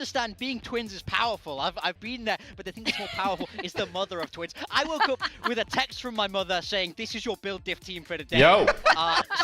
understand being twins is powerful. I've been there, but the thing that's more powerful is the mother of twins. I woke up with a text from my mother saying, "This is your build diff team for the day." Yo.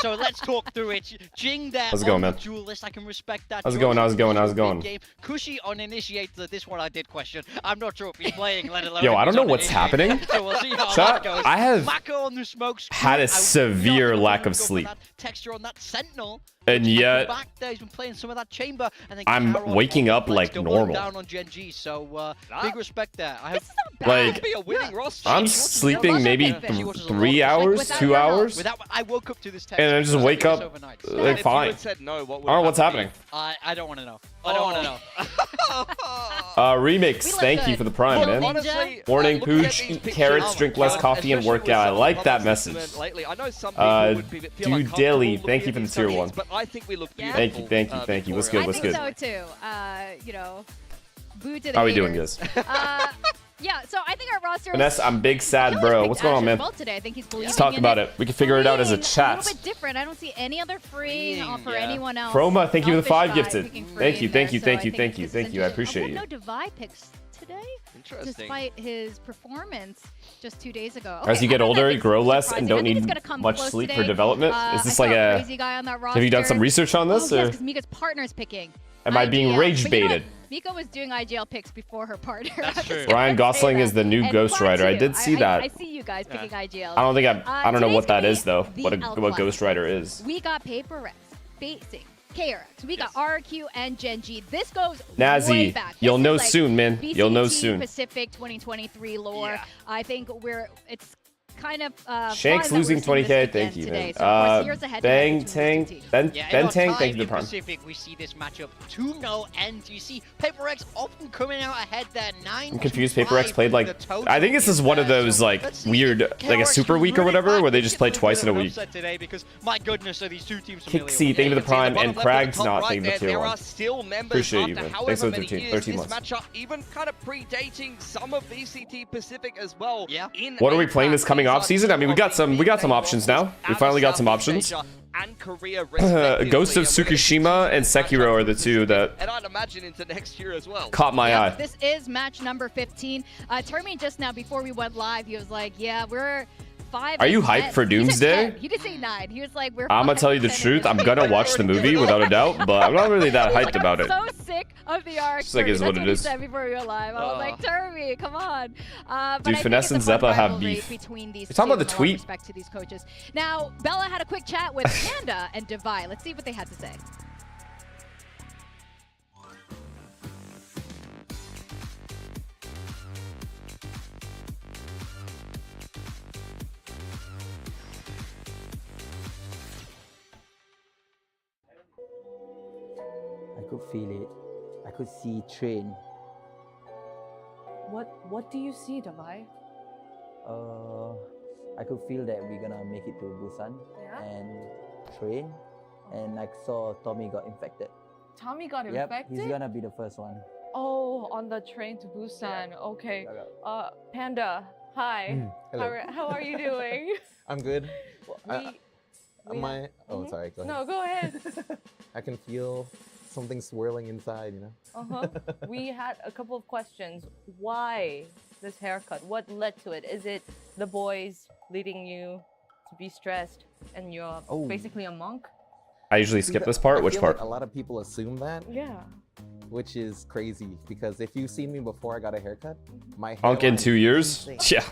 So let's talk through it. Jing there How's it going, on the man? duel list. I can respect that. How's it going? How's it going? How's it going? Game. Cushy on initiator. This one I did question. I'm not sure if he's playing, let alone. Yo, if I don't he's know on what's initiator. happening. So we'll see how So that goes. I have Mako on the smoke screen. had a I would severe not lack of go for sleep. that texture on that Sentinel. And yet, Back there, he's been playing some of that chamber, and then I'm Carol waking on up the like doubling normal. down on GENG, so big respect there. I hope This is not bad. Like, Could be a winning roster. I'm She watches sleeping a lot. maybe She watches a lot. 3 hours, without 2 your help. hours, Without, I woke up to this text. and I just because wake did this up overnight. And like if fine. you had said no, what would I don't know what's have happening. I don't want to know. I don't want to know. Remix, We look thank you good. for the prime, Well, man. honestly, Morning, looking at Pooch, these eat pictures, carrots, drink less coffee, and work especially out. I with like some that public message. sentiment lately, I know some people would feel Dude uncomfortable Dilly, looking thank you at for the these tier tokens, 1. But I think we look Thank beautiful. you, thank you, thank you. What's good, Victoria. what's I good? think So too. You know, boo to the How we doing, haters. guys? Yeah, so I think our roster Vanessa, I'm big sad, He bro. always What's picked going on, Asher man? well today. I think he's believing Let's talk in about it. We can figure it out as a Freeing, chat. A little bit different. I don't see any other freeing Freeing, for yeah. anyone else. Froma, thank you for the Selfish 5 guy gifted. picking Thank freeing you, there, thank you, so thank I you, think thank you, this is thank you. I interesting. appreciate you. No Divide picks today, Interesting. despite his performance just 2 days ago. As you Okay, get I thought older, that you was grow less surprising. and I don't think it's need gonna come much close sleep today. for development. Is I this saw like a a... crazy guy on that Have you done some roster. research on this, Oh, yes, or because Mika's partner's picking. am I being IGL. rage But you know what? baited? Mika was doing IGL picks before her partner. That's I'm just true. gonna Ryan say Gosling that. is the new And Ghost Quad Rider. I too. did see that. I see you guys picking IGL. I don't think I don't know what that is though. the What L1. Ghost Rider is. We got Paper Rex facing KRX. We got RRQ and GENG. This goes way Nazi, back. you'll This know is like soon, man. You'll know VCT soon. Pacific 2023 lore. Yeah. I think it's kind of Shanks fun that losing we're seeing 20K. this Thank again you, today. man. So of course, here's a head-to-head Bang between Tang, these two teams. Ben Yeah, Ben in our Tang. time Thank you for in the prime. Pacific, we see this matchup to no end. You see Paper X often coming out ahead there. 9. I'm confused. Paper X played like I think this is one of those like Let's see weird if like a KRX super week or really whatever back where they to just get play little twice bit in a of an week. upset today because my goodness, are these two teams familiar Kixie, with thank you for the each other. prime, and Crag's not. Thank you for the tier There 1. are still members Appreciate you, after man. however Thanks for the many 13 years, this months. matchup even kind of predating some of VCT Pacific as well. Yeah. In What are we playing APAC, this coming these off are season? I mean, we got some options now. We finally got some options. And Korea respectively, Ghost of and we're gonna Tsukushima and see this Sekiro matchup are the two that and I'd imagine into next year as well. caught my eye. This is match number 15. Termi just now, before we went live, he was like, yeah, we're 5. Are you and hyped 10. for He said Doomsday? 10. He didn't say 9. He was like, we're I'm gonna 5 tell you the and 10 truth. I'm and gonna 8. watch the movie without a doubt, but I'm not really that hyped about it. I'm so sick of the arc. Just like is what it He is. said before we went live. I was like, Termi, come on. But Dude, I think Finesse it's and a fun Zeppa have rivalry beef. between these You're talking about two the in all tweet? respect to these coaches. Now, Bella had a quick chat with Panda and Divide. Let's see what they had to say. I could feel it. I could see train. What do you see, Davai? I could feel that we're gonna make it to Busan Yeah. and train. And I saw Tommy got infected. Tommy got Yep, infected? he's gonna be the first one. Oh, on the train to Busan. Okay. Yeah. Panda, hi. Hello. How are you doing? I'm good. We- Am I? Oh, Mhm. sorry. Go ahead. No, go ahead. I can feel something swirling inside. You know. Uh-huh. We had a couple of questions. Why this haircut? What led to it? Is it the boys leading you to be stressed and you're Oh. basically a monk? I usually skip this part. I Which feel part? Like a lot of people assume that, Yeah. which is crazy because if you've seen me before I got a haircut, my Hunk in hairline 2 is years? insane. Yeah.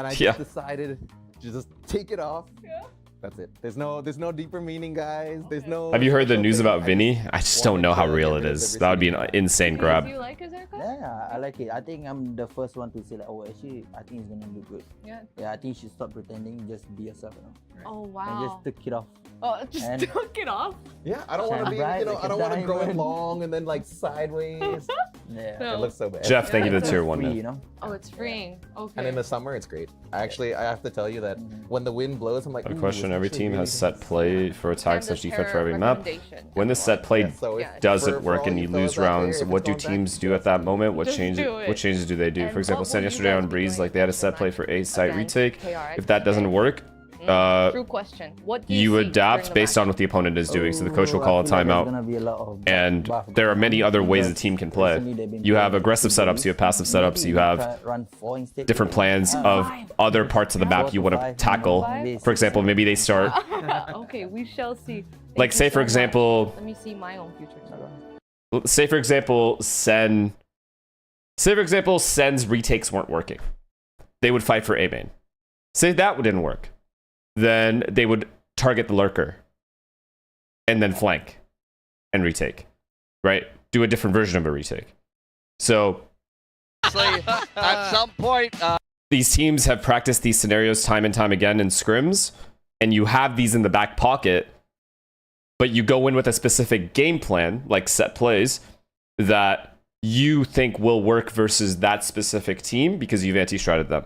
And I Yeah. just decided to just take it off. Yeah. That's it. There's no deeper meaning, guys. There's no. Have you heard the special news thing. about Vinny? I just don't wanted know how to real get it rid of is. the That would be an receipt. insane Do grab. you like his haircut? Yeah, I like it. I think I'm the first one to say like, oh, actually, I think it's gonna look good. Yeah. Yeah, I think you should stop pretending, just be yourself, you know. Oh, And wow. just took it off. Oh, just And- took it off? Yeah, I don't want to Shine be. bright You know, like I a don't want to grow it diamond. long and then like sideways. Yeah. No. It looks so bad. Jeff, thank you for the Yeah. tier 1, Free, man. you know. Oh, it's freeing. Okay. And in the summer, it's great. I have to tell you that when the wind blows, I'm like, A "Ooh, question: it's Every actually team really has set nice." play for attack And slash the defense for terror every map. recommendation. When the set play Yeah, so if- Yeah. doesn't for work all and you you fellas lose out there, rounds, if what it's do on deck, teams do at that moment? What Just do it. What changes do they do? And For example, what said will you yesterday guys on be Breeze, doing like they had a set tonight play for A site against retake. KRX If that doesn't today? work, True question. What do you see during adapt the based match? on what the opponent is doing. So the coach will call a I feel like there's timeout. gonna be a lot of And buff there are many other ways the because team can play. recently they've been You have playing aggressive single setups, you have passive maybe setups, you have run 4 instead. different plans of other parts of the map you want to tackle. For example, maybe they start, Okay, we shall see. like say for example, Let me see my own future. say for example, Sen's retakes weren't working. They would fight for A main. Say that didn't work. Then they would target the lurker and then flank and retake, right? Do a different version of a retake. So At some point, these teams have practiced these scenarios time and time again in scrims, and you have these in the back pocket, but you go in with a specific game plan, like set plays, that you think will work versus that specific team because you've anti-stratted them.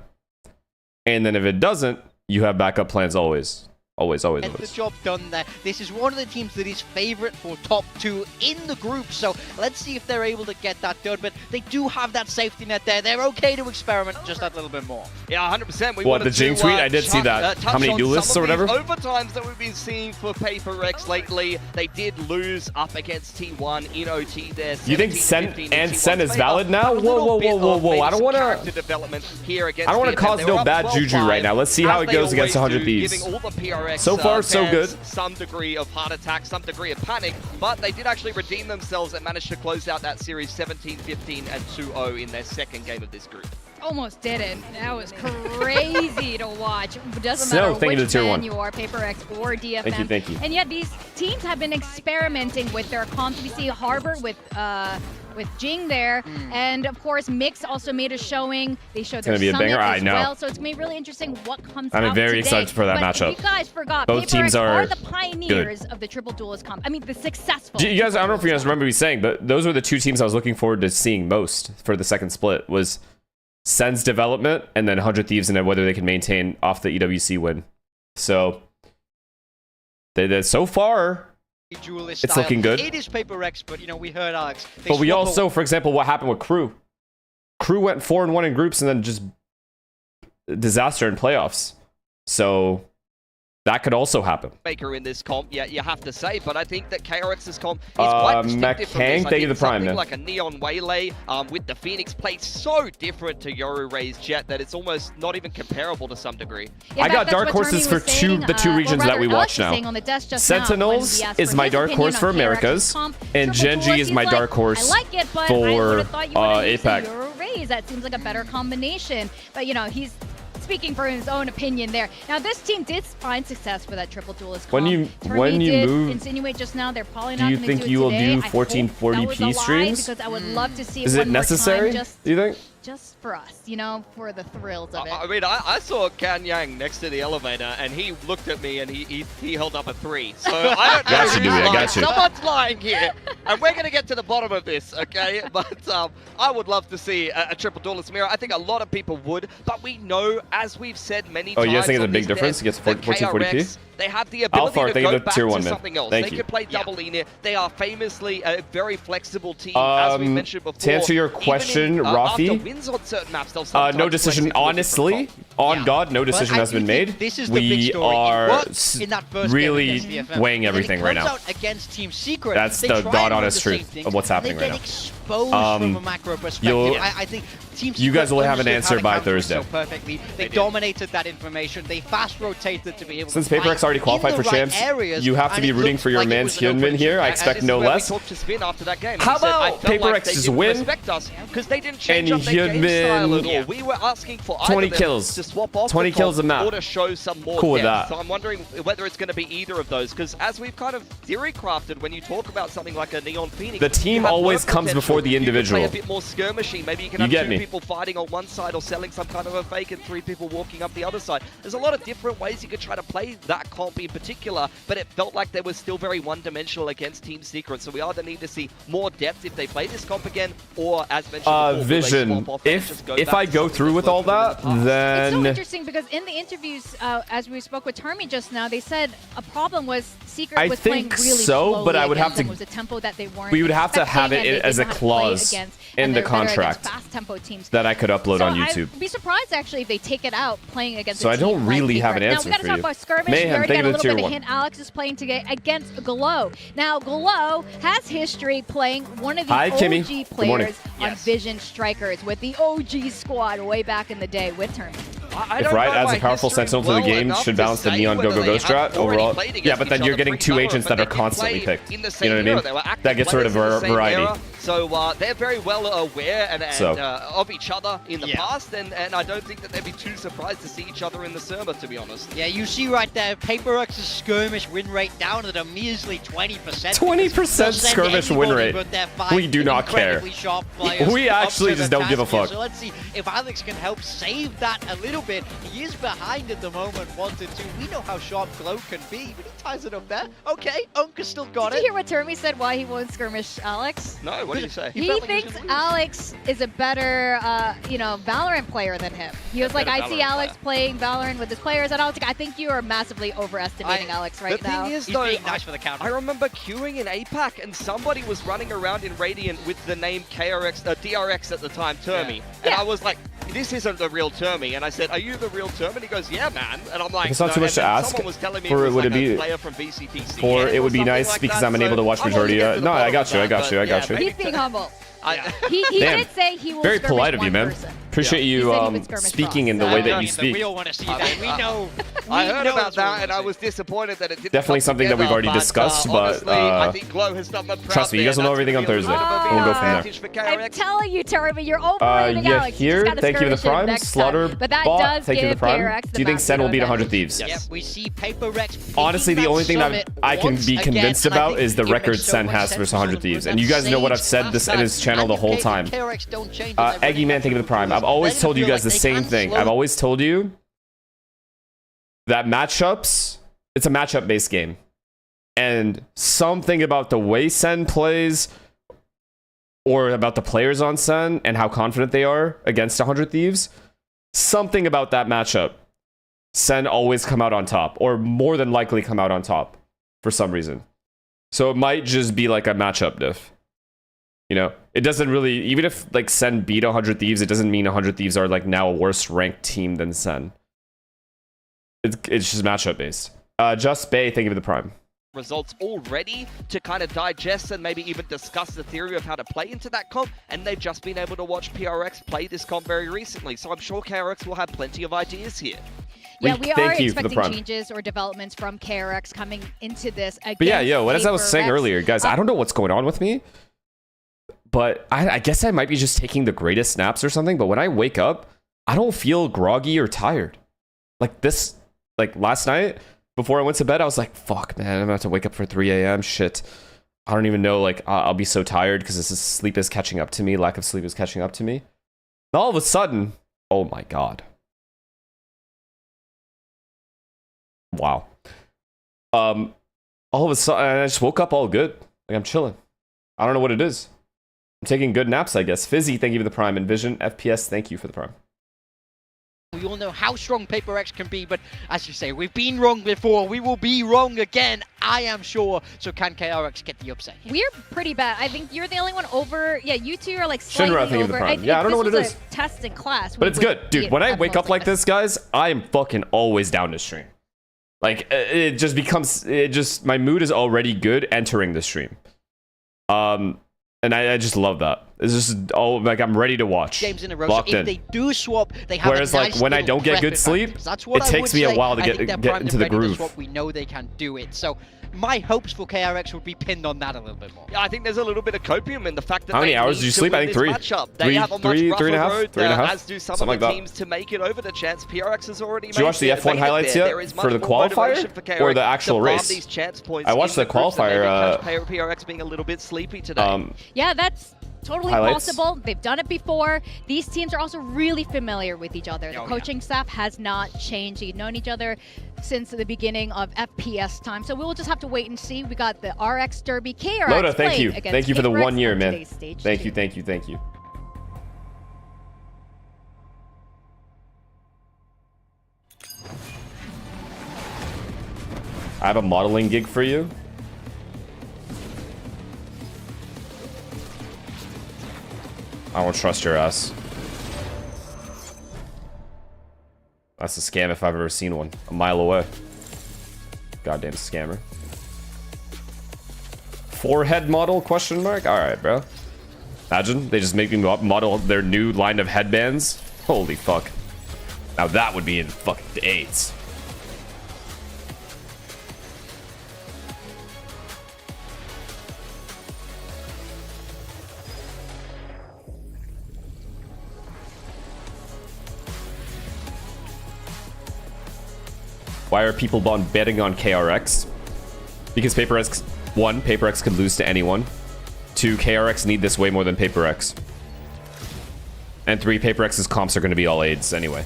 And then if it doesn't, you have backup plans always. Always. Get the job done there. This is one of the teams that is favourite for top 2 in the group, so let's see if they're able to get that done. But they do have that safety net there. They're okay to experiment just that little bit more. yeah, 100%. We What, wanted the GENG to, tweet? I did see that. touch How many on duelists some or of these whatever? overtimes that we've been seeing for Paper Rex lately. They did lose up against T1 in OT there. You think 17-15 Sen in and T1's Sen is favor, valid now? but a little Whoa, bit whoa, of whoa. maybe I don't some want character to. development here against I don't want to VFM. cause They no were up bad juju 12-5, right now. Let's see how as it they goes against always 100 do, Thieves. giving all the PRX So far, so fans good. some degree of heart attack, some degree of panic, but they did actually redeem themselves and managed to close out that series 17-15 and 2-0 in their second game of this group. Almost didn't. That was crazy to watch. It doesn't So, matter thank you to which Tier fan 1. you are, PaperX or DFM. Thank you. And yet these teams have been experimenting with their comps. We see Harbor with GENG there, and of course Mix also made a showing. They showed their gonna be a summit banger. I as know. well, so it's gonna be really interesting what comes out I'm very today. excited for that But matchup. You guys forgot Both PaperX teams are the pioneers of the triple duelist comp. I mean, the successful. You guys, I don't know if you guys remember me saying, but those were the two teams I was looking forward to seeing most for the second split. Was Sen's development and then 100 Thieves, and then whether they can maintain off the EWC win. So they so far Duelist it's style. looking good. It is Paper Rex, but we heard Alex. They But we swap also, for example, what happened with Crew. Crew went 4-1 in groups and then just disaster in playoffs. So that could also happen. Maker in this comp, yeah, you have to say, but I think that KRX's comp is quite distinctive from McHang, this. I thank you think the prime, something man. like a Neon Waylay with the Phoenix plays so different to Yoru Ray's Jet that it's almost not even comparable to some degree. Yeah, I got that's dark what horses Termi for was saying, the two regions that we rather, watch Alex was now. saying on the desk just now when Sentinels we asked is for my his dark opinion horse on for KRX's Americas, comp. and Triple Genji duelist, is he's my like, dark horse I like it, but I for would have thought you would have APAC. Euro Rays. That seems like a better combination. But he's speaking for his own opinion there. Now this team did find success for that triple duelist When comp. you Termi did move, insinuate just now they're probably do not you going think to do you it will today. do I hope that was a 1440p lie, streams? because I would love to see it Is it one more necessary? time, Do you think? just for us, for the thrills of it. I mean, I saw Kan Yang next to the elevator, and he looked at me, and he held up a 3. So I don't know Got you, who's Dewey, I lying. got you. Someone's lying here, and we're going to get to the bottom of this, okay? But I would love to see a triple duelist mirror. I think a lot of people would, but we know, as we've said many Oh, times, you guys think it's a on big this difference desk, against that 1440p? KRX, they have the ability Alpha, to thank you go to back Tier to 1, man. something else. Thank They you. could play double linear. They are famously a very flexible team, as we mentioned before. To answer your Even question, after Rafi, wins on certain maps, they'll no sometimes decision. flex into a different Honestly, comp. on Yeah. God, no But decision I has do been think made. This is the big We story. It are worked in that first really game against VFM, weighing and then everything it right comes now. out against Team Secret. That's They the try God and do honest the same truth things, of what's happening and they right get now. exposed from a macro perspective. you'll- I think Team you guys Secret will have an understood answer how to by counter it Thursday. So perfectly. They dominated that information. They fast rotated to be able Since to fight PaperX already qualified in for the right champs, areas, you have to and be it rooting looked for your like it man was an Hyunmin open here. I shot. expect And no this is where less. we talked to Spin after that game. How He said, I about felt like PaperX they just didn't win? respect us because they didn't change And up their game style at all. Hyunmin- We were asking for 20 either kills. to swap off 20 the kills comp a map. or to show some more Cool with depth. that. So I'm wondering whether it's going to be either of those, because as we've kind of theory crafted, when you talk about something like a Neon Phoenix, The team you have always work comes potential. before the You can individual. play a bit more skirmishy. Maybe you can You have get 2 me. people fighting on one side or selling some kind of a fake and 3 people walking up the other side. There's a lot of different ways you could try to play that comp in particular, but it felt like they were still very one-dimensional against Team Secret. So we either need to see more depth if they play this comp again, or as mentioned before, will they Vision. swap off and If just go if back I to go something through that with all worked for them in that, the past? It's so then interesting because in the interviews, as we spoke with Termi just now, they said a problem was Secret I was playing think really so, but slowly I would have against to- them. It was a tempo that they weren't we would have to have expecting, it and they as a didn't have clause play against, in and the they're better contract against fast tempo teams. that I could upload So on YouTube. I'd be surprised actually if they take it out playing against. So a I team don't like really have an Now answer we got to for talk you. about skirmish. Mayhem, we already thank got a you for little tier bit of one. hint. Alex is playing against Glow. Now Glow has history playing one of the Hi, Kimmy. OG Good morning. players on Vision Strikers with the OG squad way back in the day with Term. I If don't Riot know adds my a powerful history sentinel to the well game, enough should to balance the say Neon whether Go-Go they Ghost have strat already overall. played Yeah, against but then each you're other getting for two color, agents but that are they did constantly play picked. in the You same know what I era. mean? They were active That gets sort of players in the same variety. era. So they're very well aware of each other in the Yeah. past, and I don't think that they'd be too surprised to see each other in the server, to be honest. Yeah, you see right there, PaperX's skirmish win rate down at a measly 20%. 20% skirmish win rate. We do not care. Incredibly sharp players We up actually to the just don't give a task here. fuck. So let's see if Alex can help save that a little bit. He is behind at the moment, 1-2. We know how sharp Glow can be, but he ties it up there. Okay, Unka still got Did it. you hear what Termy said why he won't skirmish Alex? No, what did you say? He He felt like he was thinks gonna lose. Alex is a better, Valorant player than him. He was like, better I see Valorant Alex player. playing Valorant with his players, and I think you are massively overestimating Alex right the now. thing is, He's though, being nice for the counter. I remember queuing in APAC, and somebody was running around in Radiant with the name DRX at the time, Termy. And Yeah. I was like, this isn't the real Termy. And I said, are you the real Termy? And he goes, yeah, man. And I'm like, It's not no. too much And to then ask, someone was telling me or it was would like it be- a player from VCT Or it would be something nice like because that. I'm unable to watch I wasn't majority. getting to the No, I bottom got of you. I that, got but you. I yeah, got you. maybe He's being humble. I- He Damn. did say he will Very skirmish polite of you, one man. person. Appreciate He you said he would skirmish speaking in the Frost. way that I you mean, but we speak. all want to see that. We know. I we heard know about it's what we that, and wanna I see. was disappointed that it didn't Definitely come something that we've together, already but, discussed, but, honestly, I think Glow has done them proud trust me, you guys will know there. everything on That's gonna be Thursday. a little bit of We'll an go from there. advantage for I'm KRX. telling you, Termy, you're overrating Yeah, Alex. You here, just gotta thank you for the skirmish him prime. next Slaughter time. But that bot, does thank you for the give prime. KRX the Do you think massive Sen will beat 100 advantage. Thieves? Yep, we see Paper-Rex Honestly, the picking only thing that summit I can once be again, convinced and I about think is the it record makes so Sen much has sense versus for 100 them Thieves. to And you guys know what I've saves said this in his fast channel the and whole if time. KRX don't change and they're Eggy running Man, after thank you for the prime. I've they're always gonna told you feel guys like the they same can thing. slow I've always told you that matchups, it's a matchup-based game. And something about the way Sen plays, or about the players on Sen and how confident they are against 100 Thieves, something about that matchup, Sen always come out on top, or more than likely come out on top for some reason. So it might just be like a matchup diff. You know, it doesn't really, even if like Sen beat 100 Thieves, it doesn't mean 100 Thieves are like now a worse ranked team than Sen. It's just matchup based. Just Bay, thank you for the prime. Results already to kind of digest and maybe even discuss the theory of how to play into that comp, and they've just been able to watch PRX play this comp very recently, so I'm sure KRX will have plenty of ideas here. Yeah, we are Thank you for the expecting prime. changes or developments from KRX coming into this again. But yeah, yo, as I was saying earlier, guys, I don't know what's going on with me, but I guess I might be just taking the greatest snaps or something, but when I wake up, I don't feel groggy or tired. Like this, like last night, before I went to bed, I was like, fuck, man, I'm about to wake up for 3 a.m. Shit. I don't even know, like, I'll be so tired because sleep is catching up to me. Lack of sleep is catching up to me. And all of a sudden, oh my God. Wow. All of a sudden, I just woke up all good. Like, I'm chilling. I don't know what it is. I'm taking good naps, I guess. Fizzy, thank you for the prime. Envision, FPS, thank you for the prime. We all know how strong PaperX can be, but as you say, we've been wrong before. We will be wrong again, I am sure. So can KRX get the upset? We're pretty bad. I think you're the only one over. Yeah, you two are like Shinra, slightly thank you for the over. prime. Yeah, I don't know what it This is. was a test in class. But we it's would good. be Dude, when I at wake most up like this, guys, I am fucking always down to stream. Like, it just becomes, my mood is already good entering the stream. And I just love that. It's just, like, I'm ready to watch. Games in a row. Locked So if in. they do swap, they have Whereas, a like, nice when I little don't get prep good advantage. sleep, That's what it I takes would me a say. while to I think they're get primed into the and ready to groove. swap. We know they can do it. So my hopes for KRX would be pinned on that a little bit more. Yeah, I think there's a little bit of copium in the fact that How many they hours need did you to sleep? I win think this 3. matchup. They have a much Three rougher and a half, road, 3.5, as do some something of the like that. teams to make it over the chance. PRX has already Did you made watch the it. F1 Made it highlights there. yet There is for much the more motivation qualifier for KRX or the actual to farm race? these chance points I watched in the groups, and maybe qualifier, catch PRX being a little bit sleepy today. Yeah, that's totally Highlights? possible. They've done it before. These teams are also really familiar with each other. The coaching staff has not changed. They've known each other since the beginning of FPS time. So we'll just have to wait and see. We got the RX Derby, KRX Loda, thank playing you. against Thank you for the PaperX 1 year, on man. today's stage Thank two. you, thank you, thank you. I have a modeling gig for you. I won't trust your ass. That's a scam if I've ever seen one. A mile away. Goddamn scammer. Forehead model, question mark? Alright, bro. Imagine they just make me model their new line of headbands. Holy fuck. Now that would be in fucking AIDS. Why are people betting on KRX? Because PaperX, 1, PaperX could lose to anyone. 2, KRX need this way more than PaperX. And 3, PaperX's comps are going to be all AIDS anyway.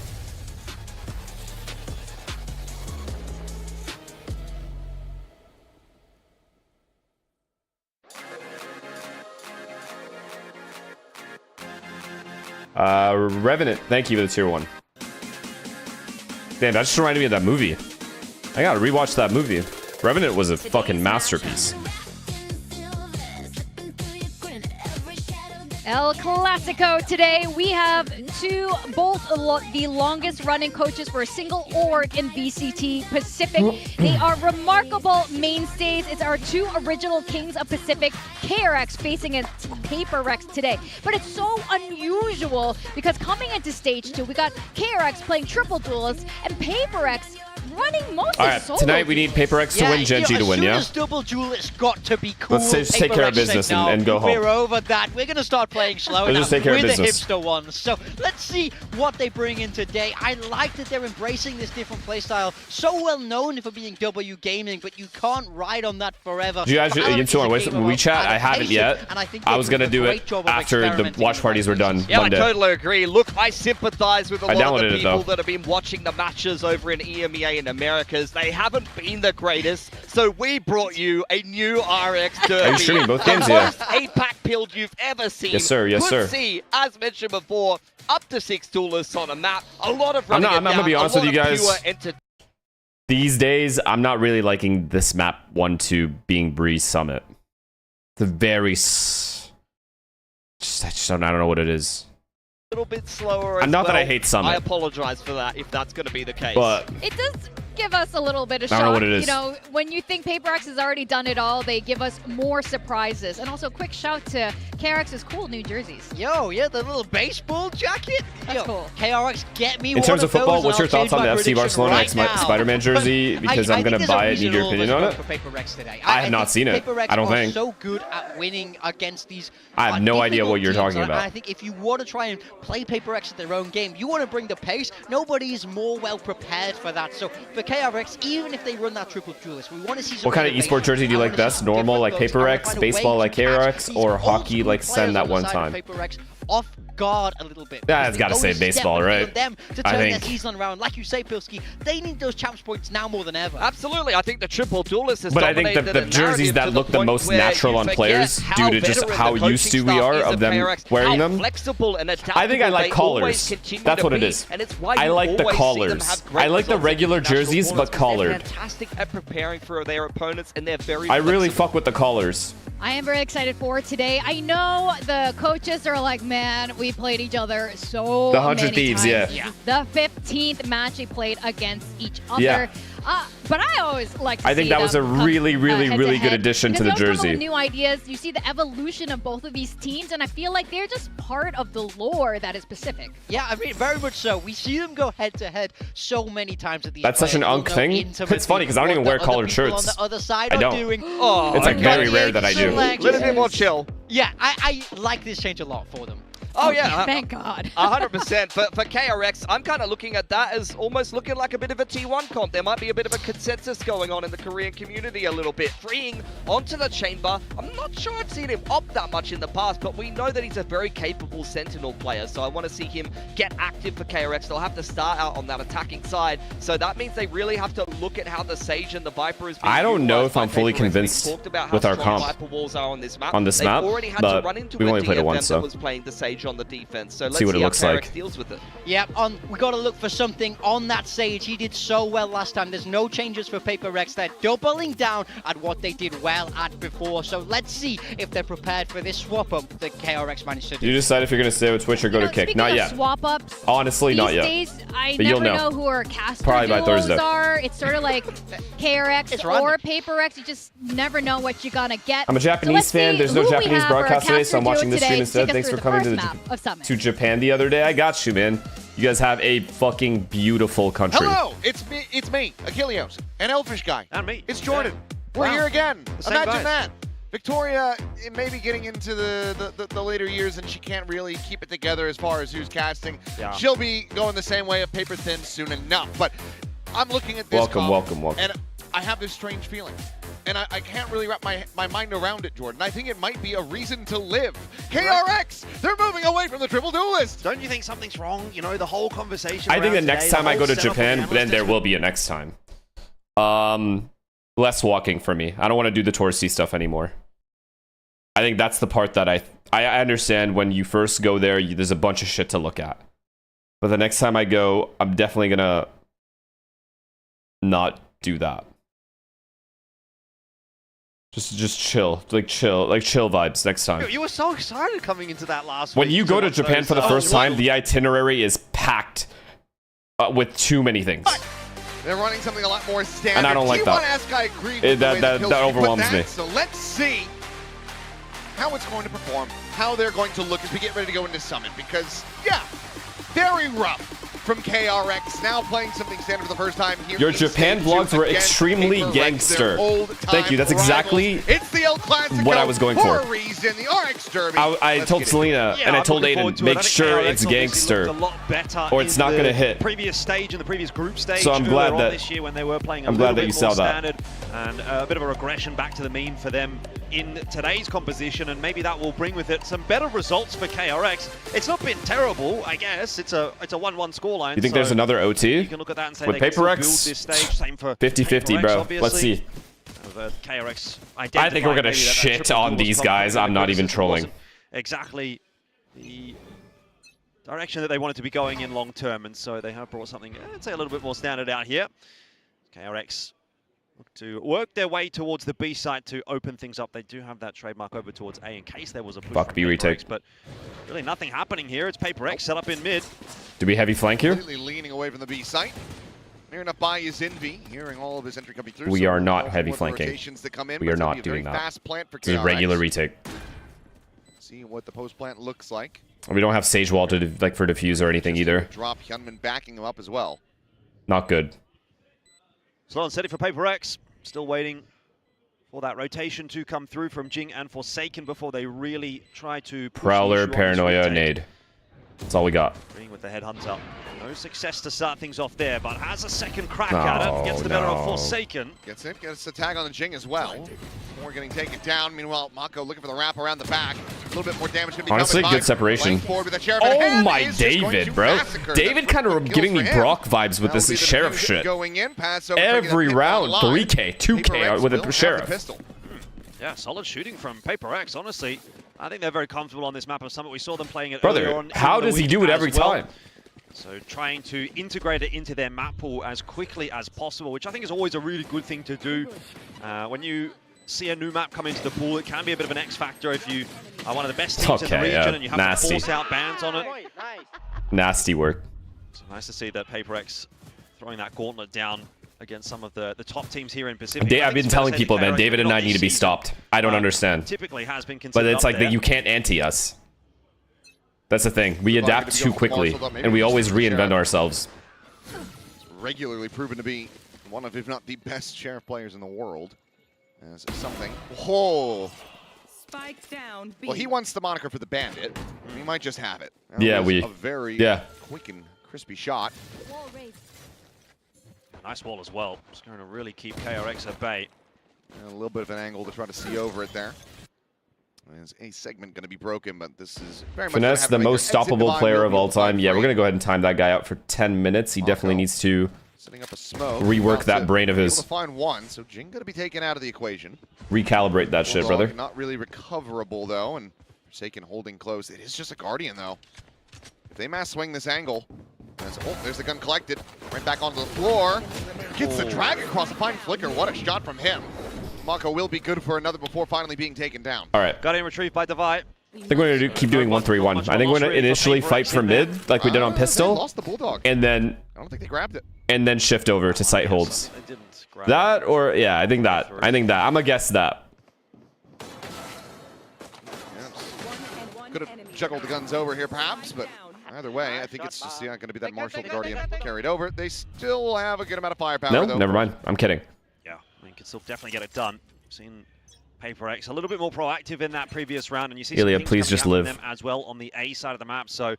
Revenant, thank you for the tier 1. Damn, that just reminded me of that movie. I gotta rewatch that movie. Revenant was a fucking masterpiece. El Clasico today. We have both the longest running coaches for a single org in VCT Pacific. They are remarkable mainstays. It's our 2 original kings of Pacific, KRX facing against PaperX today. But it's so unusual because coming into stage 2, we got KRX playing triple duelists and PaperX running mostly solo. Tonight we need PaperX to win, GENG to win, yeah? As soon as double duelist got to be cool. Let's just take care of business and go home. We're over that. We're going to start playing slow now. Just take care of We're the business. hipster ones. So let's see what they bring in today. I like that they're embracing this different playstyle. So well known for being W gaming, but you can't ride on that forever. Did you guys get on WeChat? I haven't yet. I was going to do it after the watch parties were done. Yeah, Monday. I totally agree. Look, I sympathize with a lot of the people it, that have been watching the matches over in EMEA and Americas. They haven't been the greatest, so we brought you a new RX Derby. Are you streaming both games? The Yeah. most 8-pack build you've ever seen. Yes, sir. Yes, sir. Could see, as mentioned before, up to 6 duelists on a map. A lot of running I'm gonna be honest with you guys. These days, I'm not really liking this map 1-2 being Breeze Summit. It's a very... I don't know what it is. Little bit slower. Not that I hate Summit. I apologize for that if that's going to be the case. But it does give us a little bit of shock. I don't know what it is. You know, when you think PaperX has already done it all, they give us more surprises. And also, quick shout to KRX's cool new jerseys. Yo, yeah, the little baseball jacket. That's cool. KRX, get me in terms of football, those, what's your and I'll thoughts on the change my FC Barcelona prediction X right now. Spider-Man jersey? Because I'm going to buy it. Need your opinion on it? I have not seen it. I don't think. So good at winning against these. I have no idea what you're talking about. I think if you want to try and play PaperX at their own game, you want to bring the pace. Nobody is more well prepared for that. So for KRX, even if they run that triple duelist, we want to see. What kind of esport jersey do you like best? Normal like PaperX, baseball like KRX, or hockey like Sen that one time? PaperX off guard a little bit. Yeah, it's got to say baseball, right? Them to turn their season around. Like you say, Pilski, they need those champs points now more than ever. Absolutely, I think the triple duelist is. But I think the jerseys that look the most natural on players, due to just how used to we are of them wearing them. Flexible and I think I like collars. That's what it is. I like the collars. I like the regular jerseys, but collared. Fantastic at preparing for their opponents, and they're very. I really fuck with the collars. I am very excited for today. I know the coaches are like, man, we played each other so the 100 many Thieves, times. yeah. The 15th match we played against each other. Yeah. But I always like to I think that was a really good addition to the jersey. New ideas. You see the evolution of both of these teams, and I feel like they're just part of the lore that is Pacific. Yeah, I mean, very much so. We see them go head-to-head so many times at these. That's such an unk thing. It's funny because I don't even wear collared shirts. On the other side I don't. It's like very rare that I do. A little bit more chill. Yeah, I like this change a lot for them. Oh yeah, thank God. 100%. For KRX, I'm kind of looking at that as almost looking like a bit of a T1 comp. There might be a bit of a consensus going on in the Korean community a little bit. Freeing onto the chamber. I'm not sure I've seen him opt that much in the past, but we know that he's a very capable Sentinel player, so I want to see him get active for KRX. They'll have to start out on that attacking side, so that means they really have to look at how the Sage and the Viper is being I don't know if I'm fully PaperX. convinced with our comp Viper walls are on this map. but we've only played it once, so was playing the Sage change on the defense. So let's See what it how looks KRX like. deals with it. Yep, we got to look for something on that Sage. He did so well last time. There's no changes for Paper Rex. They're doubling down at what they did well at before. So let's see if they're prepared for this swap up that KRX managed to do. You decide if you're going to stay with Twitch or go to Kick. Not yet. Swap ups. Honestly, not yet. These days, I But you'll never know. know who our caster Probably by duos Thursday. are. It's sort of like KRX It's or random. Paper Rex. You just never know what you're gonna get. I'm a Japanese let's fan. see There's no who we Japanese have for our broadcast today, so I'm caster watching duo this stream today instead. take us Thanks through for the coming first to map of Summit. Japan the other day. I got you, man. You guys have a fucking beautiful country. Hello, it's me, Achilleos, an elfish guy. And me. It's Jordan. Yeah. We're Wow. here again. same Imagine guys. that. Victoria may be getting into the later years and she can't really keep it together as far as who's casting. Yeah. She'll be going the same way of paper thin soon enough. But I'm looking at this Welcome, comp, welcome. and I have this strange feeling. And I can't really wrap my mind around it, Jordan. I think it might be a reason to live. KRX, they're moving away from the triple duelist. Don't you think something's wrong? You know, the whole conversation. I think the around next today, time the I go to whole setup of the Japan, analyst then there is- will be a next time. Less walking for me. I don't want to do the touristy stuff anymore. I think that's the part that I understand when you first go there, there's a bunch of shit to look at. But the next time I go, I'm definitely gonna not do that. Just chill vibes next time. You were so excited coming into that last When week. you go to watch Japan those, for the first well, time, the itinerary is packed with too many things. They're running something a lot more standard. And I don't like that. T1 I agree with the way That Pillsbury put overwhelms that. me. So let's see how it's going to perform, how they're going to look as we get ready to go into Summit. Because, yeah, very rough from KRX, now playing something standard for the first time here. Your in Japan Stage vlogs 2 were against extremely Paper Rex, gangster. their old-time Thank you, that's exactly rivals. It's the El Clasico what I was going for. a reason, the RX Derby. I Let's told get it. Selena Yeah, and I I'm told looking forward Aiden, to it. make I think sure KRX it's obviously gangster. looked a lot better or it's in not the gonna hit. Previous stage, in the previous group stage. So I'm glad earlier on that- this year when they were playing a I'm glad little that bit you more saw that. standard and a bit of a regression back to the mean for them in today's composition, and maybe that will bring with it some better results for KRX. It's not been terrible, I guess. It's a 1-1 scoreline. You think so there's another you OT? can look at that and say With they can still Paper build X, this stage. Same for 50-50, Paper X, bro. obviously. Let's see. KRX I think we're identifying gonna maybe that shit triple on duel was these probably guys. the I'm not even criticism trolling. wasn't exactly the direction that they wanted to be going in long term, and so they have brought something, I'd say, a little bit more standard out here. KRX look to work their way towards the B side to open things up. They do have that trademark over towards A in case there was a push Fuck from B Paper retake. X, but really nothing happening here. It's Paper X set up in mid. Do we heavy flank here? Completely leaning away from the B site. Near enough by is Envy, hearing all of his entry coming through. We so are we'll not go heavy for the flanking. rotations that come in, We but are it's gonna not be a very doing that. fast plant for This is a KRX. regular retake. See what the post plant looks like. We don't have Sage Wall to for defuse or anything either. Drop Hyunmin backing him up as well. Not good. Slow and steady for Paper X. Still waiting for that rotation to come through from Jing and Forsaken before they really try to push the Prowler, issue on this Paranoia, retake. Nade. That's all we got. Agreeing with the Headhunter. No success to start things off there, but has a second crack at it. Gets the better of Forsaken. Gets it, gets the tag on the Jing as well. More getting taken down. Meanwhile, Mako looking for the wrap around the back. A little bit more damage going to be Honestly, coming good separation. Forward with the Sheriff in Oh hand, my is just going David, to bro. massacre David the kind of kills giving me for him. Brock vibes with That'll this be the Sheriff diffusion shit. Going in, pass over, bringing Every the pit round, line. 3K, 2K Paper X with will a have Sheriff. the pistol. Yeah, solid shooting from Paper X, honestly. I think they're very comfortable on this map of Summit. We saw them playing it earlier Brother, on. how in the does he week do it as every well. time? So trying to integrate it into their map pool as quickly as possible, which I think is always a really good thing to do. When you see a new map come into the pool, it can be a bit of an X factor if you are one of the best teams in the Okay, region yeah. and you have Nasty. to force out bans on it. Nasty work. So nice to see that Paper X throwing that gauntlet down against some of the top teams here in Pacific. I I've think been it's fair to telling say people, that man, KRX, David and not I this need to be season, stopped. I don't understand. Typically has been But considered it's up like there. that you can't anti us. That's the thing. We Surviving adapt to be too on quickly, Marshall, though, maybe and we just always for the reinvent Sheriff. ourselves. Regularly proven to be one of, if not the best Sheriff players in the world. As something. Whoa. Spike down. B. Well, he wants the moniker for the Bandit. He might just have it. That Yeah, was a very quick and crispy shot. Nice wall as well. Just going to really keep KRX at bay. And a little bit of an angle to try to see over it there. There's a segment going to be broken, but this is very much Finesse, the most stoppable player of all time. Yeah, we're going to go ahead and time that guy out for 10 minutes. He definitely needs to setting up a smoke. rework About that to brain of be his. able to find one, so Jing going to be taken out of the equation. Recalibrate that shit, Bulldog brother. Not really recoverable though, and Forsaken holding close. It is just a Guardian, though. If they mass swing this angle, there's the gun collected. Right back onto the floor. Gets the drag across the fine flicker. What a shot from him. Mako will be good for another before finally being taken down. All right. Got him retrieved by Devi. I think we're going to keep doing 1-3-1. I think we're going to initially fight for mid, like we did on They pistol, lost the Bulldog. and then I don't think they grabbed it. shift over to sight holds. They didn't grab That it. or yeah, I think that. I'm gonna guess that. Could have juggled the guns over here, perhaps, but either way, I think it's just going to be that Marshall Guardian carried over. They still have a good amount of firepower, No, though. never mind. I'm kidding. Yeah, I mean, could still definitely get it done. Seen Paper X a little bit more proactive in that previous round, and you see some Ilya, things please coming just out from live. them as well on the A side of the map. So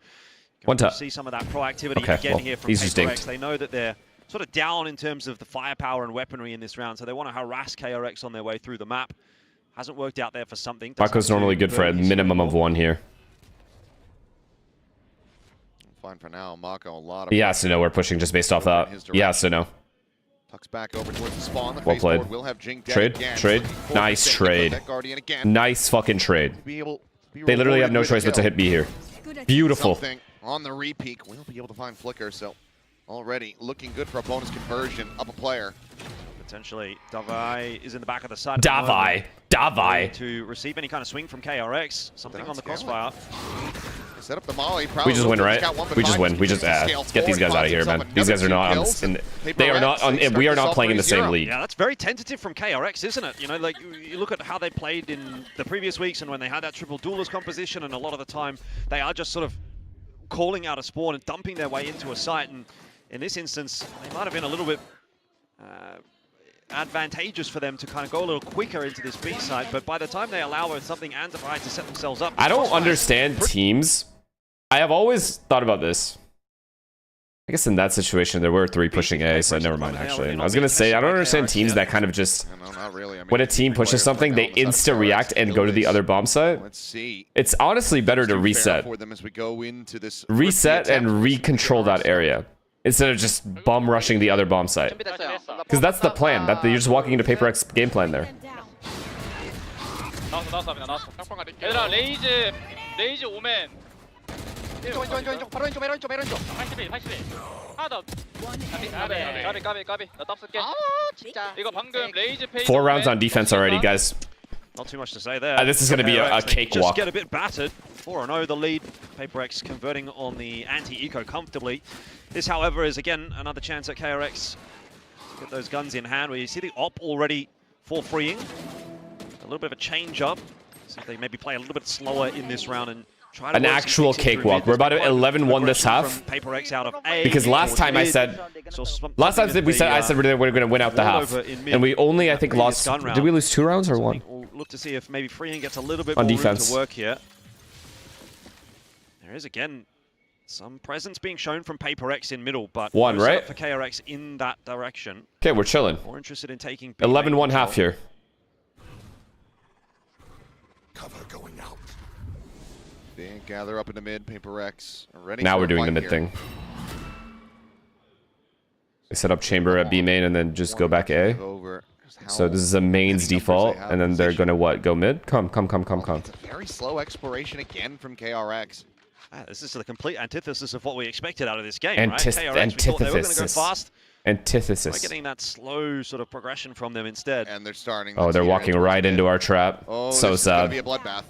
One tap. see some of that proactivity Okay, again well, here from he's just Paper X. dinked. They know that they're sort of down in terms of the firepower and weaponry in this round, so they want to harass KRX on their way through the map. Hasn't worked out there for something. Mako's normally good for a minimum of 1 here. Fine for now. Mako, a lot of... He has to know we're pushing just based off that. He has to know. Tucks back over towards the spawn. The Well played. baseboard will have Jing dead Trade, again. trade. Looking for Nice Forsaken, trade. that Guardian again. Nice fucking trade. Be able to be They literally have rewarded no with a choice but to kill. hit B here. Beautiful. Something on the repeak. We'll be able to find Flicker, so already looking good for a bonus conversion. Up a player. Potentially, Davai is in the back of the side. Davai. To receive any kind of swing from KRX. Something on the crossfire. Set up the molly. We just win, right? We just win. We just get these guys out of here, man. These guys are not on. They are not on. We are not playing in the same league. Yeah, that's very tentative from KRX, isn't it? You know, like you look at how they played in the previous weeks and when they had that triple duelist composition, and a lot of the time they are just sort of calling out a spawn and dumping their way into a site. And in this instance, they might have been a little bit advantageous for them to kind of go a little quicker into this B site, but by the time they allow something and Divide to set themselves up, I don't understand teams. I have always thought about this. I guess in that situation there were 3 pushing A, so never mind actually. I was gonna say I don't understand teams that kind of just No, not really. I mean, when a team pushes something they insta react and go to the other bomb site. Let's see. It's honestly better to reset. For them as we go into this Reset and re-control that area instead of just bum rushing the other bomb site. Because that's the plan. That you're just walking into Paper X game plan there. 얘들아 레이즈 오멘 왼쪽 바로 왼쪽 81 하나 더 까비 나답 쓸게 이거 방금 레이즈 페이지 4 rounds on defense already, guys. Not too much to say there. This is going to be a KRX, they cakewalk. Just get a bit battered. 4-0 the lead. Paper X converting on the anti-eco comfortably. This, however, is again another chance at KRX to get those guns in hand. Where you see the op already for freeing. A little bit of a change up. See if they maybe play a little bit slower in this round and try to An work some actual things through cakewalk. mid. We're about to There's been quite 11-1 this aggression half. from Paper X out of A Because last towards time I mid. said, So I said something we're going to win out the all half, over in mid and we only I think previous lost. gun round. Did we lose 2 rounds or 1? We'll look to see if maybe freeing gets a little bit On more room defense. to work here. There is again some presence being shown from Paper X in middle, but 1, no setup right? for KRX in that direction. Okay, we're chilling. More interested in taking B 11-1 main half control. here. Cover going out. They gather up into mid. Paper X ready. Now for we're a doing the fight mid here. thing. They set up chamber at B main and then just go back A. Over. So this is a mains default, and then they're gonna what? Go mid? Come. It's a very slow exploration again from KRX. This is the complete antithesis of what we expected out of this game, Antithesis. right? KRX, we thought they were going to go fast. By Antithesis. getting that slow sort of progression from them instead. And they're starting. Oh, they're walking right into our trap. Oh, So this is gonna sad. be a bloodbath.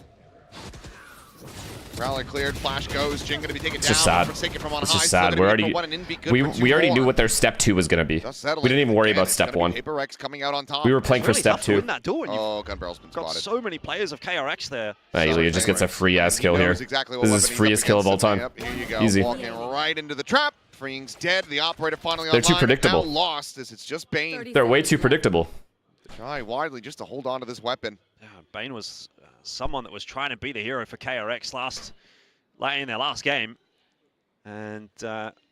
Prowler cleared, flash goes, Jing gonna be taken It's down. just sad. Forsaken from on It's high, just still sad. gonna We're be already for one, and Envy good we for already 2-4. knew what their step 2 was gonna be. Just settling We didn't even worry again. about It's step gonna be 1. Paper X coming out on top. We were playing It's for really step tough to 2. win that duel when you've Oh, gun barrel's been got spotted. so many players of KRX there. Ilya just gets a free ass kill here. Exactly This is freest kill of all time. Yep, here you go. Easy. Walking right into the trap. Freeing's dead. The operator finally They're too online, predictable. Now lost as it's just Bane. They're way too predictable. Shy widely just to hold on to this weapon. Yeah, Bane was someone that was trying to be the hero for KRX in their last game. And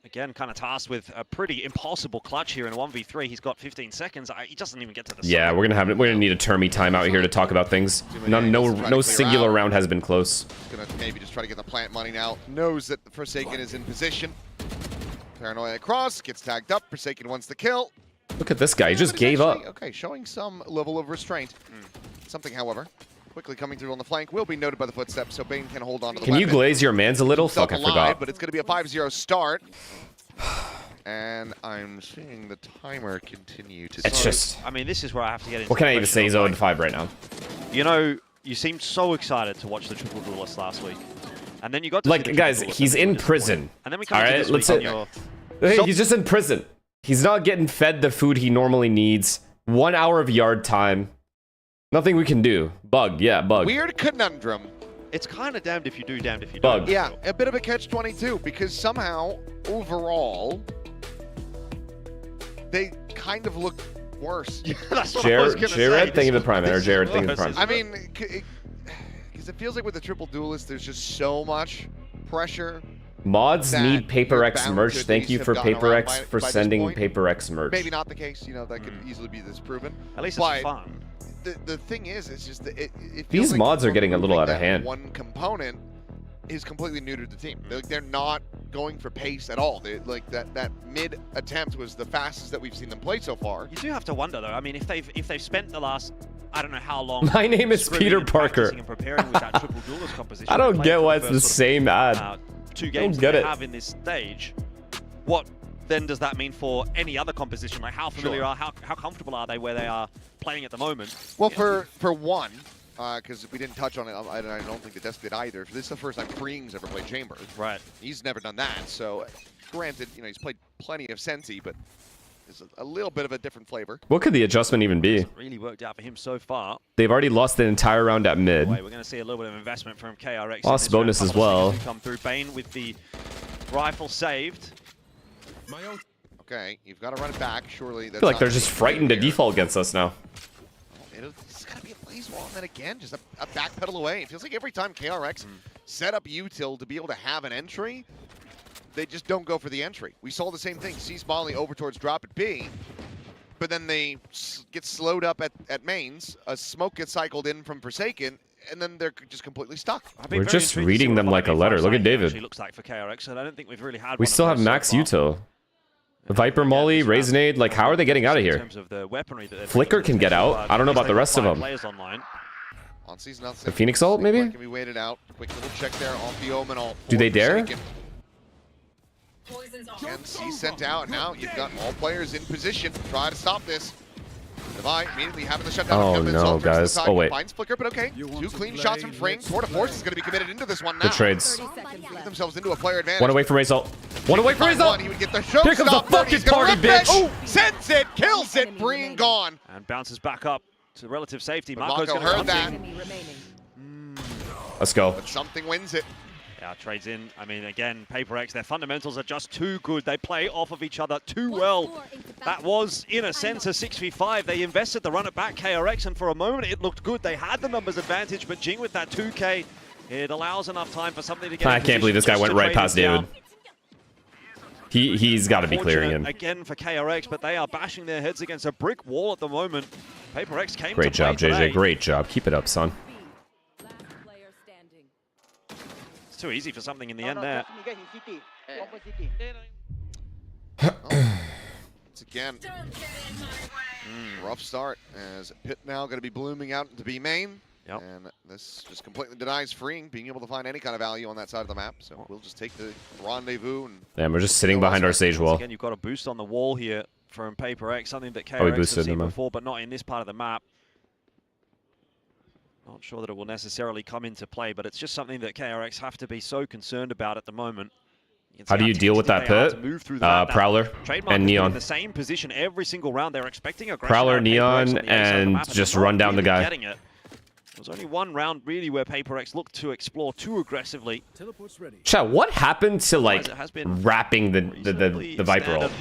again, kind of tasked with a pretty impossible clutch here in a 1v3. He's got 15 seconds. He doesn't even get to the Yeah, side. we're gonna need a termy timeout here to talk about things. No singular round has been close. Gonna maybe just try to get the plant money now. Knows that the Forsaken is in position. Paranoia across, gets tagged up. Forsaken wants the kill. Look at this guy. He just But gave he's up. actually, okay, showing some level of restraint. Something, however, quickly coming through on the flank will be noted by the footsteps, so Bane can hold on to the Can you weapon. glaze your mans a little? Fuck, I Alive, forgot. but it's going to be a 5-0 start. And I'm seeing the timer continue to... It's just... I mean, this is where I have to get into... What can I even say? He's 0-5 right now. You know, you seemed so excited to watch the triple duelist last week. And then you got to Like, guys, he's in prison. And then we come to this let's week say... and Hey, he's just in prison. He's not getting fed the food he normally needs. 1 hour of yard time. Nothing we can do. Bug, yeah, bug. Weird conundrum. It's kind of damned if you do, damned if you Bug. don't. Yeah, a bit of a catch-22, because somehow, overall, they kind of look worse. That's what I was gonna say. Jared, thank you for the prime, or Jared, thank you for the prime. I mean, because it feels like with the triple duelist, there's just so much pressure. Mods that need Paper you're X bound merch. to Thank at you least for have gotten Paper around X by for this sending point. Paper X merch. Maybe not the case, you know, that could easily be disproven. At least But it's fun. the thing is, it's just that it feels These like mods are we're getting a little removing out of that hand. One component is completely new to the team. They're not going for pace at all. Like that mid attempt was the fastest that we've seen them play so far. You do have to wonder, though. I mean, if they've spent the last, I don't know how long. My name is scrimming Peter and Parker. practicing and preparing with that triple duelist composition. I don't They get played why for it's the first same ad. sort of, 2 I games don't get that it. they have in this stage. What then does that mean for any other composition? Like how familiar are, how comfortable are they where they are playing at the moment? Well, for one, because we didn't touch on it, I don't think the desk did either. This is the first time Freeing's ever played Chambers. Right. He's never done that. So, granted, you know, he's played plenty of Sensi, but it's a little bit of a different flavor. What could the adjustment even be? Hasn't really worked out for him so far. They've already lost the entire round at mid. We're going to see a little bit of investment from KRX. Lost bonus as well. Come through. Bane with the rifle saved. Okay, you've got to run it back. Surely that's I feel like not they're just frightened to default against us now. It's got to be a blaze wall, and then again, just a backpedal away. It feels like every time KRX set up util to be able to have an entry, they just don't go for the entry. We saw the same thing. Sees Molly over towards drop at B, but then they get slowed up at mains. A smoke gets cycled in from Forsaken, and then they're just completely stuck. We're just reading them like a letter. Look at David. Looks like for KRX, and I don't think we've really had. We still have max util. Viper Molly, Raisinade, like how are they getting out of here? Flicker can get out. I don't know about the rest of them. On season nothing. The Phoenix ult, maybe? Can be waited out. Quick little check there off the Omen ult. Do they dare? And C sent out. Now you've got all players in position to try to stop this. Devi immediately having the shutdown. Oh no, guys. Oh wait. Finds Flicker, but okay. 2 clean shots from Fring. Tour de Force is going to be committed into this one now. Good trades. Get themselves into a player advantage. One away from Raze ult. One away from Raze ult. He would get the Here comes the fucking party, bitch. Oh, sends it, kills it. Breen gone. And bounces back up to relative safety. Marco heard that. Let's go. But something wins it. Yeah, trades in. I mean, again, Paper X, their fundamentals are just too good. They play off of each other too well. That was, in a sense, a 6v5. They invested the run at back KRX, and for a moment it looked good. They had the numbers advantage, but Jing with that 2K, it allows enough time for something to get I in can't believe this guy position went just to right trade past him David. down. He's got to be clearing him. Again for KRX, but they are bashing their heads against a brick wall at the moment. Paper X came Great to play job, JJ. today. Great job. Keep it up, son. It's too easy for something in the end there. Once again, rough start as Pit now going to be blooming out into B main. Yep. And this just completely denies Freeing being able to find any kind of value on that side of the map. So we'll just take the rendezvous. And Damn, we're just sitting behind our stage wall. Again, you've got a boost on the wall here from Paper X, something that Oh, we KRX boosted have seen them, before, but not in this part of the map. Not sure that it will necessarily come into play, but it's just something that KRX have to be so concerned about at the moment. How do you deal with that pit? Prowler and Neon. In the same position every single round. They're expecting aggression. Prowler, out of Paper X Neon, on the A side of the and map, just they're run not down the really guy. getting it. There was only one round really where Paper X looked to explore too aggressively. Chat, what happened to like wrapping the Viper ult?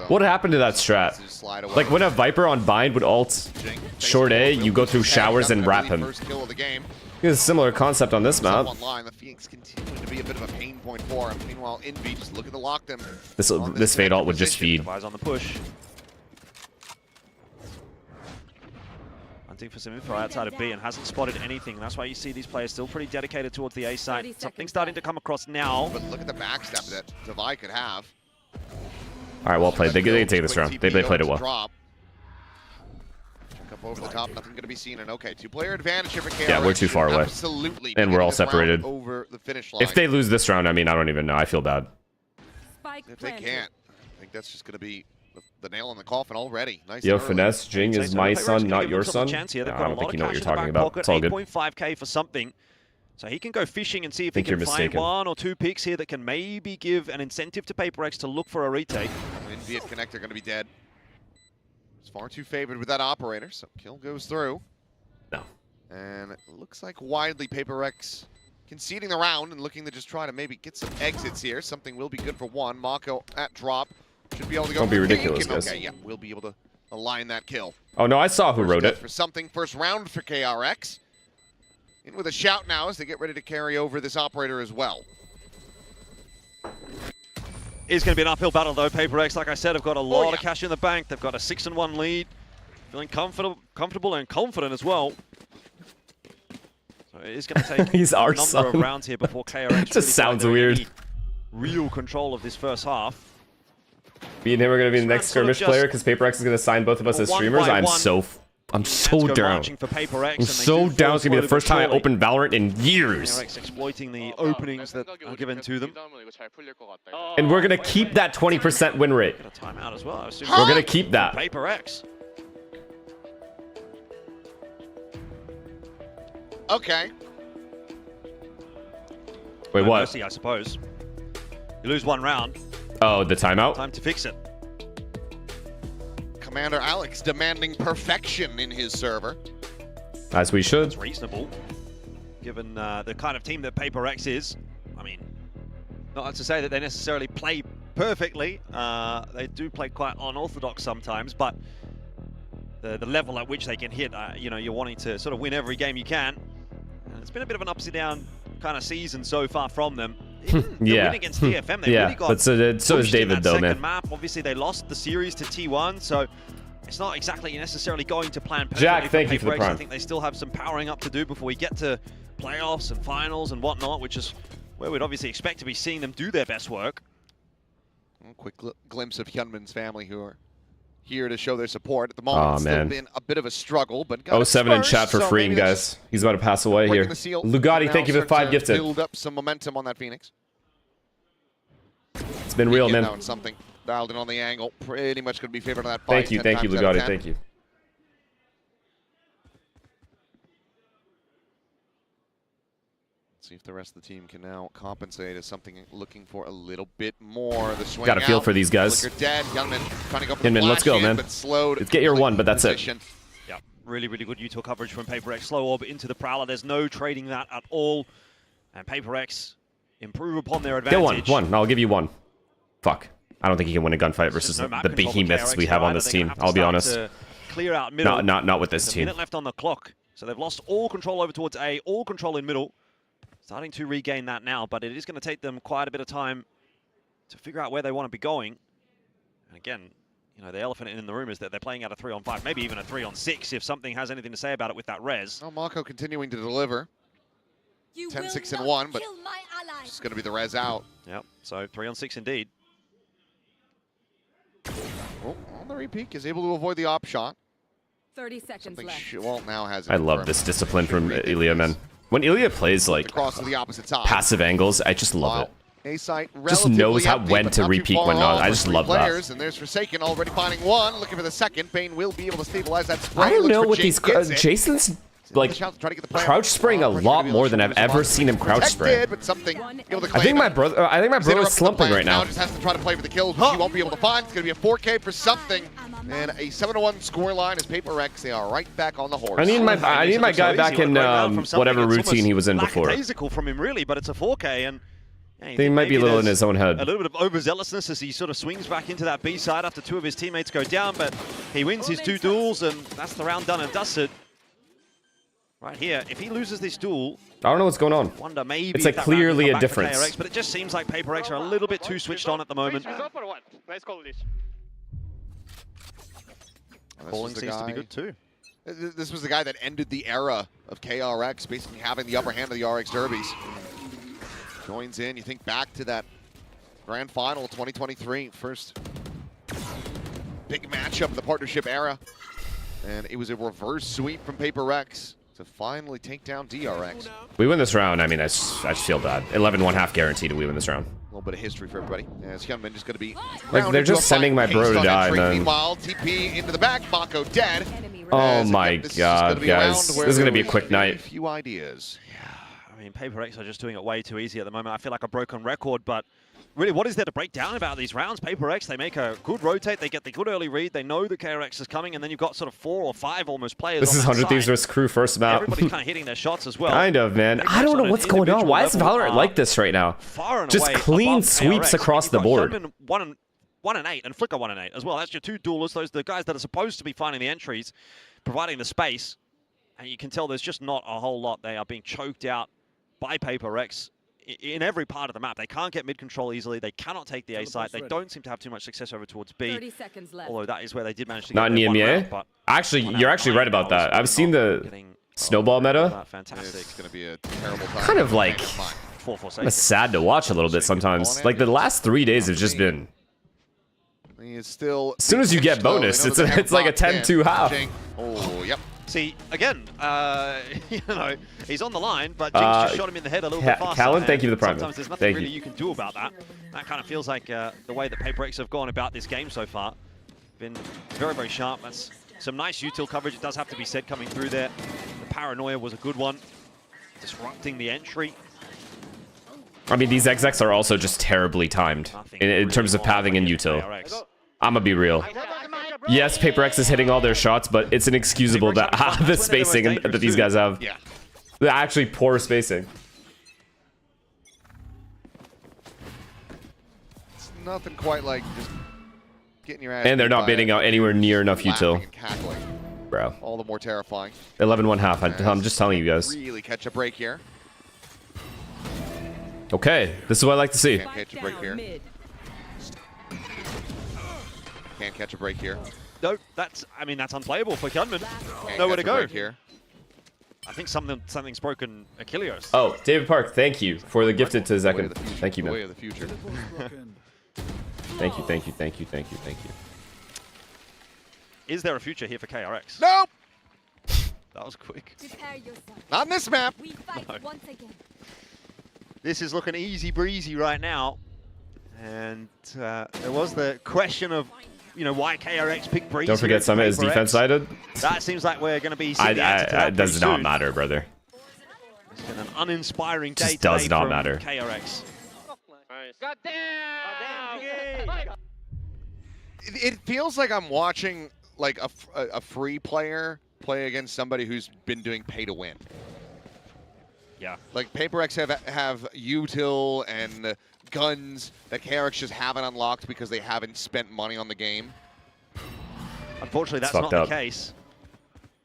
What happened to that strat? Like when a Viper on bind would ult short A, you go through showers and wrap him. It's a similar concept on this map. Online, the Phoenix continue to be a bit of a pain point for him. Meanwhile, Envy just looking to lock them. This fade ult would just feed. Eyes on the push. Hunting for some info outside of B and hasn't spotted anything. That's why you see these players still pretty dedicated towards the A side. Something starting to come across now. But look at the backstab that Devi could have. All right, well played. They can take this round. They played it well. Drop. Up over the top, nothing going to be seen. And okay, 2-player advantage here for KRX. Yeah, we're too far away. Absolutely. And we're all this round separated. Over the finish line. If they lose this round, I mean, I don't even know. I feel bad. If they can't, I think that's just going to be the nail in the coffin already. Nice. Yo, early. Finesse, Jing is my son, not your son. Yeah, I don't think you know what you're talking about. It's all good. 8.5k for something. So he can go fishing and see if he Think can you're find mistaken. 1 or 2 picks here that can maybe give an incentive to PaperX to look for a retake. Viet Connector going to be dead. It's far too favored with that operator, so kill goes through. No. And it looks like widely PaperX conceding the round and looking to just try to maybe get some exits here. Something will be good for one. Mako at drop should be able to go. Don't be for ridiculous, pink, and guys. okay, yeah, we'll be able to align that kill. Oh, no, I saw who wrote it. For something, first round for KRX. In with a shout now as they get ready to carry over this operator as well. It's going to be an uphill battle though. PaperX, like I said, have got a lot yeah. of cash in the bank. They've got a 6-1 lead. Feeling comfortable and confident as well. So it is going to take He's a our number son. of rounds here before KRX Just really sounds find weird. any real control of this first half. Me and him are going to be the next Sort of skirmish just player because PaperX is going to sign both of us as one streamers. by I'm one. so Go down. marching for PaperX, I'm and they so do down. fall It's going to be the slowly first but time I surely. opened Valorant in years. KRX exploiting the openings that are given to them. And we're going to keep that 20% win rate. Get a timeout as well. I assume We're going to keep that. PaperX. Okay. Wait, No what? mercy, I suppose. You lose 1 round. Oh, the timeout? Time to fix it. Commander Alex demanding perfection in his server. As we should. It's reasonable, given the kind of team that PaperX is. I mean, not to say that they necessarily play perfectly. They do play quite unorthodox sometimes, but the level at which they can hit, you know, you're wanting to sort of win every game you can. It's been a bit of an upside down kind of season so far from them. Even the Yeah. win against DFM, they Yeah, really got but so is pushed in David, that though, second man. map. Obviously, they lost the series to T1, so it's not exactly necessarily going to plan perfectly. Jack, thank you for the PaperX. prime. I think they still have some powering up to do before we get to playoffs and finals and whatnot, which is where we'd obviously expect to be seeing them do their best work. A quick glimpse of Hyunmin's family who are here to show their support. At the moment, Aw, it's still man. been a bit of a struggle, but got 07 in Spurs, chat for so freeing, maybe they're guys. He's about to pass away breaking here. the seal. Lugatti, Now thank you for the start 5 to gifted. Build up some momentum on that Phoenix. It's been real, Again, man. now it's something dialed in on the angle. Pretty much going to be favored on that 5. Thank you, 10 Lugatti, times out of 10. thank you. See if the rest of the team can now compensate as something looking for a little bit more. The swing Got a feel out. for these guys. Flicker dead. Hyunmin trying to go for the Hyunmin, let's go, flash in, man. but slowed. Let's get your one, but that's it. Position. Yeah, really, really good util coverage from PaperX. Slow orb into the Prowler. There's no trading that at all. And PaperX improve upon their advantage. Get one. I'll give you one. Fuck. I don't think he can win a gunfight versus No map the control for behemoths KRX we have now on either. this They're gonna team. have to I'll be start honest. to clear out middle. Not with this There's a team. minute left on the clock. So they've lost all control over towards A, all control in middle. Starting to regain that now, but it is going to take them quite a bit of time to figure out where they want to be going. And again, you know, the elephant in the room is that they're playing out a 3-on-5, maybe even a 3-on-6 if something has anything to say about it with that res. Oh, Mako continuing to deliver. 10-6-1, but it's going to be the res out. Yep, so 3-on-6 indeed. Oh, on the repeat, is able to avoid the op shot. 30 seconds Something left. Walt now has. I love this discipline from Ilya, man. When Ilya plays like Across to the opposite side. passive angles, I just love it. A site Just knows how when to repeat repeat when not. I just love that. And there's Forsaken already finding one, looking for the second. Bane will be able to stabilize that spray. I don't Looks know for what Jake, these gets it. Jason's like Try to get the play crouch out. spraying a Pressure lot gonna be more those than I've shoulders ever on. seen him crouch spray. Protected, but something able to I claim think my it. brother, He's is interrupting the slumping plan. right now. Just has to try to play for the kills, which he won't be able to find. It's going to be a 4K for something, and a 7-1 scoreline as PaperX. They are right back on the horse. I need my guy back in whatever routine he was in before. Lackadaisical from him, really, but it's a 4K, and yeah, He might be a little in his own head. A little bit of overzealousness as he sort of swings back into that B side after 2 of his teammates go down, but he wins his 2 duels, and that's the round done and dusted. Right here, if he loses this duel, I don't know what's going on. wonder maybe It's if like that round can clearly come a back for difference. KRX, but it just seems like PaperX are a little bit too switched on at the moment. Calling seems to be good too. This was the guy that ended the era of KRX, basically having the upper hand of the RX Derbies. Joins in, you think back to that grand final 2023, first big matchup of the partnership era. And it was a reverse sweep from Paper Rex to finally take down DRX. We win this round. I mean, I just feel bad. 11-1/2 guaranteed we win this round. A little bit of history for everybody. As Hyunmin is going to be like they're just sending my bro to die, and then meanwhile, TP into the back, Mako dead. Oh my god, guys. This is going to be a quick night. A few ideas. Yeah, I mean, Paper X are just doing it way too easy at the moment. I feel like a broken record, but really, what is there to break down about these rounds? Paper X, they make a good rotate, they get the good early read, they know the KRX is coming, and then you've got sort of 4 or 5 almost players. This is 100 Thieves vs. Crew first map. Everybody's kind of hitting their shots as well. Kind of, man. I don't know what's going on. Why is Valorant like this right now? Just clean sweeps across the board. 1 and 8, and Flicker 1 and 8 as well. That's your 2 duelists. Those are the guys that are supposed to be finding the entries, providing the space. And you can tell there's just not a whole lot. They are being choked out by Paper X in every part of the map. They can't get mid control easily. They cannot take the A site. They don't seem to have too much success over towards B. 30 seconds left. Although that is where they did manage to Not get in EMEA? Actually, you're actually right about that. I've seen the snowball meta. Fantastic. It's going to be a terrible time. Kind of like, it's sad to watch a little bit sometimes. Like the last 3 days have just been. He is still. As soon as you get bonus, it's like a 10-2 half. Oh, yep. See, again, you know, he's on the line, but Jinx just shot him in the head a little bit faster. Callan, thank you for the prime. Sometimes there's nothing really you can do about that. That kind of feels like the way that Paper X have gone about this game so far. Been very, very sharp. That's some nice util coverage, it does have to be said, coming through there. The paranoia was a good one. Disrupting the entry. I mean, these XX are also just terribly timed in terms of pathing and util. I'm gonna be real. Yes, Paper X is hitting all their shots, but it's inexcusable that the spacing that these guys have. Yeah. They're actually poor spacing. It's nothing quite like just getting your ass. And they're not baiting out anywhere near enough util. Bro. All the more terrifying. 11-1/2. I'm just telling you guys. Really catch a break here. Okay, this is what I like to see. Can't catch a break here. Can't catch a break here. No, that's unplayable for Hyunmin. Can't Nowhere to catch a go. break here. I think something's broken Achilles. Oh, David Park, thank you for the gifted to Zekin. Thank you, man. Way of the future. Thank you. Is there a future here for KRX? Nope. That was quick. Not in this map. No. This is looking easy breezy right now. And there was the question of, you know, why KRX picked breezy. Don't forget Summit is defense sided. That seems like we're going to be seeing the answer to that It does pretty not soon. matter, brother. It's been an uninspiring day Just does today not from matter. KRX. It feels like I'm watching like a free player play against somebody who's been doing pay to win. Yeah. Like Paper X have util and guns that KRX just haven't unlocked because they haven't spent money on the game. Unfortunately, that's It's not fucked the up. case.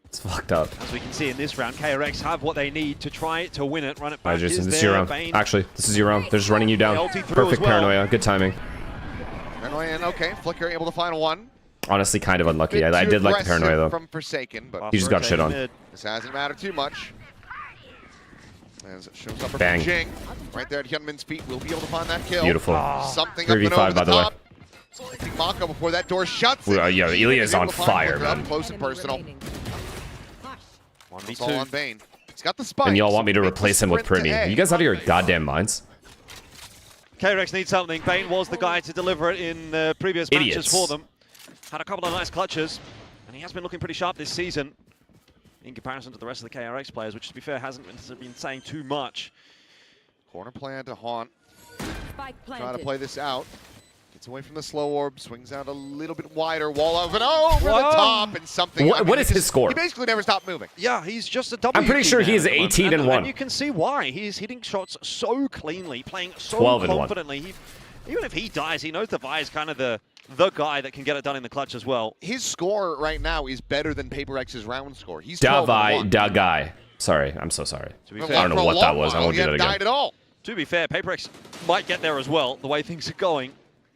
It's fucked up. As we can see in this round, KRX have what they need to try to win it. Run it back. Jason, Is this is your there round. Bane? Actually, this is your round. They're just running you down. Ulti through Perfect as well. paranoia. Good timing. Paranoia, and okay, Flicker able to find one. Honestly, kind of unlucky. Bit I too did like the aggressive paranoia, though. From Forsaken, but He just got shit on. this hasn't mattered too much. As it shows up from Bang. Jing. Right there at Hyunmin's feet. We'll be able to find that kill. Beautiful. Something up and 3v5, over by the way. top. I think Mako before that door shuts. Well, yeah, He Ilya's is able on to find fire, Flicker up man. close and personal. 1v2. It's all on Bane. He's got the spike. And y'all want me to so replace him with sprint to Primi. A. You guys out of your goddamn minds? KRX needs something. Bane was the guy to deliver it in the previous Idiots. matches for them. Had a couple of nice clutches, and he has been looking pretty sharp this season in comparison to the rest of the KRX players, which, to be fair, hasn't been saying too much. Corner plan to Haunt. Spike Trying to planted. play this out. Gets away from the slow orb, swings out a little bit wider, wall over and over the top, and something. What is his score? He basically never stopped moving. Yeah, he's just a double. I'm pretty sure he is 18 and 1. And you can see why. He's hitting shots so cleanly, playing so 12 and 1. confidently. Even if he dies, he knows the Vi is kind of the guy that can get it done in the clutch as well. His score right now is better than Paper X's round score. He's 12 and Davai, 1. da guy. Sorry, I'm so sorry. To be And fair, I don't know for a what that long was. I while, won't he do that hadn't again. died at all. To be fair, Paper X might get there as well, the way things are going.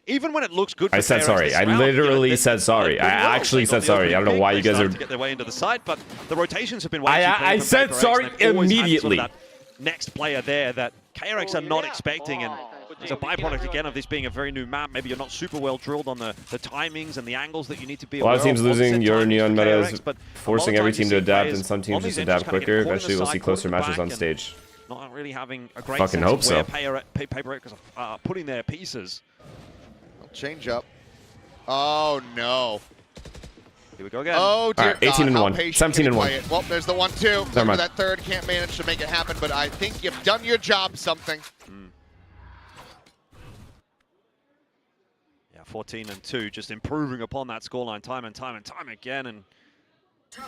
Even when it looks good for I said KRX sorry. this I round, literally they- said sorry. they I did well. actually They got said the sorry. opening I don't know pick. why They you guys started are... to get their way into the side, but the rotations have been way too clean I from said Paper X, sorry and they've always had sort of immediately. that next player there that KRX are not expecting, and It's a byproduct again of this being a very new map. Maybe you're not super well drilled on the timings and the angles that you need to be A lot of teams losing. Your neon meta is but forcing every team to adapt, and some teams just adapt quicker. Eventually, we'll see closer matches on stage. Not really having a great Fucking sense hope of so. where Paper are putting their pieces. Change up. Oh, no. Here we go again. Oh, dear. All right, 18 and God, 1. how patient 17 can and he 1. play it? Well, there's the 1-2. Never mind. That third can't manage to make it happen, but I think you've done your job, something. Yeah, 14 and 2, just improving upon that scoreline time and time again. And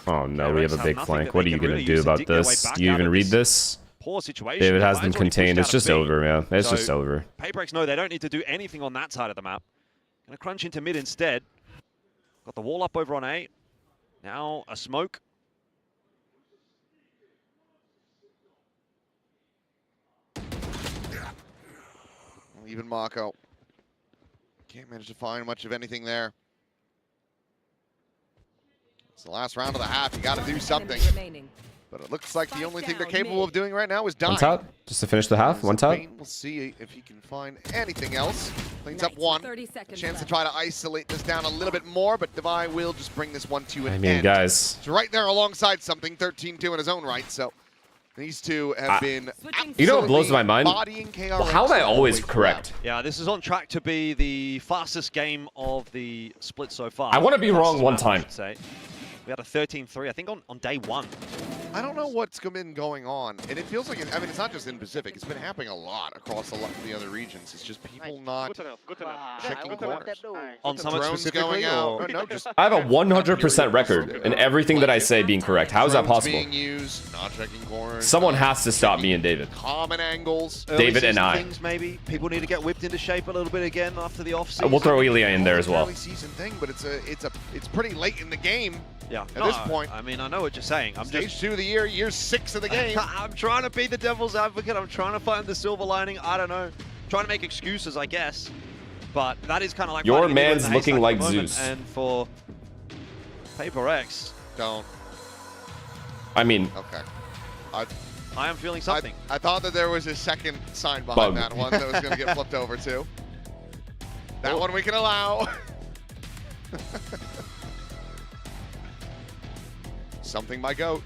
Oh no, we have a big nothing flank. that What they are you can gonna really do use to about dig their way this? back Do you out even of read this this? poor situation. David has Divine's them already contained. pushed It's just out of B. over, man. It's So, just over. Paper know they don't need to do anything on that side of the map. Gonna crunch into mid instead. Got the wall up over on A. Now a smoke. Even Mako. Can't manage to find much of anything there. It's the last round of the half. You got to do something. But it looks like the only thing they're capable of doing right now is dying. One top, just to finish the half. One top. We'll see if he can find anything else. Cleans up one. Chance to try to isolate this down a little bit more, but Divine will just bring this 1-2 and I mean, guys. It's right there alongside something, 13-2 in his own right. So these two have been. You know what blows my mind? Bodying KRX. Well, how am I always correct? Yeah, this is on track to be the fastest game of the split so far. I want to be wrong one Fastest map, I time. should say. We had a 13-3, I think, on day one. I don't know what's been going on, and it feels like I mean, it's not just in Pacific. It's been happening a lot across a lot of the other regions. It's just people not checking corners. On Summit Drones specifically, going out. or No, just I have a 100% record in everything that I say being correct. How is that drones possible? being used, not checking corners. Someone has to stop me and David. Common angles. early David and season I. Things maybe people need to get whipped into shape a little bit again after the off season. We'll throw Elia in there as well. Early season thing, but it's pretty late in the game. Yeah. At this point, I mean, I know what you're saying. I'm stage just 2 of the year 6 of the game. I'm trying to be the devil's advocate. I'm trying to find the silver lining. I don't know. Trying to make excuses, I guess. But that is kind of like Your finding a needle in man's the looking haystack like at the moment. Zeus. And for Paper X, Don't. I mean, Okay. I am feeling something. I thought that there was a second sign behind Bug. that one that was going to get flipped over to. That one we can allow. Something my goat.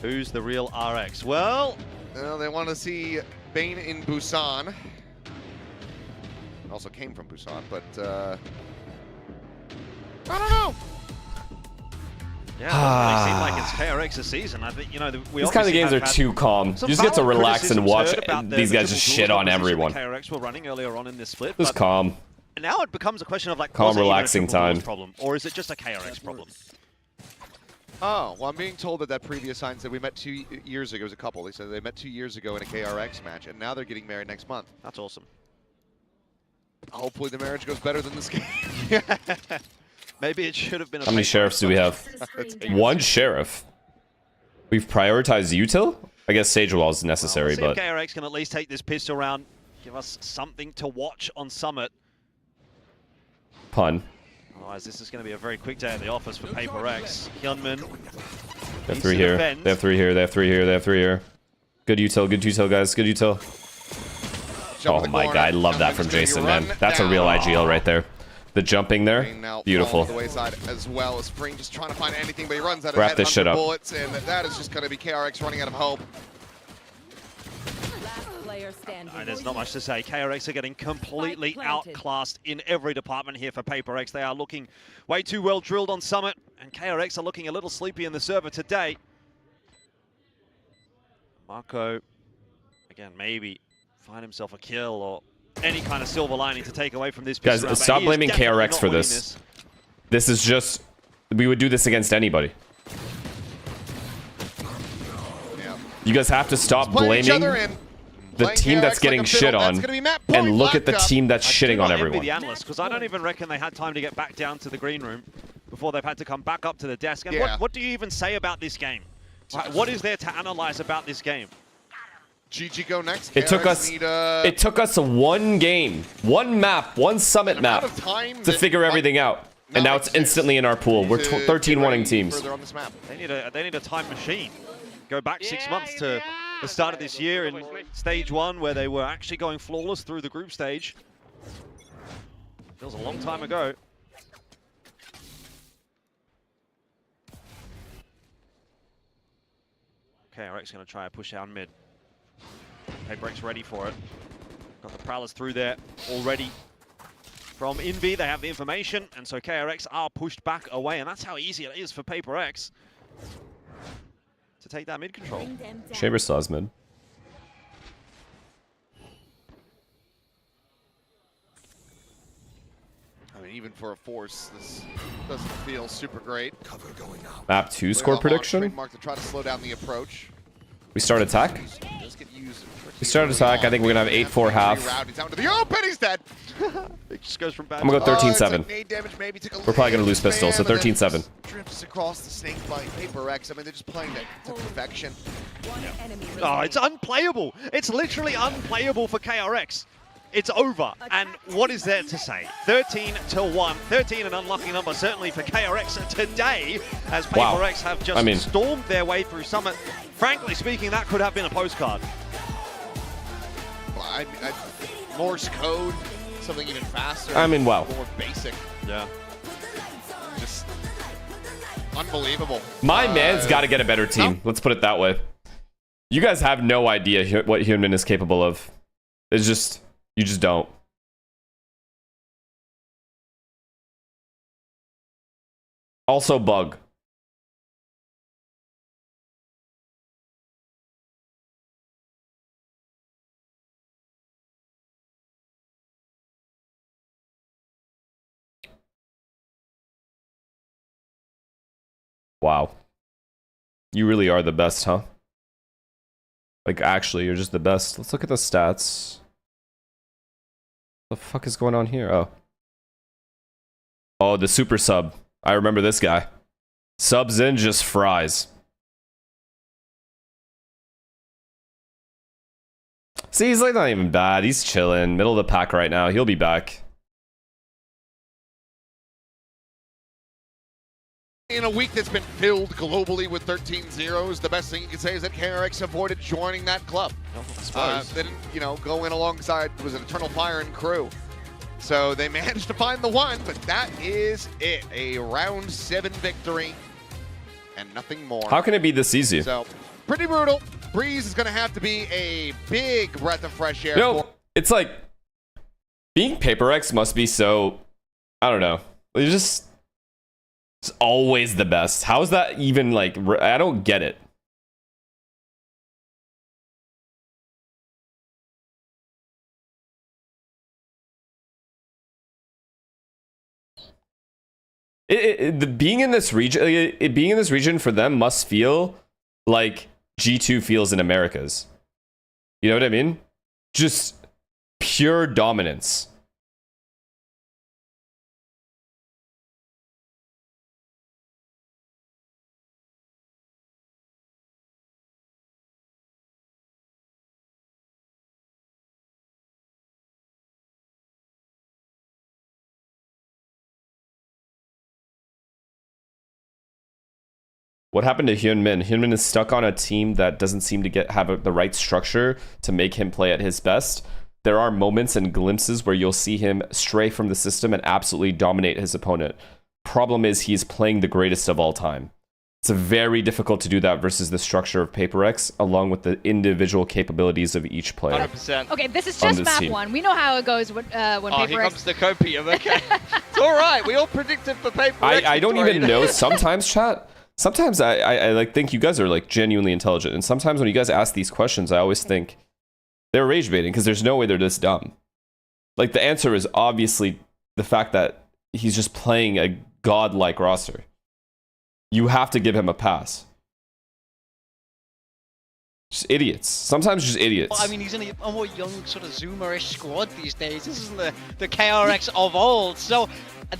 Who's the real RX? Well, They want to see Bane in Busan. Also came from Busan, but I don't know. yeah, it doesn't really seem like it's KRX's season. I think, we these kind of obviously games have are had too calm. some You just get to valid relax and criticisms watch heard about the these guys triple just duels shit on opposition everyone. that KRX were running earlier on in this split. Just but calm. now it becomes a question of like, Calm, was it even a relaxing triple duels time. problem, or is it just a KRX problem? Oh, well, I'm being told that previous sign said we met 2 years ago. It was a couple. They said they met 2 years ago in a KRX match, and now they're getting married next month. That's awesome. Hopefully the marriage goes better than this game. Maybe it should have been a How many Paper sheriffs do we have? One sheriff. We've prioritized util? I guess Sage Wall is necessary, We'll see but if KRX can at least take this pistol round, give us something to watch on Summit. pun. Otherwise, this is going to be a very quick day at the office for Paper X. Hyunmin. They have 3 here. They have 3 here. They have 3 here. They have 3 here. Good util, guys. Good util. Oh my god, I love that from Jason, man. That's a real IGL right there. The jumping there, beautiful. The wayside as well as Spring just trying to find anything, but he runs out of Wrap this shit up. bullets, and that is just going to be KRX running out of hope. There's not much to say. KRX are getting completely outclassed in every department here for Paper X. They are looking way too well drilled on Summit, and KRX are looking a little sleepy in the server today. Marco, again, maybe find himself a kill or any kind of silver lining to take away from this. Guys, round, stop but he is blaming definitely KRX not for winning this. This is just, we would do this against anybody. Yeah. You guys have to stop Playing each blaming other in. the Playing team that's KRX getting like a shit fiddle. on, That's gonna be Matt and Point look at the locked up. team that's I shitting do on not envy everyone. the analysts, because I don't even reckon they had time to get back down to the green room before they've had to come back up to the desk. And Yeah. what do you even say about this game? Like, what is there to analyze about this game? GG go next. It took us one game, one map, one summit map to figure everything out. And now it's instantly in our pool. We're 13 winning teams. Further on this map. They need a time machine. Go back 6 months to the start of this year in stage 1, where they were actually going flawless through the group stage. Feels a long time ago. KRX going to try a push down mid. PaperX ready for it. Got the Prowlers through there already. From Invi, they have the information, and so KRX are pushed back away, and that's how easy it is for PaperX to take that mid control. Chamber still has mid. I mean, even for a force, this doesn't feel super great. Map 2 score prediction. Mark to try to slow down the approach. We start attack. We start attack. I think we're gonna have 8-4 half. He's down to the open. He's dead. It just goes from bad. I'm gonna go 13-7. We're probably gonna lose pistol, so 13-7. Drifts across the snake by PaperX. I mean, they're just playing that to perfection. Oh, it's unplayable. It's literally unplayable for KRX. It's over. And what is there to say? 13-1. 13 an unlucky number, certainly for KRX today, as PaperX have just stormed their way through Summit. Frankly speaking, that could have been a postcard. Well, Morse code, something even faster. I mean, wow. More basic. Yeah. Just unbelievable. My man's got to get a better team. Let's put it that way. You guys have no idea what Hyunmin is capable of. It's just, you just don't. Also bug. Wow. You really are the best, huh? Like, actually, you're just the best. Let's look at the stats. What the fuck is going on here? Oh. Oh, the super sub. I remember this guy. Subs in, just fries. See, he's like not even bad. He's chilling. Middle of the pack right now. He'll be back. In a week that's been filled globally with 13 zeros, the best thing you can say is that KRX avoided joining that club. They didn't, go in alongside, was it Eternal Fire and crew. So they managed to find the one, but that is it. A round 7 victory and nothing more. How can it be this easy? So, pretty brutal. Breeze is going to have to be a big breath of fresh air. It's like, being PaperX must be so, I don't know. It's always the best. How is that even like, I don't get it. Being in this region for them must feel like G2 feels in Americas. You know what I mean? Just pure dominance. What happened to Hyunmin? Hyunmin is stuck on a team that doesn't seem to have the right structure to make him play at his best. There are moments and glimpses where you'll see him stray from the system and absolutely dominate his opponent. Problem is, he's playing the greatest of all time. It's very difficult to do that versus the structure of PaperX, along with the individual capabilities of each player. 100%. Okay, this is just map 1. We know how it goes when PaperX... here comes the copium, okay. It's all right, we all predicted for PaperX. I don't even know. Sometimes, chat... Sometimes I like think you guys are like genuinely intelligent, and sometimes when you guys ask these questions, I always think they're rage baiting because there's no way they're this dumb. Like, the answer is obviously the fact that he's just playing a godlike roster. You have to give him a pass. Just idiots. Sometimes just idiots. Well, I mean, he's in a more young, sort of Zoomerish squad these days. This isn't the KRX of old, so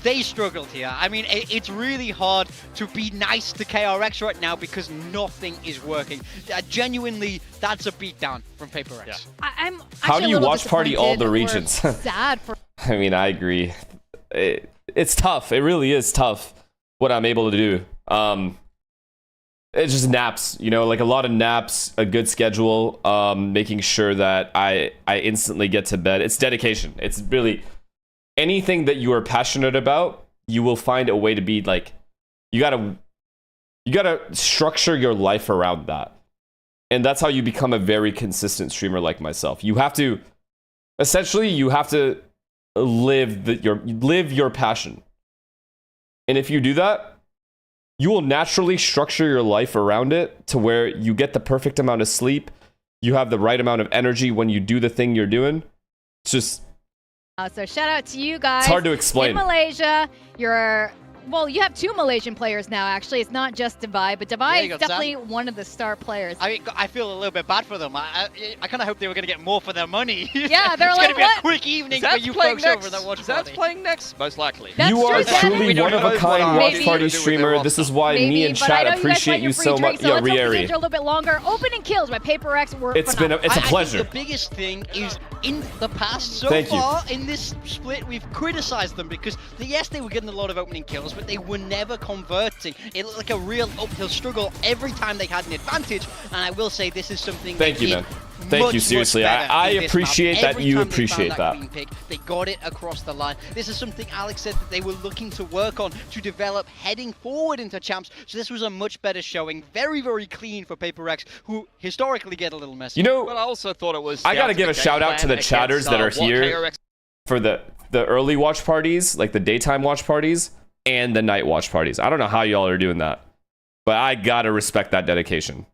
they struggled here. I mean, it's really hard to be nice to KRX right now because nothing is working. Genuinely, that's a beatdown from PaperX. Yeah. I'm How do you watch party all the regions? Sad for. I mean, I agree. It's tough. It really is tough what I'm able to do. It's just naps, you know, like a lot of naps, a good schedule, making sure that I instantly get to bed. It's dedication. It's really anything that you are passionate about, you will find a way to be like, you gotta structure your life around that. And that's how you become a very consistent streamer like myself. You have to, essentially, you have to live your passion. And if you do that, you will naturally structure your life around it to where you get the perfect amount of sleep. You have the right amount of energy when you do the thing you're doing. It's just... So shout out to you guys. It's hard to explain. In Malaysia, well, you have 2 Malaysian players now, actually. It's not just Divide, but Divide is definitely one of the star players. I feel a little bit bad for them. I kind of hope they were going to get more for their money. Yeah, they're it's like, going to be a quick evening for you folks over that watch party. That's playing next, most likely. That's you are true, truly one of a kind watch Maybe. party streamer. This is why me and chat appreciate you so much. So let's hope the Rieri. games are a little bit longer. Opening kills by Paper X were It's phenomenal. a pleasure. I think the biggest thing is in the past so Thank you. far in this split we've criticized them because yes, they were getting a lot of opening kills, but they were never converting. It looked like a real uphill struggle every time they had an advantage, and I will say this is something Thank you, man. Thank you, seriously. I appreciate that you appreciate that. They got it across the line. This is something Alex said that they were looking to work on to develop heading forward into champs, so this was a much better showing. Very, very clean for Paper X, who historically get a little messy. You know, But I also thought it was... I gotta give a shout out to the chatters that are here for the early watch parties, like the daytime watch parties, and the night watch parties. I don't know how y'all are doing that, but I gotta respect that dedication.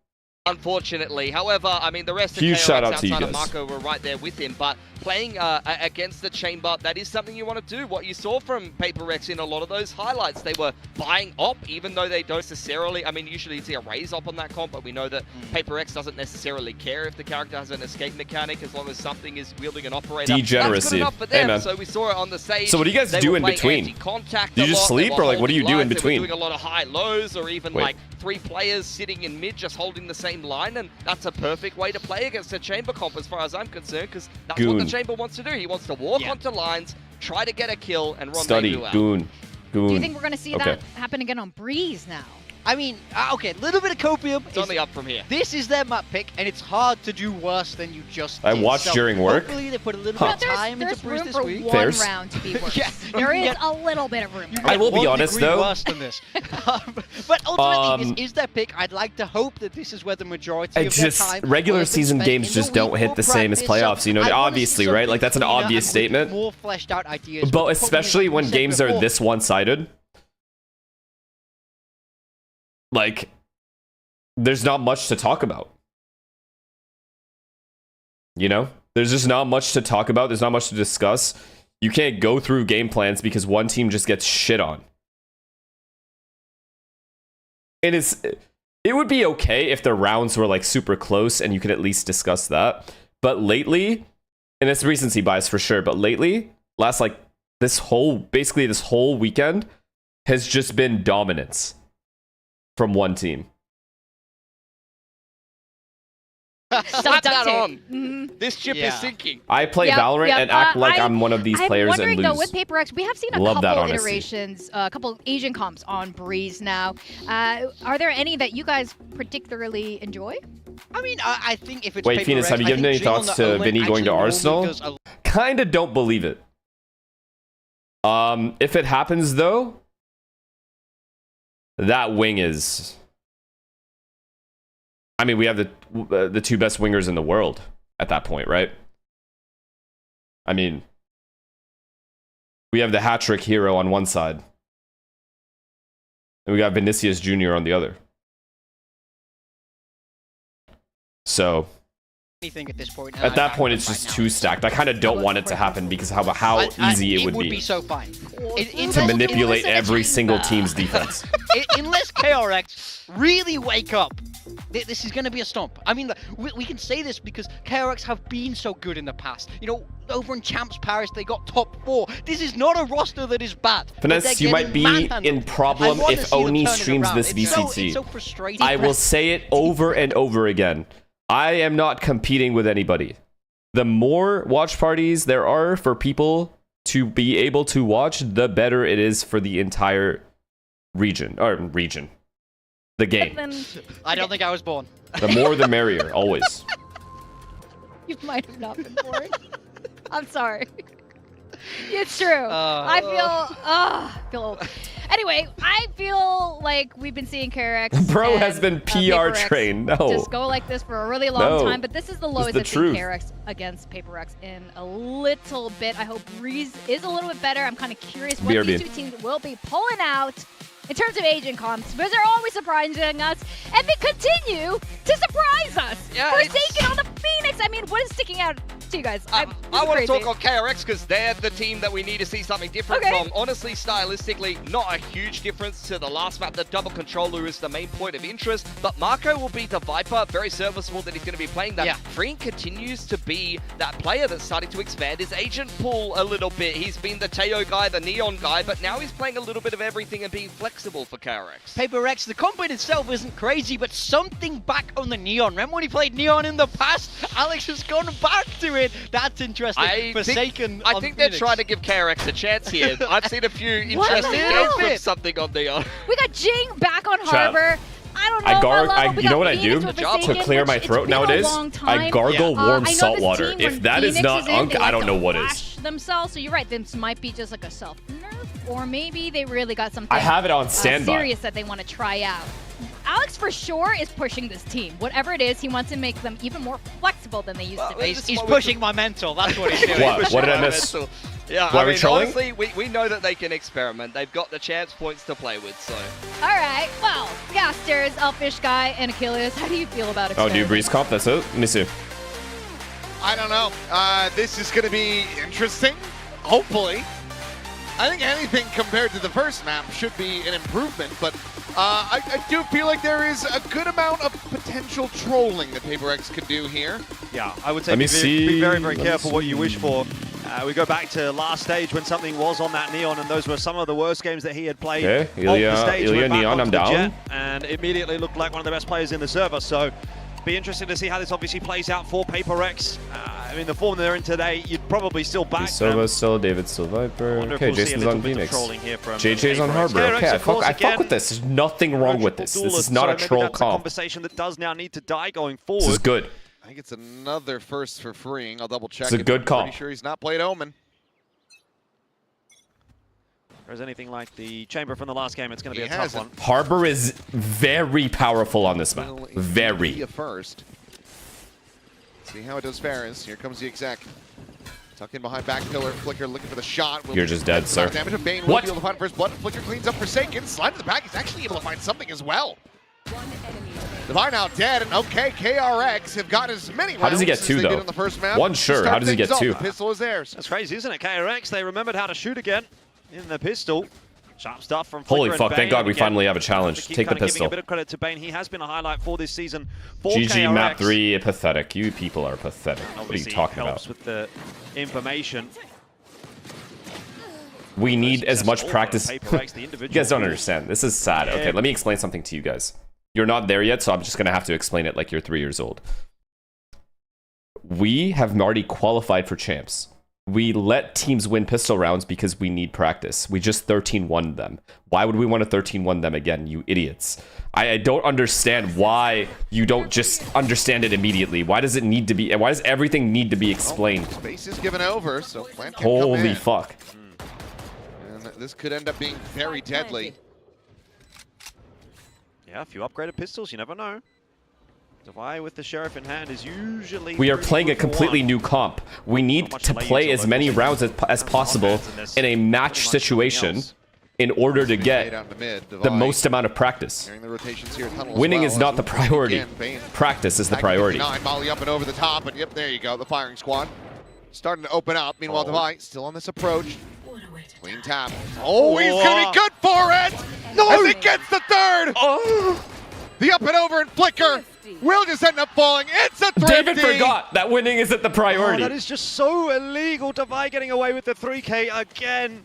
Unfortunately, however, I mean, the rest of Huge KRX shout out to you outside of guys. Marco were right there with him, but playing against the Chamber, that is something you want to do. What you saw from Paper X in a lot of those highlights, they were buying op, even though they don't necessarily, I mean, usually you see a raise op on that comp, but we know that Paper X doesn't necessarily care if the character has an escape mechanic, as long as something is wielding an operator. Degeneracy. That's good enough for them. Hey, man. So we saw it on the stage. So what do you guys They do were in playing between? anti-contact Do you a just lot. They sleep, were or like what do you holding do in lines. They between? were doing a lot of high lows, or even Wait. like 3 players sitting in mid just holding the same line, and that's a perfect way to play against a Chamber comp as far as I'm concerned, because that's what the Goon. Chamber wants to do. He wants to walk onto lines, try to get a kill, and run Study, out. goon. Do you think we're going to see that happen again on Breeze now? I mean, okay, a little bit of copium. It's only up from here. This is their map pick, and it's hard to do worse than you just I did. watched So during work. Hopefully they put a little bit of time into Bruce this week. One Fairs. round to be worse. Yeah, There you is get- a little bit of room. I will be 1 honest, degree though. worse than this. But ultimately, this is their pick. I'd like to hope that this is where the majority of their time regular will have been season spent games in just the don't week hit for the same as practice. So playoffs. You know, I wanna see obviously, right? Like that's an something cleaner obvious and with statement. More fleshed out ideas. But Probably, especially like when you said games are before, this one-sided, like there's not much to talk about. You know, there's just not much to talk about. There's not much to discuss. You can't go through game plans because one team just gets shit on. And it would be okay if the rounds were like super close and you could at least discuss that. But lately, and it's recency bias for sure, but lately, basically this whole weekend has just been dominance from one team. Slap that tape. on. This chip is sinking. I play Valorant and act like I'm one of these players and I'm lose. wondering though, with Paper X, we have seen a Love that couple honesty. iterations, a couple Asian comps on Breeze now. Are there any that you guys particularly enjoy? I mean, I think if it's Wait, Paper Phoenix, X, have you I given think any Jing on thoughts the to O-lane Vinny going to actually Arsenal? normally does a Kinda don't believe it. If it happens though, that wing is... I mean, we have the 2 best wingers in the world at that point, right? I mean, we have the hat-trick hero on one side. And we got Vinicius Jr. on the other. So... anything at this point. At that point, it's just too stacked. I kind of don't want it to happen because how easy it would be. It would be be so fine. to manipulate every single team's defense. Unless KRX really wake up, this is going to be a stomp. I mean, we can say this because KRX have been so good in the past. You know, over in Champs Paris, they got top 4. This is not a roster that is bad. Finesse, you might be in problem if Oni streams this VCT. It's so frustrating. I will say it over and over again. I am not competing with anybody. The more watch parties there are for people to be able to watch, the better it is for the entire region. the game. Then, I don't think I was born. The more the merrier, always. you might have not been born. I'm sorry. It's true. I feel old. Anyway, I feel like we've been seeing KRX. Bro and, has been PR Paper trained. No. Just go like this for a really long time, but this is the lowest the I've seen truth. KRX against Paper X in a little bit. I hope Breeze is a little bit better. I'm kind of curious what BRB. these two teams will be pulling out in terms of agent comps, because they're always surprising us, and they continue to surprise us. Yeah, Forsaken on the Phoenix. I mean, what is sticking out to you guys? I want to crazy. talk on KRX because they're the team that we need to see something different from. Honestly, stylistically, not a huge difference to the last map. The double controller is the main point of interest, but Marco will be the Viper. Very serviceable that he's going to be playing that. Yeah. Freen continues to be that player that's starting to expand his agent pool a little bit. He's been the Teo guy, the Neon guy, but now he's playing a little bit of everything and being flexible for KRX. Paper X, the comp in itself isn't crazy, but something back on the Neon. Remember when he played Neon in the past? Alex has gone back to it. That's interesting. Forsaken. I think they're trying to give KRX a chance here. I've seen a few interesting games with something on Neon. We got Jing back on Chat. Harbor. I don't know. You know what I do to clear my throat nowadays? I gargle warm salt water. If that is not Unk, I don't know what is. Themselves, so you're right. This might be just like a self nerf, or maybe they really got something. I have it on standby. Serious that they want to try out. Alex for sure is pushing this team. Whatever it is, he wants to make them even more flexible than they used to be. He's pushing my mental. That's what he's doing. What did I miss? Yeah, Why are we trolling? Honestly, we know that they can experiment. They've got the chance points to play with, so. All right, well, Gasters, Elfish Guy, and Achilles, how do you feel about it? Oh, do Breeze comp? That's it? Let me see. I don't know. This is going to be interesting, hopefully. I think anything compared to the first map should be an improvement, but I do feel like there is a good amount of potential trolling that Paper X could do here. Yeah, I would say be very, very careful what you wish for. We go back to last stage when something was on that Neon, and those were some of the worst games that he had played. Okay, Ilya Neon, I'm down. Jet, and immediately looked like one of the best players in the server. So be interesting to see how this obviously plays out for Paper X. I mean, the form they're in today, you'd probably still back Silva them. still, David still Viper. Okay, Jason's on Phoenix. JJ's on Paper X. Harbor. Okay, I fuck again, with this. There's nothing wrong with this. This is not a troll that's a comp. conversation that does now need to die going forward. This is good. I think it's another first for Freeing. I'll double check. It's a good call. Pretty sure he's not played Omen. If there's anything like the chamber from the last game, it's going to be a tough one. Harbor is very powerful on this map. Very. First. See how it does Ferris. Here comes the exec. Tuck in behind back pillar. Flicker looking for the shot. You're just dead, sir. Damage of Bane will be able to find first blood. Flicker cleans up Forsaken. Slide to the back. He's actually able to find something as well. Divine now dead. And okay, KRX have got as many rounds How does he get as two, they though? did on the first map. One, sure. How does he get two? The pistol is theirs. That's crazy, isn't it? KRX, they remembered how to shoot again in the pistol. Sharp stuff from Flicker. Holy fuck, and thank Bane. God we Again, finally have a challenge. Take the pistol. Giving a bit of credit to Bane. He has been a highlight for this season for GG KRX. map 3, pathetic. You people are pathetic. What are you talking helps about? with the information. We need as much practice. Paper X, the You individual guys don't pool. understand. This is sad. Okay, let me explain something to you guys. You're not there yet, so I'm just going to have to explain it like you're 3 years old. We have already qualified for champs. We let teams win pistol rounds because we need practice. We just 13-1 them. Why would we want to 13-1 them again, you idiots? I don't understand why you don't just understand it immediately. Why does it need to be... Why does everything need to be explained? Oh, space is given over, so Plant can Holy come in. fuck. And this could end up being very deadly. Yeah, a few upgraded pistols, you never know. Divine with the Sheriff in hand is usually... We are playing a completely new comp. We need to play as many rounds as possible in a match situation in order to get the most amount of practice. Winning is not the priority. Practice is the priority. Molly up and over the top, and yep, there you go. The firing squad starting to open up. Meanwhile, Divine still on this approach. Clean tap. Oh, he's gonna be good for it! No! As he gets the third! The up and over and Flicker will just end up falling. It's a thrifty. David forgot that winning isn't the priority. That is just so illegal. Divine getting away with the 3K again.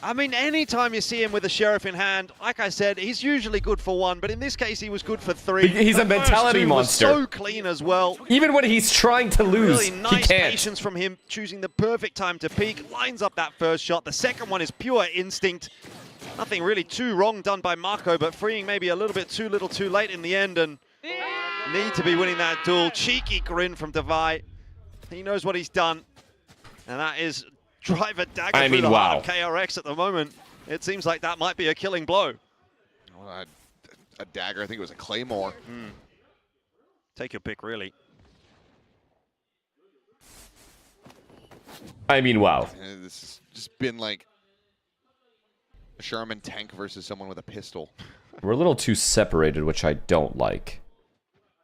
I mean, anytime you see him with the Sheriff in hand, like I said, he's usually good for 1, but in this case, he was good for 3. He's a mentality monster. So clean as well. Even when he's trying to lose, really nice he can't. Patience from him, choosing the perfect time to peek, lines up that first shot. The second one is pure instinct. Nothing really too wrong done by Marco, but freeing maybe a little bit too little too late in the end, and need to be winning that duel. Cheeky grin from Devi. He knows what he's done, and that is drive a dagger through the heart of KRX at the moment. It seems like that might be a killing blow. Well, a dagger, I think it was a claymore. Take your pick, really. I mean, wow. This has just been like a Sherman tank versus someone with a pistol. We're a little too separated, which I don't like.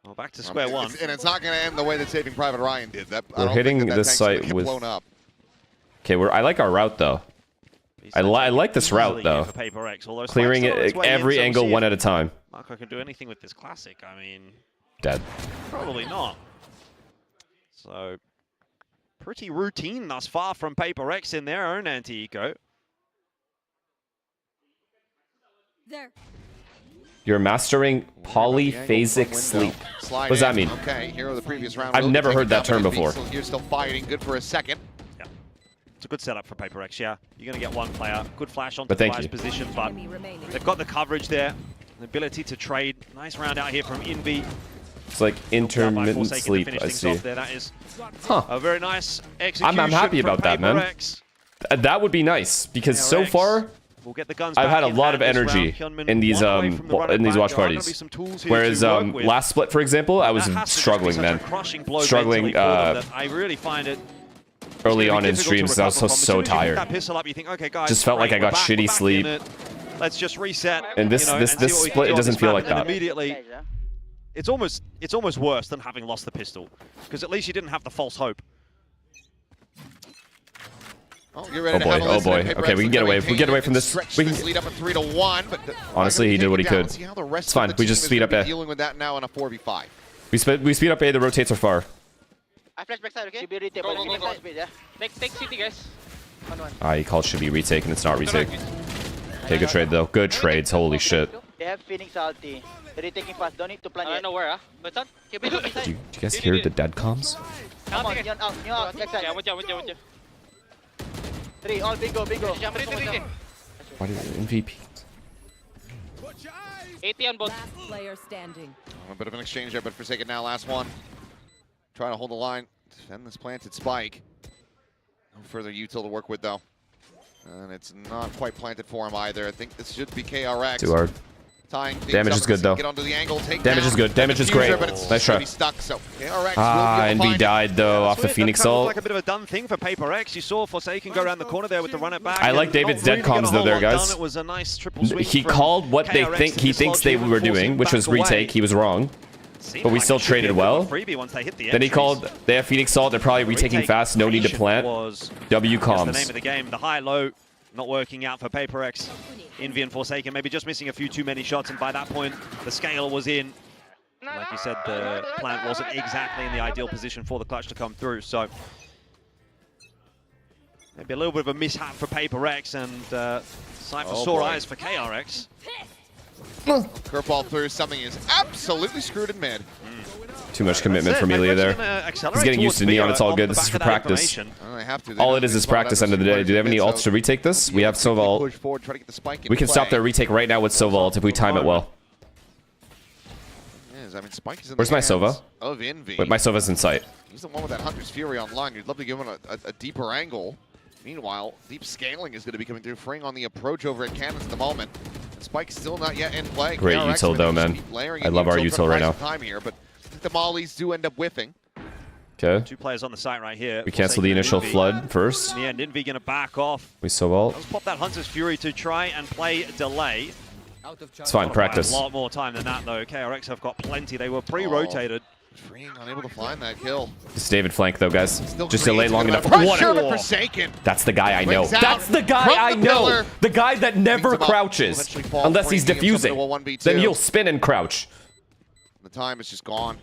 Well, back to square one. And it's not going to end the way that Saving Private Ryan did. We're hitting this site with... blown up. Okay, I like our route, though. I like this route, though. Clearing it every angle one at a time. Marco can do anything with this classic. I mean... Dead. Probably not. So, pretty routine thus far from Paper X in their own anti-eco. There. You're mastering polyphasic sleep. What does that mean? Okay, hero of the previous round. I've never heard that term before. You're still fighting. Good for a second. Yeah. It's a good setup for Paper X, yeah. You're going to get one player. Good flash onto the guy's position, but they've got the coverage there. The ability to trade. Nice round out here from Envy. It's like intermittent sleep, I see. That is huh. A very nice execution. I'm happy about that, man. That would be nice, because so far, I've had a lot of energy in these watch parties. Whereas last split, for example, I was struggling, man. Struggling I really find it early on in streams. I was so tired. Just felt like I got shitty sleep. Let's just reset. And this split, it doesn't feel like that. Immediately, it's almost worse than having lost the pistol, because at least you didn't have the false hope. Oh, you're ready to oh boy. Okay, we can get away. If we get away from this, we can lead up at 3-1. But honestly, he did what he could. It's fine. We just speed up A. Dealing with that now in a 4v5. We speed up A. The rotates are far. I flash backside, okay? Go. Take city, guys. He called should be retake, and it's not retake. Okay, good trade though. Good trades. Holy shit. They have Phoenix ulti. They're retaking fast. Don't need to plan yet. I know where, huh? Do you guys hear the dead comms? Come on, Yon out, backside. Yeah, 3, all bingo. Why did MVP? 80 on both. Player standing. A bit of an exchange there, but Forsaken now, last one. Trying to hold the line. Defend this planted spike. No further util to work with, though. And it's not quite planted for him either. I think this should be KRX. Too hard. Damage is good, though. Get onto the angle, damage is good. Damage is great. Nice try. Stuck, so Envy died, though, off the Phoenix ult. Like a bit of a done thing for Paper X. You saw Forsaken go around the corner there with the run it back. I like David's dead comms, though, there, guys. It was a nice triple swing. He called what he thinks they were doing, which was retake. He was wrong. But we still traded well. Then he called, they have Phoenix ult. They're probably retaking fast. No need to plant. W comms. The name of the game. The high-low not working out for Paper X. Envy and Forsaken maybe just missing a few too many shots, and by that point, the scale was in. Like you said, the plant wasn't exactly in the ideal position for the clutch to come through, so maybe a little bit of a mishap for Paper X, and sight for sore eyes for KRX. Curveball through, something is absolutely screwed in mid. Too much commitment from Elia there. He's getting used to Neon, it's all good. This is for practice. All it is practice end of the day. Do they have any ults to retake this? We have Sova ult. We can stop their retake right now with Sova ult if we time it well. Where's my Sova? Wait, my Sova's in sight. He's the one with that Hunter's Fury online. You'd love to give him a deeper angle. Meanwhile, deep scaling is going to be coming through. Fraying on the approach over at Cannons at the moment. Spike's still not yet in play. Great util though, man. I love our util right now. The mollies do end up whiffing. Okay. 2 players on the site right here. We cancel the initial flood first. In the end, Envy going to back off. We Sova ult. Let's pop that Hunter's Fury to try and play delay. It's fine, practice. A lot more time than that though. KRX have got plenty. They were pre-rotated. Freeing, unable to find that kill. It's David flank though, guys. Just delay long enough. Forsaken. That's the guy I know. That's the guy I know. The guy that never crouches unless he's defusing. Then he'll spin and crouch. The time is just gone.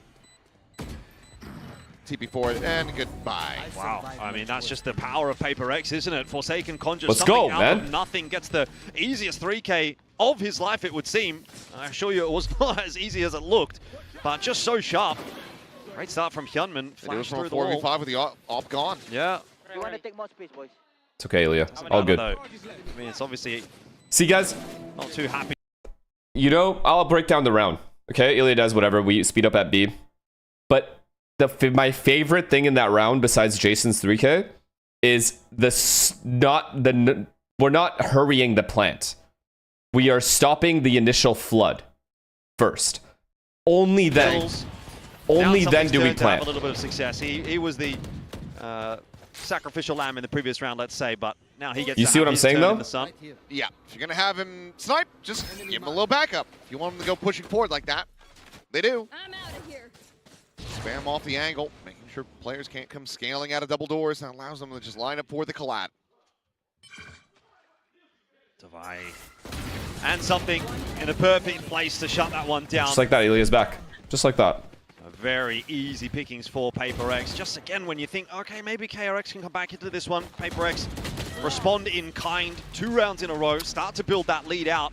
TP4 and goodbye. Wow. I mean, that's just the power of Paper X, isn't it? Forsaken conjures Let's something go, out man. of nothing. Gets the easiest 3K of his life, it would seem. I assure you it was not as easy as it looked, but just so sharp. Great start from Hyunmin. Flash through the wall. 4v5 with the op gone. Yeah. You want to take more space, boys? It's okay, Ilya. All good. I mean, it's obviously See, guys, Not too happy. you know, I'll break down the round. Okay, Ilya does whatever. We speed up at B. But my favorite thing in that round, besides Jason's 3K, is we're not hurrying the plant. We are stopping the initial flood first. Only then do we plant. A little bit of success. He was the sacrificial lamb in the previous round, let's say, but now he gets. You see what I'm saying, though? Yeah, if you're gonna have him snipe, just give him a little backup. If you want him to go pushing forward like that, they do. I'm out of here. Spam off the angle, making sure players can't come scaling out of double doors. That allows them to just line up for the collab. Devi. And something in a perfect place to shut that one down. Just like that, Ilya's back. Just like that. A very easy pickings for PaperX. Just again, when you think, okay, maybe KRX can come back into this one, PaperX respond in kind. 2 rounds in a row, start to build that lead out.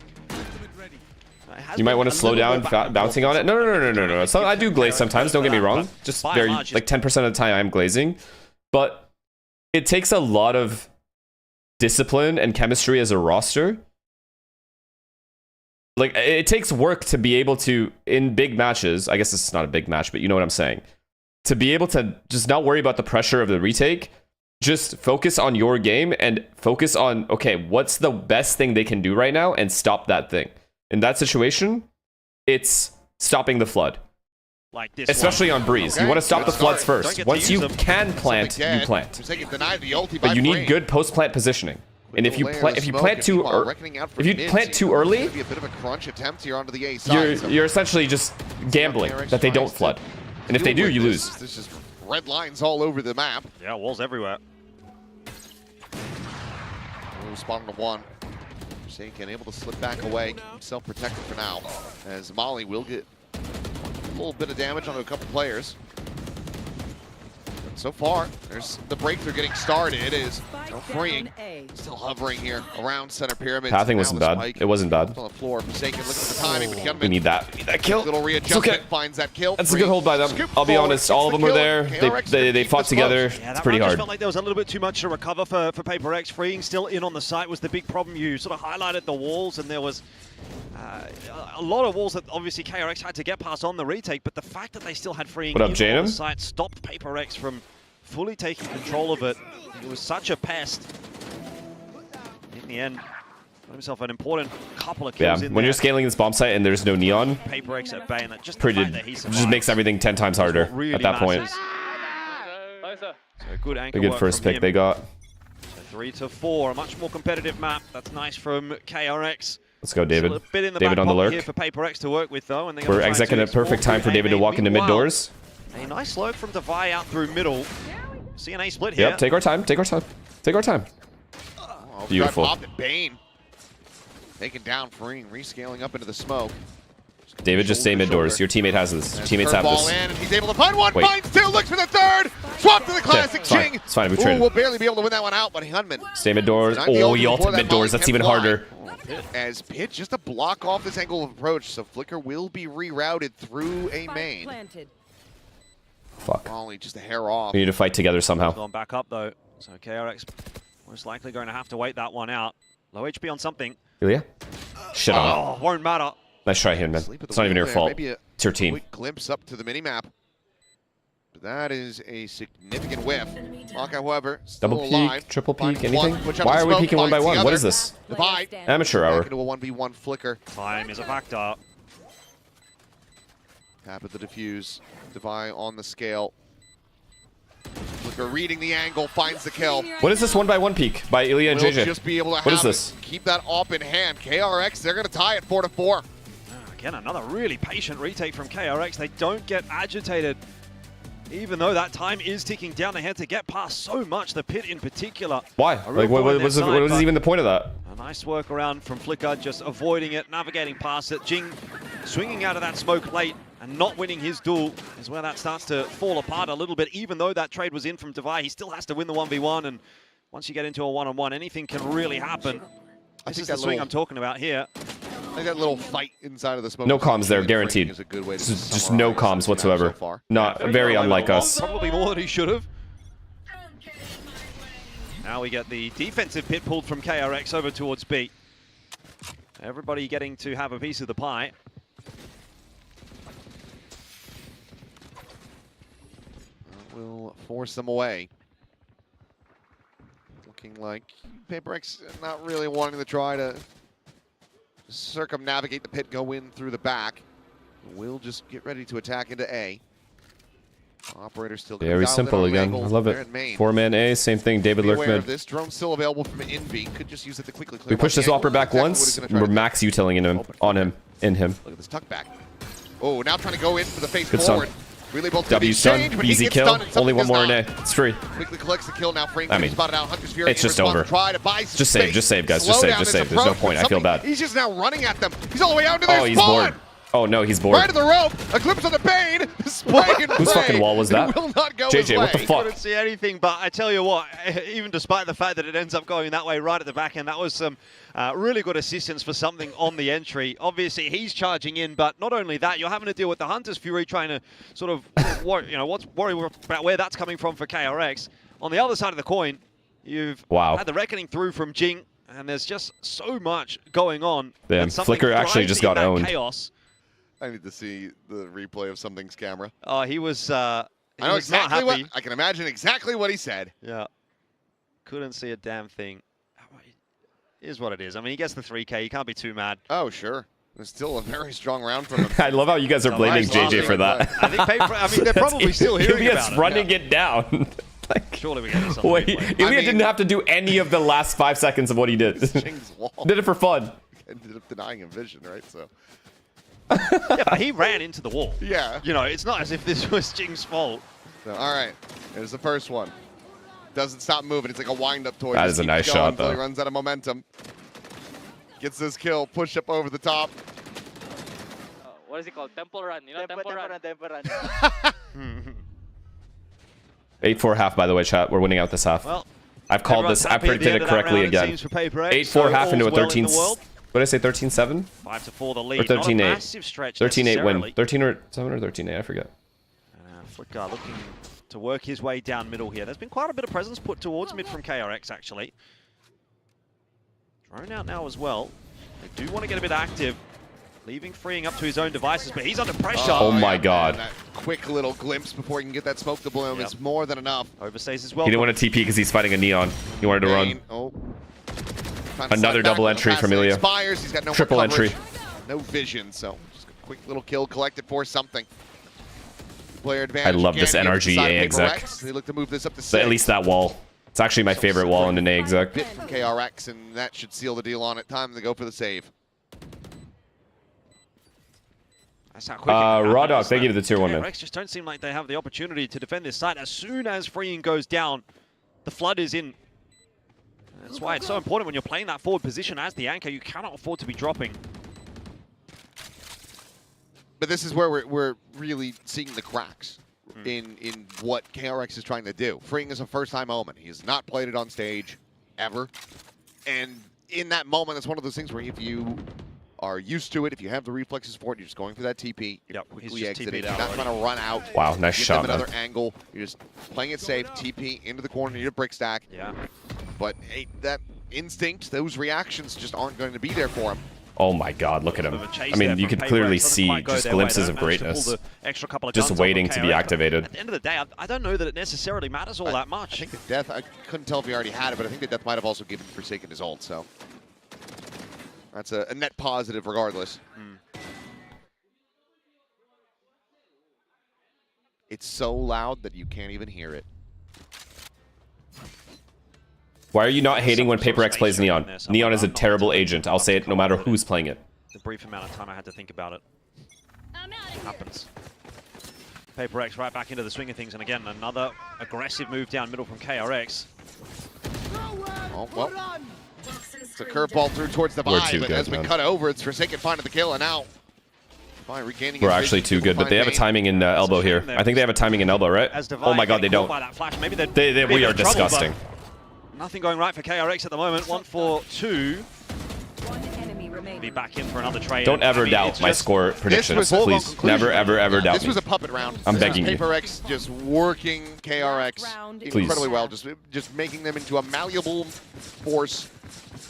You might want to slow down bouncing on it. No. So I do glaze sometimes, don't get me wrong. Just very, like 10% of the time I'm glazing. But it takes a lot of discipline and chemistry as a roster. Like, it takes work to be able to, in big matches, I guess it's not a big match, but you know what I'm saying. To be able to just not worry about the pressure of the retake, just focus on your game and focus on, okay, what's the best thing they can do right now and stop that thing. In that situation, it's stopping the flood. Like this especially one. on Breeze. Okay. You want to stop the floods first. Once you them. can plant, you plant. But you need good post-plant positioning. And if you plant too early, be a bit of a crunch attempt here onto the A side. you're essentially just gambling that they don't flood. And if they do, you lose. There's just red lines all over the map. Yeah, walls everywhere. Spot on the 1. Forsaken able to slip back away, keep himself protected for now, as Molly will get a little bit of damage onto a couple players. But so far, there's the breakthrough getting started. Is freeing, still hovering here around center pyramid. Pathing wasn't bad. It wasn't bad. On the floor, Forsaken looking for the timing, but Gunman, We need that kill. little readjustment, finds that kill. That's a good hold by them. I'll be honest, all of them were there. They fought together. Yeah, it's pretty hard. felt like there was a little bit too much to recover for PaperX. Freeing still in on the site was the big problem. You sort of highlighted the walls, and there was a lot of walls that obviously KRX had to get past on the retake, but the fact that they still had Freeing What up, in on the Janum? site stopped PaperX from fully taking control of it. It was such a pest. In the end, got himself an important couple of kills in when there. you're scaling this bomb site and there's no neon, PaperX at bay, and that just pretty, the fact that he just survived makes everything 10 times harder is what really at that point. matters. So good anchor A good work first from pick him. they got. So 3-4, a much more competitive map. That's nice from KRX. Let's go, David. Still a bit in the David back on the pocket lurk. here for PaperX to work with, though. And We're executing a perfect time for David to walk into mid doors. A nice lurk from Devi out through middle. CNA split here. Yep, take our time, take our time, take our time. Oh, Beautiful. Bob and Bane. Taken down, Freeing, rescaling up into the smoke. David, just stay mid doors. Your teammate has this. Your teammates have Ball this. in, and he's able to find one, Wait. finds 2, looks for the 3rd. Swap to the classic it's fine. Ching. It's fine, we Ooh, traded. we'll barely be able to win that one out, but Hunman. Stay mid doors. Oh, he ulted mid doors. That's even harder. As Pitt just to block off this angle of approach, so Flicker will be rerouted through a main. Fuck. Molly just a hair off. We need to fight together somehow. Gone back up, though. So KRX most likely going to have to wait that one out. Low HP on something. Ilya? Shit on Oh, won't matter. Nice try here, man. It's not even your fault. Maybe It's your team. Quick glimpse up to the minimap. But that is a significant whiff. Maka, however, still Double alive. peek, triple Finds peek, one, anything? push out Why the are we smoke, peeking one by finds the one? What other. is this? Divide. Amateur Back hour. into a 1v1 Flicker. Time is a factor. Tap at the defuse. Divide on the scale. Flicker reading the angle, finds the kill. What is this 1x1 peek by Ilya and Will JJ? just be able to What is have this? it, keep that op in hand. KRX, they're going to tie it 4-4. Again, another really patient retake from KRX. They don't get agitated, even though that time is ticking down. They had to get past so much, the Pit in particular. Why? A real Like, what thorn in was their side, but even the point of that? a nice work around from Flicker, just avoiding it, navigating past it. Jing swinging out of that smoke late and not winning his duel is where that starts to fall apart a little bit. Even though that trade was in from Devi, he still has to win the 1v1. And once you get into a one-on-one, anything can really happen. This is the swing I'm talking about here. I think that little fight inside of the smoke. No comms there, guaranteed. Is a good way to Just no comms whatsoever. Not very unlike us. Probably more than he should have. Now we get the defensive Pit pulled from KRX over towards B. Everybody getting to have a piece of the pie. Will force them away. Looking like PaperX not really wanting to try to circumnavigate the pit, go in through the back. We'll just get ready to attack into A. Operator still Very simple again. I love it. 4-man A, same thing. David lurk mid. This drone still available from Envy. Could just use it to quickly clear. We push this Whopper back once. We're max utiling in him, in him. Look at this tuck back. Oh, now trying to go in for the face Good forward. stun. Really both W stun, easy kill. Only one more in A. It's free. Quickly collects the kill now. Frank I mean, spotted out. Hunter's Fury. it's just over. Just save, guys. Just save. There's no point. I feel bad. He's just now running at them. He's all the way out to their Oh, he's spawn. bored. Oh no, he's bored. Right to the rope. A glimpse of the pain. Spray and Whose pray. fucking wall was that? It will not go JJ, his way. what the fuck? Couldn't see anything, but I tell you what, even despite the fact that it ends up going that way right at the back end, that was some really good assistance for something on the entry. Obviously, he's charging in, but not only that, you're having to deal with the Hunter's Fury trying to sort of, worry about where that's coming from for KRX. On the other side of the coin, you've had the Reckoning through from Jing, and there's just so much going on. Damn, Flicker actually just got owned. Chaos. I need to see the replay of something's camera. Oh, he was. I know exactly not happy. I can imagine exactly what he said. Yeah. Couldn't see a damn thing. It is what it is. I mean, he gets the 3K. You can't be too mad. Oh, sure. It's still a very strong round from him. I love how you guys are blaming JJ for that. I think they're probably still hearing about it. running it down. Like, surely we get some. Wait, Ilya didn't have to do any of the last 5 seconds of what he did. Did it for fun. Ended up denying him vision, right? So. Yeah, but he ran into the wall. Yeah. You know, it's not as if this was Jing's fault. So, all right, here's the first one. Doesn't stop moving. It's like a wind-up toy. That is a nice shot, though. He runs out of momentum. Gets this kill, push up over the top. What is it called? Temple run, you know? Temple run. 8-4 half, by the way, chat. We're winning out this half. Well, I've called this. I predicted it correctly again. 8-4 half into a 13. What did I say? 13-7? 5-4 the lead. Or 13-8. 13-8 win. 13 or 7 or 13-8. I forget. Flicker looking to work his way down middle here. There's been quite a bit of presence put towards mid from KRX actually. Drone out now as well. They do want to get a bit active. Leaving freeing up to his own devices, but he's under pressure. Oh my god. That quick little glimpse before he can get that smoke to bloom is more than enough. Overstays as well. He didn't want to TP because he's fighting a Neon. He wanted to run. Oh. Another double entry from Ilya. He's got no Triple entry. No vision, so just a quick little kill collected for something. Player advantage. I love this again, NRG A exec. They look to move this up to 6. But at least that wall. It's actually my favorite wall in an A exec. Bit from KRX, and that should seal the deal on it. Time to go for the save. That's how quick Raw Dog, thank you to the tier 1 man. KRX just don't seem like they have the opportunity to defend this site. As soon as freeing goes down, the flood is in. That's why it's so important when you're playing that forward position as the anchor. You cannot afford to be dropping. But this is where we're really seeing the cracks in what KRX is trying to do. Freeing is a first-time element. He has not played it on stage ever. And in that moment, it's one of those things where if you are used to it, if you have the reflexes for it, you're just going for that TP. You're quickly exiting. You're not trying to run out. Wow, nice shot. Give them another angle. You're just playing it safe. TP into the corner. You need a brick stack. Yeah. But hey, that instinct, those reactions just aren't going to be there for him. Oh my god, look at him. I mean, you could clearly see just glimpses of greatness. Just waiting to be activated. At the end of the day, I don't know that it necessarily matters all that much. I think the death, I couldn't tell if he already had it, but I think the death might have also given Forsaken his ult, so. That's a net positive regardless. It's so loud that you can't even hear it. Why are you not hating when PaperX plays Neon? Neon is a terrible agent. I'll say it no matter who's playing it. The brief amount of time I had to think about it. It happens. PaperX right back into the swing of things, and again, another aggressive move down middle from KRX. Oh, well. It's a curveball through towards the vibe, but as we cut over, it's Forsaken finding the kill, and now regaining we're actually too good, but they have a timing in elbow here. I think they have a timing in elbow, right? Oh my god, they don't. We are disgusting. Nothing going right for KRX at the moment. 1 for 2. be back in for another trade. Don't ever doubt it's my just- score predictions, was- please. Never, ever, ever doubt This me. was a puppet round. I'm This begging was you. Paper Rex just working KRX incredibly well, just making them into a malleable force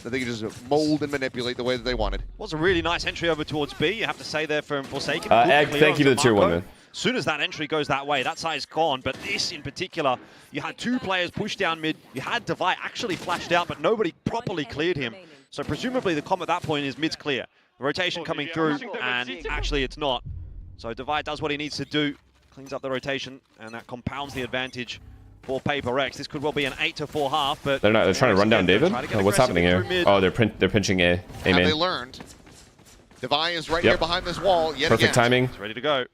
that they could just mold and manipulate the way that they wanted. Was a really nice entry over towards B, you have to say there from Forsaken. Egg, thank you to the tier 1, man. As soon as that entry goes that way, that side's gone. But this in particular, you had 2 players push down mid. You had Devi actually flashed out, but nobody properly cleared him. So presumably the comm at that point is mid's clear. The rotation coming through, and actually it's not. So Devi does what he needs to do, cleans up the rotation, and that compounds the advantage for Paper X. This could well be an 8-4 half, but They're trying to run down David? Oh, what's happening here? Oh, they're pinching A. Have they main. learned? Devi is right here behind this wall yet Perfect again. timing. It's ready to go.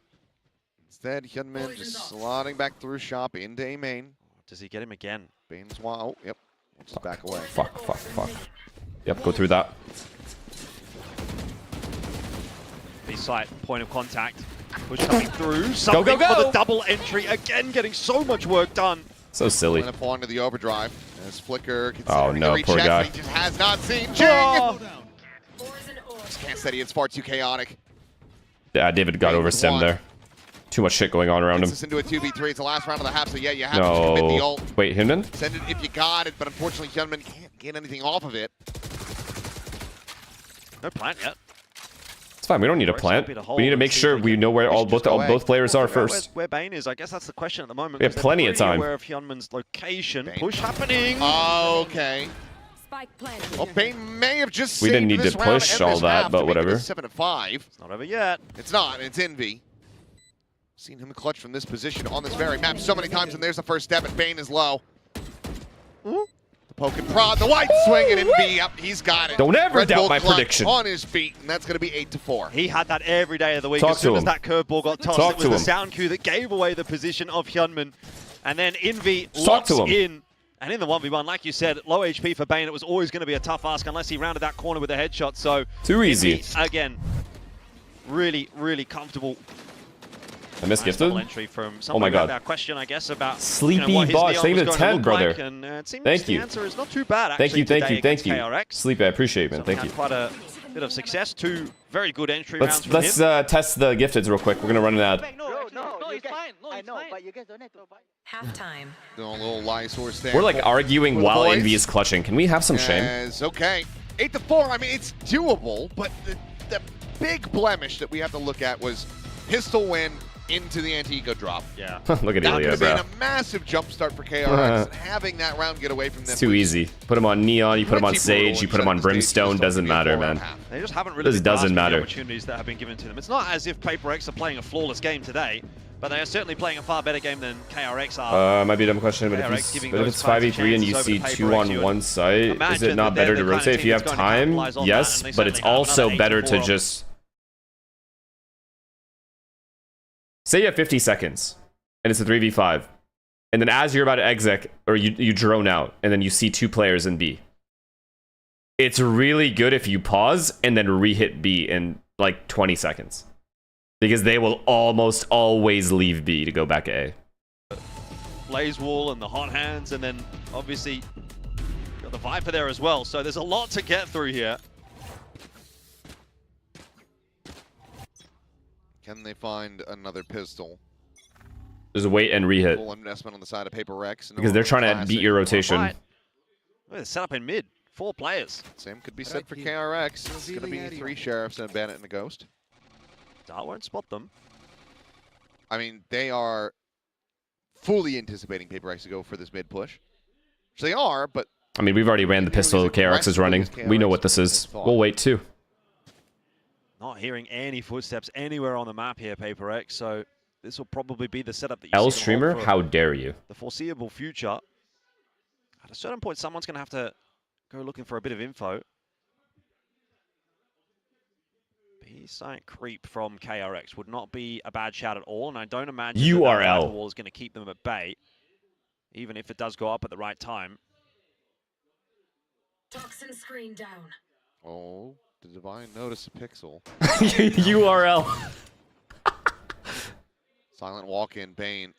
Instead, Hyunmin just sliding back through shop into A main. Does he get him again? Bane's wall. Oh, yep. Just back away. Fuck. Yep, go through that. B-site, point of contact. Push coming through. Something go! for the double entry. Again, getting so much work done. So silly. Going to fall into the overdrive as Flicker Oh considering no, the poor recheck, guy. but he just has not seen GENG. Oh. Just can't steady. It's far too chaotic. Yeah, David got overstemmed there. Too much shit going on around him. Gets us into a 2v3. It's the last round of the half, so yeah, you have to commit the ult. Wait, Hyunmin? Send it if you got it, but unfortunately Hyunmin can't get anything off of it. No plant yet. It's fine. We don't need a plant. We need to make sure we know where both players are first. Where Bane is, I guess that's the question at the moment. We have plenty of time. Aware of Hyunmin's location. Push happening. Okay. Well, Bane may have just We didn't saved need this to round push and all this that, half but to make it whatever. 7-5. It's not over yet. It's not. It's Envy. Seen him clutch from this position on this very map so many times, and there's the first step, and Bane is low. The poke and prod, the wide swing, and Envy up. He's got it. Don't ever Red doubt Bull my clutch prediction. on his feet, and that's going to be 8-4. He had that every day of the week. Talk as soon to as him. that curveball got tossed, Talk it was to the him. sound cue that gave away the position of Hyunmin. And then Envy Talk locks to him. in. And in the 1v1, like you said, low HP for Bane, it was always going to be a tough ask unless he rounded that corner with a headshot. So Too easy. Envy, again, really, really comfortable. I missed Nice gifted. double entry from Oh someone my who had god. that question, I guess, about Sleepy what his boss. neon Thank you was to going 10, look brother. like, and it seems Thank the you. answer is not too bad, actually, Thank you. today Thank you. against KRX. Sleepy, I appreciate it, man. So Thank had you. quite a bit of success. 2 very good entry rounds from Let's him. test the gifteds real quick. We're gonna run an ad. No, it's fine. No, I know, but you guys don't have to buy. Halftime. Doing a little lie source there. We're like arguing for the while boys. Envy is clutching. Can we have some shame? Yes, okay. 8-4, I mean, it's doable, but the big blemish that we have to look at was pistol win into the anti-ego drop. Yeah. Look at That Ilya, could have bro. been a massive jump start for KRX, and having that round get away from them. It's too easy. Put him on Neon, you put him on Sage, you put him on Brimstone, doesn't matter, man. They just haven't really This been doesn't grasping the matter. opportunities that have been given to them. It's not as if Paper X are playing a flawless game today, but they are certainly playing a far better game than KRX are. Might be a dumb question, but KRX if giving it's those kinds of 5v3 and you chances see over to 2 Paper X, on you one site, is imagine it not that they're better to the kind of rotate if team you have that's going to time? capitalize on that, Yes, and they but it's certainly have also another better to 8-4. just... Say you have 50 seconds, and it's a 3v5, and then as you're about to exec, or you drone out, and then you see 2 players in B. It's really good if you pause and then re-hit B in like 20 seconds. Because they will almost always leave B to go back A. Blaze Wall and the hot hands, and then obviously got the Viper there as well. So there's a lot to get through here. Can they find another pistol? Just wait and re-hit. Full investment on the side of Paper Rex. Because they're trying to beat your rotation. Right. Look at the setup in mid. 4 players. Same could be said for KRX. It's going to be 3 Sheriffs and a Bandit and a Ghost. Dart won't spot them. I mean, they are fully anticipating Paper Rex to go for this mid push. Which they are, but... I mean, we've already ran the pistol KRX is running. We know what this is. We'll wait too. Not hearing any footsteps anywhere on the map here, Paper X. So this will probably be the setup that you L see them streamer, hold for how dare you? the foreseeable future. At a certain point, someone's going to have to go looking for a bit of info. B-site creep from KRX would not be a bad shout at all, and I don't imagine URL. that wall is going to keep them at bay, even if it does go up at the right time. Toxin screen down. Oh, did Divine notice a pixel? URL. Silent walk-in, Bane.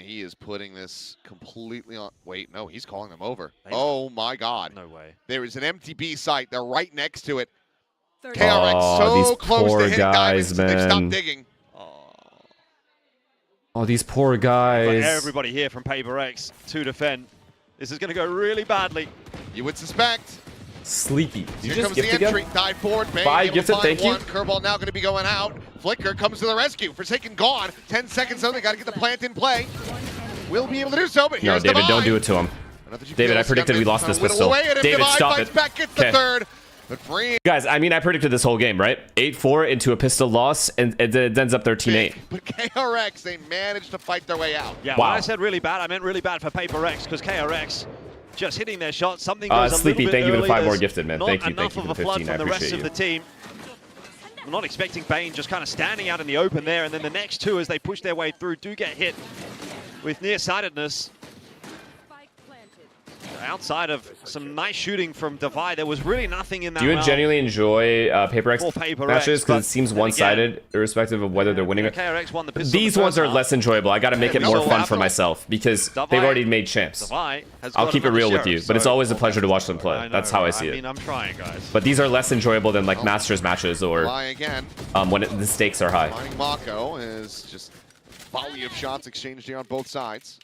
He is putting this completely on... Wait, no, he's calling them over. Oh, my God. No way. There is an empty B site. They're right next to it. KRX so these close poor to hitting guys, diamonds, they've stopped man. digging. Oh, these poor guys. But everybody here from Paper X to defend. This is going to go really badly. You would suspect. Sleepy. Did you Here just comes the gift entry. again? Dive forward. Bane Bye, able to gifted, find thank you. one. Curveball now going to be going out. Flicker comes to the rescue. Forsaken gone. 10 seconds though. They got to get the plant in play. Will be able to do so, but No, here's David, Divide. don't do it to him. David, I predicted we lost this pistol. David, stop it. Back, gets the third. But free. Guys, I mean, I predicted this whole game, right? 8-4 into a pistol loss, and it ends up 13-8. But KRX, they managed to fight their way out. Yeah, Wow. when I said really bad, I meant really bad for Paper X, because KRX just hitting their shots. Something goes a Sleepy, little bit thank you for the early. 5 more There's gifted, man. not Thank you enough for of the a flood 15. I from the rest appreciate of you. the team. I'm not expecting Bane just kind of standing out in the open there, and then the next two, as they push their way through, do get hit with nearsightedness. Outside of some nice shooting from Divide, there was really nothing in that Do you round. genuinely enjoy Paper X For Paper matches? X, Because but it seems then one-sided, irrespective of whether they're winning or... KRX won the pistol These in the ones first are half. less enjoyable. I got to make it Yeah, more so fun after for myself, because Divide- they've already made champs. Divide has I'll got keep it another real with sheriff, you, but it's so- always a pleasure to watch them play. I know, That's how I see I it. mean, I'm trying, guys. But these are less enjoyable than like Masters matches or Fly again. when the stakes are high. Finding Mako is just volley of shots exchanged here on both sides.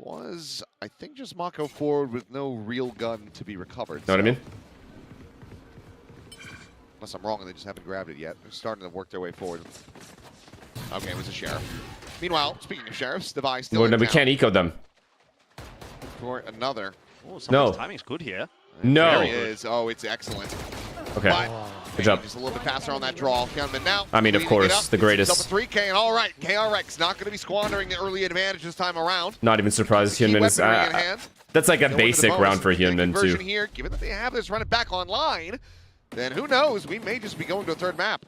Was, I think, just Mako forward with no real gun to be recovered. Know what I mean? Unless I'm wrong and they just haven't grabbed it yet. They're starting to work their way forward. Okay, it was a sheriff. Meanwhile, speaking of sheriffs, Device still Well, in we town can't eco them. for another. Oh, No. timing's good here. No. There he is. Oh, it's excellent. Okay. But Good job. just a little bit faster on that draw. Gunman now. I mean, of cleaning it course, up, the gets greatest. himself a 3K, and all right, KRX not going to be squandering the early advantage this time around. Not even surprised. Key Hyunmin is... weaponry in hand. that's like a Go into the basic bonus. round for Get a Hyunmin, conversion too. Here, given that they have this run it back online, then who knows? We may just be going to a third map.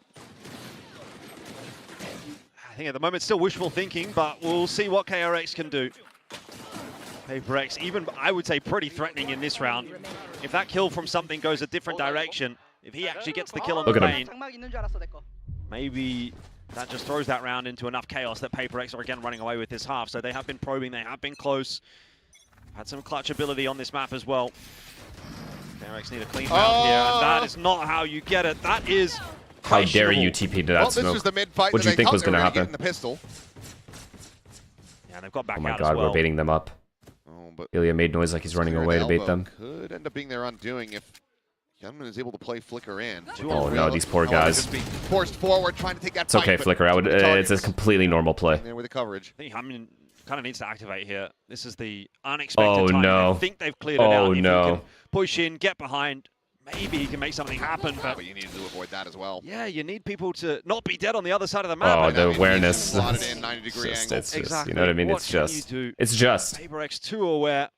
I think at the moment it's still wishful thinking, but we'll see what KRX can do. Paper X, even I would say pretty threatening in this round. If that kill from something goes a different direction, if he actually gets the kill on the Look at him. Bane, maybe that just throws that round into enough chaos that Paper X are again running away with this half. So they have been probing, they have been close. Had some clutch ability on this map as well. KRX need a clean round here, and that is not how you get it. That is How dare you questionable. TP to that Well, this smoke? was the mid-fight. What do you think was going to happen? Getting the pistol. Yeah, they've got back Oh my out god, as well. we're baiting them up. Oh, but Ilya made noise like he's running Clear away an to bait elbow them. could end up being their undoing if Gunman is able to play Flicker in. Oh no, these poor guys. Just be forced forward, trying to take that It's okay, fight, but Flicker. I would. the It's a targets completely normal play. in there with the coverage. I think Hyunmin kind of needs to activate here. This is the unexpected Oh, time. no. I think they've cleared it out. Oh If he no. can push in, get behind, maybe he can make something happen. But But you need to avoid that as well. yeah, you need people to not be dead on the other side of the map. Oh, And the I mean, awareness. he's slotted in It's 90-degree just, angle. it's just, Exactly. you know what I mean? What It's can you just, do? it's just. Paper X too aware.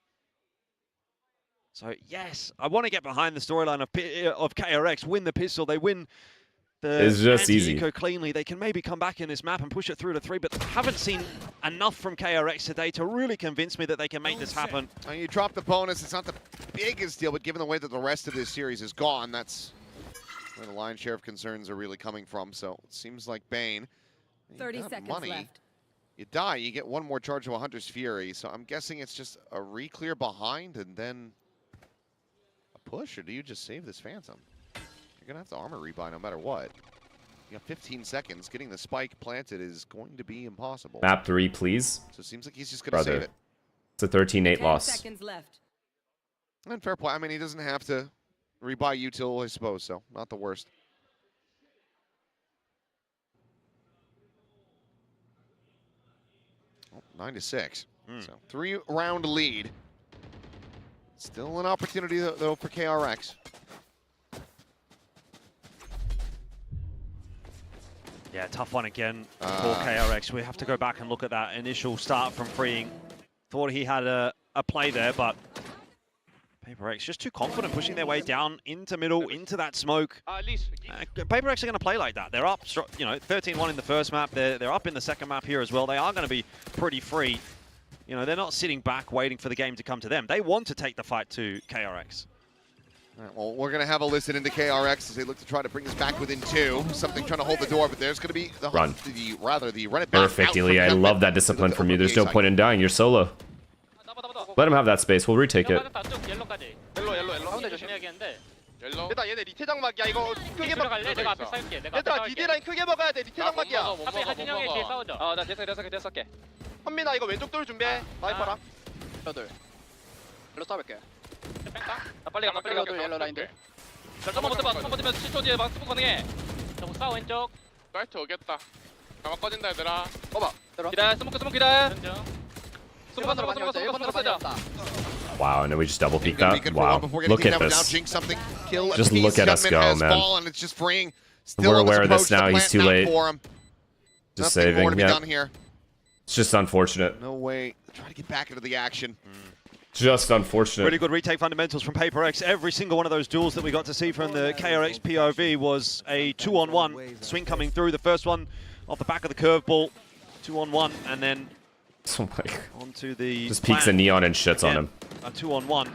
So yes, I want to get behind the storyline of KRX, win the pistol, they win the It's just easy. anti-eco cleanly. They can maybe come back in this map and push it through to 3, but I haven't seen enough from KRX today to really convince me that they can make this happen. And you drop the bonus. It's not the biggest deal, but given the way that the rest of this series is gone, that's where the lion's share of concerns are really coming from. So it seems like Bane. you 30 got seconds money. left. You die, you get one more charge of a Hunter's Fury. So I'm guessing it's just a re-clear behind and then a push, or do you just save this Phantom? You're going to have to armor rebuy no matter what. You got 15 seconds. Getting the spike planted is going to be impossible. Map 3, please. So it seems like he's just going to save Brother. it. It's a 13-8 10 loss. seconds left. And fair play. I mean, he doesn't have to rebuy util, I suppose, so not the worst. Oh, 9-6. So 3-round lead. Still an opportunity, though, for KRX. Yeah, tough one again for KRX. We have to go back and look at that initial start from freeing. Thought he had a play there, but Paper X just too confident pushing their way down into middle, into that smoke. Paper X are going to play like that. They're up, you know, 13-1 in the first map. They're up in the second map here as well. They are going to be pretty free. You know, they're not sitting back waiting for the game to come to them. They want to take the fight to KRX. All right, well, we're going to have a listen into KRX as they look to try to bring us back within 2. Something trying to hold the door, but there's going to be the Run. the run it back. Perfect, out from Ilya. I Gunman love that to discipline the from you. There's no side. point in dying. You're solo. Let him have that space. We'll retake it. 얘들아 얘네 리테 장막이야 이거 크게 먹. 들어갈래? 내가 앞에 쌀게. 내가 앞에 얘들아 쌀게. 니네 라인 크게 먹어야 돼 리테 장막이야. 앞에 하진 형이 뒤에 싸우자. 나 됐어 게 현민아 이거 왼쪽 돌 준비해. 나이퍼랑. 여덟. 일로 싸볼게. 뺀다. 나 빨리 가 옐로 라인들. 잠깐만 버텨봐. 잠깐만 버티면 7초 뒤에 막 스포 가능해. 저거 싸워 왼쪽. 나이트 오겠다. 가만 꺼진다 얘들아. 봐봐. 들어. 기다려. 스모크 기다려. 일본으로 많이 왔다. 일본으로 많이 왔다. Wow, and then we just double peek Gonna be that. good for one Wow, before look getting at down now. this. Jinx something. Kill Just piece. look at us Gunman go, has man. fallen, and it's just freeing. Still We're on this aware of this approach. now, The he's plant too down late. for him. Just Nothing more saving, to be yeah. done here. It's just unfortunate. No way. Try to get back into the action. Just unfortunate. Really good retake fundamentals from Paper X. Every single one of those duels that we got to see from the KRX POV was a 2-on-1. Swing coming through. The first one off the back of the curveball. 2-on-1, and then Oh my God. onto the Just peeks a plant. neon and shits on Again, him. A 2-on-1.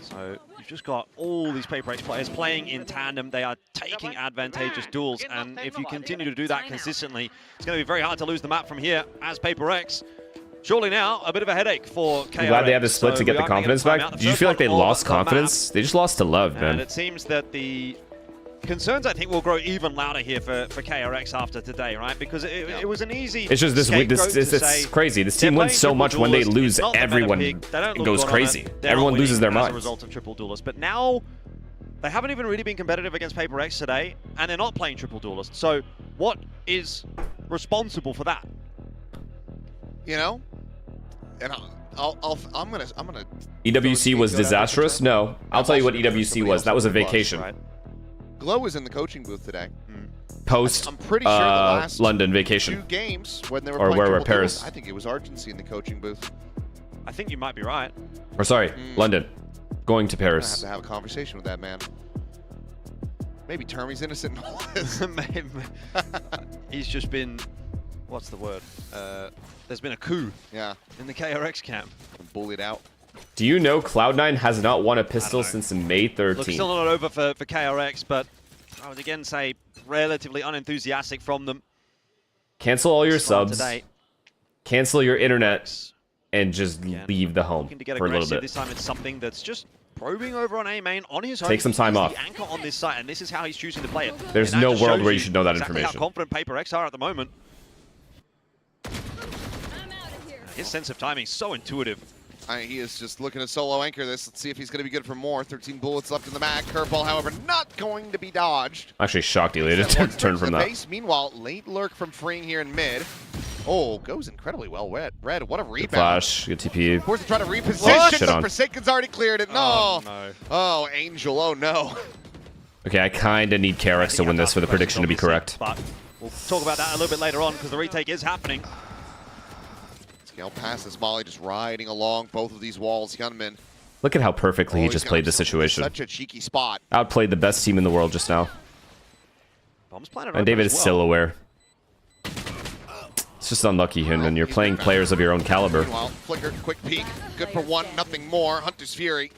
So you've just got all these Paper X players playing in tandem. They are taking advantageous duels, and if you continue to do that consistently, it's going to be very hard to lose the map from here as Paper X. Surely now, a bit of a headache for KRX. I'm glad they have the split So to get we the are gonna confidence a timeout. back. The Did you first feel like they one on lost the map. confidence? They just lost to love, And man. it seems that the concerns, I think, will grow even louder here for KRX after today, right? Because it was an easy It's just this scapegoat to it's say crazy. This they're team wins playing so triple much when they duelists. lose, It's not the better everyone pick. They don't look goes good on crazy. it. They're Everyone not loses their winning as minds. a result of triple duelists. But now they haven't even really been competitive against Paper X today, and they're not playing triple duelists. So what is responsible for that? You know, and I'm gonna. EWC was disastrous? No. I'll tell you what EWC was. That was a vacation. Right? Glow was in the coaching booth today. Post I'm pretty sure the last London 2 vacation. games when they were Or playing where were triple duels, Paris? I think it was Argency in the coaching booth. I think you might be right. Or sorry, London. Going to I have Paris. to have a conversation with that man. Maybe Termy's innocent in all this. He's just been, what's the word? There's been a coup Yeah, in the KRX camp. bullied out. Do you know Cloud9 has not won a pistol know. since May Looks 13th? still not over for KRX, but I would again say relatively unenthusiastic from them. Cancel all your Start subs, today. cancel your internet, and just Again, leave the home Looking to get for a little aggressive. bit. This time it's something that's just probing over on A main on his own. Take some time He's off. the anchor on this site, and this is how he's choosing to play it. There's And that no just world shows where you should know that exactly information. How confident Paper X are at the moment. His sense of timing is so intuitive. He is just looking to solo anchor this. Let's see if he's going to be good for more. 13 bullets left in the mag. Curveball, however, not going to be dodged. I'm actually shocked he later One turned from the that. base. Meanwhile, late lurk from freeing here in mid. Oh, goes incredibly well. Red, what a rebound. Good flash, good TP. Forced to try to reposition. Shit The on. Forsaken's already cleared it. No. Oh, no. Oh, Angel. Oh, no. Okay, I kind of need KRX to win this for the prediction to be correct. But we'll talk about that a little bit later on because the retake is happening. Scale passes Molly, just riding along both of these walls. Gunman. Look at how perfectly he he's just got played the himself in situation. Such a cheeky spot. Outplayed the best team in the world just now. Bombs planted And David is as well. still aware. It's just unlucky, Hinman. You're playing players of your own caliber. Meanwhile, Flicker, quick peek. Good for one, nothing more. Hunter's Fury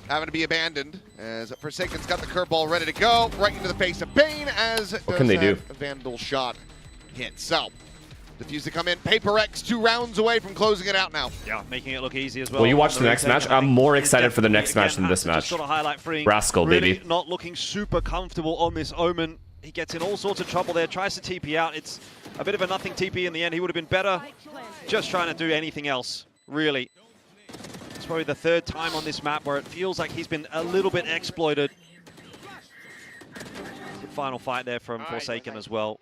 having to be abandoned as Forsaken's got the curveball ready to go. Right into the face of Bane as What can they do? a Vandal shot hit. So, Diffuse to come in. Paper X 2 rounds away from closing it out now. Yeah, making it look easy as well. Well, you watch the next match. I'm more excited for the next match than this match. Sort of highlight freeing. Rascal, really baby. Not looking super comfortable on this Omen. He gets in all sorts of trouble there, tries to TP out. It's a bit of a nothing TP in the end. He would have been better just trying to do anything else, really. It's probably the third time on this map where it feels like he's been a little bit exploited. Good final fight there from Forsaken as well.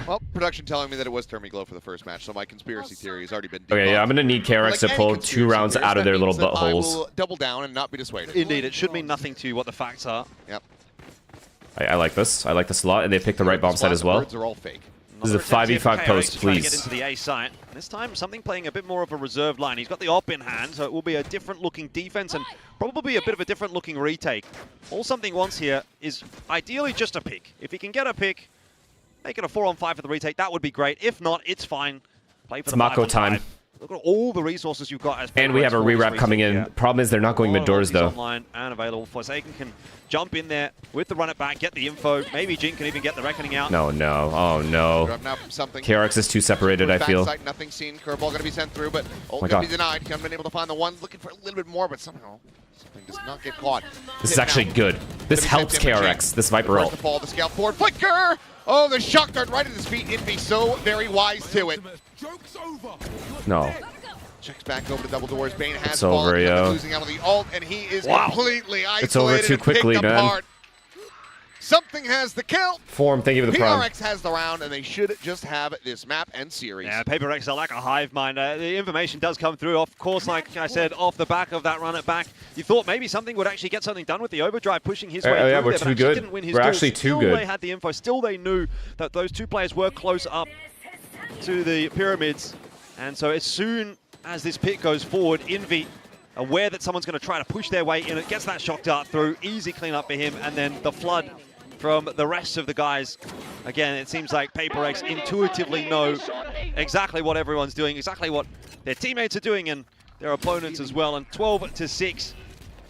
Well, production telling me that it was Thermiglow for the first match, so my conspiracy theory has already been debunked. Okay, yeah, I'm going to need KRX to Like pull any 2 rounds conspiracy out of their theories, little that means that I buttholes. will double down and not be dissuaded. Indeed, it should mean nothing to you what the facts are. Yep. I like this. I like this a lot, and they picked the right bomb site as well. Birds are all fake. This is a 5v5 post, Trying to get please. into the A site. This time, something playing a bit more of a reserved line. He's got the op in hand, so it will be a different-looking defense and probably a bit of a different-looking retake. All something wants here is ideally just a pick. If he can get a pick, make it a 4-on-5 for the retake, that would be great. If not, it's fine. Play for It's the Mako 5-on-5. time. Look at all the resources you've got. As And we have a rewrap coming in. Problem is they're not going mid doors though. Online and available. Forsaken can jump in there with the run it back, get the info. Maybe Jin can even get the reckoning out. No. Oh no. KRX is too separated, I feel. Nothing seen. Curveball going to be sent through, but Oh my going to God. be denied. Haven't been able to find the ones. Looking for a little bit more, but somehow something does not get caught. This is actually good. This helps KRX. This Viper ult. The fall, the scale forward. Flicker! Oh, the shock dart right at his feet. It'd be so very wise to it. No. Checks back over to double doors. Bane has It's over, yo. losing out of the ult, and he is Wow. completely isolated. It's over too and quickly, picked man. apart. Something has the kill. Form, thank you for the prime. PRX has the round, and they should just have this map and series. Yeah, Paper X are like a hive mind. The information does come through. Of course, like I said, off the back of that run it back, you thought maybe something would actually get something done with the overdrive, pushing his way through yeah, we're there, but too actually good. didn't win his We're duel. actually too Still good. They had the info. Still, they knew that those two players were close up to the pyramids. And so as soon as this pick goes forward, Envy, aware that someone's going to try to push their way in, it gets that shock dart through. Easy cleanup for him, and then the flood from the rest of the guys. Again, it seems like Paper X intuitively know exactly what everyone's doing, exactly what their teammates are doing, and their opponents as well. And 12-6.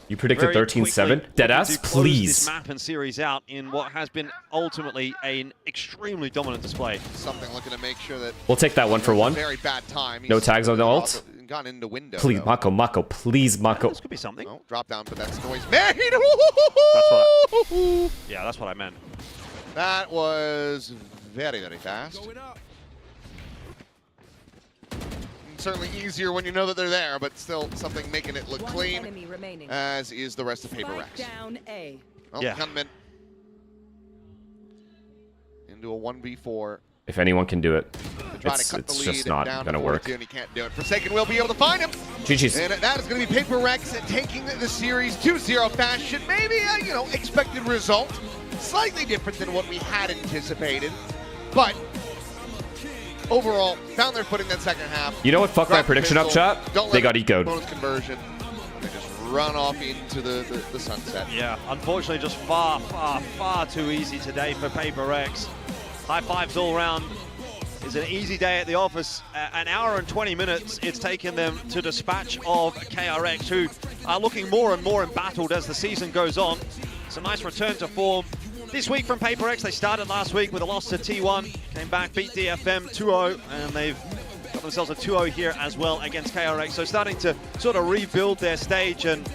You predicted 13-7? Deadass, This please. map and series out in what has been ultimately an extremely dominant display. Something looking to make sure that We'll take that one for one. very bad time. No tags on the ult. Gone into window. Please, though. Mako, please, Mako. This could be something. No, drop down, but that's noise made. Yeah, that's what I meant. That was very, very fast. Certainly easier when you know that they're there, but still something making it look clean, as is the rest of Paper Rex. Down A. Well, Yeah. Gunman into a 1v4. If anyone can do it, Try to cut the it's lead just not down going to to work. 42, and he can't do it. Forsaken will be able to find him. GG's. And that is going to be Paper Rex taking the series 2-0 fashion. Maybe a, expected result. Slightly different than what we had anticipated. But overall, found their footing that second half. You know what fucked my Grabbed the prediction up, pistol. chat? Don't They let got ecoed. bonus conversion. They just run off into the sunset. Yeah, unfortunately just far too easy today for Paper X. High fives all around. It's an easy day at the office. An hour and 20 minutes it's taken them to dispatch of KRX, who are looking more and more embattled as the season goes on. It's a nice return to form this week from Paper X. They started last week with a loss to T1, came back, beat DFM 2-0, and they've got themselves a 2-0 here as well against KRX. So starting to sort of rebuild their stage, and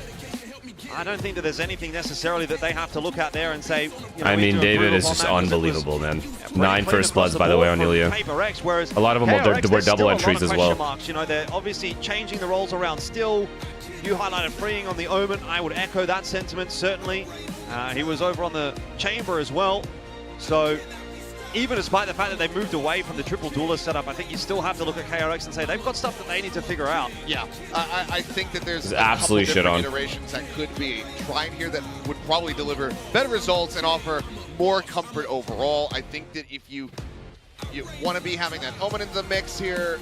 I don't think that there's anything necessarily that they have to look at there and say, I mean, David is just unbelievable, man. 9 first bloods, by the way, on Ilya. A lot of them were double entries as well. Marks. They're obviously changing the roles around still. You highlighted freeing on the Omen. I would echo that sentiment, certainly. He was over on the Chamber as well. So even despite the fact that they moved away from the triple duelist setup, I think you still have to look at KRX and say they've got stuff that they need to figure out. Yeah, I think that there's a absolutely couple shit different on. iterations that could be tried here that would probably deliver better results and offer more comfort overall. I think that if you want to be having that Omen in the mix here,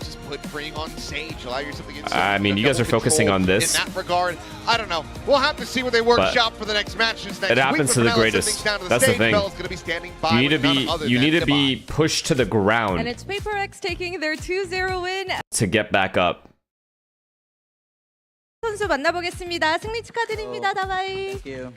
just put freeing on Sage, allow yourself to get I mean, you guys are focusing on this. In that regard, I don't know. We'll have to see what they workshop for the next matches next it happens week. to the But for now, let's greatest. sit things down to That's the stage. thing. Bella's gonna be standing by You need to with none be other you than need to be Divine. pushed to the ground And it's Paper X taking their 2-0 win. to get back up. 선수 만나보겠습니다. 승리 축하드립니다, 다바이. Thank you.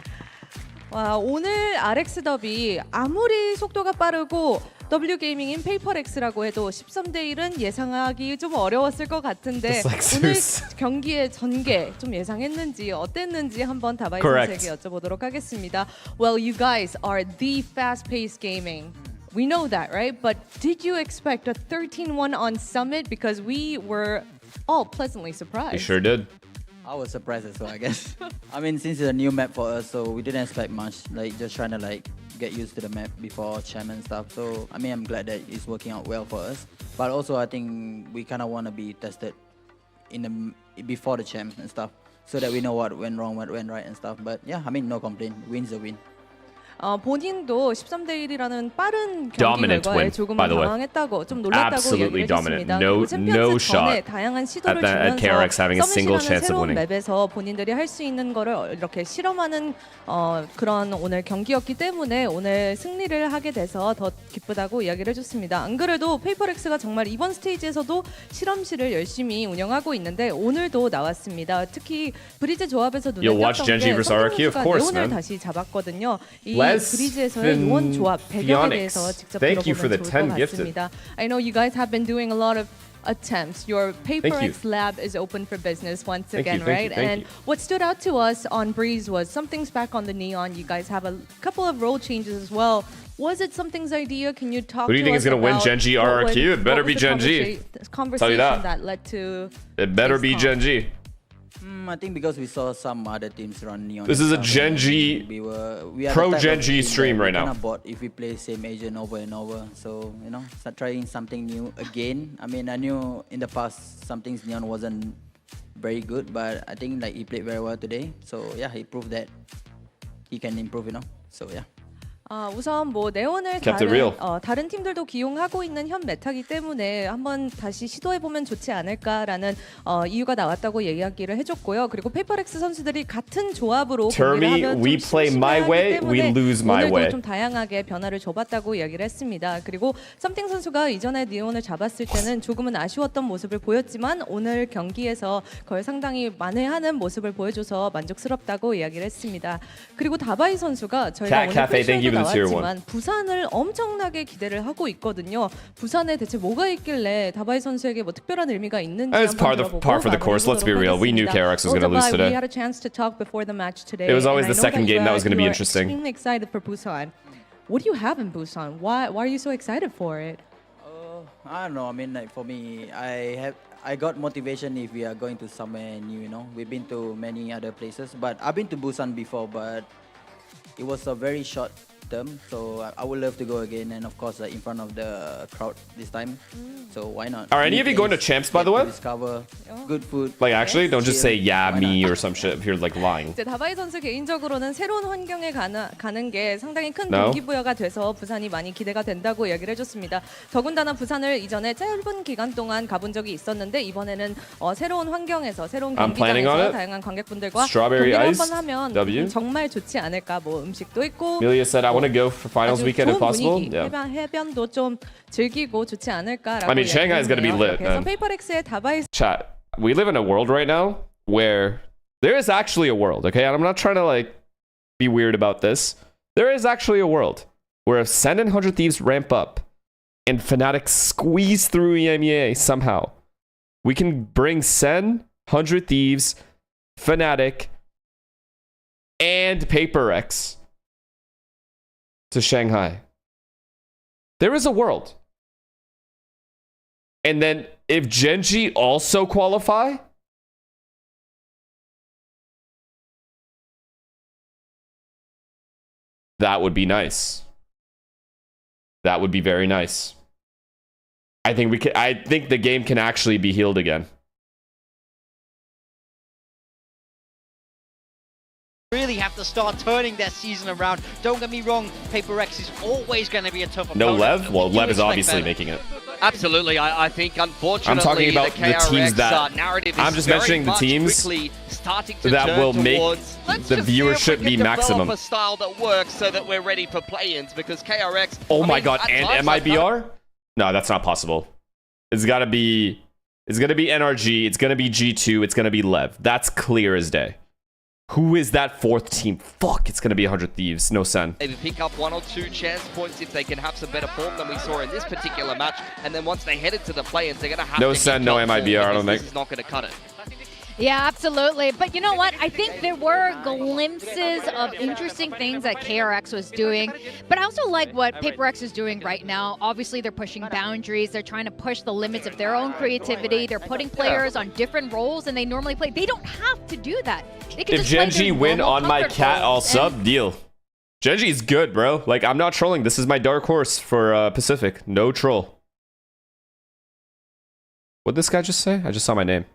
와, 오늘 RX 더비 아무리 속도가 빠르고 W게이밍인 페이퍼렉스라고 해도 13대1은 예상하기 좀 어려웠을 것 같은데 Just like 오늘 Zeus. 경기의 전개 좀 예상했는지 어땠는지 한번 다바이 Correct. 선수에게 여쭤보도록 하겠습니다. Well, you guys are the fast-paced gaming. We know that, right? But did you expect a 13-1 on Summit? Because we were all pleasantly surprised. You sure did. I was surprised as well, I guess. I mean, since it's a new map for us, so we didn't expect much. Like, just trying to get used to the map before champ and stuff. So, I mean, I'm glad that it's working out well for us. But also, I think we kind of want to be tested before the champ and stuff, so that we know what went wrong, what went right and stuff. But yeah, I mean, no complaint. Win's a win. 본인도 13대 1이라는 빠른 경기 Dominant 결과에 win, 조금 by the way. 당황했다고 좀 놀랐다고 Absolutely 얘기를 dominant. 했습니다. No- 그리고 no 챔피언스 전에 shot 다양한 시도를 at KRX having a single 주면서 chance of 새로운 winning. 맵에서 본인들이 할 수 있는 거를 이렇게 실험하는 그런 오늘 경기였기 때문에 오늘 승리를 하게 돼서 더 기쁘다고 이야기를 해줬습니다. 안 그래도 페이퍼렉스가 정말 이번 스테이지에서도 실험실을 열심히 운영하고 있는데 오늘도 나왔습니다. 특히 브리즈 조합에서 눈에 You'll watch 띄었던 Genji 게 vs RRQ, of 선수가 course, 네온을 man. 다시 잡았거든요. 이 Les 브리즈에서의 요원 조합 배경에 Phoenix. 대해서 직접 Thank you for 들어보면 the 좋을 10 것 gifted. 같습니다. I know you guys have been doing a lot of attempts. Your Thank you. PaperX lab is open for business once Thank you, again, thank right? you, thank And you. what stood out to us on Breeze was something's back on the neon. You guys have a couple of role changes as well. Was it something's idea? Can you talk Who do you to think us is gonna win, about Genji what RRQ? was- It better what be was the Genji. conversation that. that led to It better be this comp? Genji. I think because we saw some other teams run neon. This and is a stuff, and Genji we are pro the type of Genji team stream that right we now. cannot bot if we play same agent over and over. So you know, start trying something new again. I mean, I knew in the past some things neon wasn't very good, but I think like he played very well today. So yeah, he proved that he can improve. You know. So yeah. 우선 뭐 네온을 Kept it real. 다른 팀들도 기용하고 있는 현 메타기 때문에 한번 다시 시도해보면 좋지 않을까라는 이유가 나왔다고 이야기를 해줬고요. 그리고 페이퍼렉스 선수들이 같은 조합으로 Termi, 경기를 하면 we 좀 play my 심심해하기 way, we 때문에 lose my 오늘도 way. 좀 다양하게 변화를 줘봤다고 이야기를 했습니다. 그리고 썸띵 선수가 이전에 네온을 잡았을 때는 조금은 아쉬웠던 모습을 보였지만 오늘 경기에서 그걸 상당히 만회하는 모습을 보여줘서 만족스럽다고 이야기를 했습니다. 그리고 다바이 선수가 저희가 Cat 오늘 Cafe, thank you 프리쇼에도 for the tier one. 나왔지만 부산을 엄청나게 기대를 하고 있거든요. 부산에 대체 뭐가 있길래 다바이 선수에게 뭐 특별한 의미가 있는지 It's 한번 par 들어보고 for the course. Let's be real. We knew KRX was going to lose We today. had a chance to talk before the match today. It was always and the I know second game that was going to be you are interesting. Extremely excited for Busan. What do you have in Busan? Why are you so excited for it? I don't know. I mean, like for me, I got motivation if we are going to somewhere new. You know, we've been to many other places, but I've been to Busan before, but it was a very short term. So I would love to go again, and of course, in front of the crowd this time. So why not? Are any New of you going to place, champs, by get the to way? Discover good food. Like, actually, don't just say, chill. yeah, Why me not? or some shit if you're like lying. 이제 다바이 선수 개인적으로는 새로운 환경에 가는 게 상당히 큰 No? 동기부여가 돼서 부산이 많이 기대가 된다고 얘기를 해줬습니다. 더군다나 부산을 이전에 짧은 기간 동안 가본 적이 있었는데 이번에는 새로운 환경에서 새로운 I'm planning on 경기장에서 it. 다양한 관객분들과 Strawberry 경기를 ice, 한번 하면 W. 정말 좋지 않을까. 뭐 음식도 있고 Amelia said, I want to go for finals 아주 weekend if 좋은 possible. 분위기, Yeah. 해변도 좀 즐기고 좋지 않을까라고. I mean, Shanghai's gonna be lit, 그래서 man. 페이퍼렉스의 다바이 Chat, we live in a world right now where there is actually a world, okay? And I'm not trying to like be weird about this. There is actually a world where if Sen and 100 Thieves ramp up and Fnatic squeeze through EMEA somehow, we can bring Sen, 100 Thieves, Fnatic, and PaperX to Shanghai. There is a world. And then if Genji also qualify, that would be nice. That would be very nice. I think the game can actually be healed again. Really have to start turning their season around. Don't get me wrong, PaperX is always going to be a tough opponent. No Lev? Well, You Lev is expect obviously better. making it. Absolutely, I think unfortunately I'm talking about the the KRX teams that- narrative is I'm just very mentioning the much teams quickly starting to that turn will make towards, let's the just see if we viewership can be develop maximum. a style that works so that we're ready for play-ins because KRX. Oh I my mean, god, at and times like that- MIBR? No, that's not possible. It's gonna be NRG, it's gonna be G2, it's gonna be Lev. That's clear as day. Who is that fourth team? Fuck, it's gonna be 100 Thieves. No Sen. Maybe pick up 1 or 2 chance points if they can have some better form than we saw in this particular match. And then once they head into the play-ins, they're going to have No to Sen, keep no top form MIBR, I because don't think. This is not going to cut it. Yeah, absolutely. But you know what? I think there were glimpses of interesting things that KRX was doing. But I also like what PaperX is doing right now. Obviously, they're pushing boundaries. They're trying to push the limits of their own creativity. They're putting players on different roles than they normally play. They don't have to do that. They can If just play Genji their win normal on my comfort cat, I'll roles. sub. Deal. Genji's good, bro. Like, I'm not trolling. This is my dark horse for Pacific. No troll. What'd this guy just say? I just saw my name.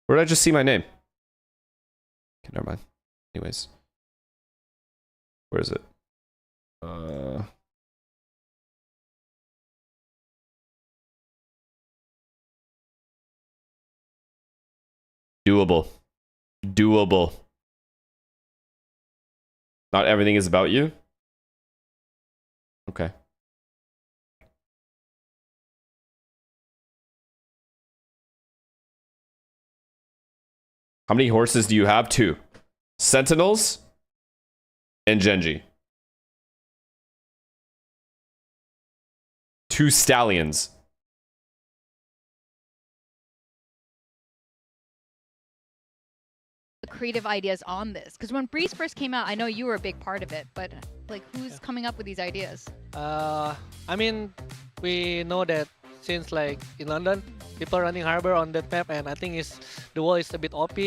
Where did I just see my name? Okay, never mind. Anyways. Where is it? Doable. Doable. Not everything is about you? Okay. How many horses do you have? 2. Sentinels and Genji. 2 stallions. Creative ideas on this? Because when Breeze first came out, I know you were a big part of it, but like, who's coming up with these ideas? I mean, we know that since like in London, people running Harbor on that map, and I think the wall is a bit OP,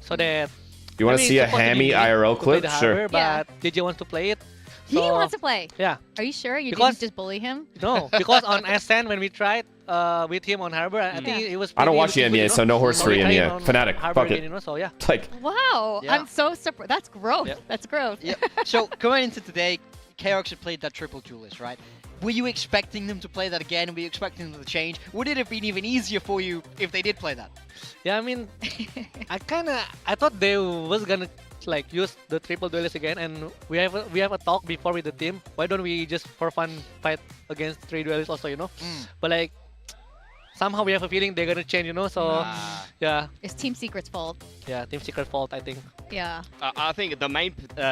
so that. You want to see a hammy IRL clip? Sure. But did you want to play it? He wants to play. Yeah. Are you sure you didn't just bully him? No, because on Ascent when we tried with him on Harbor, I think it was. I don't watch the NBA, good, you know? so no horse for NBA. Fnatic, fuck it. You know, so yeah. Like. Wow, I'm so surprised. That's growth. That's growth. Yeah. So going into today, KRX had played that triple duelist, right? Were you expecting them to play that again? Were you expecting them to change? Would it have been even easier for you if they did play that? Yeah, I mean, I thought they was gonna like use the triple duelist again, and we have a talk before with the team. Why don't we just for fun fight against 3 duelists also, you know? But like somehow we have a feeling they're gonna change, you know? So yeah. It's Team Secret's fault. Yeah, Team Secret fault, I think. Yeah. I think the main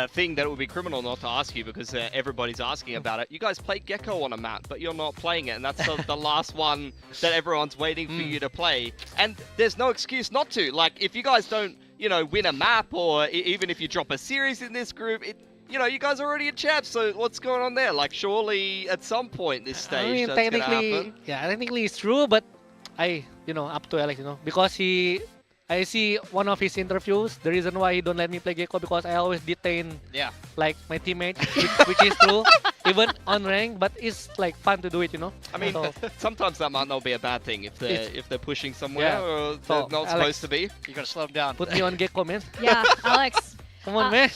thing that it would be criminal not to ask you, because everybody's asking about it. You guys play Gecko on a map, but you're not playing it, and that's the last one that everyone's waiting for you to play. And there's no excuse not to. Like, if you guys don't, you know, win a map, or even if you drop a series in this group, you know, you guys are already in champs, so what's going on there? Like, surely at some point this stage, I mean, that's gonna technically, happen. yeah, technically it's true, but you know, up to Alex, you know, because I see one of his interviews, the reason why he don't let me play Gecko, because I always detain like my teammates, which is true, even on rank, but it's like fun to do it, you know. I mean, so, sometimes that might not be a bad thing if they're pushing somewhere or they're not supposed to be. You gotta slow them down. Put me on Gecko, man. Yeah, Alex. Come on, man.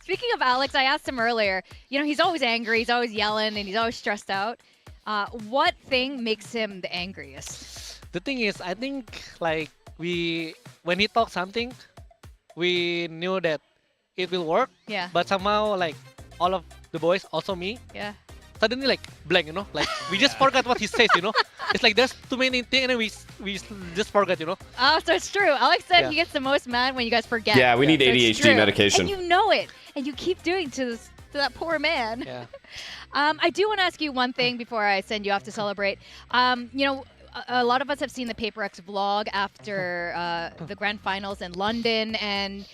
Speaking of Alex, I asked him earlier, you know, he's always angry, he's always yelling, and he's always stressed out. What thing makes him the angriest? The thing is, I think like when he talks something, we knew that it will work. Yeah. But somehow like all of the boys, also me, suddenly like blank, you know, like we just forgot what he says, you know. It's like there's too many things, and then we just forgot, you know. Oh, so it's true. Alex said he gets the most mad when you guys forget. Yeah, we need So ADHD medication. And you know it, and you keep doing to that poor man. Yeah. I do want to ask you one thing before I send you off to celebrate. You know, a lot of us have seen the PaperX vlog after the grand finals in London, and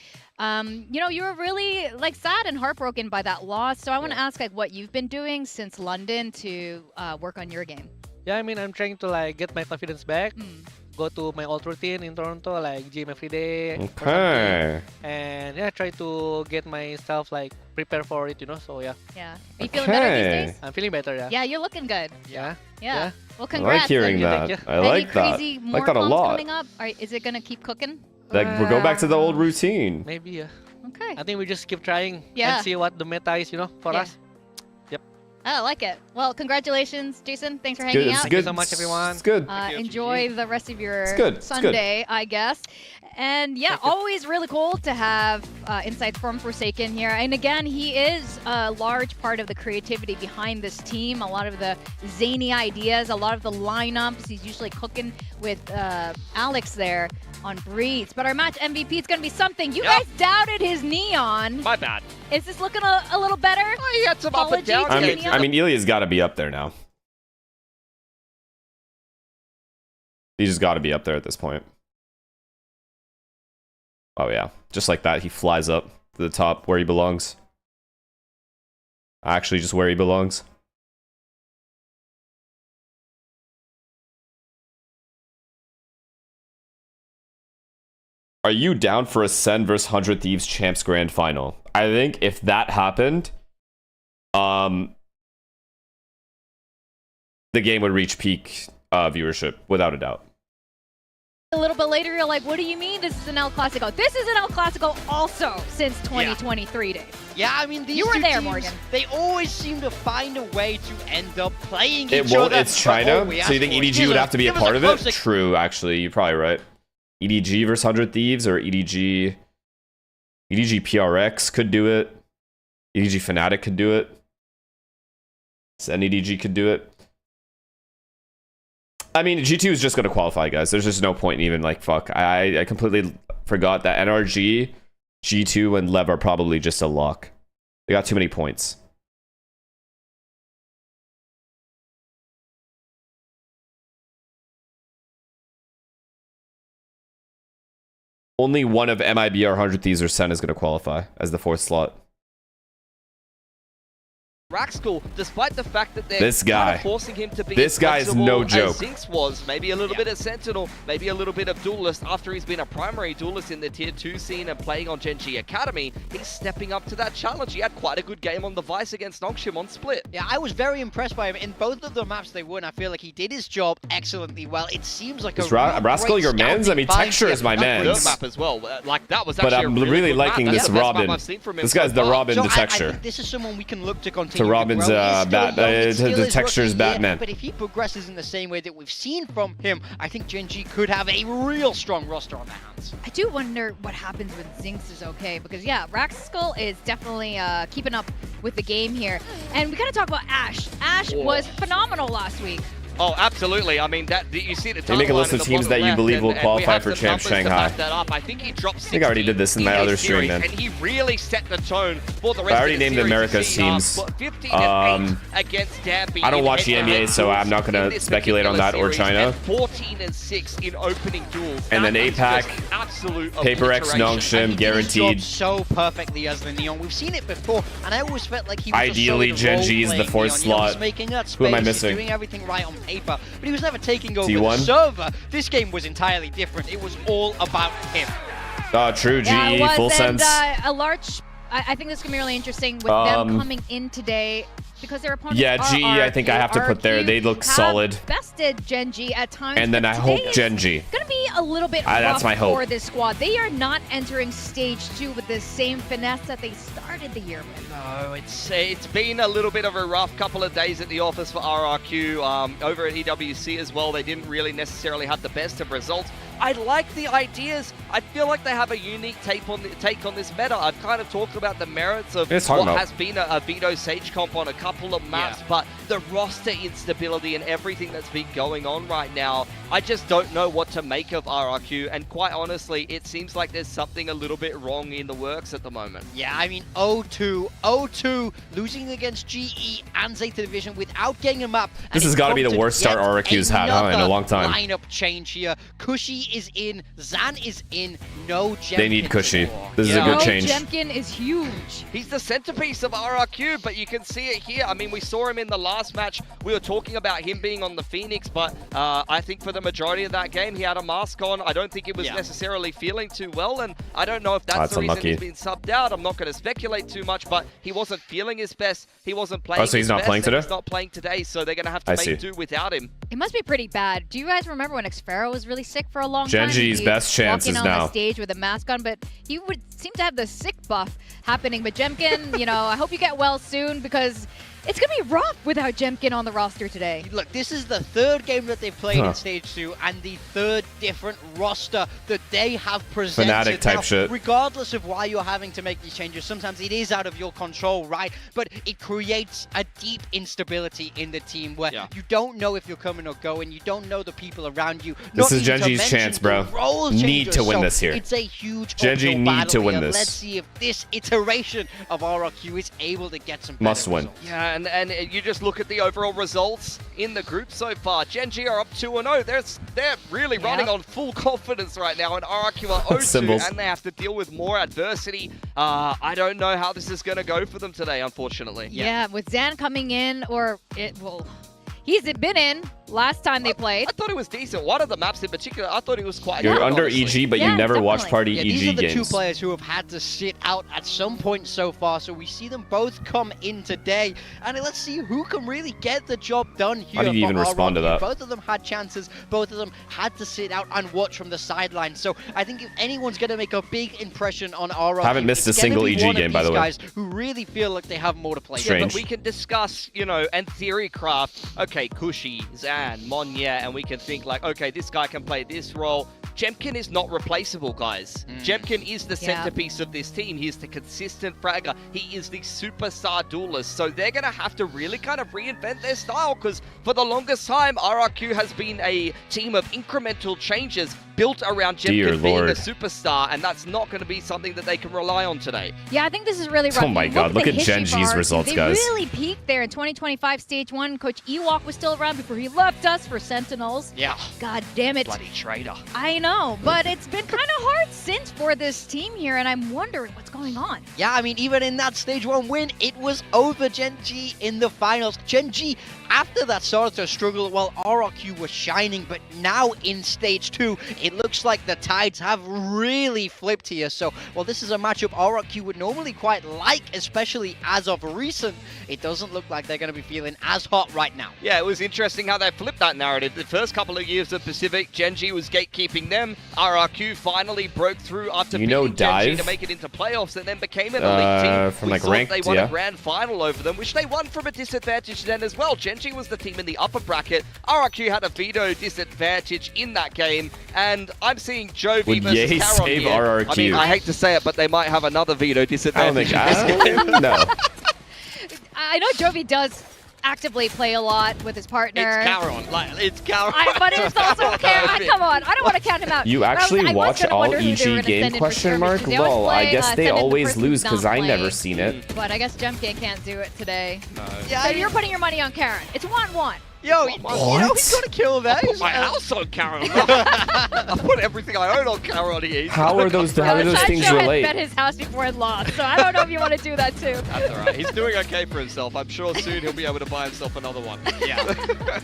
you know, you were really like sad and heartbroken by that loss. So I want to ask like what you've been doing since London to work on your game. Yeah, I mean, I'm trying to like get my confidence back. Go to my old routine in Toronto, like gym every day. Okay. And yeah, try to get myself like prepare for it, you know. So yeah. Yeah. Are you feeling better these days? I'm feeling better, yeah. Yeah, you're looking good. Yeah. Yeah. Well, I congrats. like hearing Thank that. you. I like Any that. crazy I more like that a comps lot. coming up? Is it gonna keep cooking? Like we'll go back to the old routine. Maybe, yeah. Okay. I think we just keep trying Yeah. and see what the meta is, you know, for us. Yep. I like it. Well, congratulations, Jason. Thanks for It's hanging good. out. It's Thank you good. so much, everyone. It's good. Enjoy the rest of your It's good. It's good. Sunday, I guess. And yeah, always really cool to have insights from Forsaken here. And again, he is a large part of the creativity behind this team. A lot of the zany ideas, a lot of the lineups. He's usually cooking with Alex there on Breeze. But our match MVP is going to be something. You guys doubted his Neon. My bad. Is this looking a little better? Oh, he had some up and down. I mean, Ilya's got to be up there now. He's just got to be up there at this point. Oh yeah, just like that, he flies up to the top where he belongs. Actually, just where he belongs. Are you down for a Sen vs 100 Thieves Champs Grand Final? I think if that happened, the game would reach peak viewership, without a doubt. A little bit later, you're like, what do you mean this is an El Clasico? This is an El Clasico also since 2023 days. Yeah, I mean, these You were two there, teams, Morgan. they always seem to find a way to end up playing each other. It's China, But, so you think EDG would have to be a part of it? True, actually, you're probably right. EDG versus 100 Thieves or EDG PRX could do it. EDG Fnatic could do it. NEDG could do it. I mean, G2 is just going to qualify, guys. There's just no point in even, like, fuck. I completely forgot that NRG, G2, and Lev are probably just a lock. They got too many points. Only one of MIBR 100 Thieves or Sen is going to qualify as the 4th slot. Raxcal, despite the fact that they're This guy. kind of forcing him to be This guy is no joke. as Zinx was, maybe a little bit of Sentinel, maybe a little bit of Duelist. After he's been a primary Duelist in the Tier 2 scene and playing on Gen G Academy, he's stepping up to that challenge. He had quite a good game on the Vice against Nongshim on Split. Yeah, I was very impressed by him. In both of the maps they won, I feel like he did his job excellently well. It seems like Is Rascal your mans? I mean, Texture is my mans. Map as well. Like that was But actually I'm a really good liking map. this That's the best Robin. map I've seen from him This guy's so the far. Robin So to I Texture. think this is someone we can look to continue To Robin's to grow. He's still Bat- young, he's to still his Texture's rookie year, Batman. But if he progresses in the same way that we've seen from him, I think Gen G could have a real strong roster on their hands. I do wonder what happens when Zinx is okay, because yeah, Raxcal is definitely keeping up with the game here. And we gotta talk about Ash. Ash was phenomenal last week. Oh, absolutely. I mean, that you see the Can you make a list of teams that you believe will qualify for Champ Shanghai? I think he dropped 60 I think I already did this in my other stream, man. And he really set the tone for the rest I already of the named series. America's teams. 15 and 8 against Dampi. I don't watch the NBA, so I'm not going to speculate on that or China. 14 and 6 in opening duels. And then APAC, Paper X, Nongshim, guaranteed. So perfectly as the Neon. We've seen it before, and I always felt like he was Ideally, Gen G is the 4th slot. He's making that space, Who am I he's missing? doing everything right on paper, but he was never taking over T1? the server. This game was entirely different. It was all about him. True, GE, Yeah, it was, full and, sense. a large. I think this is gonna be really interesting with them coming in today. Because their opponents Yeah, are GE, I think I have to put there. They look have solid. Bested Gen G at times. And then but I hope today Gen is G. Gonna be a little bit That's rough my hope. for this squad. They are not entering stage 2 with the same finesse that they started the year with. No, it's been a little bit of a rough couple of days at the office for RRQ. Over at EWC as well, they didn't really necessarily have the best of results. I like the ideas. I feel like they have a unique take on this meta. I've kind of talked about the merits of what has been a Vito Sage comp on a couple of maps, but the roster instability and everything that's been going on right now, I just don't know what to make of RRQ. And quite honestly, it seems like there's something a little bit wrong in the works at the moment. Yeah, I mean, 0-2, losing against GE and Zeta Division without getting a map. This has got to be the worst start RRQ's had, in a long time. Lineup change here. Cushy is in, Zan is in, no Jemkin. They need Cushy. This is a good change. Jemkin is huge. He's the centerpiece of RRQ, but you can see it here. I mean, we saw him in the last match. We were talking about him being on the Phoenix, but I think for the majority of that game, he had a mask on. I don't think he was necessarily feeling too well, and I don't know if that's the reason he's been subbed out. I'm not going to speculate too much, but he wasn't feeling his best. He wasn't playing so he's his not best, playing today? He's not playing today, so they're going to have to make do without him. It must be pretty bad. Do you guys remember when Xfero was really sick for a long time? Gen G's best chances walking on now. the stage with a mask on, but he would seem to have the sick buff happening. But Jemkin, I hope you get well soon because it's going to be rough without Jemkin on the roster today. Look, this is the 3rd game that they've played in Stage 2 and the 3rd different roster that they have presented. Fnatic type shit. Regardless of why you're having to make these changes, sometimes it is out of your control, right? But it creates a deep instability in the team where you don't know if you're coming or going, you don't know the people around you. This is Gen G's chance, bro. Need to win this here. It's a huge Gen G need to win this. Let's see if this iteration of RRQ is able to get some must win. Yeah, and you just look at the overall results in the group so far. Gen G are up 2-0. They're really running on full confidence right now, and RRQ are 0-2, and they have to deal with more adversity. I don't know how this is going to go for them today, unfortunately. Yeah, with Zan coming in, he's been in. last time they played. I thought it was decent. One of the maps in particular, I thought it was quite You're good, under honestly. EG, but Yeah, you never watch definitely. party Yeah, EG these are the games. two players who have had to sit out at some point so far, so we see them both come in today, and let's see who can really get the job done here. How do you for even respond to RRQ. that? Both of them had chances, both of them had to sit out and watch from the sidelines, so I think if anyone's going to make a big impression on RRQ, Haven't missed a it's gonna single be EG one of game, by these the way. guys who really feel like they have more to play. Strange. Yeah, but we can discuss, you know, and theory craft, okay, Kushi, Zan, Monya, and we can think like, okay, this guy can play this role. Jemkin is not replaceable, guys. Jemkin is the Yeah. centerpiece of this team. He's the consistent fragger. He is the superstar duelist. So they're going to have to really kind of reinvent their style, because for the longest time, RRQ has been a team of incremental changes built around Dear Jemkin being Lord. a superstar, and that's not going to be something that they can rely on today. Yeah, I think this is really rough. Oh my You God, look the at history Gen for G's RRQ. results, they guys. really peaked there in 2025 Stage 1. Coach Ewok was still around before he left us for Sentinels. Yeah. God damn it. Bloody traitor. I know, but it's been kind of hard since for this team here, and I'm wondering what's going on. Yeah, I mean, even in that Stage 1 win, it was over Gen G in the finals. Gen G, after that, started to struggle while RRQ was shining, but now in Stage 2, it looks like the tides have really flipped here. So, while this is a matchup RRQ would normally quite like, especially as of recent, it doesn't look like they're going to be feeling as hot right now. Yeah, it was interesting how they flipped that narrative. The first couple of years of Pacific, Gen G was gatekeeping them. RRQ finally broke through after You know beating Gen G Dive? to make it into playoffs, and then became an elite team. From We like thought ranked, they won yeah. a grand final over them, which they won from a disadvantage then as well. Gen G was the team in the upper bracket. RRQ had a veto disadvantage in that game, and I'm seeing Jovi Would versus Ye Caron save here. RRQ? I mean, I hate to say it, but they might have another veto I don't disadvantage. think. No. I know Jovi does actively play a lot with his partner. It's Caron. Like, it's Caron. But it's also Karen. Come on, I don't want to count him out. You But I was- actually I was watch gonna all wonder who they were EG gonna game send in for question mark? skirmishes. They always Lol, I play, guess send they in the always person lose who's because not I never playing. seen it. But I guess Jemkin can't do it today. Yeah, So you're putting your money on Karen. It's 1-1. Yo, you know he's got to kill there. I put my house on Caron. I put everything I own on Caron here. How are those things Sancho relate? had bet his house before it lost, so I don't know if you want to do that too. That's all right. He's doing okay for himself. I'm sure soon he'll be able to buy himself another one. Yeah.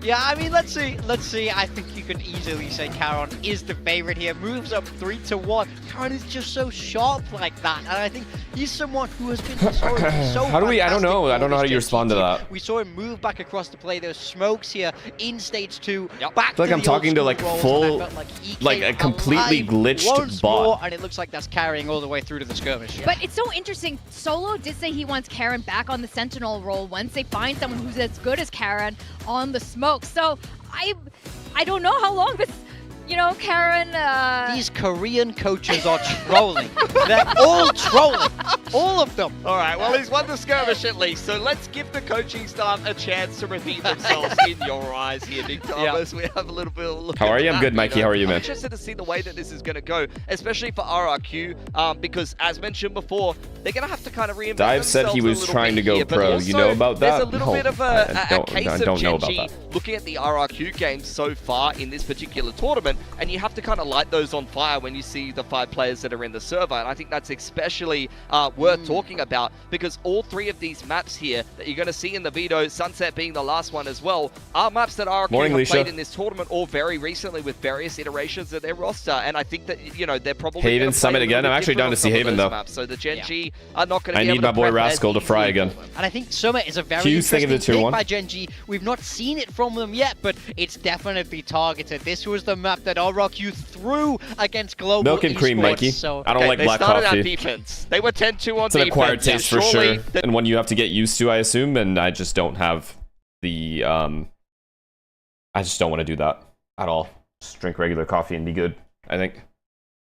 Yeah, I mean, let's see. Let's see. I think you can easily say Caron is the favorite here. Moves up 3-1. Caron is just so sharp like that, and I think he's someone who has been so How do we? I don't fantastic know. I for don't know how this you JT respond to team. that. We saw him move back across to play those smokes here in Stage 2. Yep. Back I feel like to I'm the talking to old like school roles, full, and I felt like he like came a completely alive glitched once bot. more, and it looks like that's carrying all the way through to the skirmish. But it's so interesting. Solo did say he wants Karen back on the Sentinel role once they find someone who's as good as Karen on the smoke. So I don't know how long this, Karen. These Korean coaches are trolling. They're all trolling. All of them. All right, well, he's won the skirmish at least, so let's give the coaching staff a chance to redeem themselves in your eyes here, Big Thomas. We have a little bit of a look How are at you? I'm that, good, Mikey. How are you, I'm man? interested to see the way that this is going to go, especially for RRQ, because as mentioned before, they're going to have to kind of reinvent Dive said he themselves a was little trying bit to go here, but pro. also, You know about that? There's a little No, bit of I a case don't of know about Gen G that. looking at the RRQ games so far in this particular tournament, and you have to kind of light those on fire when you see the 5 players that are in the server, and I think that's especially worth talking about, because all 3 of these maps here that you're going to see in the veto, Sunset being the last one as well, are maps that RRQ Morning, have Leisha. played in this tournament or very recently with various iterations of their roster, and I think that, they're probably Haven gonna play Summit a little again. bit I'm actually different down on to see some of Haven, those though. maps, so the Gen G are not going to I be need able my to boy prep as Rascal to fry easily. again. And I think Summit is a very Hughes, think interesting of the pick 2-1. by Gen G. We've not seen it from them yet, but it's definitely targeted. This was the map that RRQ threw against Global Milk and cream, Esports, Mikey. So I don't like they black started coffee. out defense. They were 10-2 on It's an defense. acquired taste for Surely sure, the- and one you have to get used to, I assume. And I just don't have the I just don't want to do that at all. Just drink regular coffee and be good, I think.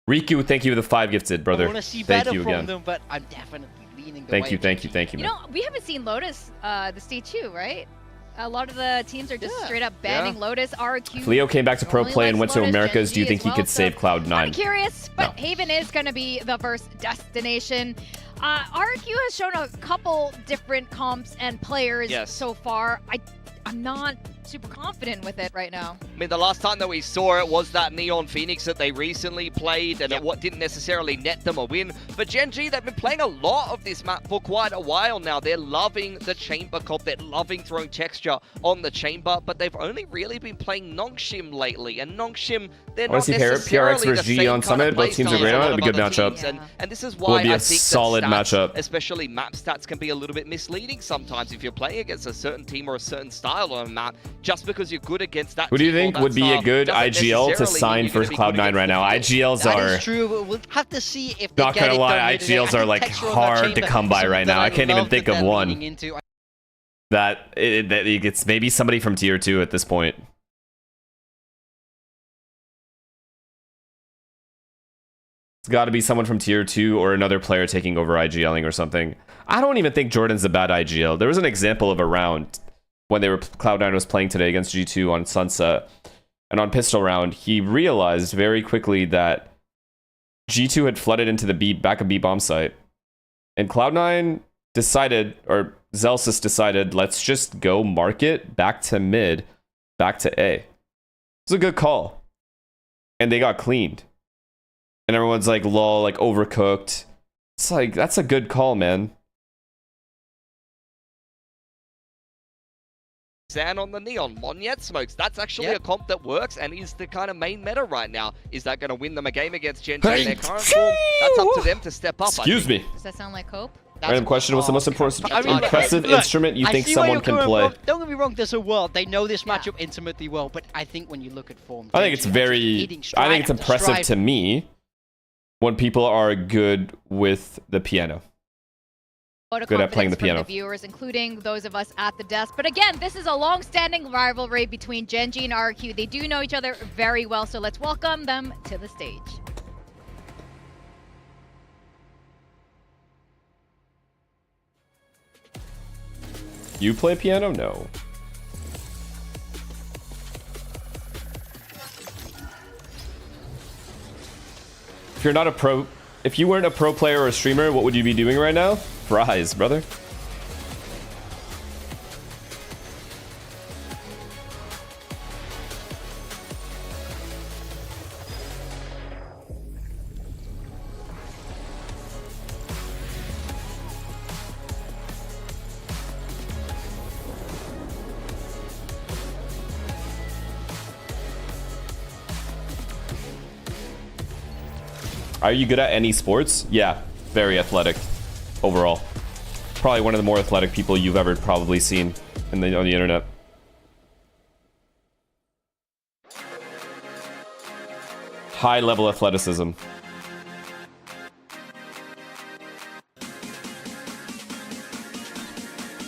Riku, thank you for the 5 gifted, brother. I want to see Thank better you from again. them, but I'm definitely leaning the Thank way you, of thank Gen you, G. thank you, man. We haven't seen Lotus the Stage 2, right? A lot of the teams are just straight up banning Yeah. Lotus. RRQ. If Leo came back to pro only play and likes went to Lotus, Americas, Gen do you G think as he well, could so save I'm Cloud9? curious, but No. Haven is going to be the first destination. RRQ has shown a couple different comps and players Yes. so far. I'm not super confident with it right now. I mean, the last time that we saw it was that Neon Phoenix that they recently played, and it didn't necessarily net them a win. But GENG, they've been playing a lot of this map for quite a while now. They're loving the chamber comp. They're loving throwing texture on the chamber, but they've only really been playing Nongshim lately. And Nongshim, they're not necessarily PRX versus the GE same on kind Summit. of Both teams are great on it. It'll be a good matchup. And this is why Will be I a think solid that stats, matchup. especially map stats, can be a little bit misleading sometimes if you're playing against a certain team or a certain style on a map. Just because you're good against that Who do you team or think that would be a style good doesn't IGL to necessarily sign mean for you're gonna be good Cloud9 right now? against the IGLs That are... is true. We'll have to see if they Not get gonna it lie, done here today. IGLs I are think like texture on that hard to chamber come by is right something now. I that can't even love think that of they're one. leaning into. That it's maybe somebody from tier 2 at this point. It's got to be someone from tier 2 or another player taking over IGLing or something. I don't even think Jordan's a bad IGL. There was an example of a round when Cloud9 was playing today against G2 on Sunset. And on Pistol Round, he realized very quickly that G2 had flooded into the back of B bomb site. And Cloud9 decided, or Zelsis decided, let's just go market back to mid, back to A. It was a good call. And they got cleaned. And everyone's like, lol, like overcooked. It's like, that's a good call, man. Zan on the Neon, Monyet smokes. That's actually a comp that works and is the kind of main meta right now. Is that going to win them a game against GENG in their current form? That's up to them to step up. Excuse me. Does that sound like Cope? Random question, what's the most impressive instrument you think someone can play? Don't get me wrong, there's a world. They know this matchup intimately well, but I think when you look at form... I think it's impressive to me when people are good with the piano. Good at playing the piano. The viewers, including those of us at the desk. But again, this is a long-standing rivalry between GENG and RRQ. They do know each other very well, so let's welcome them to the stage. You play piano? No. If you're not a pro, if you weren't a pro player or a streamer, what would you be doing right now? Fries, brother. Are you good at any sports? Yeah, very athletic overall. Probably one of the more athletic people you've ever probably seen on the internet. High level athleticism.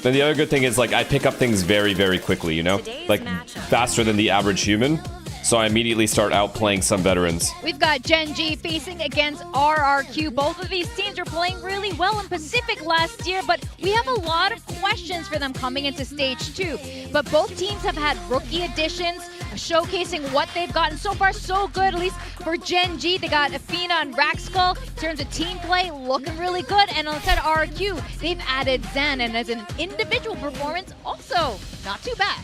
Then the other good thing is, like, I pick up things very, very quickly, you know? Like, faster than the average human. So I immediately start outplaying some veterans. We've got GENG facing against RRQ. Both of these teams are playing really well in Pacific last year, but we have a lot of questions for them coming into Stage 2. But both teams have had rookie additions, showcasing what they've gotten. So far, so good, at least for GENG. They got Athena and Raxkull. In terms of team play, looking really good. And on the side of RRQ, they've added Zen, and as an individual performance, also not too bad.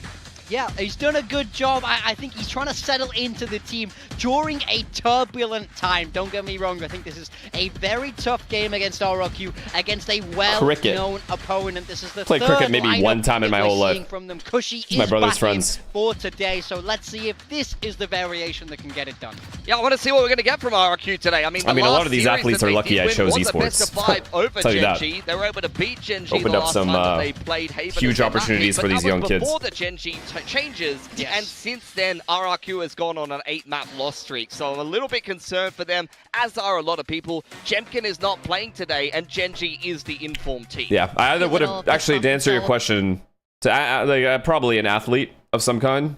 Yeah, he's done a good job. I think he's trying to settle into the team during a turbulent time. Don't get me wrong. I think this is a very tough game against RRQ, against a well-known opponent. This is the played third cricket maybe one time in my whole life. From them. Cushy my is brother's back friends in for today, so let's see if this is the variation that can get it done. Yeah, I want to see what we're going to get from RRQ today. I mean, a lot of these athletes are lucky I chose esports. Over GENG. They were able to beat GENG opened the up last some time that they played huge opportunities for these young kids. Before the GENG changes. Yes. And since then, RRQ has gone on an 8-map loss streak, so I'm a little bit concerned for them, as are a lot of people. Jemkin is not playing today, and GENG is the informed team. Yeah, I either would have, actually, to answer your question, probably an athlete of some kind,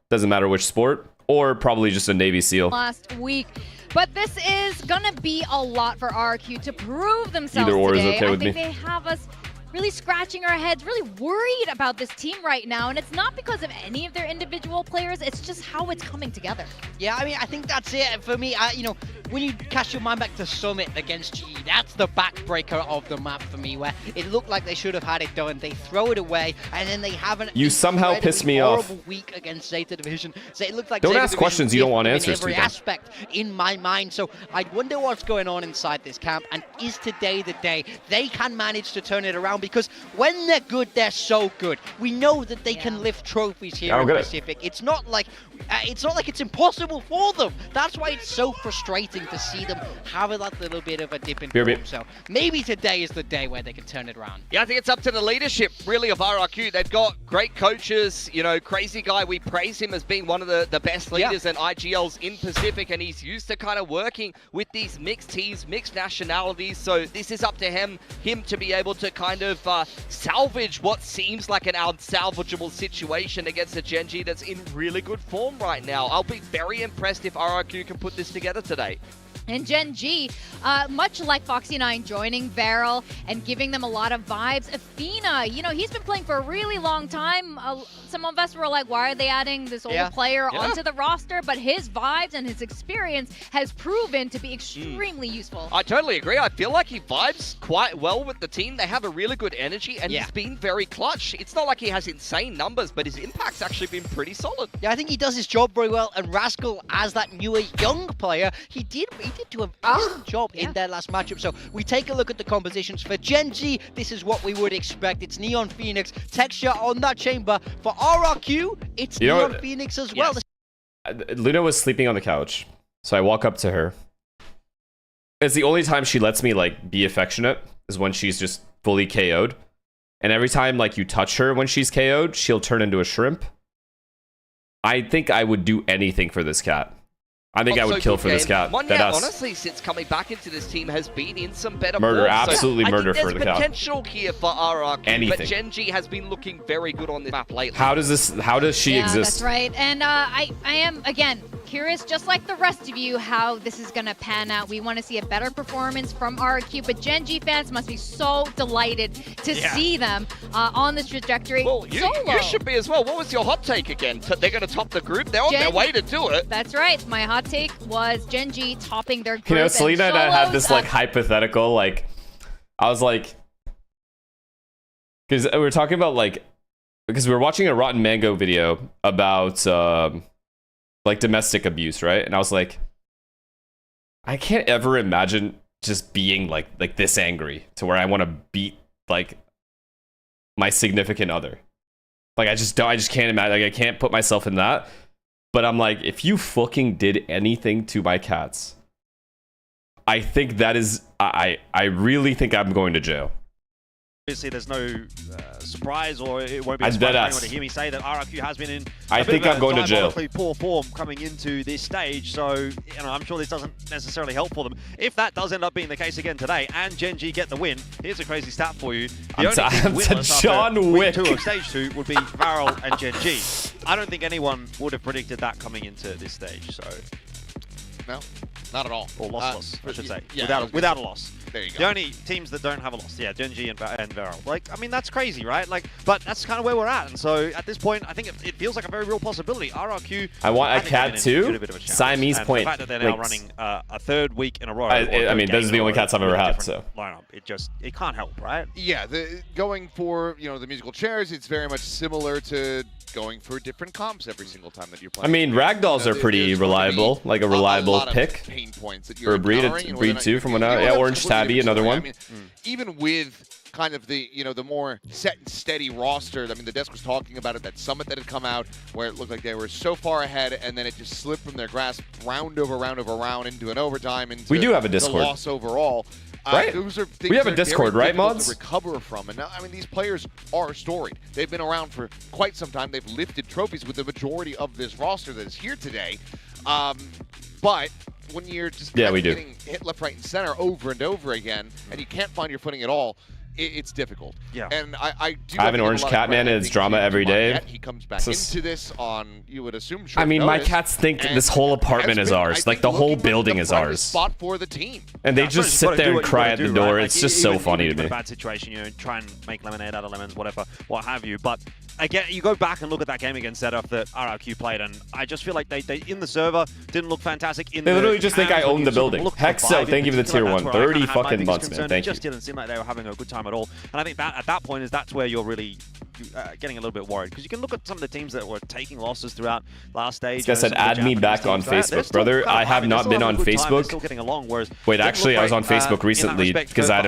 doesn't matter which sport, or probably just a Navy SEAL. Last week. But this is going to be a lot for RRQ to prove themselves Either or today. is okay with me. I think they have us really scratching our heads, really worried about this team right now. And it's not because of any of their individual players, it's just how it's coming together. Yeah, I mean, I think that's it for me. You know, when you cast your mind back to Summit against GE, that's the backbreaker of the map for me, where it looked like they should have had it done. They throw it away, and then they haven't. You somehow pissed me off. Horrible week against Zeta Division. So it looked like don't Zeta ask Division questions you don't want answers to. in every aspect in my mind. So I wonder what's going on inside this camp, and is today the day they can manage to turn it around? Because when they're good, they're so good. We know that they can lift trophies here in Pacific. It's not like it's impossible for them. That's why it's so frustrating to see them have that little bit of a dip in form. So maybe today is the day where they can turn it around. Yeah, I think it's up to the leadership, really, of RRQ. They've got great coaches. You know, Crazy Guy, we praise him as being one of the best leaders and IGLs in Pacific, and he's used to kind of working with these mixed teams, mixed nationalities. So this is up to him to be able to kind of salvage what seems like an unsalvageable situation against a GENG that's in really good form right now. I'll be very impressed if RRQ can put this together today. And GENG, much like Foxy9 joining Varel and giving them a lot of vibes, Athena, you know, he's been playing for a really long time. Some of us were like, why are they adding this old player onto the roster? But his vibes and his experience has proven to be extremely useful. I totally agree. I feel like he vibes quite well with the team. They have a really good energy, and he's been very clutch. It's not like he has insane numbers, but his impact's actually been pretty solid. Yeah, I think he does his job very well, and Rascal, as that newer young player, he did do a decent job in their last matchup. So we take a look at the compositions for GENG. This is what we would expect. It's Neon Phoenix, Texture on that chamber. For RRQ, it's Neon Phoenix as well. Luna was sleeping on the couch, so I walk up to her. It's the only time she lets me like be affectionate is when she's just fully KO'd. And every time like you touch her when she's KO'd, she'll turn into a shrimp. I think I would do anything for this cat. I think I would kill for this cat. Monya, honestly, since coming back into this team, has been in some better murder, form. absolutely murder for the cat. There's potential here for RRQ, anything. But GENG has been looking very good on this map lately. How does she exist? That's right. And I am, again, curious, just like the rest of you, how this is going to pan out. We want to see a better performance from RRQ, but GENG fans must be so delighted to see them on this trajectory. Well, you should be as well. What was your hot take again? They're going to top the group? They're on their way to do it. That's right. My hot take was GENG topping their group. You know, Selena and I had this like hypothetical, like, I was like, because we were talking about like, because we were watching a Rotten Mango video about like domestic abuse, right? And I was like, I can't ever imagine just being like this angry to where I want to beat like my significant other. Like I just can't imagine. Like I can't put myself in that. But I'm like, if you fucking did anything to my cats, I think that is, I really think I'm going to jail. Obviously, there's no surprise, or it won't be a surprise for anyone to hear me say that RRQ has been in I think I'm going to jail. Poor form coming into this stage, so you know, I'm sure this doesn't necessarily help for them. If that does end up being the case again today, and GENG get the win, here's a crazy stat for you. The only team winless John Wick. Week 2 of Stage 2 would be Varel and GENG. I don't think anyone would have predicted that coming into this stage, so... No, not at all. Or loss, I should say. Yeah, without a loss. There you go. The only teams that don't have a loss, GENG and Varel. Like, I mean, that's crazy, right? Like, but that's kind of where we're at. And so at this point, I think it feels like a very real possibility. RRQ. I want a cat too. Siamese point. The fact that they're now running a third week in a row. I mean, those are the only cats I've ever had. So lineup. It can't help, right? Yeah, going for the musical chairs, it's very much similar to going for different comps every single time that you're playing. I mean, ragdolls are pretty reliable, like a reliable pick pain points that for a breed. Breed 2 from one out. Yeah, Orange Tabby, another one. I mean, even with kind of the the more set and steady roster. I mean, the desk was talking about it, that summit that had come out where it looked like they were so far ahead, and then it just slipped from their grasp round over round into an overtime. Into we do have a Discord. The loss overall. Right. Those are things we have a Discord, right, mods? To recover from, and now, I mean, these players are storied. They've been around for quite some time. They've lifted trophies with the majority of this roster that is here today. But when you're just getting hit left, right, and center over and over again, and you can't find your footing at all, it's difficult. Yeah. And I do. I have an orange cat, man, and it's drama every day. He comes back into this on, you would assume. I mean, my notice, cats think this whole apartment is ours. Like, the whole building is ours. Spot for the team. And they just sit there and cry at the door. It's just so funny to me. A bad situation, you know, try and make lemonade out of lemons, whatever, what have you. But again, you go back and look at that game against ZF that RRQ played, and I just feel like they in the server didn't look fantastic. They literally just think I own the building. Hexo, thank you for the tier 1. 30 fucking months, man. Thank you. It just didn't seem like they were having a good time at all. And I think that at that point that's where you're really getting a little bit worried, because you can look at some of the teams that were taking losses throughout last stage. This guy said, add me back on Facebook, brother. I have not been on Facebook. Wait, actually, I was on Facebook recently because I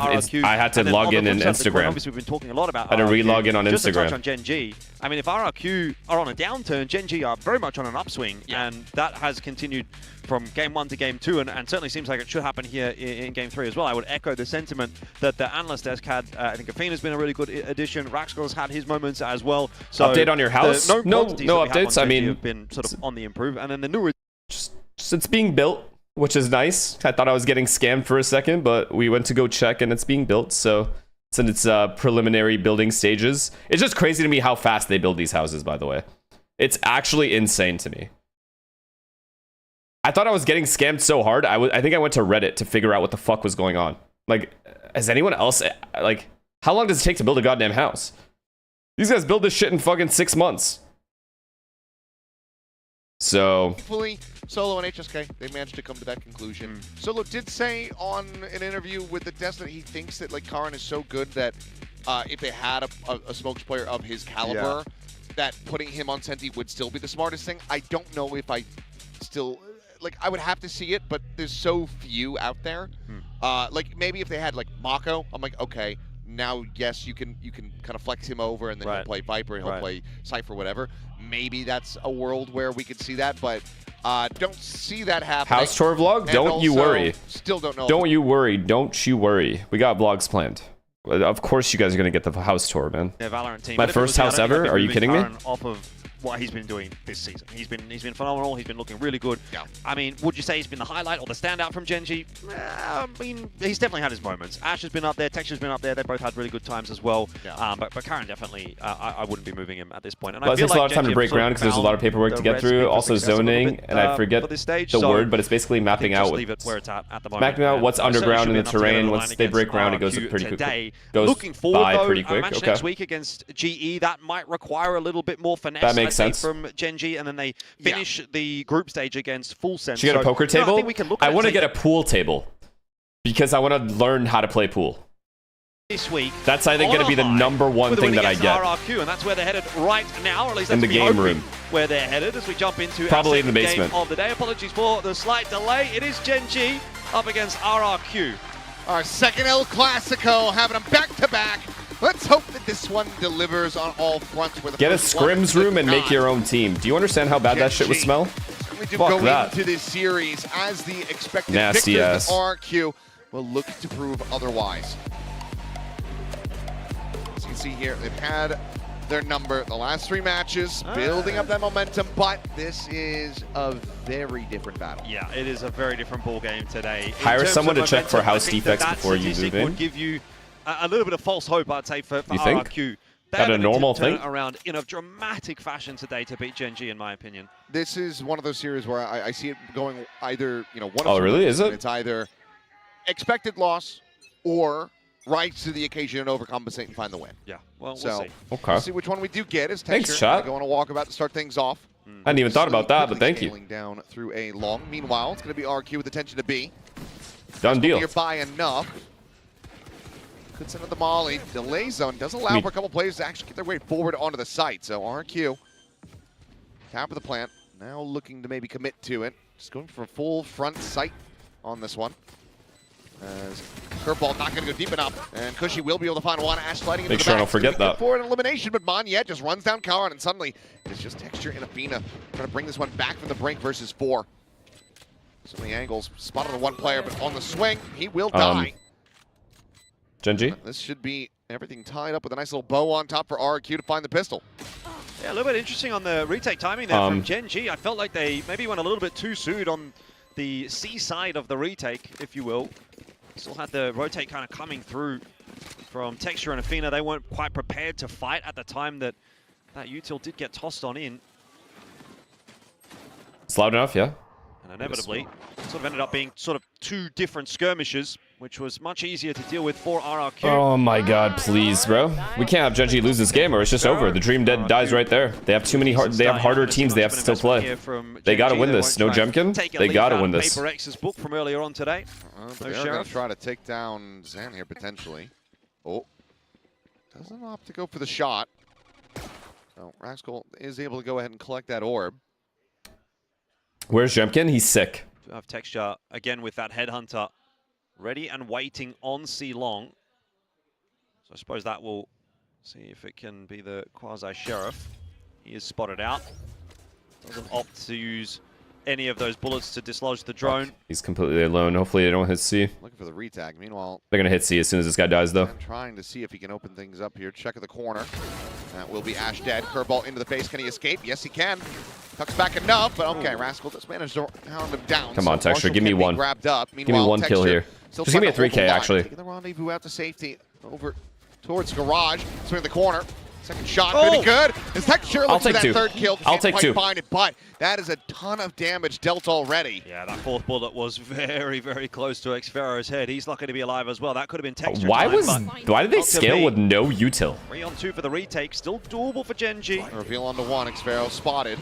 had to log in Instagram. Obviously, we've been talking a lot about I had to re-log in on just Instagram. To touch on GENG, I mean, if RRQ are on a downturn, GENG are very much on an upswing, and that has continued from game 1 to game 2, and certainly seems like it should happen here in game 3 as well. I would echo the sentiment that the analyst desk had. I think Afina's been a really good addition. Raxkel's had his moments as well. So update on your house? No updates. I mean, have been sort of on the improve, and then the newer. Just it's being built, which is nice. I thought I was getting scammed for a second, but we went to go check, and it's being built. So it's in its preliminary building stages. It's just crazy to me how fast they build these houses. By the way, it's actually insane to me. I thought I was getting scammed so hard. I think I went to Reddit to figure out what the fuck was going on. Like, has anyone else, like, how long does it take to build a goddamn house? These guys build this shit in fucking 6 months. So Hopefully, Solo and HSK, they managed to come to that conclusion. Solo did say on an interview with the desk that he thinks that, like, Karin is so good that if they had a smokes player of his caliber, that putting him on Senti would still be the smartest thing. I don't know if I still... Like, I would have to see it, but there's so few out there. Like, maybe if they had, like, Mako, I'm like, okay, now, yes, you can kind of flex him over, and then he'll play Viper, he'll play Cypher, whatever. Maybe that's a world where we could see that, but don't see that happening. House tour vlog? Don't you worry. Still don't know. Don't you worry. Don't you worry. We got vlogs planned. Of course you guys are going to get the house tour, man. Yeah, Valorant team. My first house ever? Are you kidding me? Off of what he's been doing this season. He's been phenomenal. He's been looking really good. Yeah. I mean, would you say he's been the highlight or the standout from GENG? I mean, he's definitely had his moments. Ash has been up there. Texture's been up there. They both had really good times as well. Yeah. But Karin definitely, I wouldn't be moving him at this point. And well, it takes a lot of time to break ground because there's a lot of paperwork to get through. Also zoning, and I forget the word, but it's basically mapping out leave it where it's at the moment. Mapping out what's underground in the terrain. Once they break ground, it goes pretty quick. Looking forward, though, pretty quick. Match next week against GE, that might require a little bit more finesse. That makes sense from GENG, and then they finish the group stage against Full Sense. Should you get a poker table? I want to get a pool table because I want to learn how to play pool. This week, that's I think going to be the #1 thing that I get. RRQ, and that's where they're headed right now, or at least that's in the game room. Where they're headed as we jump into probably in the basement game of the day. Apologies for the slight delay. It is GENG up against RRQ. Our second El Clasico, having them back to back. Let's hope that this one delivers on all fronts. Get a scrims room and make your own team. Do you understand how bad that shit would smell? We do go into this series as the expected nasty victors. RRQ will look to prove otherwise. As you can see here, they've had their number the last 3 matches, building up that momentum, but this is a very different battle. Yeah, it is a very different ball game today. Hire someone to check for house defects before you move in. Would give you a little bit of false hope, I'd say, for RRQ. That a normal thing? Around in a dramatic fashion today to beat GENG, in my opinion. This is one of those series where I see it going either, one of Oh, really? Is it? It's either expected loss or rise to the occasion and overcompensate and find the win. Yeah, well, so, we'll see. Okay. We'll see which one we do get as Texture. Thanks, chat. Going to walkabout to start things off. I hadn't even thought about that, but thank you. Down through a long. Meanwhile, it's going to be RQ with attention to B. Done deal. Nearby enough. Could send the molly. Delay zone does allow for a couple players to actually get their way forward onto the site. So RQ, top of the plant, now looking to maybe commit to it. Just going for a full front sight on this one. As curveball not going to go deep enough, and Cushy will be able to find one. Ash sliding into Make the sure back. I don't forget that. For an elimination, but Monyet just runs down Karin, and suddenly it's just Texture and Afina trying to bring this one back from the brink versus 4. So many angles. Spotted the one player, but on the swing, he will die. GENG? This should be everything tied up with a nice little bow on top for RRQ to find the pistol. Yeah, a little bit interesting on the retake timing there from GENG. I felt like they maybe went a little bit too soon on the C side of the retake, if you will. Still had the rotate kind of coming through from Texture and Athena. They weren't quite prepared to fight at the time that that util did get tossed on in. It's loud enough, yeah. And inevitably, it sort of ended up being sort of two different skirmishes, which was much easier to deal with for RRQ. Oh my god, please, bro. We can't have GENG lose this game or it's just over. The dream dead dies right there. They have too many they have harder teams they have to still play. They gotta win this. No Jemkin. They gotta win this. Paper X's book from earlier on today. They're going to try to take down Zan here potentially. Oh. Doesn't opt to go for the shot. So Rascal is able to go ahead and collect that orb. Where's Jemkin? He's sick. To have Texture again with that headhunter ready and waiting on C long. So I suppose that will see if it can be the quasi-sheriff. He is spotted out. Doesn't opt to use any of those bullets to dislodge the drone. He's completely alone. Hopefully they don't hit C. Looking for the retag. Meanwhile, they're gonna hit C as soon as this guy dies, though. Trying to see if he can open things up here. Check at the corner. That will be Ash dead. Curveball into the face. Can he escape? Yes, he can. Tucks back enough, but okay, Rascal just managed to hound him down. Come on, so Texture, give me one. Grabbed up. Give me one kill here. Just give me a 3K, actually. Taking the rendezvous out to safety. Over towards Garage. Swing the corner. Second shot, gonna be good. As Texture looks for that third kill. I'll take two. Find it, but that is a ton of damage dealt already. Yeah, that fourth bullet was very, very close to Xfero's head. He's not going to be alive as well. That could have been Texture. Why did they scale with no util? 3-on-2 for the retake. Still doable for GENG. Reveal onto one. Xfero spotted.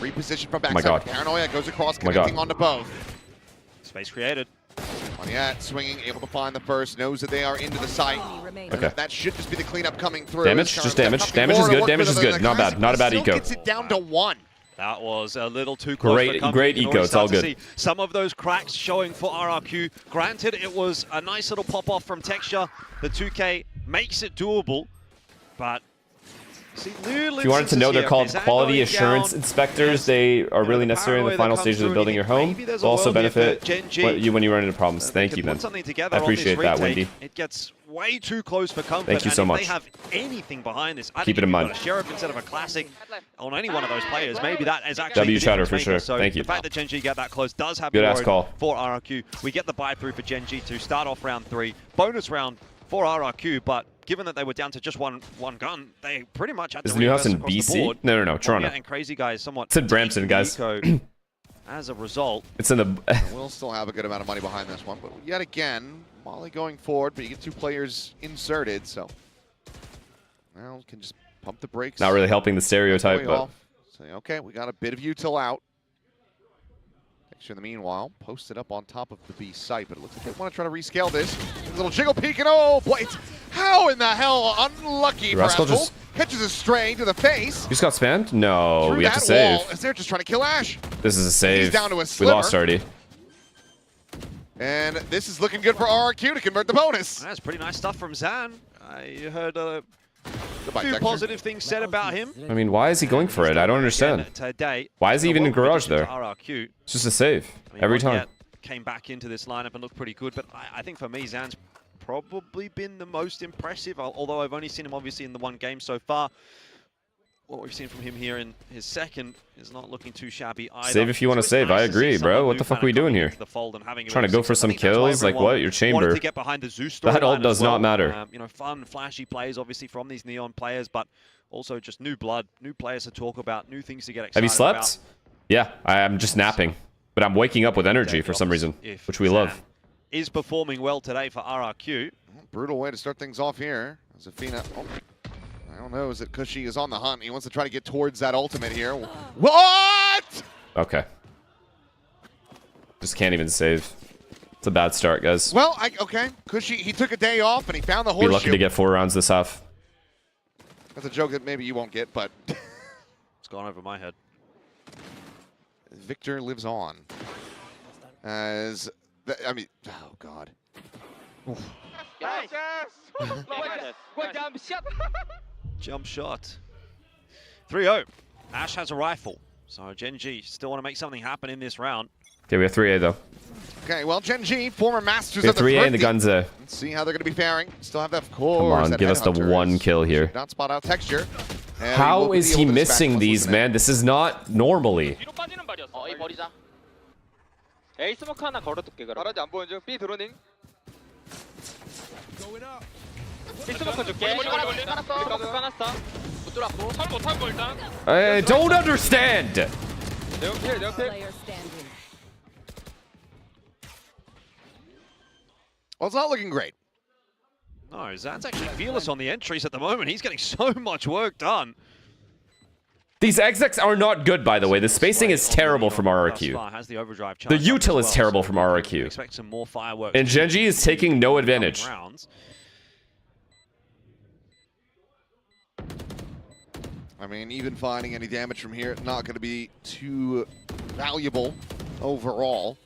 Reposition from backside. Oh my god. Paranoia goes across, connecting onto both. Space created. Moniette swinging, able to find the first, knows that they are into the site. Okay. That should just be the cleanup coming through. Damage, just damage. Damage is good. Damage is good. Not bad. Not a bad eco. Gets it down to one. That was a little too close. Great eco. It's all good. Some of those cracks showing for RRQ. Granted, it was a nice little pop off from Texture. The 2K makes it doable, but. See, if you wanted to know, they're called quality assurance inspectors. They are really necessary in the final stages of building your home. They'll also benefit you when you run into problems. Thank you, man. I appreciate that, Wendy. It gets way too close for comfort. Thank you so much. If they have anything behind this, keep it in mind. A sheriff instead of a classic on any one of those players. Maybe that is actually W chatter for sure. So Thank you. The fact that GENG got that close does have good ass call for RRQ. We get the buy through for GENG to start off round 3. Bonus round for RRQ, but given that they were down to just one gun, they pretty much had to. Is the new house in BC? No, Toronto. And Crazy Guy is somewhat. It's in Brampton, guys. As a result, it's in the. We'll still have a good amount of money behind this one, but yet again, Molly going forward, but you get 2 players inserted, so now can just pump the brakes. Not really helping the stereotype, but. Say, okay, we got a bit of util out. In the meanwhile, posted up on top of the B site, but it looks like they want to try to rescale this. A little jiggle peek, and oh boy, how in the hell unlucky Rascal just catches a stray to the face. You just got spammed? No, we have to save. As they're just trying to kill Ash. This is a save. He's down to a sliver. We lost already. And this is looking good for RRQ to convert the bonus. That's pretty nice stuff from Zan. I heard a few positive things said about him. I mean, why is he going for it? I don't understand. Why is he even in garage there? It's just a save every time. Came back into this lineup and looked pretty good, but I think for me, Zan's probably been the most impressive, although I've only seen him obviously in the one game so far. What we've seen from him here in his second is not looking too shabby either. Save if you want to save. I agree, bro. What the fuck are we doing here? Trying to go for some kills? Like what? Your chamber. That ult does not matter. You know, fun, flashy plays obviously from these Neon players, but also just new blood, new players to talk about, new things to get excited about. Have you slept? Yeah, I'm just napping. But I'm waking up with energy for some reason, which we love. Is performing well today for RRQ. Brutal way to start things off here. Zafina. Oh. I don't know, is it Cushy is on the hunt? He wants to try to get towards that ultimate here. What? Okay. Just can't even save. It's a bad start, guys. Well, okay. Cushy, he took a day off and he found the horseshoe. Be lucky to get 4 rounds this half. That's a joke that maybe you won't get, but... It's gone over my head. Victor lives on. As... I mean... Oh, God. Yes! Jump shot. 3-0. Ash has a rifle. So GENG still want to make something happen in this round. Okay, we have 3A though. Okay, well, GENG, former masters of the 3A and the guns there. Let's see how they're going to be faring. Still have that, of course. Come on, give us the one kill here. Not spot out Texture. How is he missing these, man? This is not normally. 픽스버커 줄게. 우리 까놨어. 못 들어왔고. 털고 털고 일단. I don't understand. Well, it's not looking great. No, Zan's actually fearless on the entries at the moment. He's getting so much work done. These execs are not good, by the way. The spacing is terrible from RRQ. The util is terrible from RRQ. Expect some more fireworks. And GENG is taking no advantage. I mean, even finding any damage from here, not going to be too valuable overall.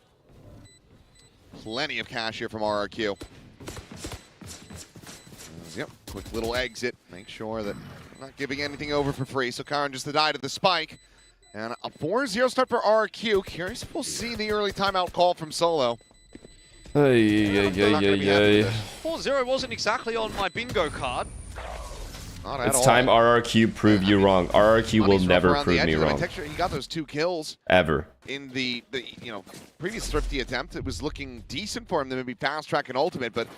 Plenty of cash here from RRQ. Yep, quick little exit. Make sure that not giving anything over for free. So Karan just died at the spike. And a 4-0 start for RRQ. Curious if we'll see the early timeout call from Solo. 4-0 wasn't exactly on my bingo card. Not at It's all. time RRQ prove you wrong. RRQ will never prove me wrong. He got those 2 kills. Ever. In the previous Thrifty attempt. It was looking decent for him to maybe fast track an ultimate, but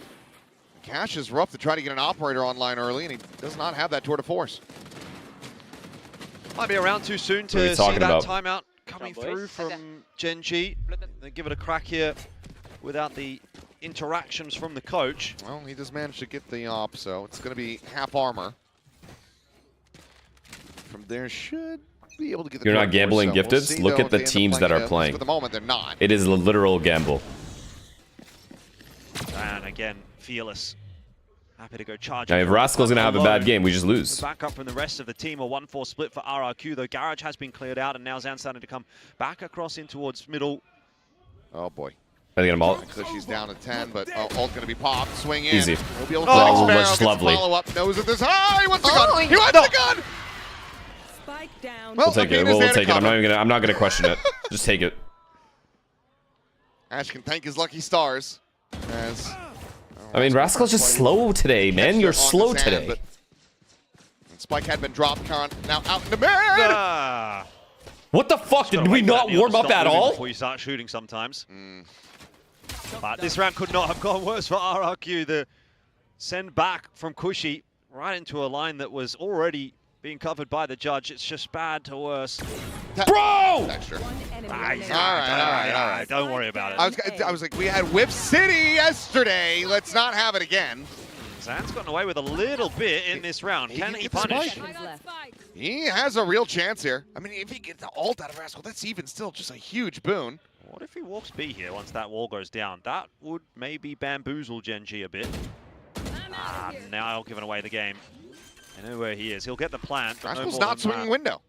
Cash is rough to try to get an operator online early, and he does not have that tour de force. Might be around too soon to see that timeout coming through from GENG. They give it a crack here without the interactions from the coach. Well, he does manage to get the op, so it's going to be half armor. From there, should be able to get the You're not gambling gifteds? Look at the teams that are playing. For the moment, they're not. It is a literal gamble. And again, fearless. Happy to go charge. Now, if Rascal's going to have a bad game, we just lose. Back up from the rest of the team. A 1-4 split for RRQ, though. Garage has been cleared out, and now Zan's starting to come back across in towards middle. Oh, boy. I think I'm all. She's down to 10, but ult's going to be popped. Swing in. Easy. He'll be able to that's lovely. follow up. Knows that this. Oh, he wants the gun. He wants the gun. Spike down. We'll take it. We'll take it. I'm not gonna question it. Just take it. Ash can thank his lucky stars. As I mean, Rascal's just slow today, man. You're slow today. Spike had been dropped. Khan now out in the mid. What the fuck? Did we not warm up at all? Before you start shooting sometimes. But this round could not have gone worse for RRQ. The send back from Cushy right into a line that was already being covered by the judge. It's just bad to worse. Bro! Extra. All right. Don't worry about it. I was like, we had Whip City yesterday. Let's not have it again. Zan's gotten away with a little bit in this round. Can he punish? He has a real chance here. I mean, if he gets the ult out of Rascal, that's even still just a huge boon. What if he walks B here once that wall goes down? That would maybe bamboozle GENG a bit. Now giving away the game. I know where he is. He'll get the plant. Rascal's not swinging window.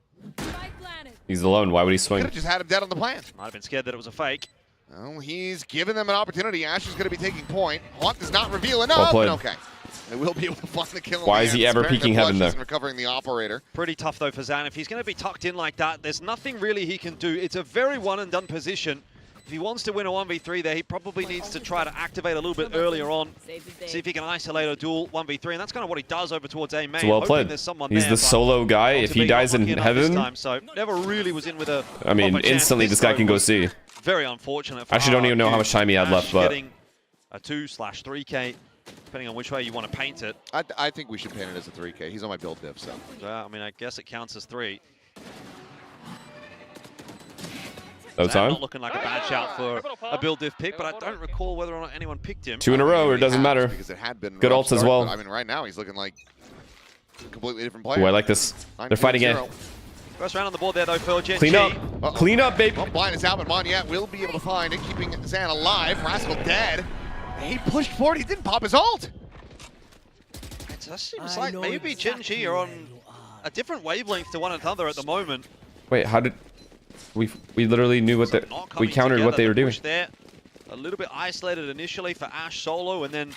He's alone. Why would he swing? Could have just had him dead on the plant. Might have been scared that it was a fake. Well, he's given them an opportunity. Ash is going to be taking point. Haunt does not reveal enough. Well okay. They will be able to find the kill. Why is he ever peeking heaven there? Recovering the operator. Pretty tough though for Zan. If he's going to be tucked in like that, there's nothing really he can do. It's a very one and done position. If he wants to win a 1v3 there, he probably needs to try to activate a little bit earlier on. See if he can isolate a duel 1v3, and that's kind of what he does over towards A main. It's well played. He's the solo guy. If he dies in heaven, so never really was in with a. I mean, instantly this guy can go see. Very unfortunate. I actually don't even know how much time he had left, but getting a 2/3K, depending on which way you want to paint it. I think we should paint it as a 3K. He's on my build diff, so. I mean, I guess it counts as 3. No time? Not looking like a bad shout for a build diff pick, but I don't recall whether or not anyone picked him. 2 in a row, or it doesn't matter. Because it had been good ults as well. I mean, right now he's looking like a completely different player. Ooh, I like this. They're fighting it. First round on the board there, though, for GENG. Clean up. Clean up, baby. Well, blind is out, but Monyet will be able to find it, keeping Zan alive. Rascal dead. He pushed forward. He didn't pop his ult. It just seems like maybe GENG are on a different wavelength to one another at the moment. Wait, how did... We literally knew what we countered what they were doing. There. A little bit isolated initially for Ash solo, and then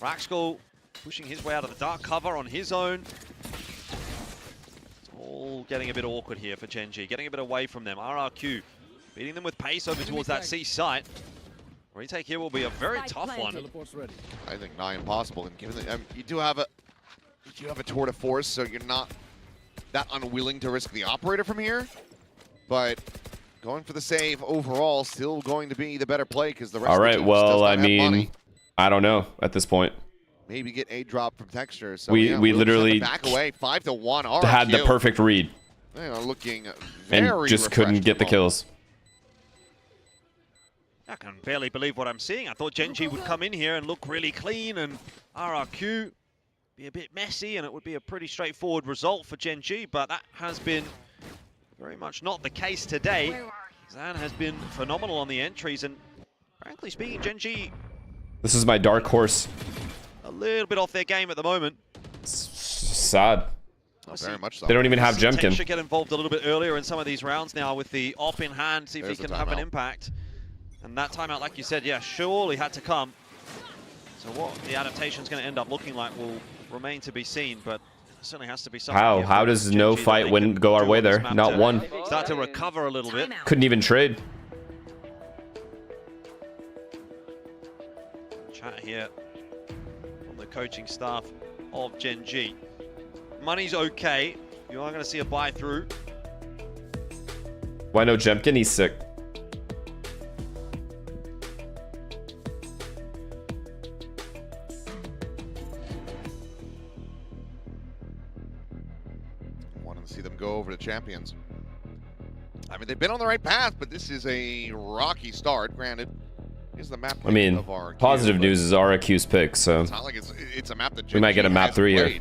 Raxcal pushing his way out of the dark cover on his own. It's all getting a bit awkward here for GENG, getting a bit away from them. RRQ beating them with pace over towards that C site. Retake here will be a very tough one. I think nigh impossible. And given that you do have a tour de force, so you're not that unwilling to risk the operator from here. But going for the save overall, still going to be the better play because the rest of the team well, still I have mean, money. I don't know at this point. maybe get a drop from Texture. So we yeah, we'll literally back away 5-1. RRQ. had the perfect read. They are looking very And just couldn't get the kills. I can barely believe what I'm seeing. I thought GENG would come in here and look really clean, and RRQ be a bit messy, and it would be a pretty straightforward result for GENG, but that has been very much not the case today. Zan has been phenomenal on the entries, and frankly speaking, GENG... This is my dark horse. A little bit off their game at the moment. It's sad. Oh, very much so. They don't even have Jemkin. Should get involved a little bit earlier in some of these rounds now with the op in hand, see if he can have an impact. And that timeout, like you said, yeah, surely had to come. So what the adaptation's going to end up looking like will remain to be seen, but it certainly has to be something. How does no fight go our way there? Not one. Start to recover a little bit. Couldn't even trade. Chat here from the coaching staff of GENG. Money's okay. You are going to see a buy through. Why no Jemkin? He's sick. Wanted to see them go over to champions. I mean, they've been on the right path, but this is a rocky start. Granted, here's the map. I mean, of RRQ, positive news is RRQ's pick, so it's not like it's a map that we might get a map 3 here.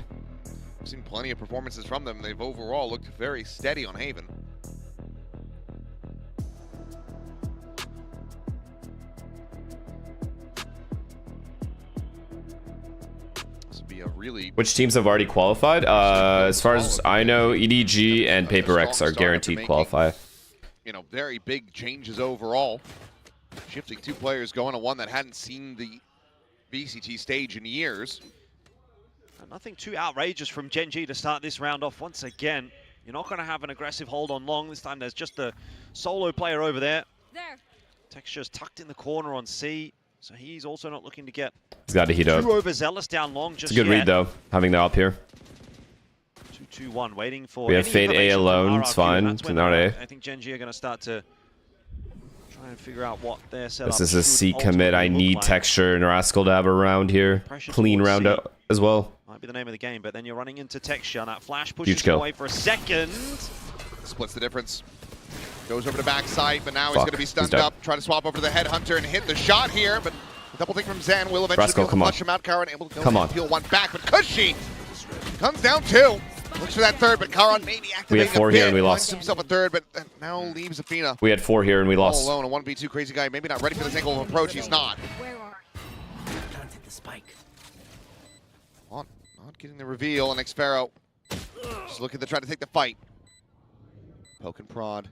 I've seen plenty of performances from them. They've overall looked very steady on Haven. This would be a really... Which teams have already qualified? As far as I know, EDG and PaperX are guaranteed qualify. You know, very big changes overall. Shifting 2 players, going to one that hadn't seen the VCT stage in years. Nothing too outrageous from GENG to start this round off once again. You're not going to have an aggressive hold on long. This time there's just a solo player over there. Texture's tucked in the corner on C, so he's also not looking to get He's got to heat up. too overzealous down long just It's a good read, though, having the up here. 2-2-1, waiting for We have Fade A alone. It's fine. It's not A. I think GENG are going to start to try and figure out what their setup This is a C should commit. I ultimately need look like. Texture and Rascal to have a round here. Clean towards round C. out as well. Might be the name of the game, but then you're running into Texture, and that flash pushes Huge kill. away for a second. Splits the difference. Goes over to backside, but now he's Fuck, going to be he's stunned dead. up. Try to swap over to the Headhunter and hit the shot here, but a double thing from Zan will eventually Rascal, be able to come on. flush him out. Karan able to go Come and on. peel one back, but Cushy comes down 2. Looks for that third, but Karan maybe activating We had 4 here and we finds lost. himself a third, but now leaves Athena We had 4 here and we all lost. alone. A 1v2 crazy guy, maybe not ready for this angle of approach. He's not. Planted the spike. Not getting the reveal, and Xpharaoh just looking to try to take the fight. Poke and prod.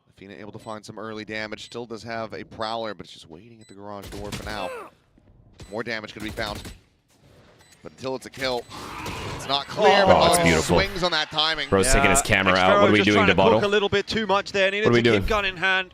Athena able to find some early damage. Still does have a Prowler, but it's just waiting at the garage door for now. More damage could be found. But until it's a kill, it's not clear. Oh, it's but beautiful. Swings on that timing. Bro's taking his camera out. What are we doing to bottle? bottle? A little bit too much there. Needed What are we to doing? keep gun in hand.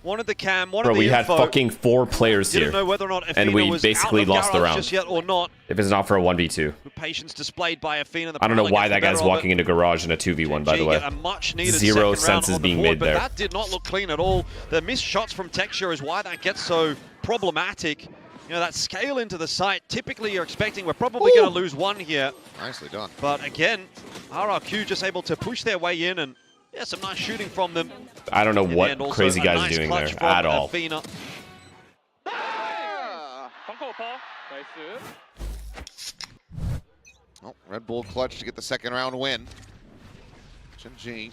Wanted the cam, wanted Bro, the we had info. fucking 4 players Didn't here. know whether or not Athena And we was basically out of lost the garage round. just yet or not. If it's not for a 1v2. Patience displayed by Athena. The I don't know Prowler why gets that the guy's better of walking it. into garage in a 2v1, by the way. A much needed Zero second round sense is on the being board, made but there. that did not look clean at all. The missed shots from Texture is why that gets so problematic. You know, that scale into the site, typically you're expecting we're probably going to lose 1 here. Nicely done. But again, RRQ just able to push their way in, and yeah, some nice shooting from them. I don't know In the what end, also crazy a guys nice are doing clutch there from at all. Athena. 벙커 오퍼. 나이스. Oh, Red Bull clutch to get the second round win. GENG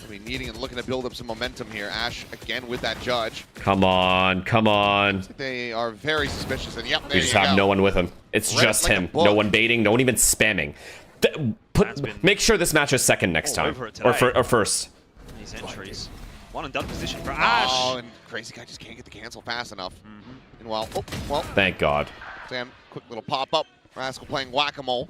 will be needing and looking to build up some momentum here. Ash again with that judge. Come on, come on. They are very suspicious, and yep, there We just you have go. no one with him. It's Read it just like a him. book. No one baiting, no one even spamming. Make sure this match is second next all time. over it Or, today. or first. These entries. 1 and done position for Ash. Oh, and crazy guy just can't get the cancel fast enough. Meanwhile, oh, well, Thank God. Sam, quick little pop-up. Rascal playing whack-a-mole.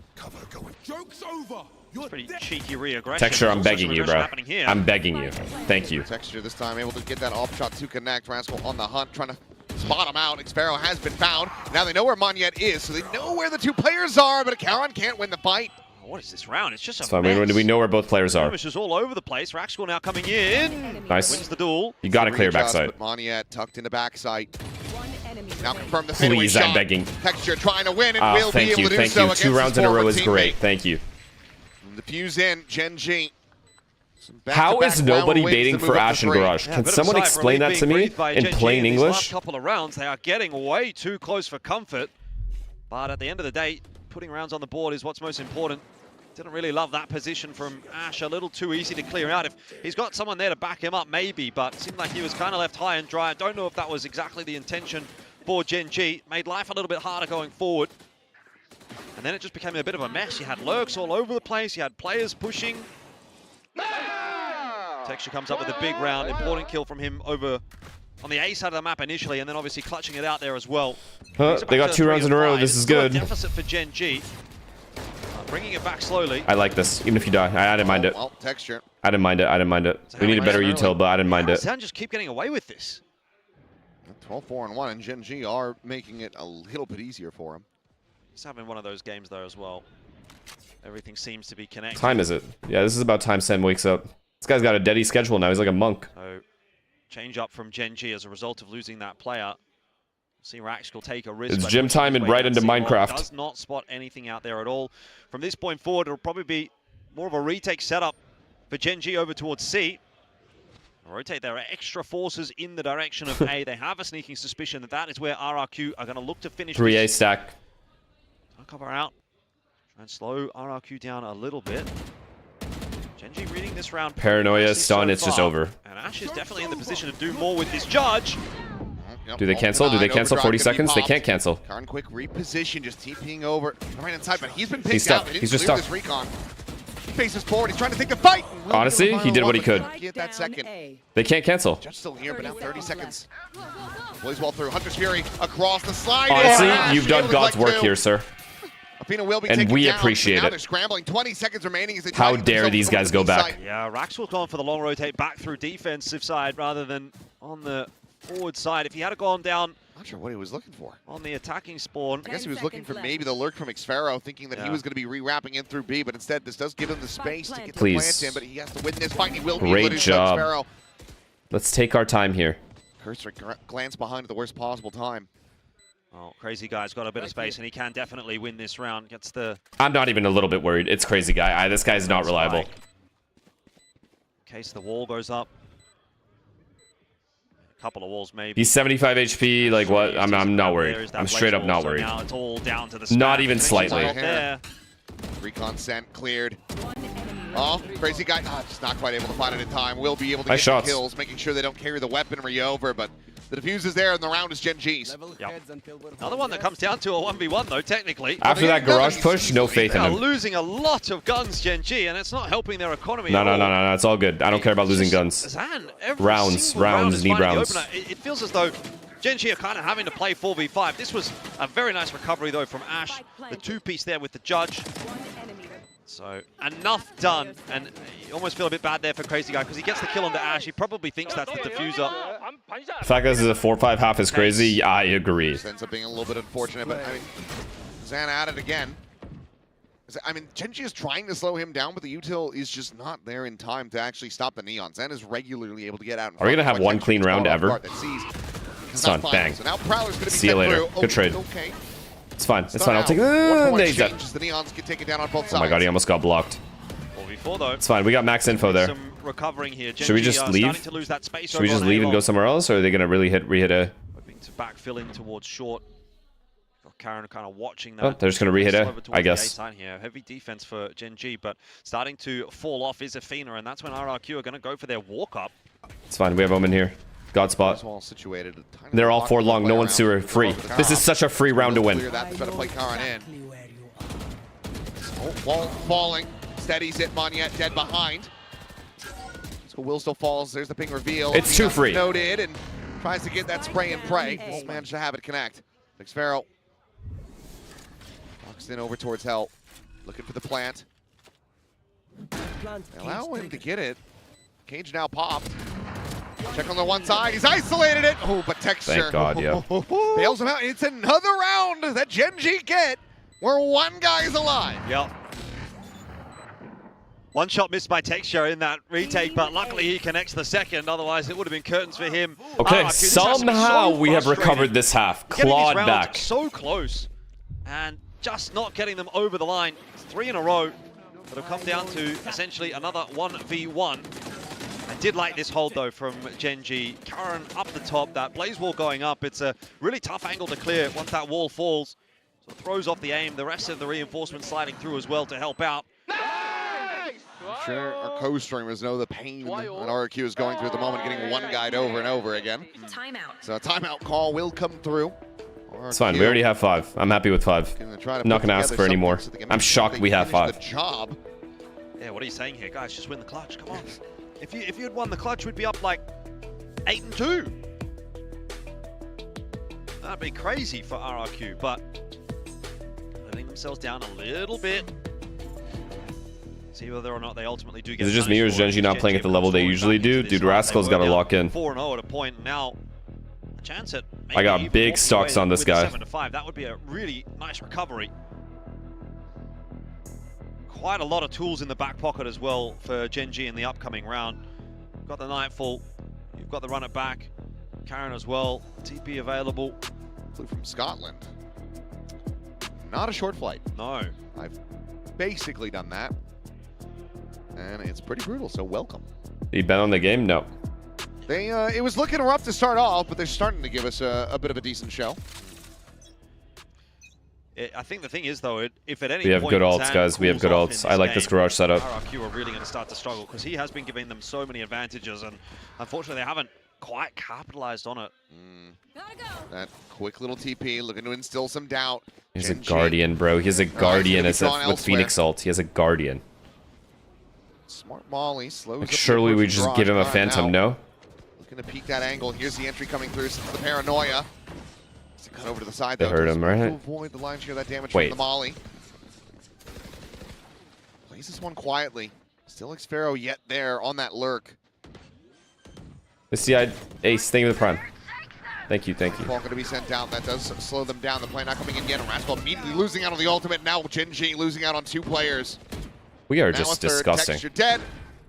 Joke's over. You're Pretty cheeky re-aggression. Texture, I'm Also some begging you, aggression bro. happening here. I'm begging you. Thank you. Texture this time able to get that off shot to connect. Rascal on the hunt, trying to spot him out. Xpharaoh has been found. Now they know where Monyet is, so they know where the 2 players are, but Karan can't win the fight. What is this round? It's just a So mess. we know where both players are. Skirmishes all over the place. Raxcal now coming in. Nice. Wins the duel. You got to clear Readjust, backside. but Monyet tucked into backside. One enemy Now confirm the fadeaway Please, shot. I'm begging. Texture trying to win and will be Thank able you, to do thank so you. against 2 rounds his in a row former is great. teammate. Thank you. The fuse in, GENG. How is nobody baiting for Ash and Garage? Yeah, Can someone explain that to me in plain These English? last couple of rounds, they are getting way too close for comfort. But at the end of the day, putting rounds on the board is what's most important. Didn't really love that position from Ash. A little too easy to clear out. If he's got someone there to back him up, maybe, but it seemed like he was kind of left high and dry. I don't know if that was exactly the intention for GENG. Made life a little bit harder going forward. And then it just became a bit of a mess. You had lurks all over the place. You had players pushing. Texture comes up with a big round. Important kill from him over on the A side of the map initially, and then obviously clutching it out there as well. They got 2 rounds in a row. This is good. Deficit for GENG. Bringing it back slowly. I like this, even if you die. I didn't mind it. Well, Texture. I didn't mind it. I didn't mind it. We need a better util, but I didn't mind it. Sound just keep getting away with this. 12-4-1, and GENG are making it a little bit easier for him. He's having one of those games though as well. Everything seems to be connected. Time is it? Yeah, this is about time Sam wakes up. This guy's got a deady schedule now. He's like a monk. So, change up from GENG as a result of losing that player. See, Rax will take a risk. It's gym time and right into Minecraft. Does not spot anything out there at all. From this point forward, it'll probably be more of a retake setup for GENG over towards C. Rotate their extra forces in the direction of A. They have a sneaking suspicion that that is where RRQ are going to look to finish. 3A stack. I'll cover out. Try and slow RRQ down a little bit. GENG reading this round. Paranoia, stun, so it's just far. over. And Ash is definitely in the position to do more with this judge. Do they cancel? Do they cancel 40 seconds? They can't cancel. Karn quick reposition, just TPing over right inside, but he's been picked He's stuck. out. He's just stuck. This recon. He faces forward. He's trying to take the fight. Honestly, he did what he could. Get that second. They can't cancel. Judge still here, but now 30 seconds. Plays well through. Hunter's Fury across the slide. Honestly, you've done God's work here, sir. Athena will be And taken we down, appreciate so now it. They're scrambling. 20 seconds remaining as they try How to get dare themselves these over guys the go back? side. Yeah, Raxwell's gone for the long rotate back through defensive side rather than on the forward side. If he had gone down, Not sure what he was looking for. on the attacking spawn. I guess he was looking for maybe the lurk from Xfero, thinking that he was going to be rewrapping in through B, but instead this does give him the space to get the plant in, but he has to win this fight. He will be able to Great do so, job. Xfero. Let's take our time here. Cursor glance behind at the worst possible time. Oh, Crazy Guy's got a bit of space, and he can definitely win this round. Gets the I'm not even a little bit worried. It's Crazy Guy. This guy's not reliable. in case the wall goes up. A couple of walls, maybe. He's 75 HP. Like what? I'm not worried. I'm straight up not worried. Now it's all down to the Not spam. even slightly. Out there. Recon sent, cleared. Oh, Crazy Guy, just not quite able to find it in time. Will be able to Nice get shots. the kills, making sure they don't carry the weaponry over, but the defuse is there and the round is GENG's. Yep. Another one that comes down to a 1v1 though, technically. After that garage push, no faith They in are him. losing a lot of guns, GENG, and it's not helping their economy No, at no, all. no, no, no. It's all good. I don't care about losing guns. Zan, every Rounds, single round rounds, is need finding the rounds. opener. It feels as though GENG are kind of having to play 4v5. This was a very nice recovery though from Ash. The two-piece there with the judge. So enough done, and you almost feel a bit bad there for Crazy Guy because he gets the kill on the Ash. He probably thinks that's the diffuser. The fact that this is a 4-5 half is crazy. I agree. This ends up being a little bit unfortunate, but I mean, Zan at it again. I mean, GENG is trying to slow him down, but the util is just not there in time to actually stop the Neon. Zan is regularly able to get out. Are we gonna have one clean round ever? Stun, bang. So now Prowler's gonna be See you later. Good trade. Okay. It's fine. It's fine. I'll take it. The Neons get taken down on both sides. Oh my god, he almost got blocked. 4v4 though. It's fine. We got max info there. Some recovering here. Should we GENG just are leave? starting to lose that space Should we over just on leave and A go long. somewhere else, or are they gonna really re-hit a? Hoping to backfill in towards short. Got Karen kind of watching that. Oh, they're just gonna re-hit Over A, towards I the guess. A side here. Heavy defense for GENG, but starting to fall off is Athena, and that's when RRQ are going to go for their walk up. It's fine. We have Omen here. God spot. Well situated. They're all 4 long. No one's super free. This is such a free round to win. Clear that. They're trying to play Karan in. Wall falling. Steadies it. Monyet dead behind. So Will still falls. There's the ping reveal. It's too free. Noted and tries to get that spray and pray. Won't manage to have it connect. Xfero walks in over towards Hell. Looking for the plant. They allow him to get it. Cage now popped. Check on the one side. He's isolated it. Oh, but Texture. Thank God, yeah. Bails him out. It's another round that GENG get where one guy is alive. Yep. One shot missed by Texture in that retake, but luckily he connects the second. Otherwise, it would have been curtains for him. Okay, RRQ, this has to be somehow so we have frustrating. recovered this half. Getting these Clawed rounds back. so close, and just not getting them over the line. It's 3 in a row that have come down to essentially another 1v1. I did like this hold though from GENG. Karen up the top, that blaze wall going up. It's a really tough angle to clear once that wall falls. So it throws off the aim. The rest of the reinforcements sliding through as well to help out. I'm sure our co-streamers know the pain that RRQ is going through at the moment, getting one guide over and over again. Timeout. So a timeout call will come through. It's fine. We already have 5. I'm happy with 5. I'm not going to ask for any more. I'm shocked we have 5. Job. Yeah, what are you saying here, guys? Just win the clutch. Come on. If you had won the clutch, we'd be up like 8-2. That'd be crazy for RRQ, but letting themselves down a little bit. See whether or not they ultimately do get. Is it just me or is GENG not playing at the level they usually do? Dude, Rascal's got to lock in. 4-0 at a point now. A chance at I got big stocks on this guy. 7-5. That would be a really nice recovery. Quite a lot of tools in the back pocket as well for GENG in the upcoming round. You've got the Nightfall. You've got the run it back. Karen as well. TP available. Flew from Scotland. Not a short flight. No. I've basically done that. And it's pretty brutal, so welcome. You bet on the game? No. They it was looking rough to start off, but they're starting to give us a bit of a decent show. I think the thing is, though, if at any We have point good ults, Zan guys. We have cools good off ults. in I this like this game, garage setup. RRQ are really going to start to struggle because he has been giving them so many advantages, and unfortunately, they haven't quite capitalized on it. That quick little TP, looking to instill some doubt. He's a Guardian, bro. He has a Guardian as with Phoenix ult. He has a Guardian. Smart Molly slows Like, up surely the we approach just garage. give him a All right, Phantom, now, no? Looking to peek that angle. Here's the entry coming through. The Paranoia. It's a cut over to the side, They though. hurt him, right? To avoid the lion's share of that damage Wait. from the Molly. Plays this one quietly. Still Xpharaoh yet there on that lurk. Let's see, Ace, thank you for the prime. Thank you, thank you. Ball going to be sent out. That does slow them down. The play not coming in yet. And Rascal immediately losing out on the ultimate. Now GENG losing out on 2 players. We are Now just a third. disgusting. Texture dead.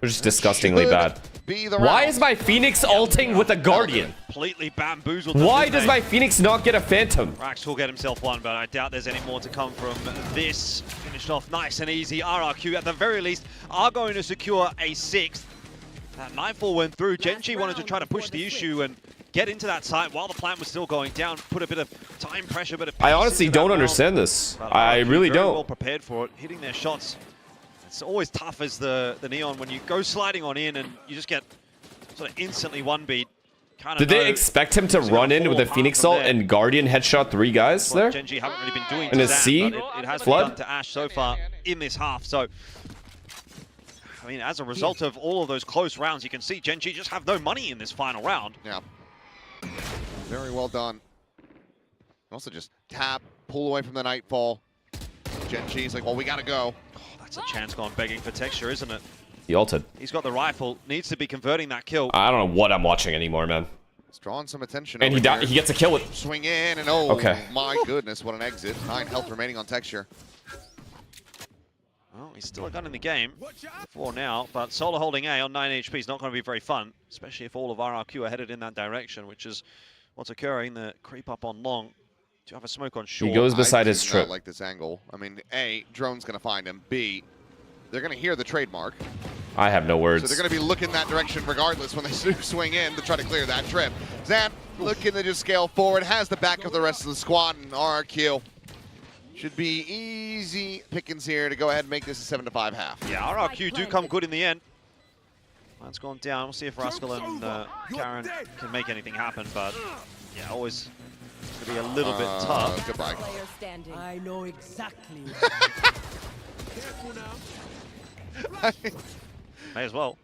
We're just disgustingly bad. Be the Why round. is my Phoenix ulting with a Guardian? Completely bamboozled them, Why didn't does they? my Phoenix not get a Phantom? Rax will get himself one, but I doubt there's any more to come from this. Finished off nice and easy. RRQ, at the very least, are going to secure a 6th. That Nightfall went through. GENG wanted to try to push the issue and get into that site while the plant was still going down, put a bit of time pressure, but I honestly don't understand this. I really very don't. well prepared for it, hitting their shots. It's always tough as the Neon when you go sliding on in and you just get sort of instantly one beat. Did they expect him to run in with a Phoenix ult and Guardian headshot 3 guys there? GENG haven't really been doing In to a Zan, C? but it has Flood? been done to Ash so far in this half. So, I mean, as a result of all of those close rounds, you can see GENG just have no money in this final round. Yeah. Very well done. Also just tap, pull away from the Nightfall. GENG's like, well, we got to go. Oh, that's a chance gone begging for Texture, isn't it? He ulted. He's got the rifle, needs to be converting that kill. I don't know what I'm watching anymore, man. It's drawing some attention. And over here. he gets a kill with... Swing in, and oh, Okay. my goodness, what an exit. 9 health remaining on Texture. Well, he's still a gun in the game for now, but Solar holding A on 9 HP is not going to be very fun, especially if all of RRQ are headed in that direction, which is what's occurring. The creep up on long. Do you have a smoke on short? He goes beside his I do trip. not like this angle. I mean, A, drone's going to find him. B, they're going to hear the trademark. I have no words. So they're going to be looking that direction regardless when they swing in to try to clear that trip. Zan looking to just scale forward, has the back of the rest of the squad, and RRQ should be easy pickings here to go ahead and make this a 7-5 half. Yeah, RRQ do come good in the end. That's gone down. We'll see if Rascal and Karen can make anything happen, but yeah, always to be a little bit tough. Goodbye. I know exactly. May as well.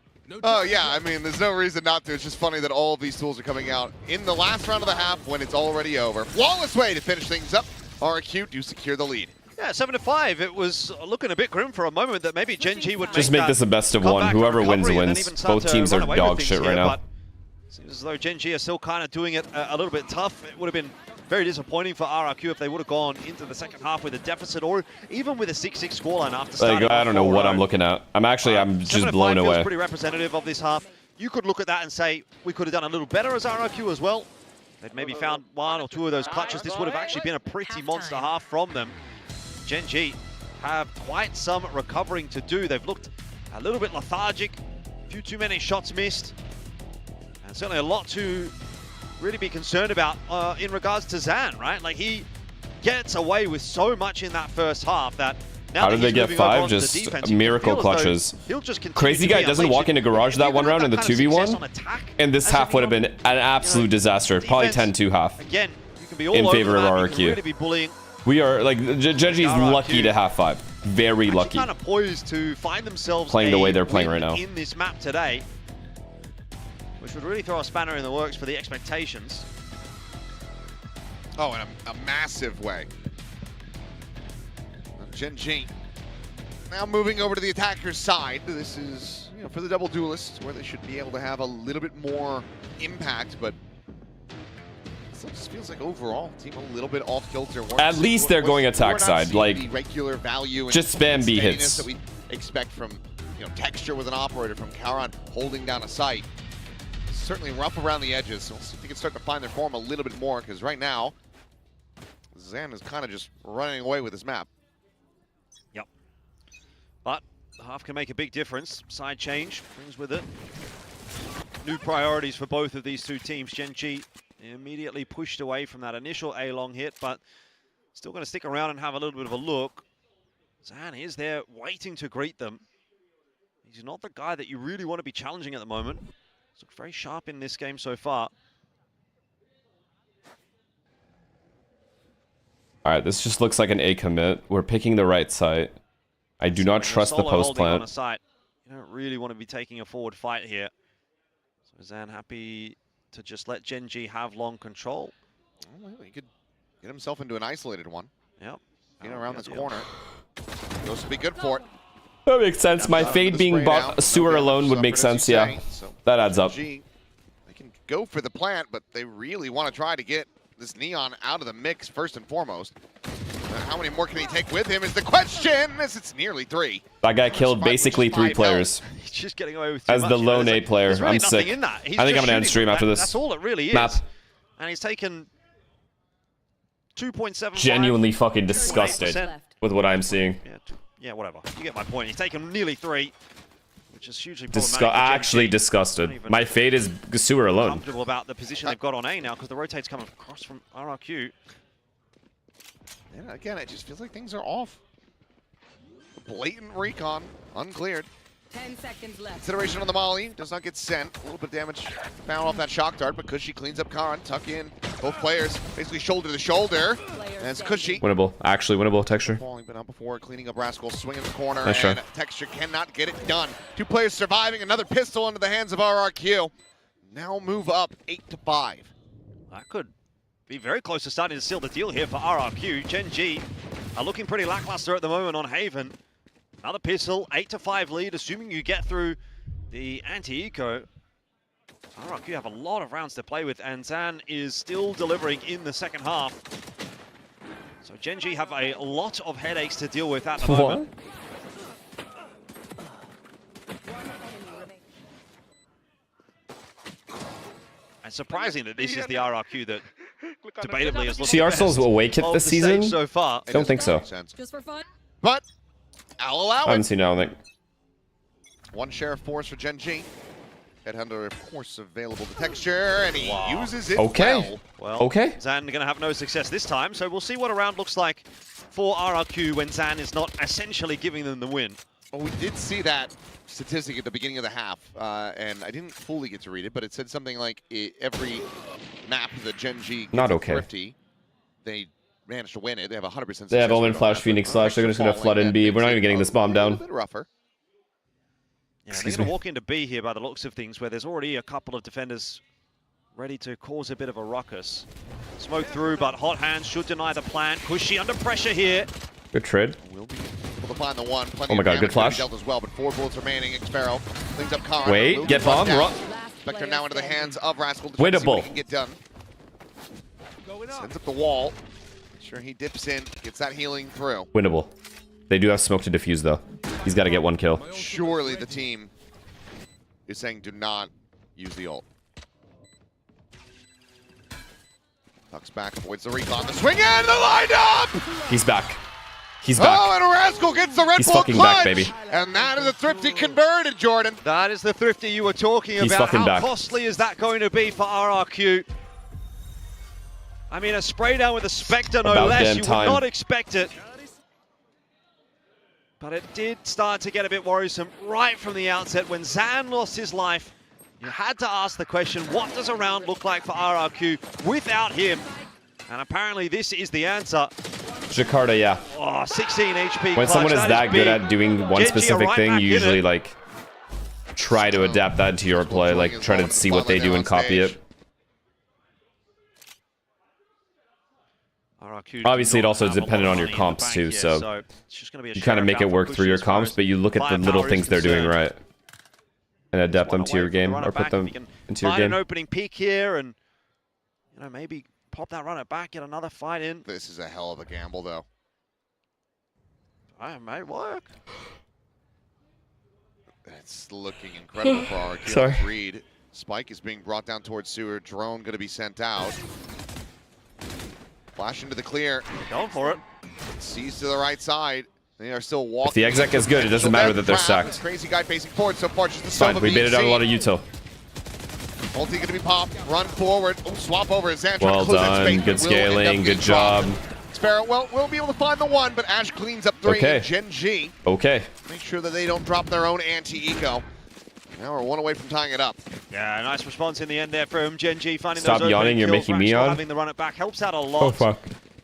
Oh, yeah, I mean, there's no reason not to. It's just funny that all of these tools are coming out in the last round of the half when it's already over. Flawless way to finish things up. RRQ do secure the lead. Yeah, 7-5. It was looking a bit grim for a moment that maybe GENG would Just make this a best of one. Whoever wins, wins. Both teams are dog shit right now. Seems as though GENG are still kind of doing it a little bit tough. It would have been very disappointing for RRQ if they would have gone into the second half with a deficit or even with a 6-6 scoreline after starting. I don't know what I'm looking at. I'm just blown away. Feels pretty representative of this half. You could look at that and say we could have done a little better as RRQ as well. They'd maybe found 1 or 2 of those clutches. This would have actually been a pretty monster half from them. GENG have quite some recovering to do. They've looked a little bit lethargic, a few too many shots missed, and certainly a lot to really be concerned about in regards to Zan, right? Like, he gets away with so much in that first half that now how did they get 5? Just miracle clutches. Crazy Guy doesn't walk into garage that one round in the 2v1, and this half would have been an absolute disaster. Probably 10-2 half again, you can be all in favor of RRQ. RRQ. We are, like, GENG is lucky to have 5. Very lucky. Kind of poised to find themselves playing the way they're playing right now in this map today, which would really throw a spanner in the works for the expectations. Oh, in a massive way. GENG now moving over to the attacker's side. This is, you know, for the double duelists, where they should be able to have a little bit more impact, but it just feels like overall team a little bit off kilter. At least they're going attack side, like the regular value and just spam B hits that we expect from, you know, Texture with an operator, from Kauron holding down a site. Certainly rough around the edges, so we'll see if they can start to find their form a little bit more, because right now Zan is kind of just running away with his map. Yep. But the half can make a big difference. Side change brings with it new priorities for both of these two teams. GENG immediately pushed away from that initial A-long hit, but still going to stick around and have a little bit of a look. Zan is there waiting to greet them. He's not the guy that you really want to be challenging at the moment. He's looked very sharp in this game so far. All right, this just looks like an A commit. We're picking the right site. I do not trust the post plant. You don't really want to be taking a forward fight here. So Zan happy to just let GENG have long control. Well, he could get himself into an isolated one. Yep. You know, around this corner. Those would be good for it. That makes sense. My fade being sewer alone would make sense, yeah. That adds up. They can go for the plant, but they really want to try to get this Neon out of the mix first and foremost. How many more can he take with him is the question, as it's nearly 3. That guy killed basically 3 players. He's just getting away with as the lone A player. Really I'm sick. In that. I think I'm going to end stream after this. That's all it really is. Map. And he's taken 2.7. Genuinely fucking disgusted with what I'm seeing. Yeah, whatever. You get my point. He's taken nearly 3, which is hugely problematic. Actually disgusted. My fate is sewer alone. Comfortable about the position they've got on A now, because the rotate's coming across from RRQ. Yeah, again, it just feels like things are off. Blatant recon, uncleared. 10 seconds left. Consideration on the molly, does not get sent. A little bit of damage found off that shock dart, but Cushy cleans up Khan, tuck in. Both players basically shoulder to shoulder. And it's Cushy. Winnable, actually winnable. Texture. Falling, but not before, cleaning up Rascal, swinging the corner, nice and try. Texture cannot get it done. 2 players surviving, another pistol into the hands of RRQ. Now move up 8-5. That could be very close to starting to seal the deal here for RRQ. GENG are looking pretty lackluster at the moment on Haven. Another pistol, 8-5 lead, assuming you get through the anti-eco. RRQ have a lot of rounds to play with, and Zan is still delivering in the second half. So GENG have a lot of headaches to deal with at the moment. And surprising that this is the RRQ that debatably is looking See Arsenal's awake hit this season? So far. Don't think so. Just for fun. But I'll allow it. I haven't seen anything. 1 sheriff force for GENG. Headhunter, of course, available to Texture, and he uses it well. Okay. Zan going to have no success this time, so we'll see what a round looks like for RRQ when Zan is not essentially giving them the win. Well, we did see that statistic at the beginning of the half, and I didn't fully get to read it, but it said something like every map that GENG not okay. Thrifty, they managed to win it. They have 100% success. They have Omen, Flash, Phoenix, Slash. They're just going to flood in B. We're not even getting this bomb down. A bit rougher. Yeah, they're going to walk into B here by the looks of things, where there's already a couple of defenders ready to cause a bit of a ruckus. Smoke through, but Hot Hands should deny the plan. Cushy under pressure here. Good trade. Will be able to find the one. Oh my god, good flash. As well, but 4 bullets remaining. Xpharaoh cleans up Khan. Wait, get bomb. Spectre now into the hands of Rascal. Winnable. Can get done. Sends up the wall. Make sure he dips in, gets that healing through. Winnable. They do have smoke to defuse, though. He's got to get 1 kill. Surely the team is saying do not use the ult. Tucks back, avoids the recon. The swing and the lineup! He's back. He's back. Oh, and Rascal gets the Red He's Bull fucking clutch. back, baby. And that is a Thrifty converted, Jordan. That is the Thrifty you were talking He's about. fucking How back. costly is that going to be for RRQ? I mean, a spray down with a Spectre, no About less. damn You time. would not expect it. But it did start to get a bit worrisome right from the outset. When Zan lost his life, you had to ask the question, what does a round look like for RRQ without him? And apparently this is the answer. Jakarta, yeah. Oh, 16 HP When clutch, someone is that good big. at doing one Genji specific right thing, back you in usually it. like try to adapt that to your play, like try to see what they do and copy it. RRQ Obviously, it also is have a lot dependent of on your money in the comps bank too, here, so it's just gonna be a you kind of share make it down for work through your Bushi as far comps, as but you look at the little firepower is things they're doing concerned. right and adapt them One to your away from the game runner or put back. them If he can into your find an game. opening peak here and maybe pop that runner back, get another fight in. This is a hell of a gamble, though. It may work. It's looking incredible for our Sorry. Reed. Spike is being brought down towards sewer. Drone going to be sent out. Flash into the clear. Going for it. Sees to the right side. They are still walking. If the exec is good, it doesn't matter that they're stacked. Crazy guy facing forward so far. Just the Fine, sum we of baited out a VCT. lot of util. Ulti going to be popped. Run forward. Oh, swap over. Zan trying Well to close that done, space, good but will end up scaling, getting good job. dropped. Sparrow, well, we'll be able to find the one, but Ash cleans up 3. Okay. GENG. Okay. Make sure that they don't drop their own anti-eco. Now we're 1 away from tying it up. Yeah, nice response in the end there from GENG, finding Stop those yawning, opening you're kills. making me Raxel yawn. Having the run it back helps out a lot. Oh, fuck.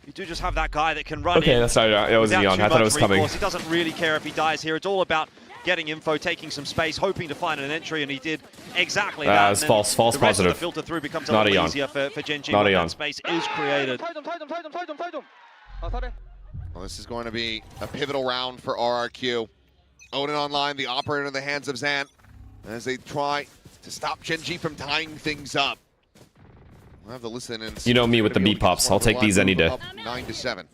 You do just have that guy that can run Okay, in. that's not, it wasn't without yawn. too I thought it much was coming. recourse. He doesn't really care if he dies here. It's all about getting info, taking some space, hoping to find an entry, and he did exactly that. It's And false the rest positive. Of the filter through becomes Not a a little yawn. easier for GENG Not a when yawn. that space is created. Well, this is going to be a pivotal round for RRQ. Odin online, the operator in the hands of Zan, as they try to stop GENG from tying things up. We'll have to listen and see. You know me with the beat pops. I'll take these any day. Up 9-7.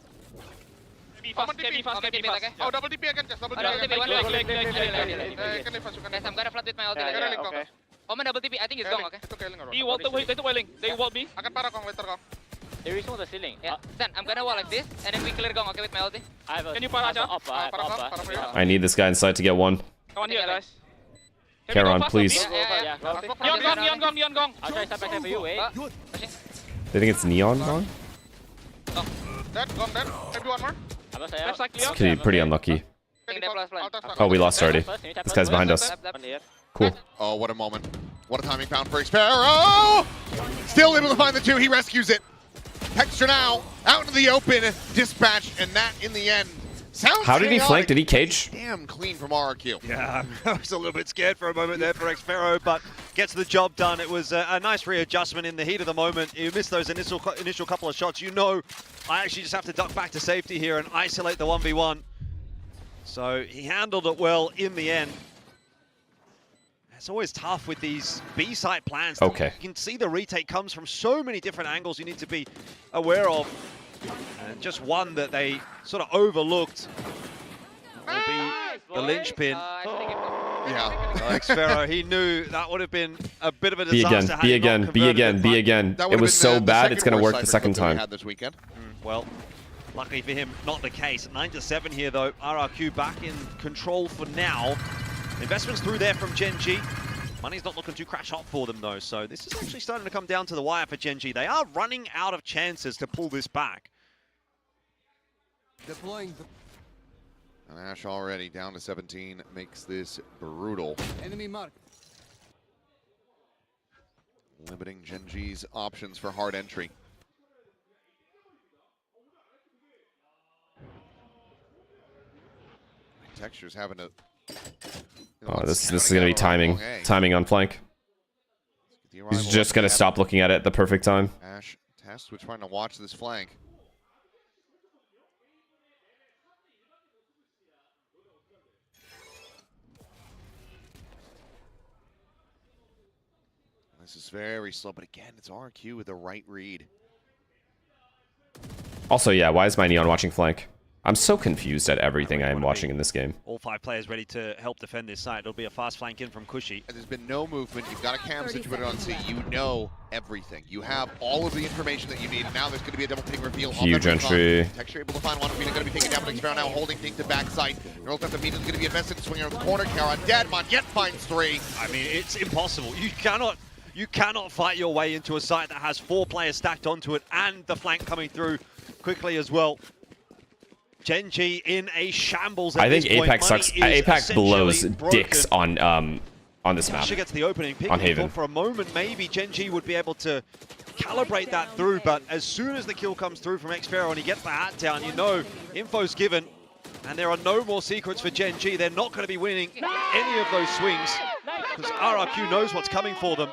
Be fast, be fast, be fast. Oh, double DP again, just double Double DP. TP, one leg. Can I fast, you can Guys, I'm gonna flat with my ulti. Kaya link ko. Omen double TP, I think it's gone, okay? Ito kailing He walled the way, they took my link. They walled me. Akan para kong later ko. There is one on the ceiling. Yeah, Stan, I'm gonna wall like this, and then we clear gong, okay, with my ulti. Can you para siya? Para for you. I need this guy inside to get 1. Come on here, guys. Charon, please. Yeah. Neon gong. I'll try step back for you, wait. They think it's neon gone? Dead, gone dead. Maybe one more. Left side It's clear. pretty unlucky. Oh, we lost already. This guy's behind us. Cool. Oh, what a moment. What a timing found for Sparrow! Still able to find the 2. He rescues it. Texture now out into the open. Dispatch, and that in the end. Sounds How did he chaotic. flank? Did he cage? Damn clean from RRQ. Yeah, I was a little bit scared for a moment there for Xpharaoh, but gets the job done. It was a nice readjustment in the heat of the moment. You missed those initial couple of shots. You know, I actually just have to duck back to safety here and isolate the 1v1. So he handled it well in the end. It's always tough with these B-site plans. Okay. You can see the retake comes from so many different angles you need to be aware of. And just one that they sort of overlooked will be the linchpin. Yeah. Xpharaoh, he knew that would have been a bit of a B disaster. again, B again, B again, B again. That It would've was been so the bad, second it's going to worst work the Cypher second clip that we time. had this weekend. Well, luckily for him, not the case. 9-7 here, though. RRQ back in control for now. Investments through there from GENG. Money's not looking too crash hot for them, though. So this is actually starting to come down to the wire for GENG. They are running out of chances to pull this back. Deploying the And Ash already down to 17 makes this brutal. enemy mark. Limiting GENG's options for hard entry. Texture's having to... Oh, this is going to be timing. Timing on flank. He's just going to stop looking at it at the perfect time. Ash test, we're trying to watch this flank. This is very slow, but again, it's RQ with the right read. Also, yeah, why is my Neon watching flank? I'm so confused at everything I am watching in this game. All 5 players ready to help defend this side. It'll be a fast flank in from Kushi. There's been no movement. You've got a cam situated on C. You know everything. You have all of the information that you need. And now there's going to be a double ping reveal. Huge entry. Texture able to find one. Arena going to be taken down, but Xpero now holding Dink to backside. Neural Theft immediately going to be invested in swinging around the corner. Kara dead. Monjet finds 3. I mean, it's impossible. You cannot fight your way into a site that has 4 players stacked onto it and the flank coming through quickly as well. GENG in a shambles at I think this point. Apex sucks. Apex blows broken. dicks on this map. She gets the opening pick. On Haven. For a moment, maybe GENG would be able to calibrate that through, but as soon as the kill comes through from Xpero and he gets the hat down, you know info's given, and there are no more secrets for GENG. They're not going to be winning any of those swings because RRQ knows what's coming for them.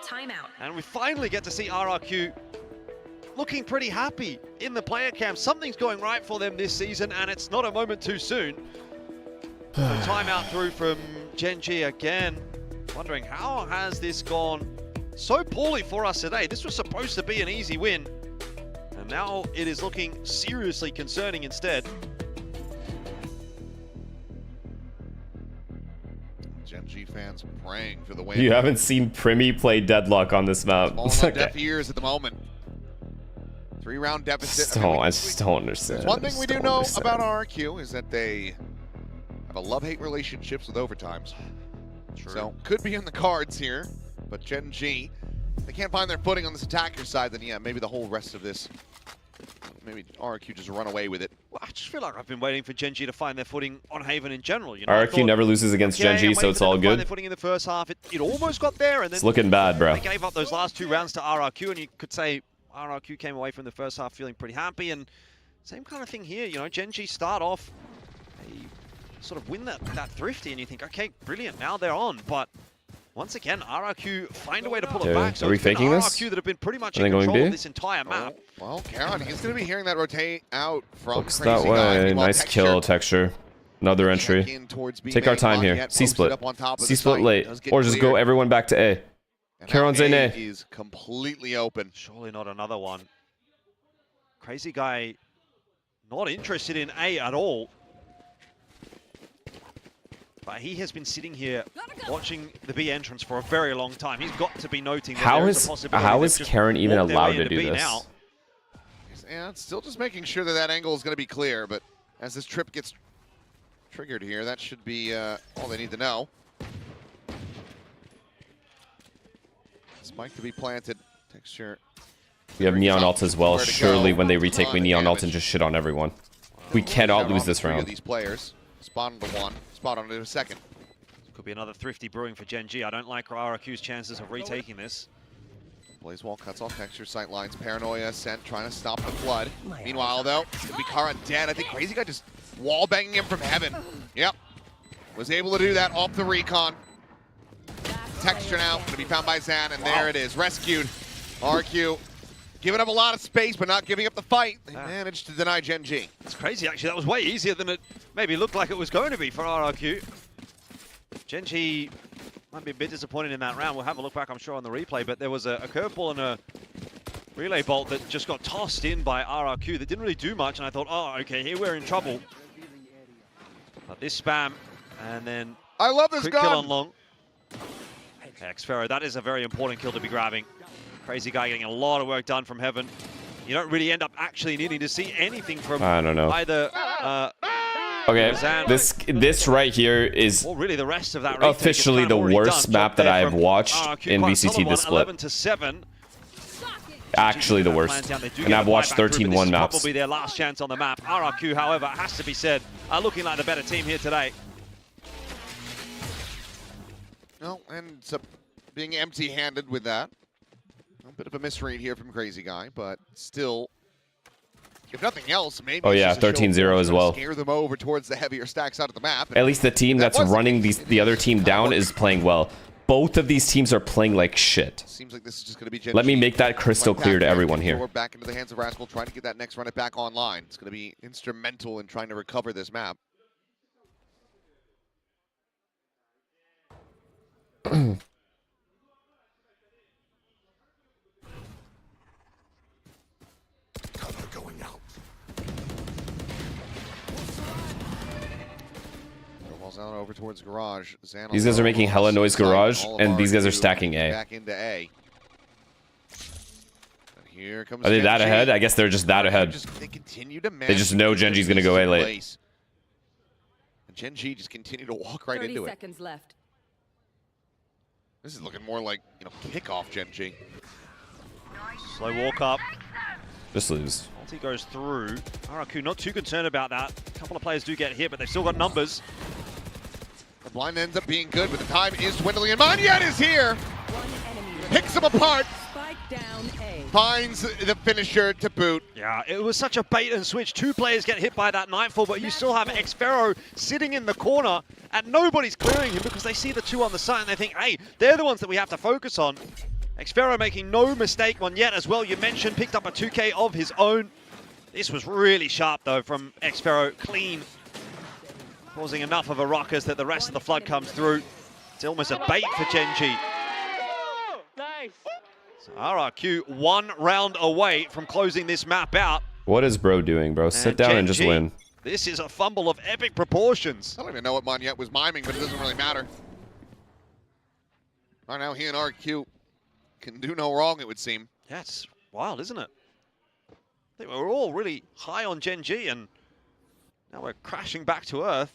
And we finally get to see RRQ looking pretty happy in the player cam. Something's going right for them this season, and it's not a moment too soon. So timeout through from GENG again. Wondering how has this gone so poorly for us today? This was supposed to be an easy win, and now it is looking seriously concerning instead. GENG fans praying for the win. You haven't seen Primi play Deadlock on this map. All on deaf ears at the moment. 3-round deficit. I just don't understand. One thing we do know about RRQ is that they have a love-hate relationships with overtimes. True. So could be in the cards here, but GENG, they can't find their footing on this attacker side, then yeah, maybe the whole rest of this, maybe RRQ just run away with it. Well, I just feel like I've been waiting for GENG to find their footing on Haven in general. You know, RRQ never loses against GENG, so it's all Find good. their footing in the first half. It almost got there, and then It's looking bad, bro. they gave up those last 2 rounds to RRQ, and you could say RRQ came away from the first half feeling pretty happy, and same kind of thing here. You know, GENG start off, they sort of win that thrifty, and you think, okay, brilliant, now they're on. But once again, RRQ find a way to pull it back. So are we it's been faking this? RRQ that have been pretty much Are they in going control B? of this entire map. Well, Karen, he's going to be hearing that rotate out from Looks Crazy that way. Guy. Nice kill, Texture. Another entry. Take our time here. C-split. C-split late. Or just go everyone back to A. Karon's in A. Is completely open. Surely not another one. Crazy Guy not interested in A at all. But he has been sitting here watching the B entrance for a very long time. He's got to be noting that there is a possibility how they've is just Karen even walked their allowed way to into do B this? now. Yeah, it's still just making sure that that angle is going to be clear, but as this trip gets triggered here, that should be all they need to know. Spike to be planted. Texture. We have Neon Alt as well. Surely when they retake, we Neon Alt and just shit on everyone. We cannot lose this round. These players. Spot on to 1, spot on to 2nd. Could be another thrifty brewing for GENG. I don't like RRQ's chances of retaking this. Blazewall cuts off Texture sight lines. Paranoia sent, trying to stop the flood. Meanwhile, though, it's going to be Kara dead. I think Crazy Guy just wall banging him from heaven. Yep. Was able to do that off the recon. Texture now going to be found by Zan, and there it is. Rescued. RQ giving up a lot of space, but not giving up the fight. They managed to deny GENG. It's crazy, actually. That was way easier than it maybe looked like it was going to be for RRQ. GENG might be a bit disappointed in that round. We'll have a look back, I'm sure, on the replay, but there was a curveball and a relay bolt that just got tossed in by RRQ that didn't really do much, and I thought, oh, okay, here we're in trouble. But this spam, and then I love this quick gun. kill on long. Xpero, that is a very important kill to be grabbing. Crazy Guy getting a lot of work done from Heaven. You don't really end up actually needing to see anything from I don't know. either. Okay, Zan this right here is well, really the rest of that officially the worst map that I have watched in VCT this split. 11-7. Actually the worst. And I've watched 13-1 maps. Probably their last chance on the map. RRQ, however, has to be said, are looking like the better team here today. No, and being empty-handed with that. A bit of a misread here from Crazy Guy, but still, if nothing else, maybe. Oh yeah, 13-0 as well. Scare them over towards the heavier stack side of the map. At least the team that's running the other team down is playing well. Both of these teams are playing like shit. Seems like this is just going to be GENG. Let me make that crystal clear to everyone here. Back into the hands of Rascal, trying to get that next run it back online. It's going to be instrumental in trying to recover this map. on over towards garage. Zan These guys are making hella noise garage, and these guys are stacking A. Back into A. And here comes Are they that Gen G. ahead? I guess they're just that ahead. They continue to They just know Gen G's gonna go A late. And Gen G just continue to walk right 30 into it. seconds left. This is looking more like, kickoff Gen G. Slow walk up. Just lose. Ulti goes through. RRQ not too concerned about that. A couple of players do get hit, but they've still got numbers. The blind ends up being good, but the time is dwindling, and Monyet is here! Picks him apart! Spike down A. Finds the finisher to boot. Yeah, it was such a bait and switch. 2 players get hit by that Nightfall, but you still have Xfero sitting in the corner, and nobody's clearing him because they see the 2 on the side, and they think, hey, they're the ones that we have to focus on. Xfero making no mistake on yet as well. You mentioned picked up a 2K of his own. This was really sharp though from Xfero, clean, causing enough of a ruckus that the rest of the flood comes through. It's almost a bait for Gen G. Nice. So RRQ 1 round away from closing this map out. What is bro doing, bro? Sit down Gen and just G, win. This is a fumble of epic proportions. I don't even know what Monyet was miming, but it doesn't really matter. Right now, he and RQ can do no wrong, it would seem. Yeah, it's wild, isn't it? I think we're all really high on Gen G, and now we're crashing back to earth.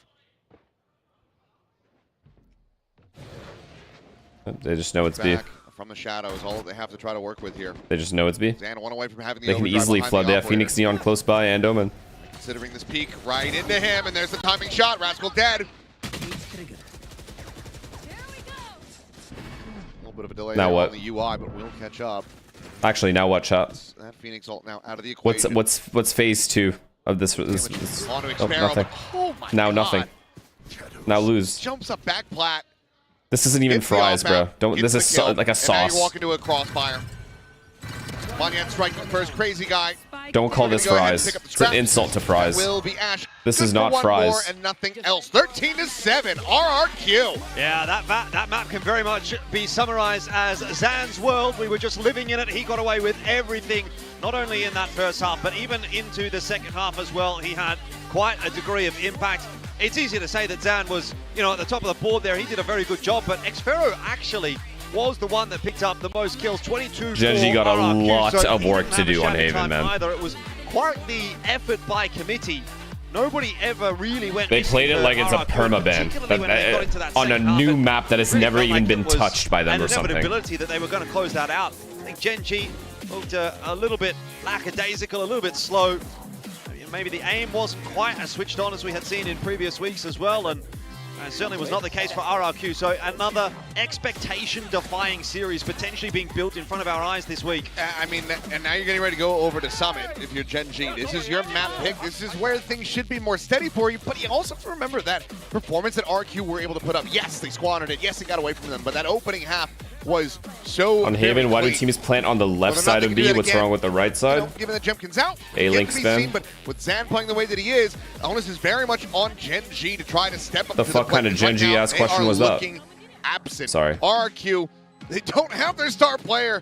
They just know it's B. From the shadows, all they have to try to work with here. They just know it's B. Zan one away from having the They can overdrive easily behind flood. the They have operator. Phoenix Neon close by and Omen. Considering this peek right into him, and there's the timing shot. Rascal dead. A little bit of a delay Now there what? on the UI, but we'll catch up. Actually, now what, chop? That Phoenix ult now out of the equation. What's phase 2 of this? On to Oh, Xfero, nothing. but oh my Now God. nothing. Now lose. Jumps up back plat. This isn't even Gets the fries, off bro. out, Don't. gets This the is kill, like a and now sauce. you walk into a crossfire. Monyet striking first, crazy guy. Don't call this Go ahead and fries. pick up the It's an scrap. insult to fries. That will be Ash. This Good is for not one fries. more and nothing else. 13-7, RRQ. Yeah, that map can very much be summarized as Zan's world. We were just living in it. He got away with everything, not only in that first half, but even into the second half as well. He had quite a degree of impact. It's easy to say that Zan was, at the top of the board there. He did a very good job, but Xfero actually was the one that picked up the most kills, 22 Gen G for got a RRQ, lot so of he work didn't to have a do on shabby Haven, time man. Either. It was quite the effort by committee. Nobody ever really went. They played it like it's a permaban on a new map that has never even been touched by them or something. An inevitability that they were going to close that out. I think Gen G looked a little bit lackadaisical, a little bit slow. Maybe the aim wasn't quite as switched on as we had seen in previous weeks as well, and certainly was not the case for RRQ. So another expectation-defying series potentially being built in front of our eyes this week. I mean, and now you're getting ready to go over to Summit if you're Gen G. This is your map pick. This is where things should be more steady for you, but you also have to remember that performance that RQ were able to put up. Yes, they squandered it. Yes, they got away from them, but that opening half was so On Haven, why do clean. teams plant on the left Well, side of B? What's wrong with the right side? Given that Jemkin's out, A-Link yet to be spin. seen, but with Zan playing the way that he is, onus is very much on Gen G to try to step up The to fuck the plate. kind of Gen Right G now, ass they question are was that? looking absent. Sorry. RRQ, they don't have their star player.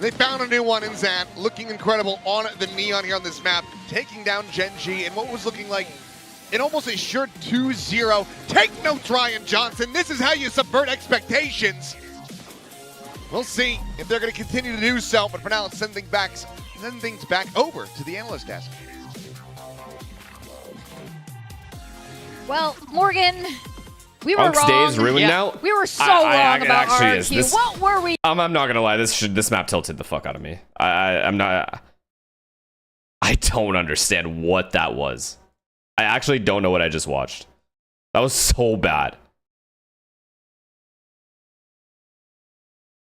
They found a new one in Zan, looking incredible on the Neon here on this map, taking down Gen G in what was looking like an almost a sure 2-0. Take notes, Ryan Johnson. This is how you subvert expectations. We'll see if they're going to continue to do so, but for now, let's send things back over to the analyst desk. Well, Morgan, we were Unk's wrong. day is ruined now? We were so wrong it about actually RRQ. is. This- What were we? I'm not gonna lie. This map tilted the fuck out of me. I'm not. I don't understand what that was. I actually don't know what I just watched. That was so bad.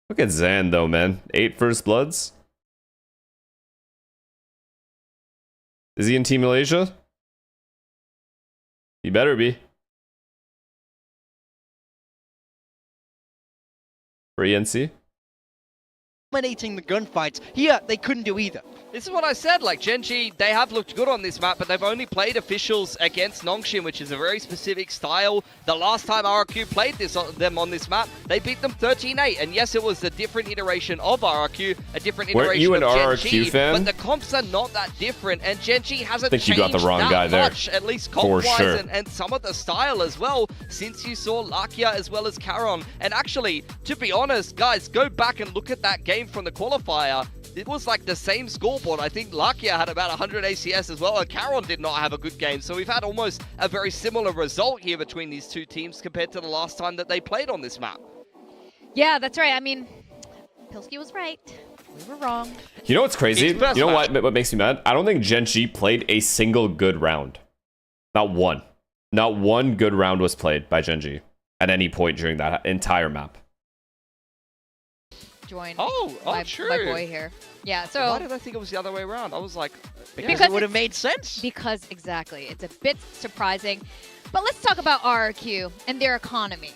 Look at Zan though, man. 8 first bloods. Is he in Team Malaysia? He better be. For ENC? Dominating the gunfights. Here, they couldn't do either. This is what I said, like GENG, they have looked good on this map, but they've only played officials against Nongshim, which is a very specific style. The last time RRQ played them on this map, they beat them 13-8. And yes, it was a different iteration of RRQ, a different Weren't iteration you an of RRQ GENG, fan? but the comps are not that different, and GENG hasn't think you changed got the wrong that guy there. much, at least For comp-wise, sure. and some of the style as well, since you saw Lakia as well as Caron. And actually, to be honest, guys, go back and look at that game from the qualifier. It was like the same scoreboard. I think Lakia had about 100 ACS as well, and Caron did not have a good game. So we've had almost a very similar result here between these two teams compared to the last time that they played on this map. Yeah, that's right. I mean, Pilsky was right. We were wrong. You know what's crazy? It's best You know match. what makes me mad? I don't think GENG played a single good round. Not one. Not one good round was played by GENG at any point during that entire map. Join my boy here. Yeah, so why did I think it was the other way around? I was like, because it would have made sense. Because exactly, it's a bit surprising. But let's talk about RRQ and their economy.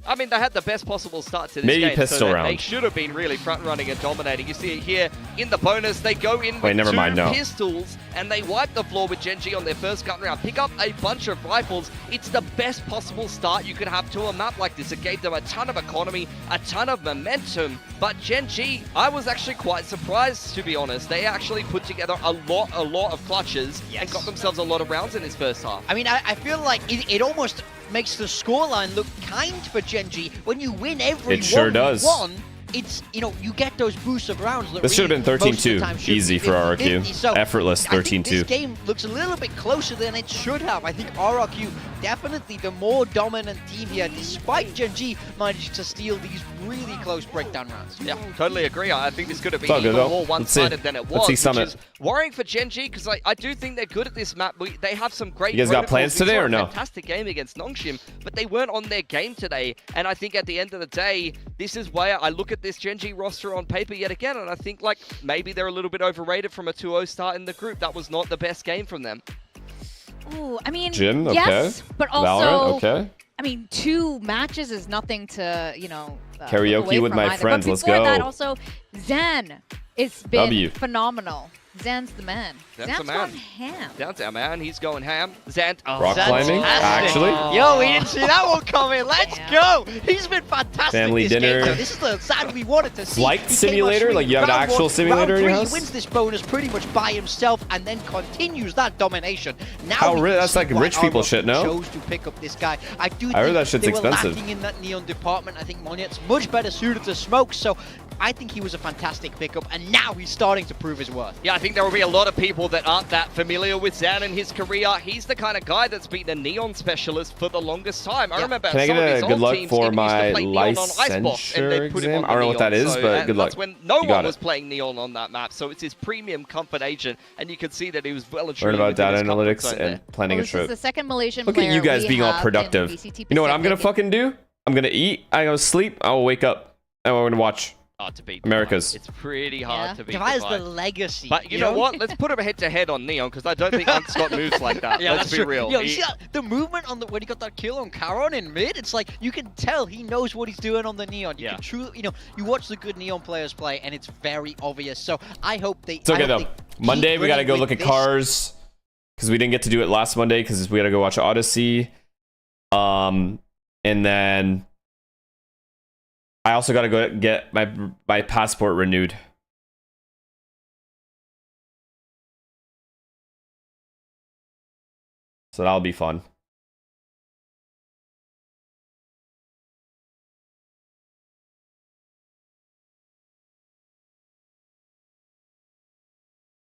I mean, they had the best possible start to this Maybe game. pistol so they round. should have been really front-running and dominating. You see it here in the bonus. They go in with never mind, no. pistols, and they wipe the floor with GENG on their first gun round. Pick up a bunch of rifles. It's the best possible start you could have to a map like this. It gave them a ton of economy, a ton of momentum. But GENG, I was actually quite surprised, to be honest. They actually put together a lot of clutches and got themselves a lot of rounds in this first half. I mean, I feel like it almost makes the scoreline look kind for GENG. When you win every It sure 1v1, does. it's, you know, you get those boosts of rounds. That This should have been really, most of the time, 13-2. should Easy be for 50-50. RRQ. So Effortless I think this 13-2. game looks a little bit closer than it should have. I think RRQ definitely the more dominant team here, despite GENG managing to steal these really close breakdown rounds. Yeah, totally agree. I think this could have been It's all good, even though. more Let's see. one-sided than it was. Let's see which Summit. is worrying for GENG, because I do think they're good at this map. They have some great You guys got protocols. plans We today saw or a no? Fantastic game against Nongshim, but they weren't on their game today. And I think at the end of the day, this is where I look at this GENG roster on paper yet again, and I think like maybe they're a little bit overrated from a 2-0 start in the group. That was not the best game from them. Ooh, I mean, Jin, okay. yes, but also, Valorant, okay. I mean, 2 matches is nothing to, you know, Karaoke look away with from my either. friends, But let's before go. that, also, Zan, it's been W. phenomenal. Zan's the man. Zan's the man. going ham. Zan's our man. He's going ham. Zant. Rock climbing, actually. Yo, we didn't see that one coming. Let's go. He's been fantastic Family this dinner. game. So this is the Zan we wanted to see. Flight He came out simulator? swinging Like, you have an round actual one, simulator round in your 3, house? He wins this bonus pretty much by himself and then continues that domination. Now How we rich- can that's see like why rich people RRQ shit, no? chose to pick up this guy. I do I heard think that shit's they expensive. were lacking in that neon department. I think Monyet's much better suited to smoke, so I think he was a fantastic pickup, and now he's starting to prove his worth. Yeah, I think there will be a lot of people that aren't that familiar with Zan and his career. He's the kind of guy that's been a Neon specialist for the longest time. I remember Can I some get of a his good old luck teams for even used to my play Neon on Icebox, and they licensure put him exam? on I don't know the what that Neon. is, So, but good luck. That's when no You got one it. was playing Neon on that map, so it's his premium comfort agent, and you can see that he was well and Learn truly about within data his comfort analytics zone there. and planning Well, a this trip. is the second Malaysian Look at player you guys we being all have in productive. VCT You know what I'm gonna Pacific. fucking do? I'm gonna eat, I'm gonna sleep, I will wake up, and we're gonna watch Hard to beat America's. It's pretty hard to beat Device Divide. the legacy. But you know what? Let's put him head-to-head on Neon, because I don't think Scott moves like that. Yeah, Let's that's be true. real. Yo, you see that, the movement on when he got that kill on Caron in mid? It's like you can tell he knows what he's doing on the Neon. You can truly, you know, you watch the good Neon players play, and it's very obvious. So I hope they. It's okay though. Monday we gotta go look at cars because we didn't get to do it last Monday because we gotta go watch Odyssey. And then I also gotta go get my passport renewed. So that'll be fun.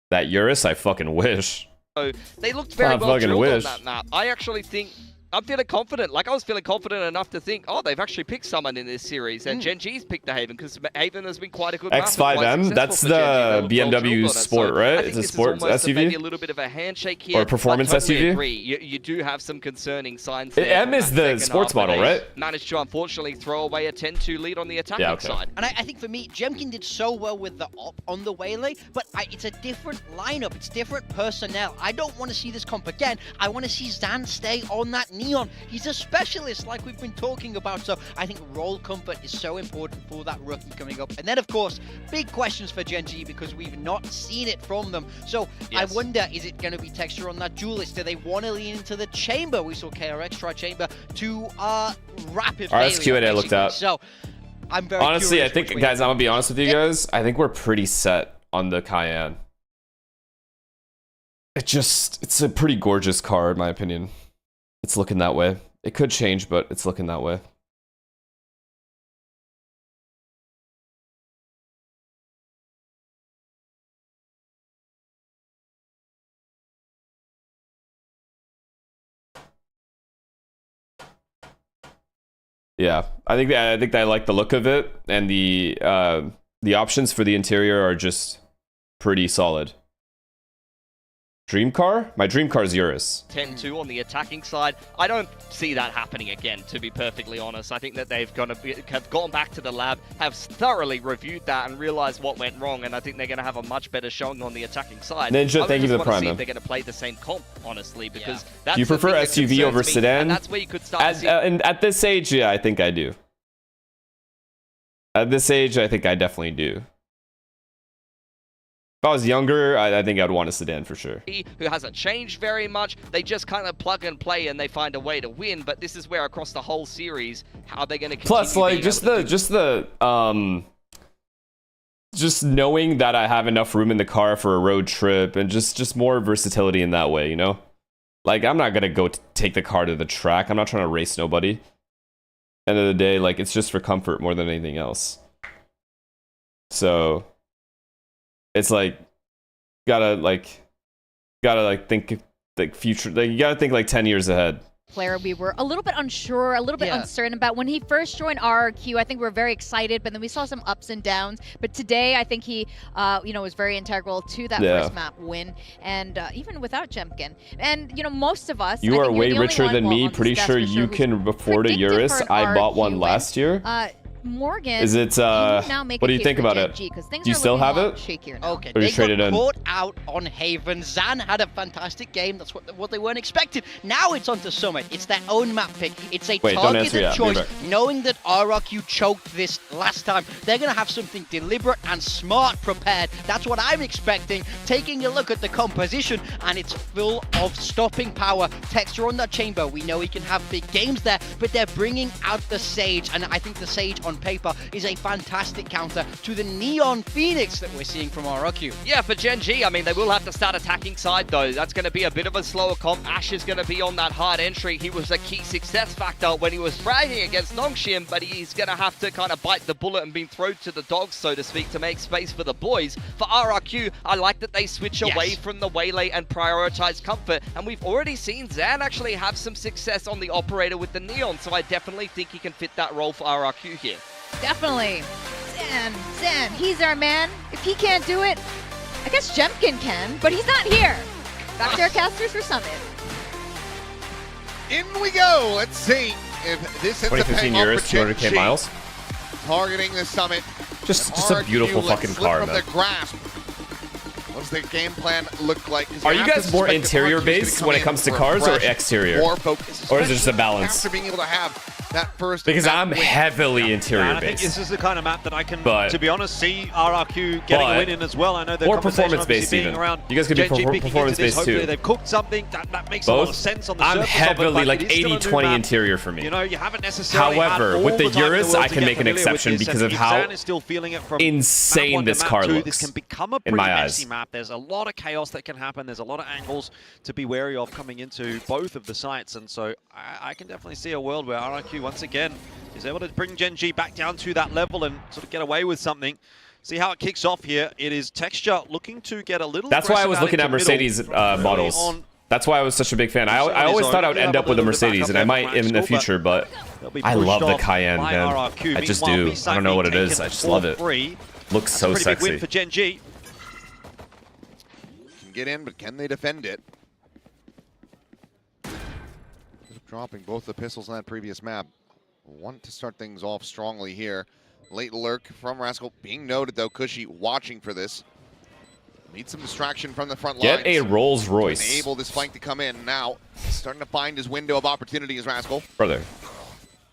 That Eurus, I fucking wish. So they looked very I well fucking drilled wish. on that map. I actually think I'm feeling confident. Like I was feeling confident enough to think, oh, they've actually picked someone in this series, and GENG's picked the Haven because Haven has been quite a good map. X5M, that's the BMW Sport, right? It's a sports SUV? Maybe a little bit of a handshake here. Or performance but totally SUV? Agree. You do have some concerning signs there. M from is that the second sports half, but model, they right? Managed to unfortunately throw away a 10-2 lead on the attacking side. And I think for me, Jemkin did so well with the op on the Waylay, but it's a different lineup. It's different personnel. I don't want to see this comp again. I want to see Zan stay on that Neon, he's a specialist like we've been talking about. So I think role comfort is so important for that rookie coming up. And then, of course, big questions for GENG because we've not seen it from them. So Yes. I wonder, is it going to be texture on that duelist? Do they want to lean into the chamber? We saw KRX try chamber to rapid RRQ failure, I looked basically. up. So I'm very honestly, I curious think, which way guys, I'm gonna be honest with you guys. I think we're pretty set on the Cayenne. It's a pretty gorgeous car, in my opinion. It's looking that way. It could change, but it's looking that way. Yeah, I think I like the look of it, and the options for the interior are just pretty solid. Dream car? My dream car is Urus. 10-2 on the attacking side. I don't see that happening again, to be perfectly honest. I think that they've have gone back to the lab, have thoroughly reviewed that and realized what went wrong, and I think they're going to have a much better showing on the attacking side. Ninja, thank you for the prime. See if they're going to play the same comp, honestly, because that's Do you prefer the thing that SUV over concerns me, sedan? and that's where you could start to see... And at this age, yeah, I think I do. At this age, I think I definitely do. If I was younger, I think I'd want a sedan for sure. Who hasn't changed very much. They just kind of plug and play and they find a way to win. But this is where across the whole series, how they're going to continue. Plus, like just knowing that I have enough room in the car for a road trip and just more versatility in that way, you know? Like I'm not gonna go take the car to the track. I'm not trying to race nobody. End of the day, like it's just for comfort more than anything else. So it's like gotta think like future, like you gotta think like 10 years ahead. Player we were a little bit unsure, a little bit uncertain about. When he first joined RRQ, I think we were very excited, but then we saw some ups and downs. But today, I think he, was very integral to that first map win, and even without Jemkin. And most of us, You are way richer than me. Pretty sure you can afford a Urus. I bought one last year. Morgan, is it what do you think about it? Do you still have it? Okay, or they you traded got in? caught out on Haven. Zan had a fantastic game. That's what they weren't expecting. Now it's on to Summit. It's their own map pick. It's a targeted choice. Knowing that RRQ choked this last time, they're going to have something deliberate and smart prepared. That's what I'm expecting. Taking a look at the composition, and it's full of stopping power. Texture on that chamber. We know he can have big games there, but they're bringing out the Sage, and I think the Sage on paper is a fantastic counter to the Neon Phoenix that we're seeing from RRQ. Yeah, for GENG, I mean, they will have to start attacking side, though. That's going to be a bit of a slower comp. Ash is going to be on that hard entry. He was a key success factor when he was fragging against Nongshim, but he's going to have to kind of bite the bullet and be thrown to the dogs, so to speak, to make space for the boys. For RRQ, I like that they switch away from the Waylay and prioritize comfort, and we've already seen Zan actually have some success on the operator with the Neon, so I definitely think he can fit that role for RRQ here. Definitely. Zan, he's our man. If he can't do it, I guess Jemkin can, but he's not here. Back to our casters for Summit. In we go. Let's see if this ends up 2015 paying off Urus, for 200k GENG. miles. Targeting the Summit. Just a beautiful fucking car, from man. the grasp. What's the game plan look like? Are you guys more interior based when it comes to cars or exterior? More focus, or is it just a balance? After being able to have that first Because I'm win. heavily interior I think based. this is the kind of map that I can, But- to be honest, see RRQ getting a win in as well. I know they're Or performance-based even. Around You guys could be GENG peeking into this. performance-based Hopefully too. they've cooked something that makes a lot of Both? sense on the I'm surface heavily of it, but like it is still a new 80-20 map. interior for me. You know, you haven't necessarily However, had with all the the time in Urus, world I to can get make an familiar with exception this, because and of if how Zan is still feeling it from insane map 1 to this map car 2, looks, This can become a in pretty my messy eyes. map. There's a lot of chaos that can happen. There's a lot of angles to be wary of coming into both of the sites, and so I can definitely see a world where RRQ once again is able to bring GENG back down to that level and sort of get away with something. See how it kicks off here. It is Texture looking to get a little. That's why I was looking at into Mercedes middle, models. That's why I was such a big fan. I always thought I would end up with a Mercedes, and I might in the future, but I love the Cayenne, man. I just do. I don't know what it is. I just love it. Looks so Pretty big win sexy. for GENG. Can get in, but can they defend it? Dropping both the pistols on that previous map. Want to start things off strongly here. Late lurk from Rascal being noted though. Cushy watching for this. Need some distraction from the front Get lines. a Rolls Royce. Enable this flank to come in. Now, starting to find his window of opportunity as Rascal. Brother,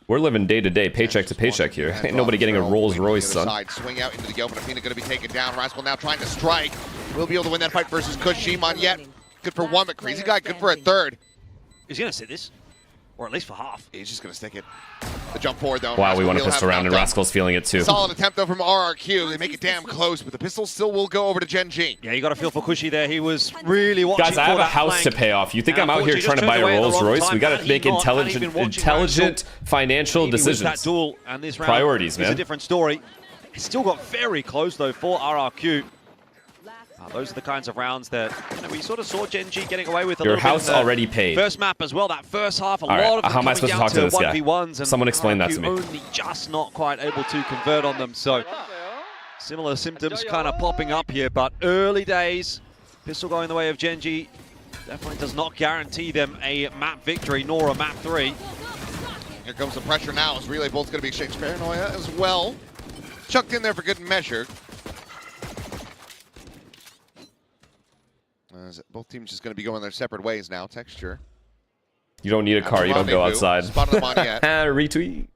we're living day to day, paycheck to paycheck here. Ain't nobody getting a Rolls Royce, son. Side, swing out into the open. Athena going to be taken down. Rascal now trying to strike. Will be able to win that fight versus Kush. Yet good for one, but Crazy Guy good for a third. He's going to sit this, or at least for half. He's just going to stick it. The jump forward, though. Wow, we want to Rascal pistol around, and Rascal's feeling it too. Solid attempt, though, from RRQ. They make it damn close, but the pistol still will go over to GENG. Yeah, you got to feel for Cushy there. He was really watching. Guys, I have a house to pay off. You think I'm out here trying to buy a Rolls Royce? We got to make intelligent financial decisions. That duel, and this round Priorities, is man. a different story. It's still got very close, though, for RRQ. Those are the kinds of rounds that we sort of saw GENG getting away with a Your little house bit in the already paid. First map as well, that first half, a All right, lot of them how am I supposed to talk to this guy? 1v1s, and Someone explain that to me. only just not quite able to convert on them. So similar symptoms kind of popping up here, but early days. Pistol going the way of GENG definitely does not guarantee them a map victory nor a map 3. Here comes the pressure now as Relay Bolt's going to be exchanged. Paranoia as well. Chucked in there for good measure. As both teams just going to be going their separate ways now. Texture. You don't need a car. You don't go outside. Spotted them on yet. Retweet.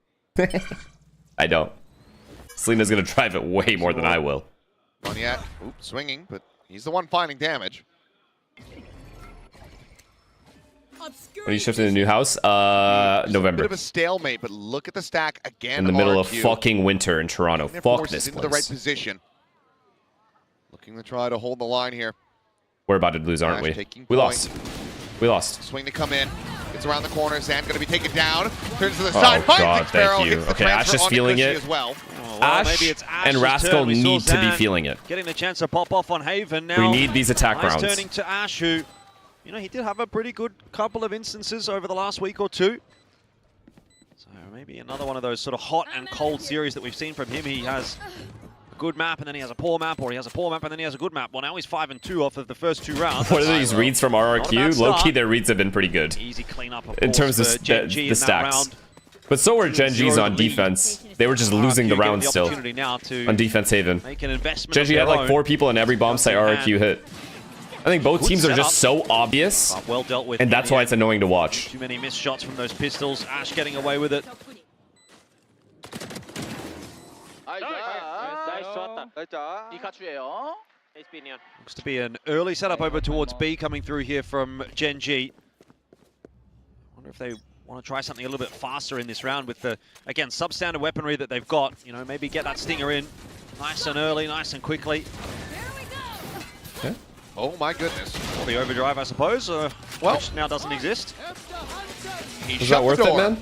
I don't. Selena's going to drive it way more than I will. Moniette, oops, swinging, but he's the one finding damage. When are you shifting to a new house? November. A bit of a stalemate, but look at the stack again. In the middle of RRQ. fucking winter in Toronto. Fuck this into the right place. position. Looking to try to hold the line here. We're about to lose, aren't we? We lost. We lost. Swing to come in. Gets around the corner. Zan going to be taken down. Turns to the Oh, side. Finds God, Sparrow. thank you. Hits the Okay, Ash transfer is onto feeling Cushy it. as well. Well, Ash maybe it's and Ash's Rascal turn. We saw need to be Zan feeling it. Getting the chance to pop off on Haven now. We need these attack Nice rounds. turning to Ash, who, you know, he did have a pretty good couple of instances over the last week or two. So maybe another one of those sort of hot and cold series that we've seen from him. He has a good map and then he has a poor map, or he has a poor map and then he has a good map. Well, now he's 5-2 off of the first 2 rounds. What are these reads from RRQ? Low-key, their reads have been pretty good. Easy cleanup, of in terms of course, for GENG the stacks. round. But so were GENG's on defense. They were just losing the round still. On defense Haven. Make an investment GENG had like 4 people in every bomb site RRQ hit. I think both teams are just so obvious, well dealt with, and that's why it's annoying to watch. Too many missed shots from those pistols. Ash getting away with it. Looks to be an early setup over towards B coming through here from GENG. Wonder if they want to try something a little bit faster in this round with the, again, substandard weaponry that they've got. You know, maybe get that stinger in nice and early, nice and quickly. Okay. Oh my goodness. Or the overdrive, I suppose, which now doesn't exist. Was that worth it, man?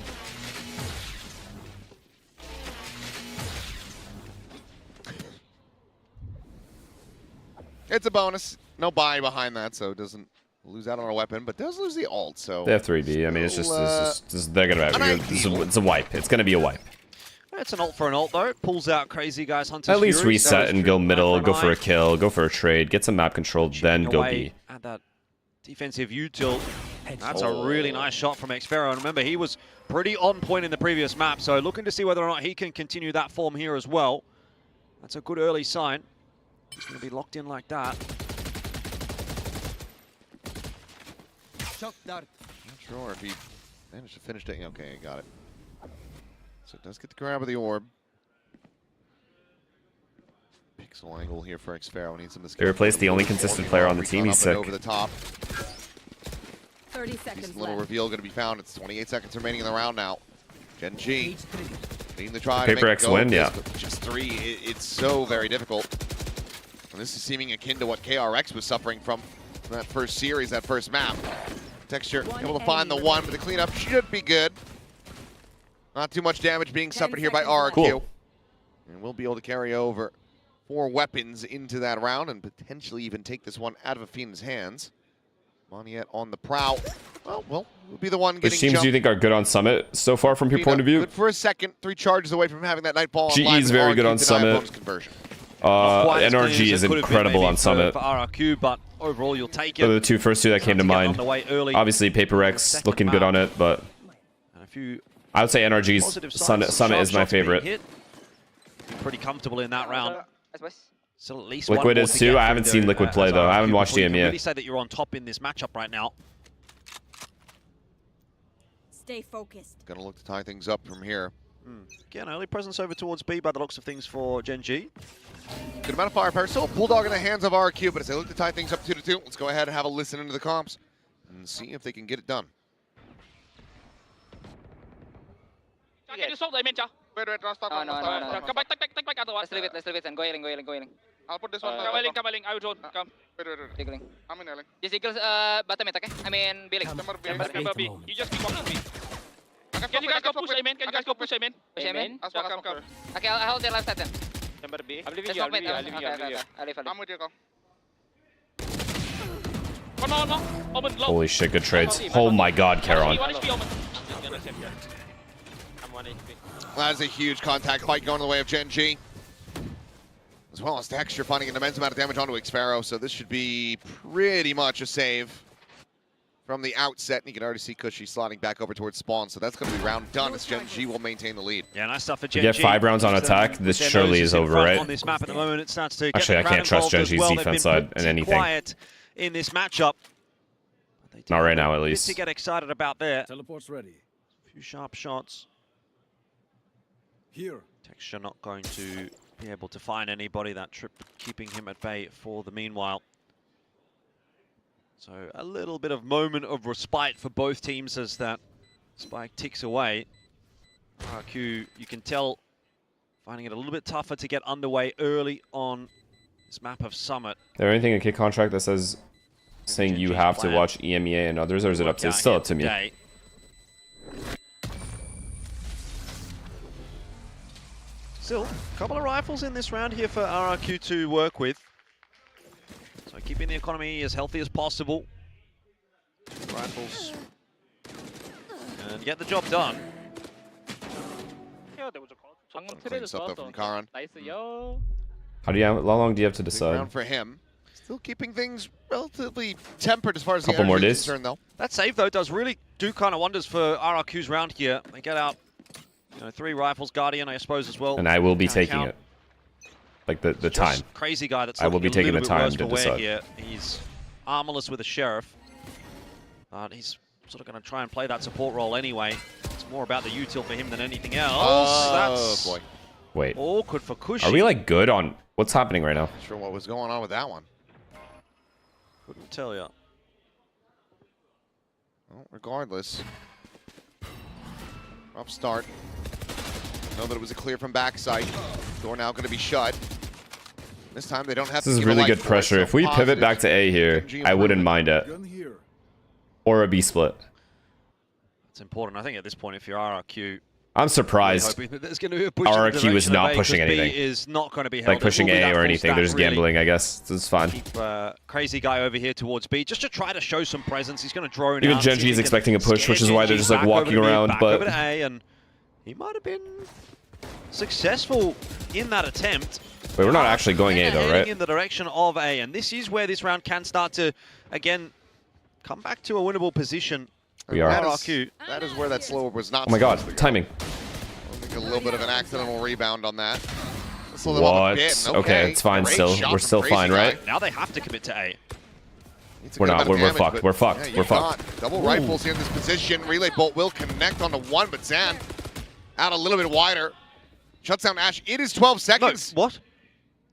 It's a bonus. No buy behind that, so it doesn't lose out on a weapon, but does lose the ult, so... They have 3B. I mean, it's just they're going to... It's a wipe. It's going to be a wipe. It's an ult for an ult, though. It pulls out Crazy Guys, Hunter's At least Fury. reset and go middle, go for a kill, go for a trade, get some map control, then go B. At that defensive U-tilt. That's a really nice shot from Xfero. And remember, he was pretty on point in the previous map, so looking to see whether or not he can continue that form here as well. That's a good early sign. He's going to be locked in like that. Not sure if he managed to finish it. Okay, got it. So it does get the grab of the orb. Pixel angle here for Xfero. Needs some They replaced the only consistent player on the team. He's sick. Over the top. 30 seconds Little left. reveal going to be found. It's 28 seconds remaining in the round now. GENG leading the try. Paper X win, yeah. Just 3. It's so very difficult. And this is seeming akin to what KRX was suffering from that first series, that first map. Texture able to find the 1, but the cleanup should be good. Not too much damage being suffered here by RRQ. Cool. And we'll be able to carry over 4 weapons into that round and potentially even take this one out of Afina's hands. Moniette on the prowl. Well, we'll be the one getting Which teams jumped. do you think are good on Summit so far from your point of view? Good for a second. 3 charges away from having that Nightfall GE online is very good on Summit. NRG is incredible on Summit. For RRQ, but overall you'll take it. Those are the first two that came to mind. Obviously, Paper X looking good on it, but I would say NRG's Summit is my favorite. Pretty comfortable in that round. Still at least Liquid one more is to too. get I through haven't seen though, Liquid play as though. I haven't RRQ watched before you can EMEA. really say that you're on top in this matchup right now. Stay focused. Gonna look to tie things up from here. Again, early presence over towards B by the looks of things for GenG. Good amount of firepower. Still a Bulldog in the hands of RRQ, but as they look to tie things up 2-2, let's go ahead and have a listen into the comps and see if they can get it done. Can you solve the main, Cha? Wait, stop. No. Come back, take back other one. Let's leave it, and go healing. I'll put this one. Come healing, I will drone. Come. Wait. Healing. I'm in healing. Just eagles, bottom mid, okay? I mean, B. Remember B. You just keep walking B. Can you guys go push A main? Can you guys go push A main? Push A main? Come. Okay, I'll hold their left side then. Remember B. I'm leaving you, I'll leave you. I'll leave. I'm with you, go. One more. Omen, low. Holy shit, good trades. Oh my god, Charon. One HP, Omen. I'm 1 HP. That is a huge contact fight going the way of GenG. As well as Texture finding an immense amount of damage onto Xpharaoh, so this should be pretty much a save from the outset. And you can already see Cushy sliding back over towards spawn, so that's going to be round done as GenG will maintain the lead. Yeah, nice stuff for To GenG. get 5 rounds on attack, this surely is over, right? On this map at the moment, it starts to Actually, I get can't trust involved as GenG's well. defense They've been side in pretty anything. Quiet in this matchup. Not right now, at Bit least. to get excited about there. Teleport's ready. A few sharp shots. Here. Texture not going to be able to find anybody. That trip keeping him at bay for the meanwhile. So a little bit of moment of respite for both teams as that spike ticks away. RRQ, you can tell, finding it a little bit tougher to get underway early on this map of Summit. Is there anything in kick contract that says saying you have to watch EMEA and others, or is it up to? It's still up to me. Today. Still, a couple of rifles in this round here for RRQ to work with. So keeping the economy as healthy as possible. 2 rifles. And get the job done. Cleans up though from Karan. How long do you have to Big decide? round for him. Still keeping things relatively tempered as far as the Couple more energy is days. concerned, though. That save, though, does really do kind of wonders for RRQ's round here. They get out, 3 rifles, Guardian, I suppose, as well. And I will be Can't taking count. it. Like the Just time. Crazy guy that's I will be looking a taking the little bit time worse to for wear decide. here. He's armorless with a sheriff. But he's sort of going to try and play that support role anyway. It's more about the util for him than anything else. That's boy. Wait. awkward for Cushy. Are we like good on what's happening right now? Not sure what was going on with that one. Couldn't tell you. Well, regardless. Rough start. Know that it was a clear from backside. Door now going to be shut. This time they don't have This to is give a really light good for it, pressure. so If we pivot positive. back to A here, I wouldn't mind it. Gun here. Or a B split. It's important. I think at this point, if you're RRQ, I'm surprised hoping that there's going to be a push in the RRQ is direction of not A, pushing 'cause B anything. is not going to be held. Like It pushing will be A that or full anything. stack, They're just really. gambling, I guess. This is fine. Keep crazy guy over here towards B, just to try to show some presence. He's going to drone Even out. see if GenG he is can expecting a push, scare which is why they're GenG just like back over walking to B, around, back but over to A, and he might have been successful in that attempt. wait, we're not actually going A though, Heading right? in the direction of A, and this is where this round can start to, again, come back to a winnable position. We are. RRQ. That is where that slower was not Oh my god, supposed to go. timing. I think a little bit of an accidental rebound on that. Slow them on What? a bit. Okay, it's fine Great still. shot We're from still Crazy fine, Guy. right? Now they have to commit to A. Needs a We're good not. amount of We're damage, fucked. but We're fucked. yeah, We're you've fucked. got double rifles here in this position. Relay bolt will connect on the one, but Zan out a little bit wider. Shuts down Ash. It is 12 No, seconds. what?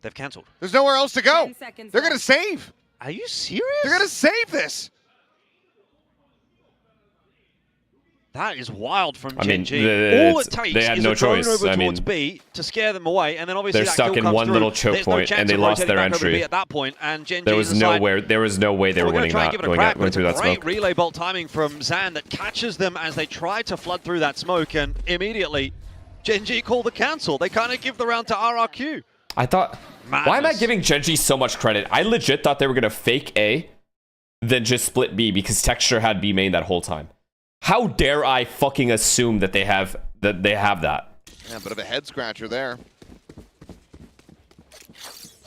They've cancelled. There's nowhere else to go. 10 seconds They're going to left. save. Are you serious? They're going to save this. That is wild from I mean, GenG. All it it's- takes they had is no a drone choice. over I towards mean, B to scare them away, and then obviously they're that stuck kill in comes one through. little choke There's no point, chance and they of lost rotating their back over entry. B at that point, and GenG There was decide, no way they were we're gonna winning try and that. give it a crack, but Going it's a through that great smoke. relay bolt timing from Zan that catches them as they try to flood through that smoke, and immediately GenG call the cancel. They kind of give the round to RRQ. I thought, why am I Madness. giving GenG so much credit? I legit thought they were gonna fake A, then just split B because Texture had B main that whole time. How dare I fucking assume that they have that? Yeah, a bit of a head scratcher there.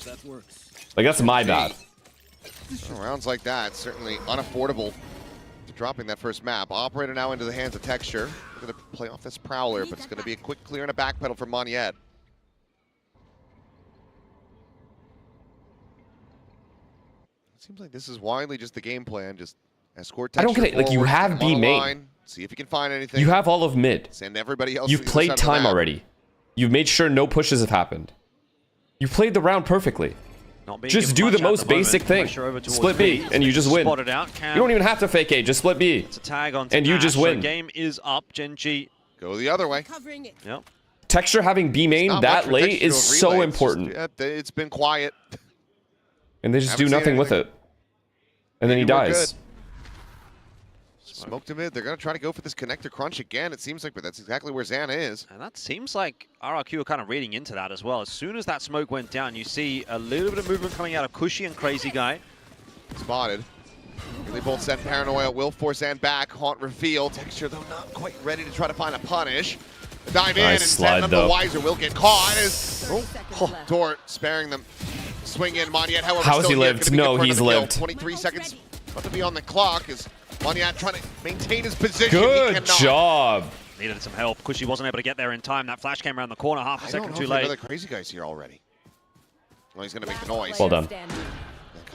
That works. Like that's my bad. Rounds like that, certainly unaffordable to dropping that first map. Operator now into the hands of Texture. We're going to play off this Prowler, but it's going to be a quick clear and a backpedal for Moniette. Seems like this is widely just the game plan. Just escort. I don't get it. Like, you forward, have get them on B the main. line, see if you can find anything. You have all of mid. Send everybody else. You've to the played other side of the time map. already. You've made sure no pushes have happened. You played the round perfectly. Just do the most basic thing. Split B, and you just win. Spotted out. You don't even have to fake A. Just split B. It's a tag on and you just Ash, win. So game is up. GenG. Go the other way. Yep. Texture having B main Not much that for late Texture is to so relay. important. It's been quiet. And they just Haven't do seen nothing with anything. it. And then he Maybe we're dies. good. Smoke to mid. They're going to try to go for this connector crunch again, it seems like, but that's exactly where Xana is. And that seems like RRQ are kind of reading into that as well. As soon as that smoke went down, you see a little bit of movement coming out of Cushy and Crazy Guy. Spotted. They both send Paranoia. Will force Xan back. Haunt reveal. Texture, though, not quite ready to try to find a punish. Dive in, and slide, Xan, the wiser, will get caught. As Dort sparing them. Swing in. Monyet, however, How's still he here, lived? gonna be No, good for he's another kill. lived. 23 seconds about to be on the clock as Monyet trying to maintain his position. Good He cannot. job. Needed some help. Cushy wasn't able to get there in time. That flash came around the corner half a I second don't know too if late. another Crazy Guy's here already. Well, he's going to make the noise. Well done. Kinda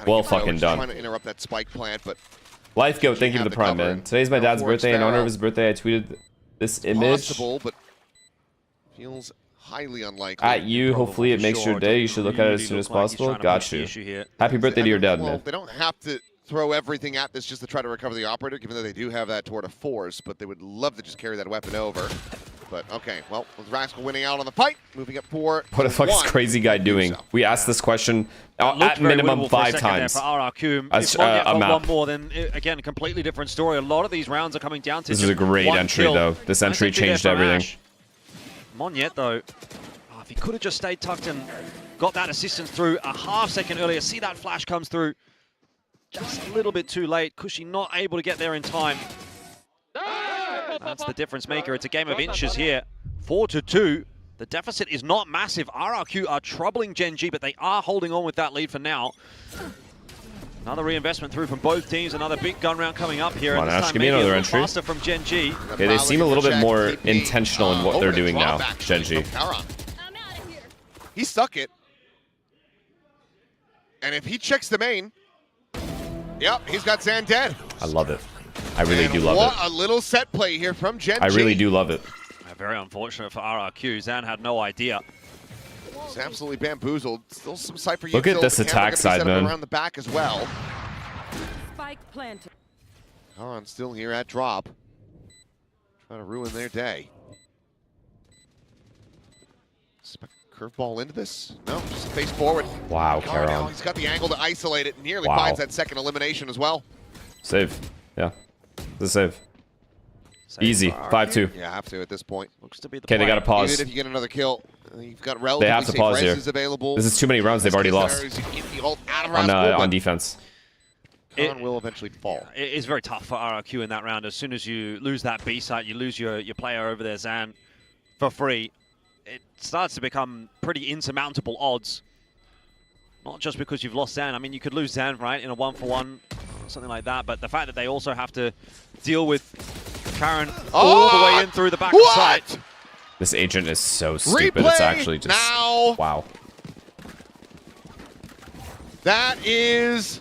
Well get low, fucking just done. Trying to interrupt that spike plant, but Life Goat, thank you for the prime, man. Today's my dad's birthday. In honor of his birthday, I tweeted this image possible, but feels highly unlikely. at you. Hopefully it makes your day. You should look at it as soon as possible. Got you. Happy birthday to your dad, Well, man. they don't have to throw everything at this just to try to recover the operator, given that they do have that toward a force, but they would love to just carry that weapon over. But okay, well, with Rascal winning out on the fight, moving up 4. What the fuck is Crazy Guy doing? We asked this question at minimum 5 times. For RRQ. As If Monyet got a map. one more, then again, completely different story. A lot of these rounds are coming down to This just is a great one entry, kill. though. This Nice entry there changed from everything. Ash. Monyet, though, if he could have just stayed tucked and got that assistance through a half second earlier, see that flash comes through just a little bit too late. Cushy not able to get there in time. That's the difference maker. It's a game of inches here. 4-2. The deficit is not massive. RRQ are troubling GenG, but they are holding on with that lead for now. Another reinvestment through from both teams. Another big gun round coming up here. Come on, and this Ash, time give me maybe a another little entry. faster from GenG. Okay, they seem a little bit more intentional in what they're doing now, Genji. He stuck it. And if he checks the main, yep, he's got Xan dead. I love it. I really And do love what it. a little set play here from Genji. I really do love it. Very unfortunate for RRQ. Xan had no idea. He's absolutely bamboozled. Still some Cypher. Look at this attack side, man. Around the back as well. Spike planted. Karan still here at drop. Trying to ruin their day. Curveball into this? No, just face forward. Wow, Karan, Karan. he's got the angle to isolate it. Nearly Wow. finds that second elimination as well. Save. Yeah. The save. Easy. 5-2. Yeah, have to at this point. Looks to be the Okay, they got to pause. Even if you get another kill, you've got relatively They have to safe pause here. reses available. This is too many rounds they've already lost You can get the ult out of on Rascal, but defense. Karan will eventually fall. It is very tough for RRQ in that round. As soon as you lose that B site, you lose your player over there, Xan, for free. It starts to become pretty insurmountable odds. Not just because you've lost Xan. I mean, you could lose Xan, right, in a 1-for-1, something like that. But the fact that they also have to deal with Karan all the way in through the back of site. This agent is so stupid. It's actually just now. Wow. That is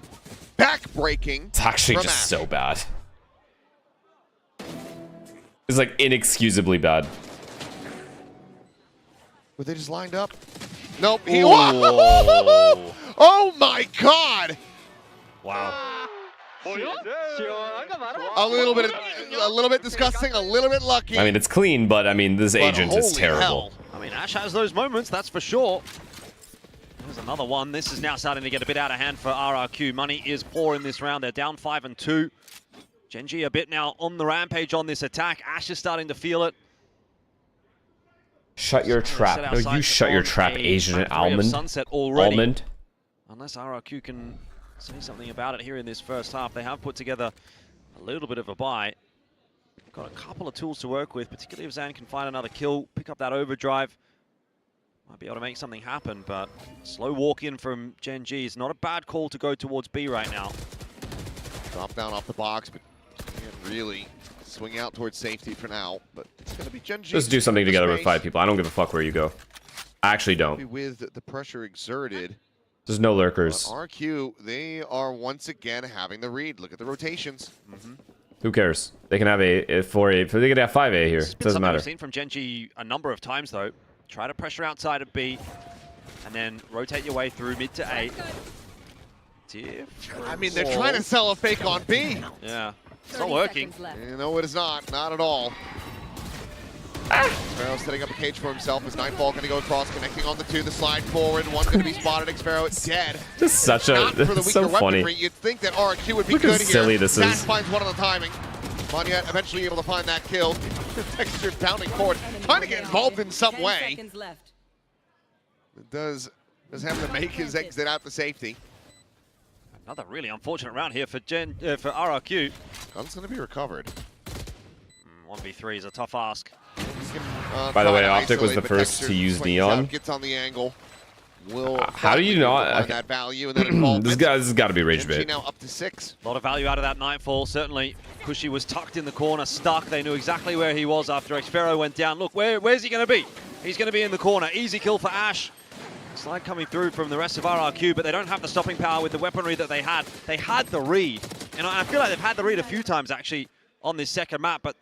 back-breaking. It's actually from just Ash. so bad. It's like inexcusably bad. Were they just lined up? Nope. He, Ooh. oh my God! Wow. A little bit disgusting, a little bit lucky. I mean, it's clean, but I mean, this agent is holy terrible. hell. I mean, Ash has those moments, that's for sure. There's another one. This is now starting to get a bit out of hand for RRQ. Money is poor in this round. They're down 5-2. GenG a bit now on the rampage on this attack. Ash is starting to feel it. Shut your trap. No, you shut your trap, Asian almond. Sunset already. Almond. Unless RRQ can say something about it here in this first half. They have put together a little bit of a buy. Got a couple of tools to work with, particularly if Xan can find another kill, pick up that overdrive. Might be able to make something happen, but slow walk in from GenG is not a bad call to go towards B right now. Drop down off the box, but can't really swing out towards safety for now. But it's going to be GenG. Just do something together with 5 people. I don't give a fuck where you go. I actually don't. With the pressure exerted. There's no lurkers. RRQ, they are once again having the read. Look at the rotations. Who cares? They can have a 4A. They can have 5A here. It doesn't matter. We've seen from GENG a number of times though. Try to pressure outside of B, and then rotate your way through mid to A. I mean, they're trying to sell a fake on B. Yeah, it's not working. You know, it is not at all. Xfero setting up a cage for himself as Nightfall going to go across, connecting on the 2, the slide forward. One's going to be spotted. Xfero is dead. Just such a, Not for the it's so weaker funny. weaponry. You'd think that RRQ would be Look how good here. silly this Zan is. finds one on the timing. Monyet eventually able to find that kill. Texture pounding forward, trying to get involved in some way. It does have to make his exit out to safety. Another really unfortunate round here for RRQ. Gun's going to be recovered. 1v3 is a tough ask. By the way, Optic was the first to use Neon. Gets on the angle. How do you not? That value and then this has got to be rage GENG bait. now up to 6. A lot of value out of that Nightfall, certainly. Kushi was tucked in the corner, stuck. They knew exactly where he was after Xfero went down. Look, where's he going to be? He's going to be in the corner. Easy kill for Ash. Slide coming through from the rest of RRQ, but they don't have the stopping power with the weaponry that they had. They had the read. And I feel like they've had the read a few times, actually, on this second map, but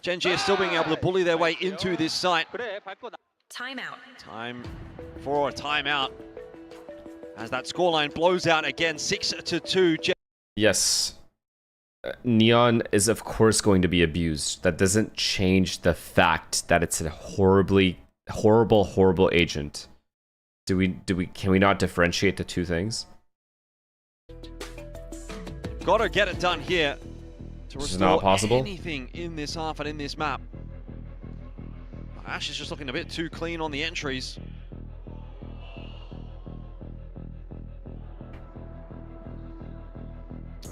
GENG is still being able to bully their way into this site. Timeout. Time for a timeout as that scoreline blows out again, 6-2. Yes. Neon is of course going to be abused. That doesn't change the fact that it's a horrible agent. Can we not differentiate the two things? Gotta get it done here to This is not restore possible. anything in this half and in this map. Ash is just looking a bit too clean on the entries.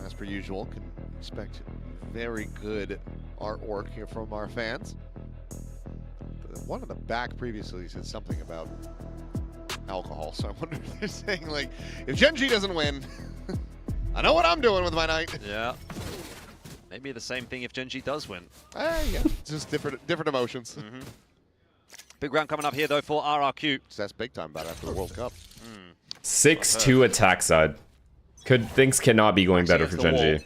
As per usual, can expect very good artwork here from our fans. One in the back previously said something about alcohol, so I wonder if they're saying, like, if GENG doesn't win, I know what I'm doing with my night. Yeah. Maybe the same thing if GENG does win. Yeah, just different emotions. Big round coming up here, though, for RRQ. That's big time about after the World Cup. 6-2 attack side. Things cannot be going better for GENG.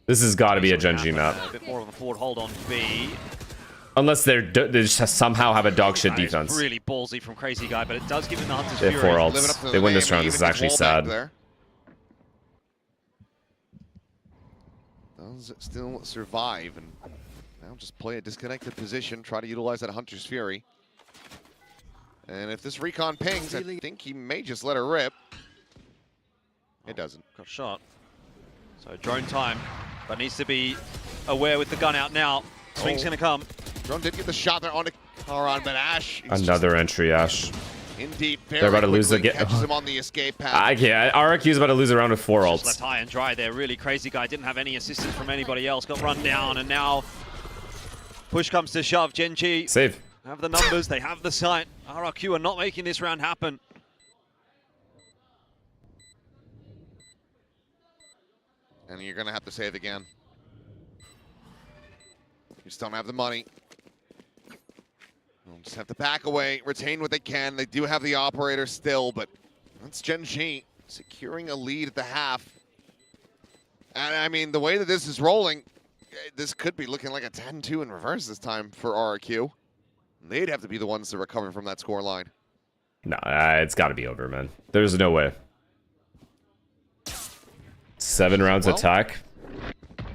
This has got to be a GENG map. A bit more of a forward hold on B. Unless they just somehow have a dog shit That is defense. really ballsy from Crazy Guy, but it does give him the Hunter's They have 4 Fury. ults. They win this round. This is actually sad. Does still survive and now just play a disconnected position, try to utilize that Hunter's Fury. And if this recon pings, I think he may just let her rip. It doesn't. Got a shot. So drone time, but needs to be aware with the gun out now. Swing's gonna come. Drone did get the shot there on the Karan, but Ash. Another entry, Ash. Indeed, They're about to lose the game. catches him on the escape path. I can't. RRQ's about to lose a round with 4 Just ults. left high and dry there. Really Crazy Guy didn't have any assistance from anybody else. Got run down, and now push comes to shove. GENG Save. have the numbers. They have the sight. RRQ are not making this round happen. And you're gonna have to save again. You just don't have the money. You'll just have to back away, retain what they can. They do have the operator still, but that's GENG securing a lead at the half. And I mean, the way that this is rolling, this could be looking like a 10-2 in reverse this time for RRQ. They'd have to be the ones to recover from that score line. No, it's got to be over, man. There's no way. 7 rounds attack.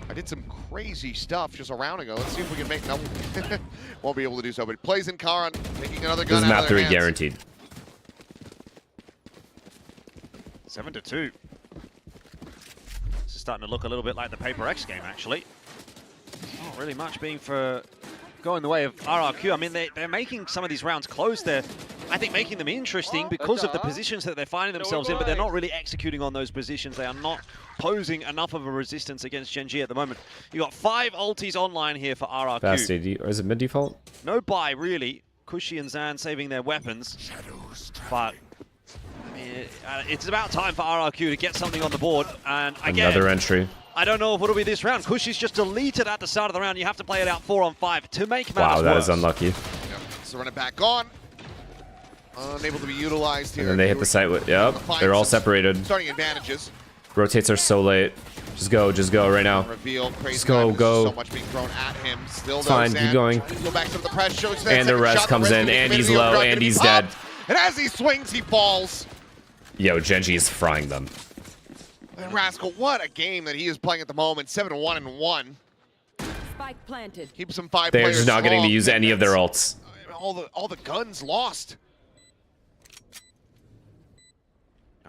I did some crazy stuff just a round ago. Let's see if we can make... No, won't be able to do so, but he plays in Karan, making another gun This is out map of their 3 hands. guaranteed. 7-2. This is starting to look a little bit like the Paper X game, actually. Not really much being for going the way of RRQ. I mean, they're making some of these rounds close. They're, I think, making them interesting because of the positions that they're finding themselves in, but they're not really executing on those positions. They are not posing enough of a resistance against GENG at the moment. You got 5 ultis online here for RRQ. Fast AD, or is it mid default? No buy, really. Kushi and Zan saving their weapons. But I mean, it's about time for RRQ to get something on the board. And again, Another entry. I don't know if it'll be this round. Kushi's just deleted at the start of the round. You have to play it out 4-on-5 to make matters Wow, that worse. is unlucky. Yep. So run it back on. unable to be utilized here. And then they hit the site with, yep, they're all separated. Starting advantages. Rotates are so late. Just go right now. Reveal, Just go. so much being thrown at him. Still It's fine, keep going. Go back to the press, shows And the rest comes in, and he's low, and he's dead. And as he swings, he falls. Yo, Genji is frying them. And Rascal, what a game that he is playing at the moment. 7-1-1. Spike planted. Keeps him 5 They're players just not getting to strong. use any of their ults. All the guns lost.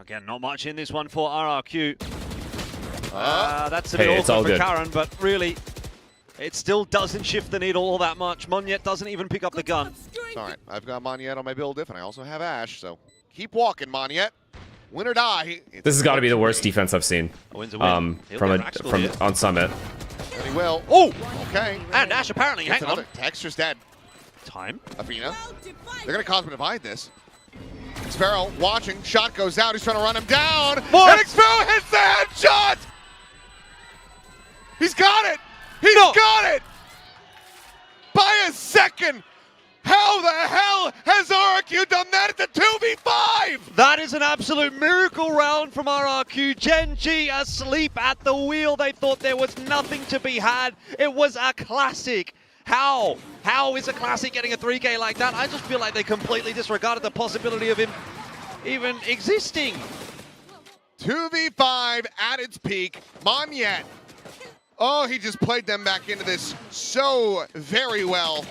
Again, not much in this one for RRQ. That's a Hey, bit it's all awkward for good. Karen, but really, it still doesn't shift the needle all that much. Monyet doesn't even pick up the gun. It's all right. I've got Monyet on my build diff, and I also have Ash, so keep walking, Monyet. Win or die. This has got to be the worst defense I've seen. A win's a win. From on Summit. And he will. Oh! Okay. And Ash apparently, Gets hang on. another. Texture's dead. Time. Athena. They're going to Cosmic Divide this. Sparrow watching. Shot goes out. He's trying to run him down. What? And Sparrow hits the headshot! He's got it! He's got it! By a second! How the hell has RRQ done that at the 2v5? That is an absolute miracle round from RRQ. Genji asleep at the wheel. They thought there was nothing to be had. It was a classic. How? How is a classic getting a 3K like that? I just feel like they completely disregarded the possibility of him even existing. 2v5 at its peak. Monyet. Oh, he just played them back into this so very well.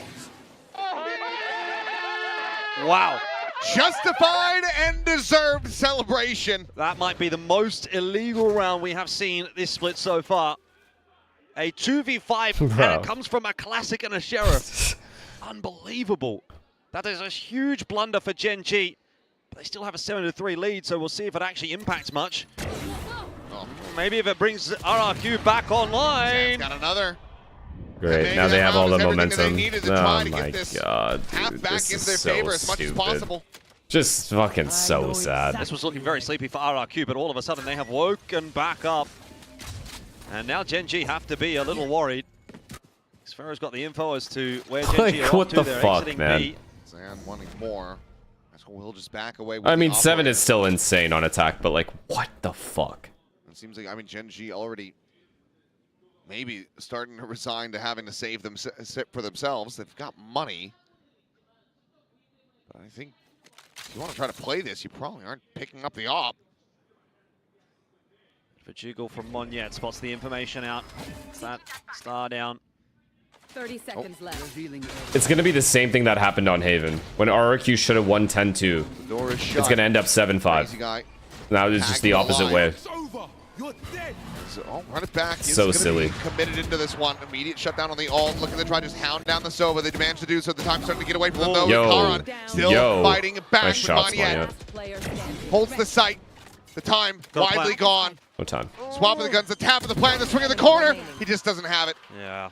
Wow. Justified and deserved celebration. That might be the most illegal round we have seen this split so far. A 2v5, and it comes from a classic and a sheriff. Unbelievable. That is a huge blunder for Genji. But they still have a 7-3 lead, so we'll see if it actually impacts much. Maybe if it brings RRQ back online. Got another. Great, now they have all the momentum. Oh my god, dude, this is so stupid. Just fucking so sad. This was looking very sleepy for RRQ, but all of a sudden they have woken back up. And now Genji have to be a little worried. Sfero's got the info as to where Genji are what up to. the They're fuck, exiting man? B. Zan wanting more. We'll just back away with I mean, the 7 is still insane on attack, but like, what the fuck? It seems like, I mean, Genji already maybe starting to resign to having to save them for themselves. They've got money. But I think if you want to try to play this, you probably aren't picking up the op. For Jiggle from Monyet, spots the information out. It's that star down. 30 seconds left. It's going to be the same thing that happened on Haven. When RRQ should have won 10-2, The door is shut. it's going to end up 7-5. Now it's just the opposite way. So, run it back. He's So gonna silly. be committed into this one. Immediate shutdown on the ult. Looking to try to just hound down the Sova. They managed to do so. The time's starting to get away from them, though. Yo. Karan still Yo. fighting back Nice with shots, Monyet. Holds the site. The time widely gone. No time. Swapping the guns, the tap of the plan, the swing of the corner. He just doesn't have it. Yeah.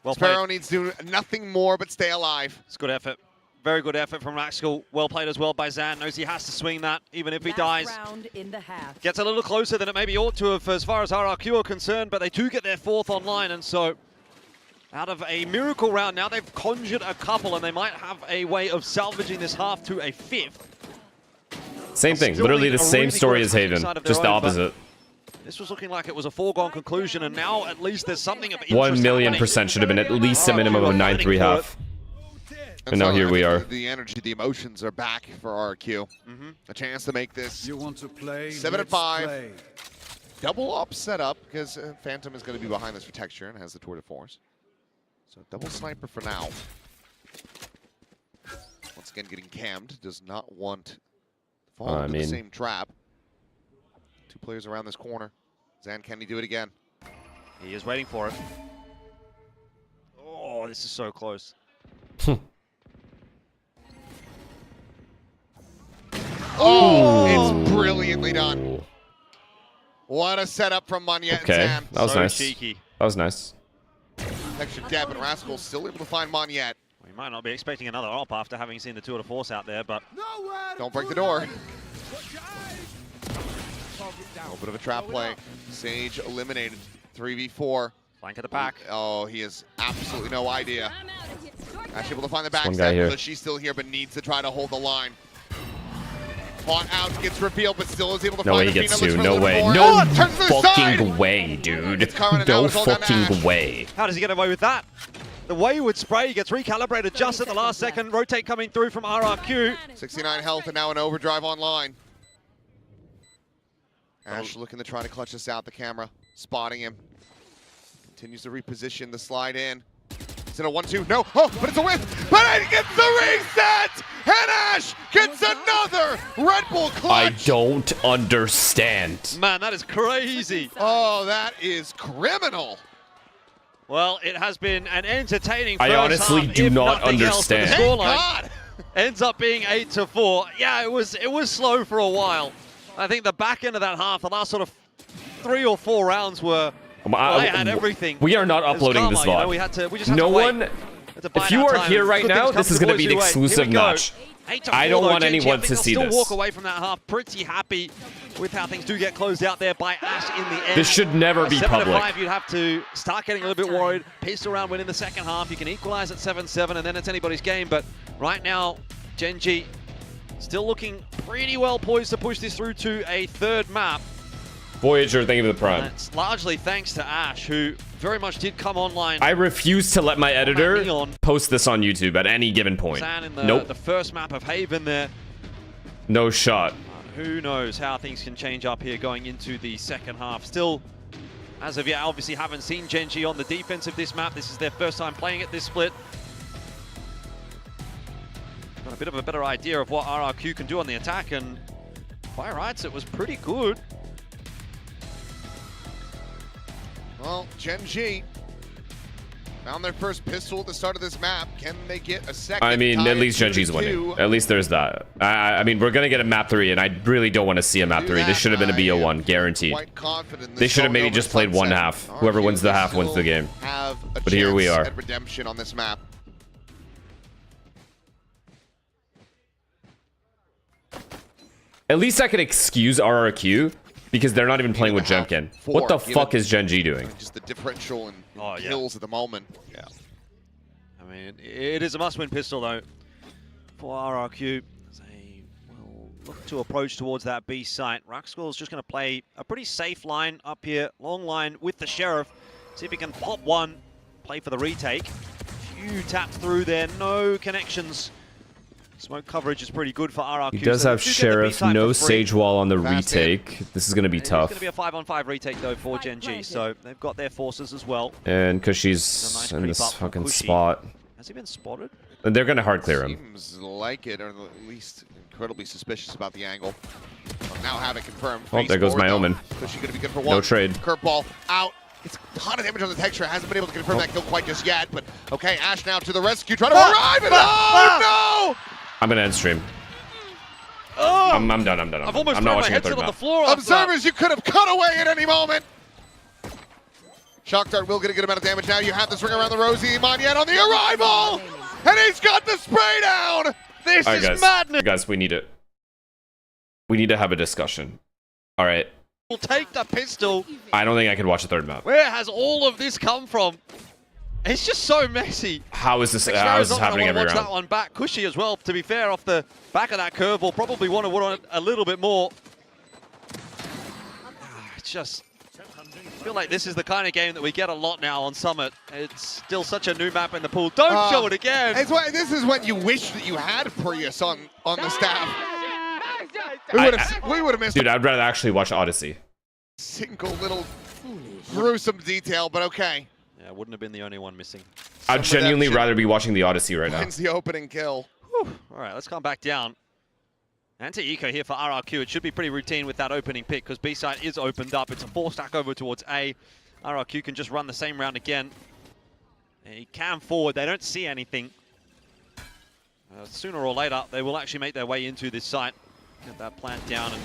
Well Sparrow played. needs to do nothing more but stay alive. It's good effort. Very good effort from Raxkel. Well played as well by Zan. Knows he has to swing that, even if he dies. Round in the half. Gets a little closer than it maybe ought to have as far as RRQ are concerned, but they do get their 4th online, and so out of a miracle round, now they've conjured a couple, and they might have a way of salvaging this half to a 5th. Same thing. Still Literally need the a same really story good as Haven. side of their Just the own, but opposite. This was looking like it was a foregone conclusion, and now at least there's something of interest 1,000,000% should have been at least a minimum of a 9-3 half. And now so, here I we think are. The energy, the emotions are back for RRQ. A chance to make this 7-5. Double up setup because Phantom is going to be behind this for texture and has the tour de force. So double sniper for now. Once again, getting cammed. Does not want to fall into the same trap. 2 players around this corner. Zan, can he do it again? He is waiting for it. Oh, this is so close. Oh, it's brilliantly done. What a setup from Monyet Okay, and Zan. that was So nice. cheeky. That was nice. Texture dead, but Rascal still able to find Monyet. We might not be expecting another op after having seen the tour de force out there, but Don't break the door. A little bit of a trap play. Sage eliminated. 3v4. Flank at the back. Oh, he has absolutely no idea. Actually able to find the back one guy step, here. so she's still here, but needs to try to hold the line. Caught out, gets revealed, but still is able to No way find he the gets Fina, to. looks for a No little way. more. No Oh, turns to the fucking side! way, dude. It's coming, and now No it's all down to fucking Ash. way. How does he get away with that? The wayward spray gets recalibrated just at the last second. Rotate coming through from RRQ. 69 health and now an overdrive online. Ash looking to try to clutch this out, the camera spotting him. Continues to reposition the slide in. It's in a 1-2, no, oh, but it's a win, but it gets the reset! And Ash gets another Red Bull clutch! I don't understand. Man, that is crazy. Oh, that is criminal. Well, it has been an entertaining I first honestly half, do if not nothing else, but understand. The Thank scoreline God. ends up being 8-4. Yeah, it was slow for a while. I think the back end of that half, the last sort of 3 or 4 rounds were. I had everything. We are not uploading this karma, VOD. We just had No to wait. one. Had to bide If you our are time. here right Good now, things come this to is the going to boys be an who wait. exclusive Here we go. match. 8-4 I don't though, want GENG. anyone I think to they'll see still this. walk away from that half pretty happy with how things do get closed out there by Ash in the end. This should never be 7-5, public. you'd have to start getting a little bit worried. Pistol round win in the second half. You can equalize at 7-7, and then it's anybody's game. But right now, GENG still looking pretty well poised to push this through to a third map. Voyager, thank you for the prime. That's largely thanks to Ash, who very much did come online. I refuse to let my editor Neon. post this on YouTube at any given point. Zan in the, Nope. the first map of Haven there. No shot. Who knows how things can change up here going into the second half. Still, as of yet, obviously haven't seen GENG on the defense of this map. This is their first time playing at this split. Got a bit of a better idea of what RRQ can do on the attack, and by rights, it was pretty good. Well, GENG found their first pistol at the start of this map. Can they get a second? I mean, at least GENG's winning. At least there's that. I mean, we're going to get a map 3, and I really don't want to see a map 3. This should have been a BO1, guaranteed. Quite confident They should have maybe just played one half. Whoever wins the half wins the game. But here we are. At redemption on this map. At least I could excuse RRQ because they're not even playing with Jemkin. What the fuck is GENG doing? Just the differential and yeah. kills at the moment. Yeah. I mean, it is a must-win pistol, though, for RRQ. They will look to approach towards that B site. Ruxkull's just going to play a pretty safe line up here, long line with the Sheriff. See if he can pop one, play for the retake. Few taps through there, no connections. Smoke coverage is pretty good for RRQ. He does have Sheriff, no Sage Wall on the retake. This is going to be tough. It's going to be a 5-on-5 retake, though, for GENG, so they've got their forces as well. And Cushy's in this fucking spot. Has he been spotted? And they're going to hard clear him. Seems like it, or at least incredibly suspicious about the angle. But now have it confirmed. Oh, there goes my Omen. Cushy going to be good for one. No trade. Curveball out. It's a ton of damage on the texture. Hasn't been able to confirm that kill quite just yet. But okay, Ash now to the rescue. Trying to arrive. And oh no! I'm going to end stream. Oh! I'm done. I'm I've almost not thrown my watching a headset third on the map. floor. after that. Observers, you could have cut away at any moment. Shock Dart will get a good amount of damage now. You have this ring around the Rosie. Monyet on the arrival! And he's got the spray down! This All right, is guys. madness! Guys, we need it. We need to have a discussion. All right. We'll take the pistol. I don't think I can watch a third map. Where has all of this come from? It's just so messy. How is this Xera's not happening gonna every watch round? that one back. Cushy as well, to be fair, off the back of that curve. Will probably want to want a little bit more. It's just... I feel like this is the kind of game that we get a lot now on Summit. It's still such a new map in the pool. Don't show it again! This is when you wish that you had Prius on the staff. We would have missed Dude, I'd rather actually watch Odyssey. a single little gruesome detail, but okay. Yeah, wouldn't have been the only one missing. I'd genuinely rather be watching the Odyssey right now. Wins the opening kill. Whew. All right, let's come back down. Anti-eco here for RRQ. It should be pretty routine with that opening pick because B-side is opened up. It's a 4-stack over towards A. RRQ can just run the same round again. He can forward. They don't see anything. Sooner or later, they will actually make their way into this site. Get that plant down and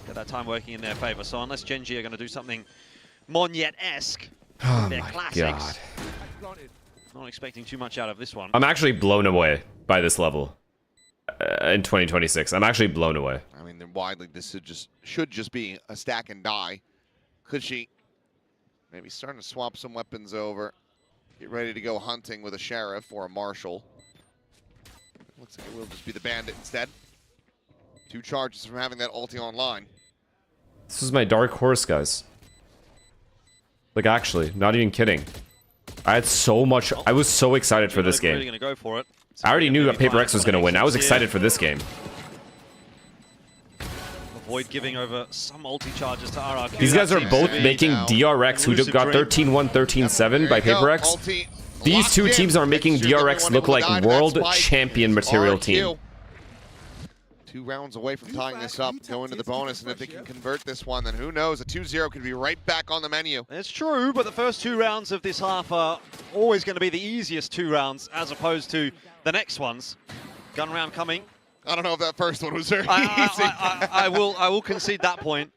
get that time working in their favor. So unless GENG are going to do something Monyet-esque, Oh their my classics, God. not expecting too much out of this one. I'm actually blown away by this level in 2026. I'm actually blown away. I mean, then widely this should just be a stack and die. Cushy Maybe starting to swap some weapons over. Get ready to go hunting with a sheriff or a marshal. Looks like it will just be the bandit instead. 2 charges from having that ulti online. This was my dark horse, guys. Like, actually, not even kidding. I had so much. I was so excited for this game. Really gonna go for it. I already knew that Paper X was going to win. I was excited for this game. Avoid giving over some multi-charges to RRQ. These guys are both making DRX, who got 13-1, 13-7 by Paper X. These two teams are making DRX look like world champion material team. 2 rounds away from tying this up, go into the bonus, and if they can convert this one, then who knows? A 2-0 could be right back on the menu. It's true, but the first 2 rounds of this half are always going to be the easiest 2 rounds, as opposed to the next ones. Gun round coming. I don't know if that first one was very easy. I will concede that point.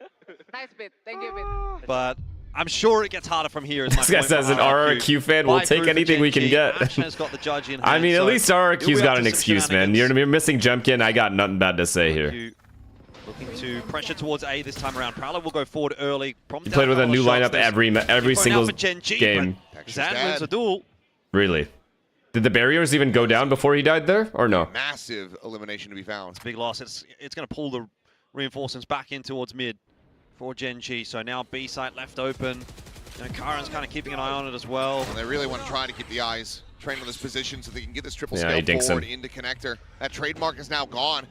Nice bit. Thank you, bit. But I'm sure it gets harder from here. This guy says an RRQ fan will take anything we can get. Got the judge in I mean, hand, at least RRQ's got an some excuse, man. You're missing Jemkin. I got nothing bad to say here. Looking to pressure towards A this time around. Prowler will go forward early. He played with a new lineup every single game. Zan wins a duel. Really? Did the barriers even go down before he died there, or no? Massive elimination to be found. It's a big loss. It's going to pull the reinforcements back in towards mid for GENG. So now B site left open. You know, Karen's kind of keeping an eye on it as well. And they really want to try to keep the eyes trained on this position so they can get this triple Yeah, scale forward into connector. That trademark is now gone.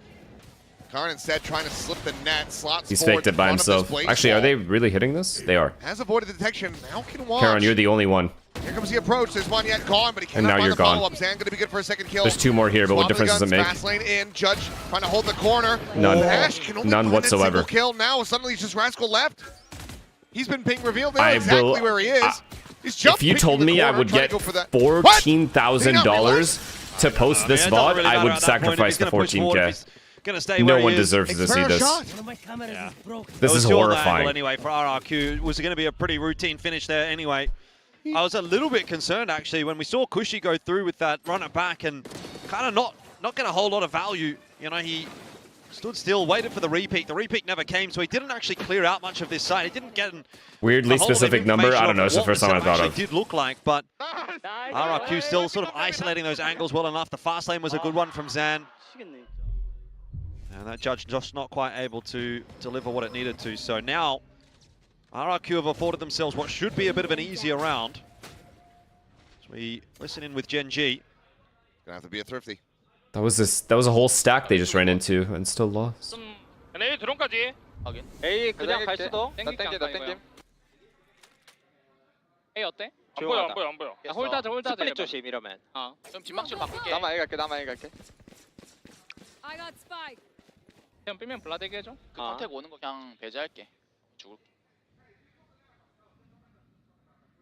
Karen instead trying to slip the net, slots He's forward faked it by himself. Actually, are they really hitting this? They are. Has avoided the detection. Now can watch. Karen, you're the only one. Here comes the approach. There's one yet gone, but he And cannot now find you're the gone. follow-up. Zan going to be good for a second kill. There's 2 more here, but what difference does it make? Fast lane in. Judge trying to hold the corner. None. Ash can only None find that whatsoever. single kill. Now suddenly it's just Rascal left. He's been being revealed there exactly where he is. If you told me I would get $14,000 to post this VOD, I would sacrifice the 14K. No one deserves to see this. Yeah. This is horrifying. Anyway, for RRQ, it was going to be a pretty routine finish there anyway. I was a little bit concerned actually when we saw Kushi go through with that run it back and kind of not get a whole lot of value. You know, he stood still, waited for the repeat. The repeat never came, so he didn't actually clear out much of this side. He didn't get an weirdly specific number. I don't know. It's the first time I thought of. Did look like, but RRQ still sort of isolating those angles well enough. The fast lane was a good one from Zan. And that judge just not quite able to deliver what it needed to. So now, RRQ have afforded themselves what should be a bit of an easier round. As we listen in with GENG. Gonna have to be a thrifty. That was a whole stack they just ran into and still lost. A 드론까지. 확인. A 그냥 갈 수도. 땡기지 나 땡김. 않다, A 어때? 안 보여. 홀다들. 스플릿 조심 이러면. 그럼 뒷막줄 바꿀게. 나만 A 갈게. I got spike. 그냥 빼면 블라데게 해줘. 그 컨택 오는 거 그냥 배제할게. 죽을게.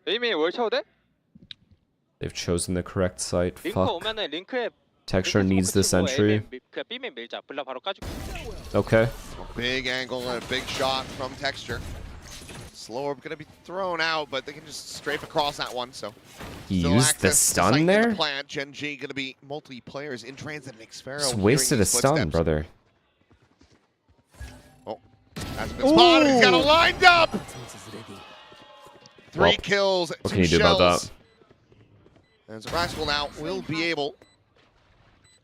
에이미 월 쳐도 돼? They've chosen the correct site. 링크 Fuck. 오면은 링크에 Texture needs this entry. 그냥 B맨 밀자. 블라 바로 까주고. Okay. Big angle and a big shot from Texture. Slower going to be thrown out, but they can just strafe across that one. So He still used the access to stun sight in there? the plant. GENG going to be multi-players in transit. Xfero Just hearing wasted a these stun, footsteps. brother. Oh, hasn't been spotted. He's got it lined up. 3 Well, kills, what 2 can you do about shells. that? And so Rascal now will be able to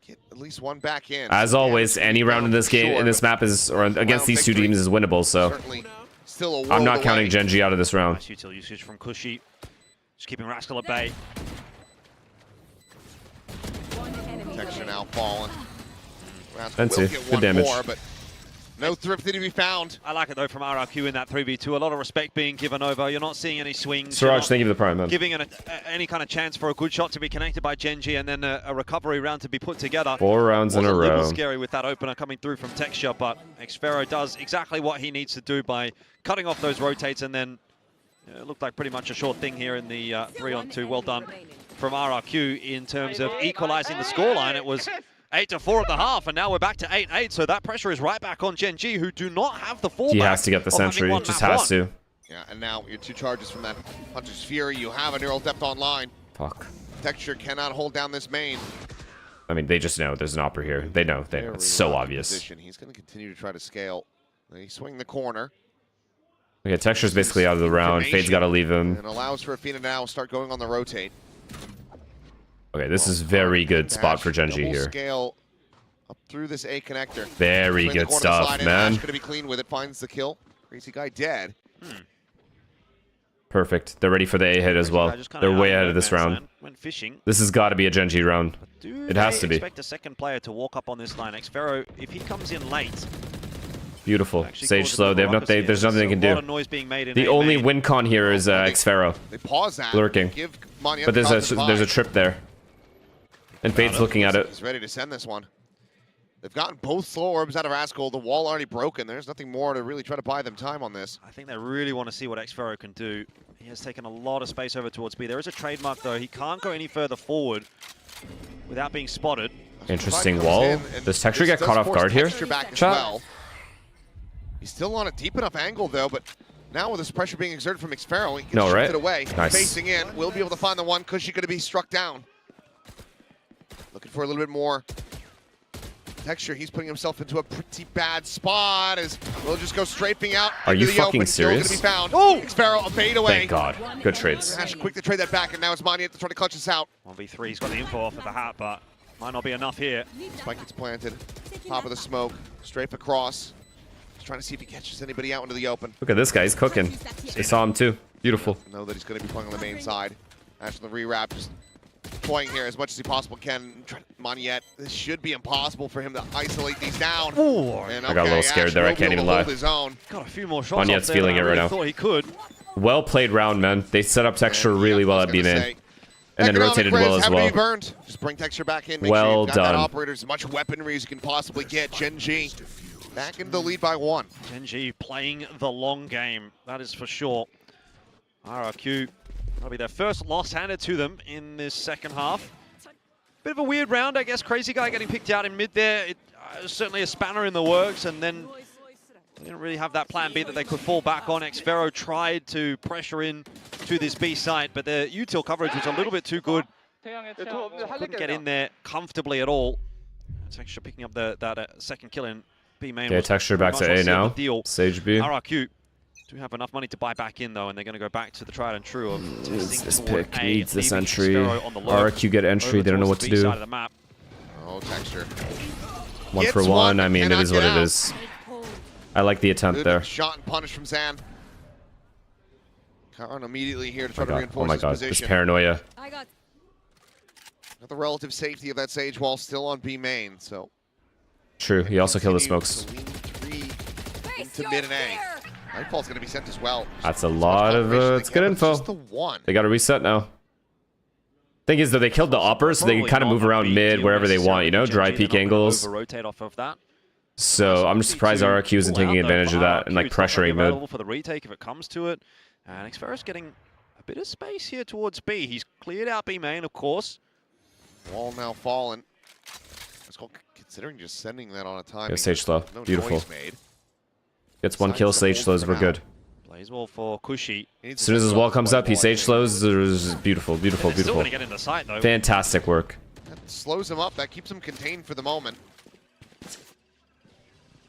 get at least one back in. As always, any round in this game, in this map is, or against these 2 teams is winnable, so Certainly still a I'm world not away. counting GENG out of this round. Nice util usage from Kushi. Just keeping Rascal at bay. Texture now falling. Rascal Fancy. will get Good one damage. more, but no thrifty to be found. I like it though from RRQ in that 3v2. A lot of respect being given over. You're not seeing any swings. Siraj, thank you for the prime, man. Giving any kind of chance for a good shot to be connected by GENG and then a recovery round to be put together. 4 rounds in a A little row. scary with that opener coming through from Texture, but Xfero does exactly what he needs to do by cutting off those rotates, and then it looked like pretty much a short thing here in the 3-on-2. Well done from RRQ in terms of equalizing the scoreline. It was 8-4 at the half, and now we're back to 8-8, so that pressure is right back on GENG, who do not have the fallback. He has to get the sentry, just has to. Yeah, and now your 2 charges from that Hunter's Fury. You have a neural depth online. Fuck. Texture cannot hold down this main. I mean, they just know there's an opera here. They know. It's so obvious. He's going to continue to try to scale. They swing the corner. Okay, Texture's basically out of the round. Fade's got to leave him. And allows for Athena now start going on the rotate. Okay, this is very good spot for Gen G Double here. Scale up through this A connector. Very good stuff, man. Ash gonna be clean with it. Finds the kill. Crazy guy dead. Perfect. They're ready for the A hit as well. They're way ahead of this round. Went fishing. This has got to be a Gen G round. It has to be. Expect a second player to walk up on this line. Xfero, if he comes in late. Beautiful. Sage slow. They have nothing. There's nothing they can do. The only win con here is Xfero. They pause that. Lurking. But there's a trip there. And Fade's looking at it. He's ready to send this one. They've gotten both slow orbs out of Rascal. The wall already broken. There's nothing more to really try to buy them time on this. I think they really want to see what Xfero can do. He has taken a lot of space over towards B. There is a trademark, though. He can't go any further forward without being spotted. Interesting wall. Does Texture get caught off guard here? Well. He's still on a deep enough angle, though, but now with this pressure being exerted from Xfero, he gets shifted away. Nice. Facing in, will be able to find the one. Cushy going to be struck down. Looking for a little bit more Texture. He's putting himself into a pretty bad spot as we'll just go strafing out. Are you fucking open. serious? Still gonna be found. Oh! Xfero, a bait away. Thank God. Good trades. Ash quick to trade that back, and now it's Mani to try to clutch us out. 1v3, he's got the info off of the hat, but might not be enough here. Spike gets planted. Top of the smoke. Strafe across. Just trying to see if he catches anybody out into the open. Look at this guy. He's cooking. They saw him too. Beautiful. Know that he's going to be playing on the main side. Ash on the rewrap, just deploying here as much as he possibly can. Moniette, this should be impossible for him to isolate these down. And I got a little scared there. I can't even lie. Got a few more shots. Moniette's feeling it right now. Thought he could. Well played round, man. They set up Texture really well at B main. And then rotated well as well. Burned. Just bring Texture back in. Make well sure you've got done. that operator, as much weaponry as you can possibly get. Gen G back into the lead by 1. Gen G playing the long game. That is for sure. RRQ. That'll be their first loss handed to them in this second half. Bit of a weird round, I guess. Crazy guy getting picked out in mid there. It, certainly a spanner in the works, and then they didn't really have that plan B that they could fall back on. Xfero tried to pressure in to this B site, but the util coverage was a little bit too good. Couldn't get in there comfortably at all. Texture picking up that second kill in B main. Okay, Texture back to A now. Sage B. RRQ do have enough money to buy back in, though, and they're going to go back to the tried and true of Needs this toward pick, A, needs this leaving entry. Xfero on the lurk RRQ get entry, they don't know what to towards the B do. side of the map. Oh, Texture. One for one, I mean, it is what it is. I like the attempt there. Shot and punish from Zan. Karan immediately here to try to reinforce Oh my his God, position. this paranoia. Got the relative safety of that Sage wall still on B main, so. True, he also killed the smokes. Into mid and A. Nightfall's going to be sent as well. That's a lot of, it's good info. Just the one. They got to reset now. Thing is, though, they killed the oppers, so they can kind of move around mid wherever they want, you know, dry peek angles. Rotate off of that. So I'm just surprised RRQ isn't taking advantage of that and like pressuring mid. For the retake if it comes to it. And Xfero's getting a bit of space here towards B. He's cleared out B main, of course. Wall now fallen. Considering just sending that on a time. Yeah, Sage slow. No Beautiful. made. Gets one kill, Sage slows, we're good. Plays well for Cushy. As soon as his wall comes up, he Sage slows. Beautiful, beautiful, Still beautiful. gonna get in the site, though. Fantastic work. That slows him up. That keeps him contained for the moment.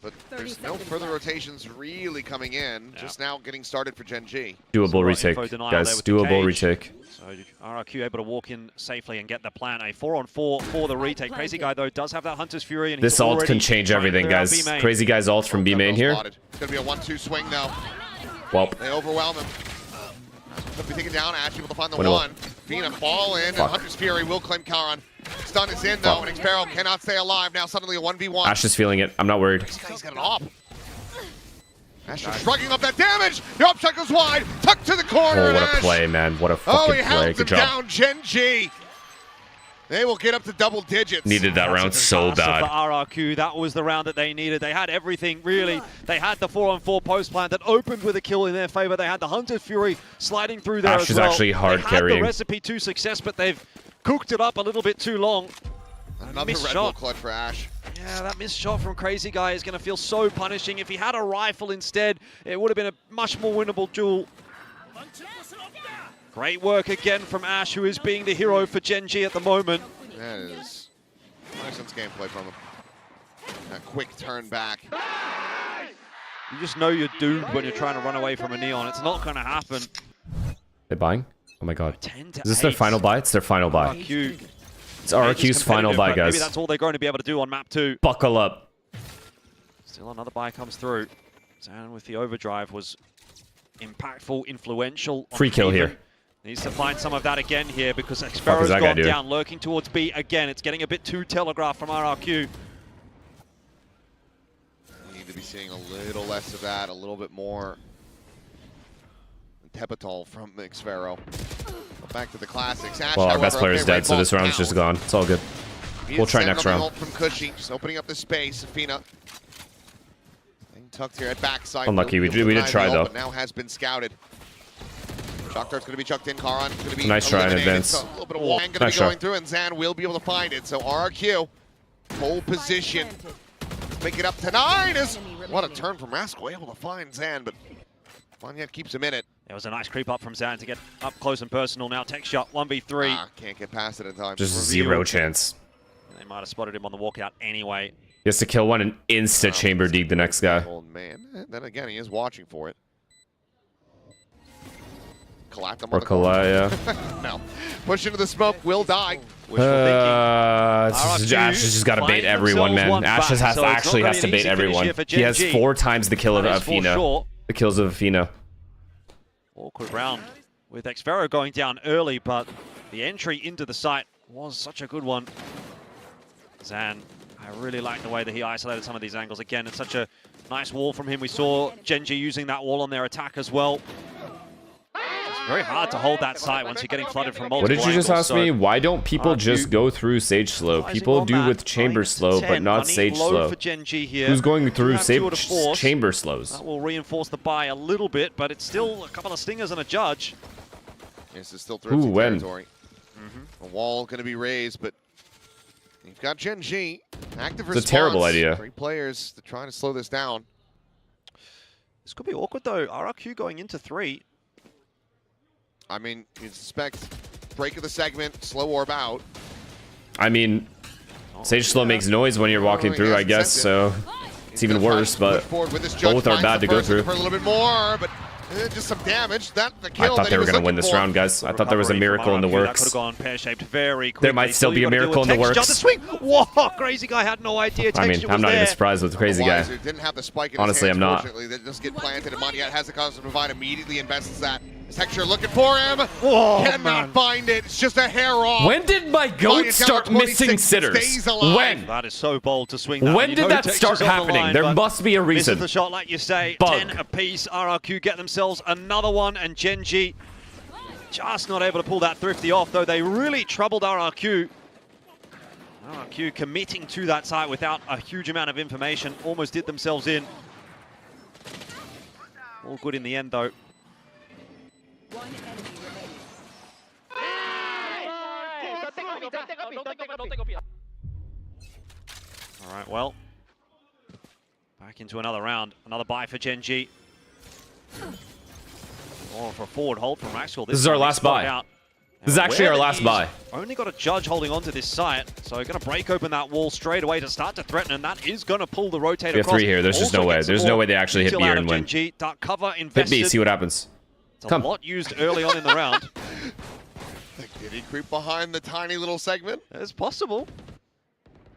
But there's no further rotations really coming in. Just now getting started for Gen G. Doable retake, guys. Doable retake. So RRQ able to walk in safely and get the plan. A 4-on-4 for the retake. Crazy guy, though, does have that Hunter's Fury. And This ult can change everything, guys. Crazy guy's ult from B main here. It's going to be a 1-2 swing, though. Well, they overwhelm him. Going to be taken down. Ash able to find the one. Fina fall in, and Hunter's Fury will claim Karan. Stun is in, though, and Xfero cannot stay alive. Now suddenly a 1v1. Ash is feeling it. I'm not worried. He's got an op. Ash is shrugging up that damage. The op shot goes wide. Tucked to the corner. Oh, what a play, man. What a fucking he play. held him Good job. down. Gen G. They will get up to double digits. Needed that round so bad. For RRQ, that was the round that they needed. They had everything, really. They had the 4-on-4 post plan that opened with a kill in their favor. They had the Hunter's Fury sliding through there Ash as well. is actually hard they carrying. had the recipe to success, but they've cooked it up a little bit too long. Another Red Bull clutch for Ash. Yeah, that missed shot from Crazy Guy is going to feel so punishing. If he had a rifle instead, it would have been a much more winnable duel. Great work again from Ash, who is being the hero for Gen G at the moment. That is nice gameplay from him. A quick turn back. You just know you're doomed when you're trying to run away from a Neon. It's not going to happen. They buying? Oh my god. 10 to Is this their 8. final buy? It's their final buy. RRQ. It's RRQ's final buy, guys. Maybe that's all they're going to be able to do on map 2. Buckle up. Still another buy comes through. Zan with the overdrive was impactful, influential. Free kill here. Needs to find some of that again here because Xpero's gone down, lurking towards B again. It's getting a bit too telegraphed from RRQ. We need to be seeing a little less of that, a little bit more Tepetol from Xpero. Back to the classics. Ash, Well, our however, best player is okay, dead, so this round's just gone. It's all good. We'll try next round. From Cushy, just opening up the space. Afina tucked here at backside. Unlucky. We did try though. But now has been scouted. Shock dart's going to be chucked in. Karan going to be nice try in advance. So a little bit of wall going to be going through, and Zan will be able to find it. So RRQ, pole position, make it up to 9. What a turn from Rascal, able to find Zan, but Fanyet keeps him in it. There was a nice creep up from Zan to get up close and personal. Now tech shot 1v3. Can't get past it in time. Just zero chance. They might have spotted him on the walkout anyway. He has to kill one and insta chamber deep the next guy. Old man. And then again, he is watching for it. Or Kalaya. No. Push into the smoke, will die. Ash has just got to bait everyone, man. Ash actually has to bait everyone. He has 4 times the kill of Afina. The kills of Afina. Awkward round with Xpero going down early, but the entry into the site was such a good one. Zan, I really like the way that he isolated some of these angles. Again, it's such a nice wall from him. We saw GENG using that wall on their attack as well. It's very hard to hold that site once you're getting flooded from multiple What did you just angles, ask me? Why don't people just go through Sage slow? People do with chamber slow, but not Sage slow. Who's going through chamber slows? That will reinforce the buy a little bit, but it's still a couple of stingers and a judge. This is still Thrifty territory. A wall going to be raised, but you've got GENG. Active response. It's a terrible idea. 3 players to try to slow this down. This could be awkward though. RRQ going into 3. I mean, you'd suspect break of the segment, slow orb out. I mean, Sage slow makes noise when you're walking through, I guess, so it's even worse, but both are bad to go through. For a little bit more, but just some damage. The kill I thought they were going to win this round, guys. I thought there was a miracle in the works. That could have gone pear-shaped very quickly. There might still be a miracle in the works. Whoa, Crazy Guy had no idea. I mean, I'm not even surprised with the Crazy Guy. Didn't have the spike in Honestly, his hands, I'm not. Fortunately, they just get planted, and Maniat has the cause to provide, immediately invests that. Texture looking for him. Cannot find it. It's just a hair off. When did my goat start missing sitters? When? That is so bold to swing that. When did that start happening? There must be a reason. This is the shot, like you say. 10 apiece. RRQ get themselves another one, and GENG just not able to pull that Thrifty off, though they really troubled RRQ. RRQ committing to that site without a huge amount of information. Almost did themselves in. All good in the end, though. All right, well, back into another round. Another buy for GENG. Or for a forward hold from Maxwell. This is our last buy. This is actually our last buy. Only got a judge holding onto this site, so going to break open that wall straight away to start to threaten, and that is going to pull the rotator. We have 3 here. There's just no way. There's no way they actually hit B and win. Hit B, see what happens. It's a lot used early on in the round. Did he creep behind the tiny little segment? It's possible.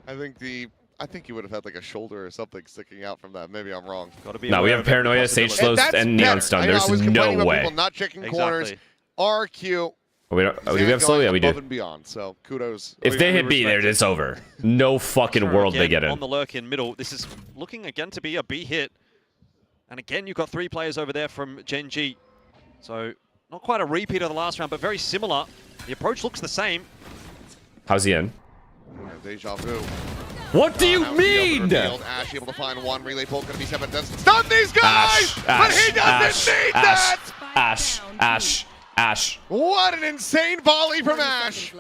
I think he would have had like a shoulder or something sticking out from that. Maybe I'm wrong. No, we have Paranoia, Sage Slows, and Neon Stun. There's no way. People not checking corners. RQ. Do we have slow? Yeah, we do. And beyond, so kudos. If they hit B, it's over. No fucking world they get in. On the lurk in middle, this is looking again to be a B hit. And again, you've got 3 players over there from GENG. So not quite a repeat of the last round, but very similar. The approach looks the same. How's he in? Deja vu. What do you mean? Ash able to find one relay pull. Going to be 7. Doesn't stun these guys, but he doesn't need that. Ash. What an insane volley from Ash.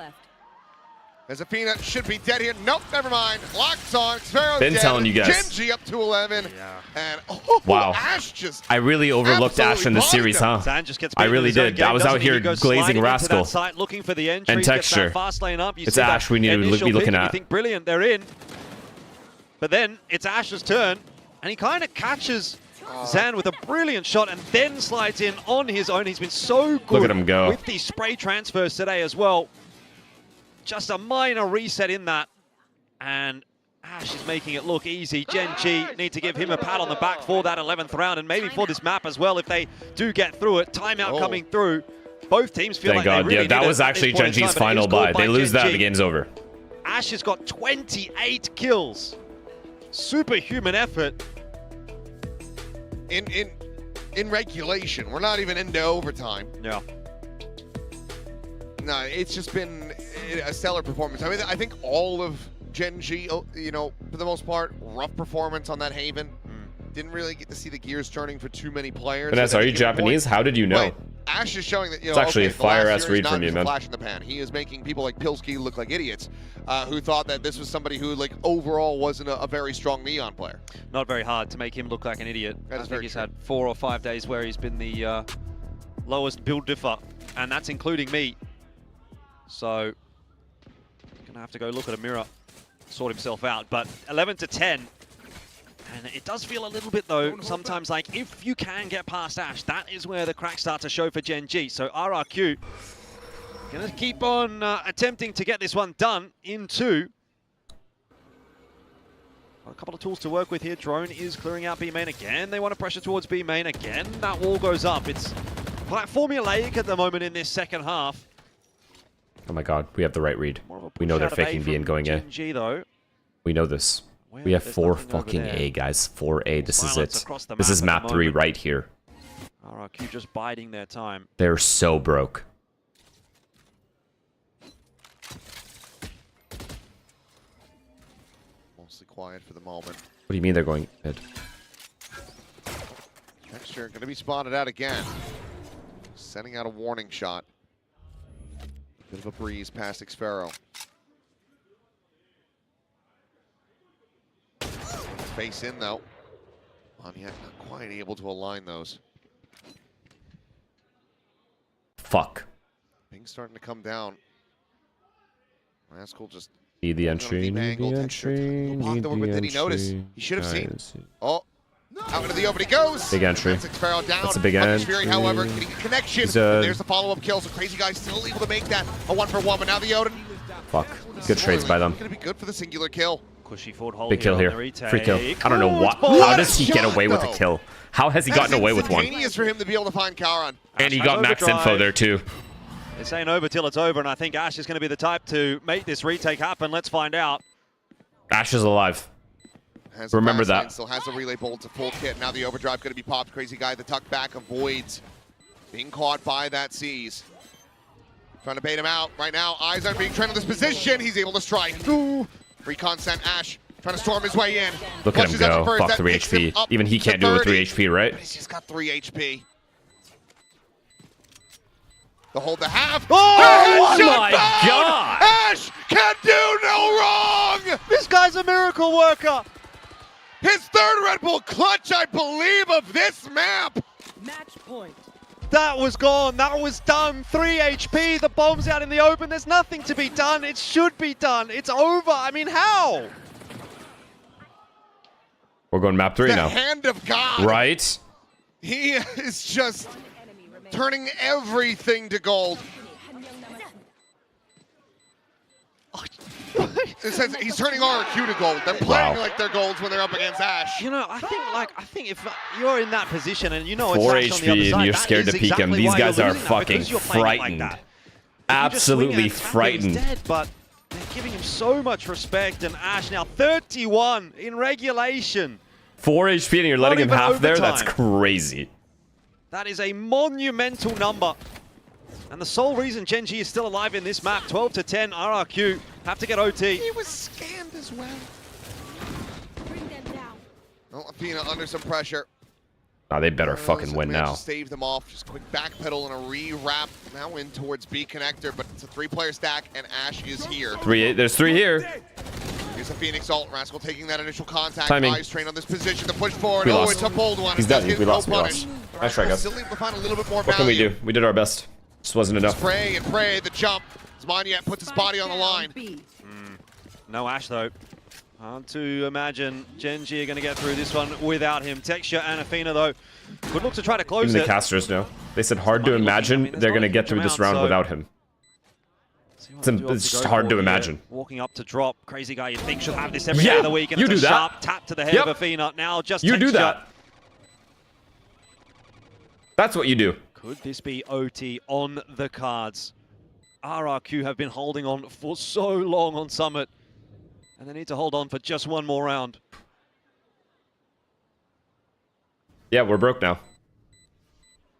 As Afina should be dead here. Nope, never mind. Locks on. Xpero's Been dead. telling you guys. GENG up to 11. Yeah. And wow. Ash just I really overlooked Ash in the series, huh? I really did. I was out here glazing Rascal. Looking for the entry, and Texture. Fast lane up. It's Ash we need to be looking at. You think brilliant, they're in. But then it's Ash's turn, and he kind of catches Zan with a brilliant shot and then slides in on his own. He's been so good Look at him go. with these spray transfers today as well. Just a minor reset in that. And Ash is making it look easy. GENG need to give him a pat on the back for that 11th round and maybe for this map as well if they do get through it. Timeout coming through. Both teams feel Thank like God. they really Yeah, that need was it at actually this point in GENG's time, but it final was called buy. They lose that, GENG. the game's over. Ash has got 28 kills. Superhuman effort. In regulation, we're not even into overtime. Yeah. No, it's just been a stellar performance. I mean, I think all of GENG, you know, for the most part, rough performance on that Haven. Didn't really get to see the gears turning for too many players. Vanessa, are you Japanese? How did you know? Right. Ash is showing that, you know, It's actually okay, a fire-ass the last year is read not from you, just a man. flash in the pan. He is making people like Pilsky look like idiots, who thought that this was somebody who, like, overall wasn't a very strong Neon player. Not very hard to make him look like an idiot. I think he's had 4 or 5 days where he's been the lowest build differ, and that's including me. So, gonna have to go look at a mirror, sort himself out. But 11 to 10. And it does feel a little bit, though, sometimes like if you can get past Ash, that is where the cracks start to show for GENG. So RRQ gonna keep on attempting to get this one done in 2. Got a couple of tools to work with here. Drone is clearing out B main again. They want to pressure towards B main again. That wall goes up. It's quite formulaic at the moment in this second half. Oh my God, we have the right read. We know they're faking B and going A. GENG, though. We know this. We have 4 fucking A, guys. 4A. This is it. This is map 3 right here. RRQ just biding their time. They're so broke. Mostly quiet for the moment. What do you mean they're going mid? Texture going to be spotted out again. Sending out a warning shot. Bit of a breeze past Xfero. Face in though. Onyek not quite able to align those. Fuck. Ping's starting to come down. Rascal just Need the entry. Need the entry. Need the did he notice? entry. He should have seen. Nice. Oh, out into the open he goes. Big entry. That's Xfero down. That's a big Lucky entry. Fury, however, getting a connection. He's There's the follow-up kill. So Crazy Guy's still able to make that a 1-for-1. But now the Odin. Fuck. Good trades by them. Going to be good for the singular kill. Cushy forward hold Big kill on here. the retake. Free kill. I don't know what. How does he get away with a kill? How has he gotten away with one? It's for him to be able to find Kauron. And he got max info there too. It's ain't over till it's over, and I think Ash is going to be the type to make this retake happen. Let's find out. Ash is alive. Remember that. Still has a relay bolt to full kit. Now the overdrive going to be popped. Crazy Guy, the tuck back avoids being caught by that C's. Trying to bait him out. Right now, eyes are being trained in this position. He's able to strike. Recon sent Ash. Trying to storm his way in. Look at him go. Fuck 3 HP. Even he can't do it with 3 HP, right? But he's just got 3 HP. The hold the half. Oh my down! God! Ash can do no wrong! This guy's a miracle worker. His 3rd Red Bull clutch, I believe, of this map. Match point. That was gone. That was done. 3 HP. The bomb's out in the open. There's nothing to be done. It should be done. It's over. I mean, how? We're going map 3 The now. hand of God. Right? He is just turning everything to gold. It says he's turning RRQ to gold. They're playing like they're golds when they're up against Ash. You know, I think if you're in that position and you know 4 it's Ash on the other HP side, and you're that scared to is peek him. exactly These why guys you're are losing that, because fucking you're playing it like frightened. that. Absolutely frightened. Dead, but they're giving him so much respect, and Ash now 31 in regulation. 4 HP and you're letting him even half there? That's overtime. crazy. That is a monumental number. And the sole reason GENG is still alive in this map, 12 to 10, RRQ have to get OT. He was scanned as well. Bring them down. Oh, Athena under some pressure. Nah, they better fucking win now. Stave them off. Just quick backpedal and a re-wrap. Now in towards B connector, but it's a 3-player stack, and Ash is here. 3, there's 3 here. Here's a Phoenix ult. Rascal taking that initial contact. Timing. Eyes trained on this position to push forward. We Oh, lost. it's a bold one. He's It does dead. get We no lost. We punish. lost. Nice try, guys. Still able to find a little bit more What can we value. do? We did our best. Just wasn't enough. Pray and pray. The jump. Zmaniet puts his body on the line. No Ash, though. Hard to imagine GENG are going to get through this one without him. Texture and Athena, though, could look to try to close Even it. the casters know. They said hard to imagine they're going to get through this round without him. It's just hard to imagine. Walking up to drop. Crazy guy you think should have this every day of the week. And you it's do a that. sharp tap to the head of Athena. Now just You do Texture. that. That's what you do. Could this be OT on the cards? RRQ have been holding on for so long on Summit. And they need to hold on for just one more round. Yeah, we're broke now.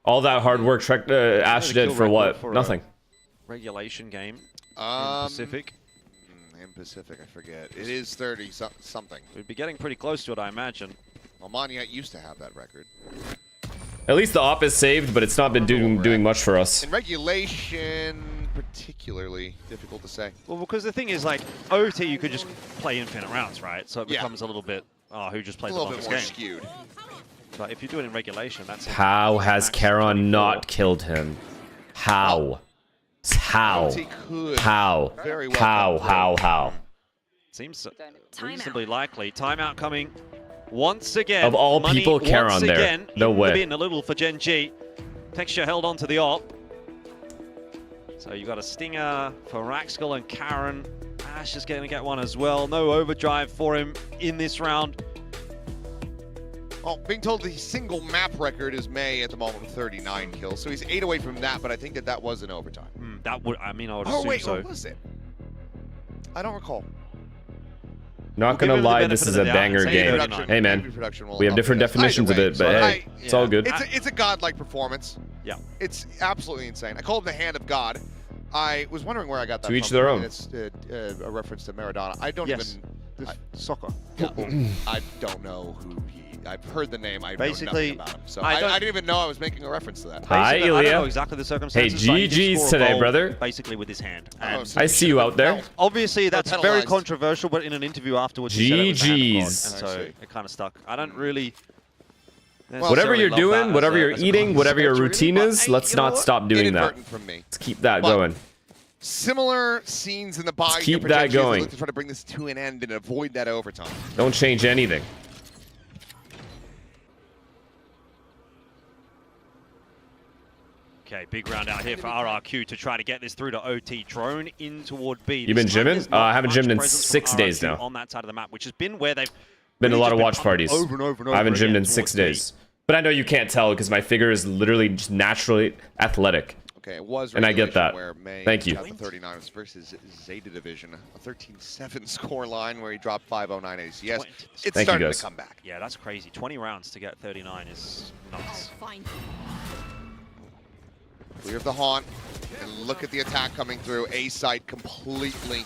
All that hard work Ash did for what? Nothing. Regulation game in Pacific. In Pacific, I forget. It is 30 something. We'd be getting pretty close to it, I imagine. Well, Moniat used to have that record. At least the op is saved, but it's not been doing much for us. In regulation, particularly difficult to say. Well, because the thing is, like, OT, you could just play infinite rounds, right? So it becomes a little bit, who just plays a the little bit longest more game. skewed. But if you do it in regulation, that's... How has Charon not killed him? How? How? How? How? Seems reasonably likely. Timeout coming once again. Of all Money people, Charon there. Again, No way. Been a little for GENG. Texture held on to the op. So you got a stinger for Raxkull and Karen. Ash is going to get one as well. No overdrive for him in this round. Well, being told the single map record is May at the moment with 39 kills, so he's 8 away from that, but I think that was in overtime. That would, I mean, I would assume so. What was it? I don't recall. Not gonna lie, this is a banger game. Hey man, we have different definitions of it, but hey, it's all good. It's a godlike performance. Yeah. It's absolutely insane. I call it the hand of God. I was wondering where I got that To each from. their own. It's a reference to Maradona. I don't even... Soccer. I don't know who he... I've heard the name. I Basically, know nothing about him. So I didn't even know I was making a reference to that. Hi, I don't Ilya. know exactly the circumstances. Hey, but he did GG's score a today, goal brother. Basically with his hand. I see you out there. Obviously, that's very penalized. controversial, but in an interview afterwards, he said it was the hand of God, GG's. and so it kind of stuck. I don't really... Whatever you're doing, whatever you're eating, whatever your routine is, let's not stop doing that. Inadvertent from me. Let's keep that going. Similar scenes in the body. keep that going. To try to bring this to an end and avoid that overtime. Don't change anything. Okay, big round out here for RRQ to try to get this through to OT. Drone in toward B. You been gymming? I haven't gymmed in 6 days now. On that side of the map, which has been where they've Been a really lot just of been watch pumping parties. over and over and I haven't over gymmed in again 6 towards B. days. But I know you can't tell because my figure is literally just naturally athletic. Okay, it was and I get that. Where May Thank you. got the 39ers versus Zeta Division, a 13-7 score line where he dropped 509 ACS. It's Thank starting you, guys. to come back. Yeah, that's crazy. 20 rounds to get 39 is nuts. Clear of the haunt, and look at the attack coming through. A site completely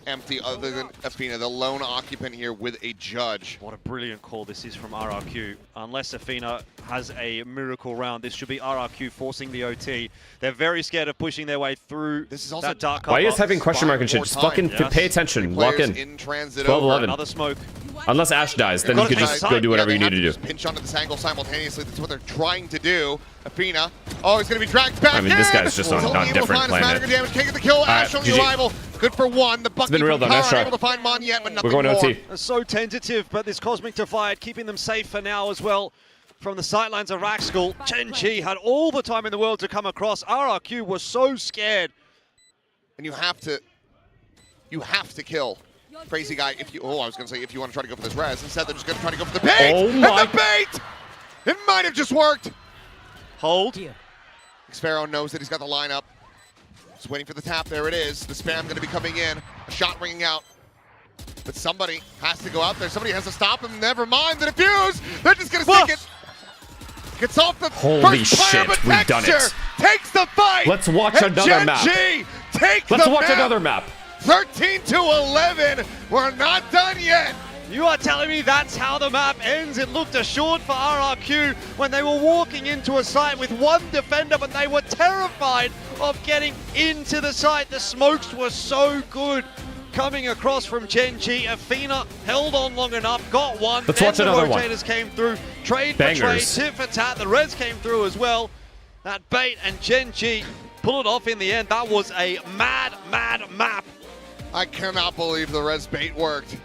empty other than Athena, the lone occupant here with a judge. What a brilliant call this is from RRQ. Unless Athena has a miracle round, this should be RRQ forcing the OT. They're very scared of pushing their way through that dark Why are you guys cover. having question mark and shit? Just fucking pay attention. Lock in. transit 12-11. Another smoke. Unless Ash dies, then you could just go do whatever you need to do. Pinch onto this angle simultaneously. That's what they're trying to do. Athena. Oh, he's going to be dragged back. I mean, this guy's just on Only a able to different find planet. Snyder damage, can't get the kill. Ash on the GG. arrival. Good for one. The bucket been real from though. Nice Kara try. able to find Mon yet, but nothing We're going more. OT. So tentative, but this Cosmic Divide keeping them safe for now as well. From the sidelines of Raxkull, GENG had all the time in the world to come across. RRQ was so scared. And you have to kill Crazy Guy if you, I was going to say if you want to try to go for this res. Instead, they're just going to try to go for the bait. Oh and my- the bait! It might have just worked. Hold. Xpharaoh knows that he's got the lineup. Just waiting for the tap. There it is. The spam going to be coming in. A shot ringing out. But somebody has to go out there. Somebody has to stop him. Never mind the defuse. They're just going to stick it. Gets off the Holy first player, shit, but we've done it. Texture takes the fight. Let's watch And another map. GENG takes Let's the watch map. another map. 13-11. We're not done yet. You are telling me that's how the map ends? It looked assured for RRQ when they were walking into a site with one defender, but they were terrified of getting into the site. The smokes were so good coming across from GENG. Athena held on long enough, got one. Let's then watch another the one. rotators came through. Trade for trade, Bangers. tit for tat. The reds came through as well. That bait and GENG pull it off in the end. That was a mad, mad map. I cannot believe the res bait worked.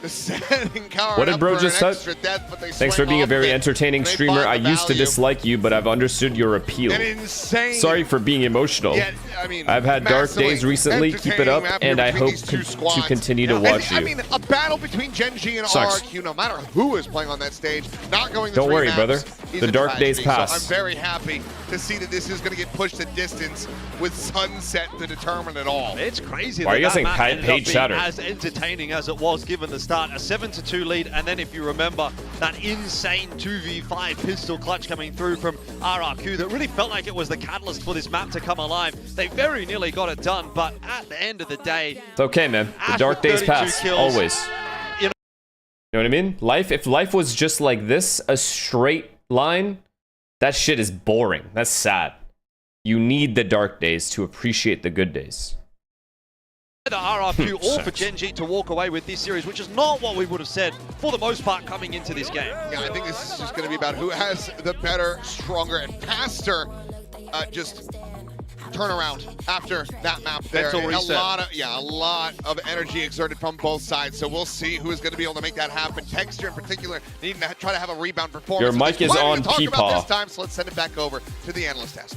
Setting Coward What did up bro for just an say? extra death, but they Thanks for swing being a off very it. entertaining They streamer. find I the used to value. dislike you, but I've understood your appeal. An insane. Sorry for being emotional. Yet, I mean, I've had dark massively days recently. Keep it up, entertaining map and here I between hope these two to squads. continue to And, watch I you. mean, a battle between GENG and Sucks. RRQ, no matter who is playing on that stage, not going the Don't three worry, maps brother. is The a dark days tragedy. pass. So I'm very happy to see that this is going to get pushed the distance with Sunset to determine it all. It's crazy. Why are that you guys that saying map paid ended up being chatter? as entertaining as it was given the start. A 7-2 lead, and then if you remember that insane 2v5 pistol clutch coming through from RRQ that really felt like it was the catalyst for this map to come alive. They very nearly got it done, but at the end of the day, It's okay, man. The Ash dark with days 32 pass. kills. Always. You know what I mean? If life was just like this, a straight line, that shit is boring. That's sad. You need the dark days to appreciate the good days. the RRQ or for Sucks. GENG to walk away with this series, which is not what we would have said for the most part coming into this game. Yeah, I think this is just going to be about who has the better, stronger, and faster just turnaround after that map there. Mental A reset. lot of energy exerted from both sides. So we'll see who is going to be able to make that happen. Texture in particular needing to try to have a rebound performance. Your mic is on talk about Peepaw. this time, so let's send it back over to the analyst desk.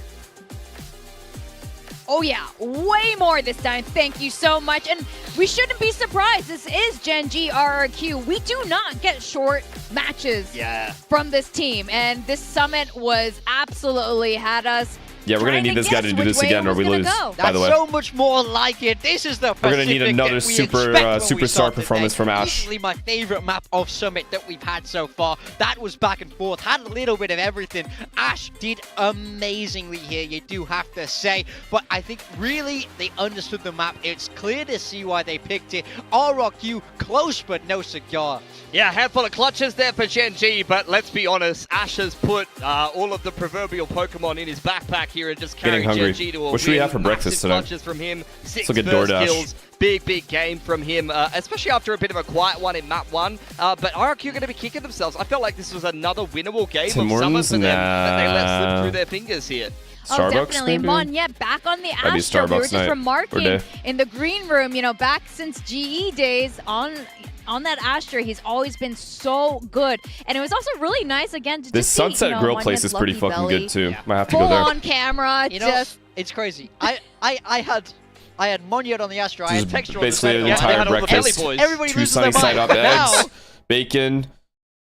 Oh yeah, way more this time. Thank you so much. And we shouldn't be surprised. This is Gen G RRQ. We do not get short matches from this team. And this summit was absolutely had us. Yeah, we're gonna need this guy to do this again or we lose, by the way. That's so much more like it. This is the We're gonna need Pacific another that we super expect when we superstar start performance today. from Ash. Easily my favorite map of Summit that we've had so far. That was back and forth, had a little bit of everything. Ash did amazingly here, you do have to say. But I think really they understood the map. It's clear to see why they picked it. RRQ close but no cigar. Yeah, handful of clutches there for Gen G, but let's be honest, Ash has put all of the proverbial Pokemon in his backpack here and just carrying hungry. Gen G to a What should we win. have for breakfast Massive today? clutches from him, 6 look at first DoorDash. kills. Big game from him, especially after a bit of a quiet one in map 1. But RRQ are going to be kicking themselves. I felt like this was another winnable game Tim of Summer Hortons? for them that they let slip Nah. through their fingers here. Starbucks, definitely. maybe? Mon, yeah, back on the That'd be Astro. We were Starbucks just night or remarking day. in the green room, you know, back since GE days on that Astra, he's always been so good. And it was also really nice, again, to This just see, Sunset you know, Grill Monya's place is pretty lucky fucking belly, good too. Yeah. Might have to go full there. on camera, You know, just... it's crazy. I had Monyet on the Astro, I This had is Texture on the basically side. an Yeah, they entire had all the breakfast. belly boys. Everybody 2 loses sunny their side mind. up But now, eggs, bacon,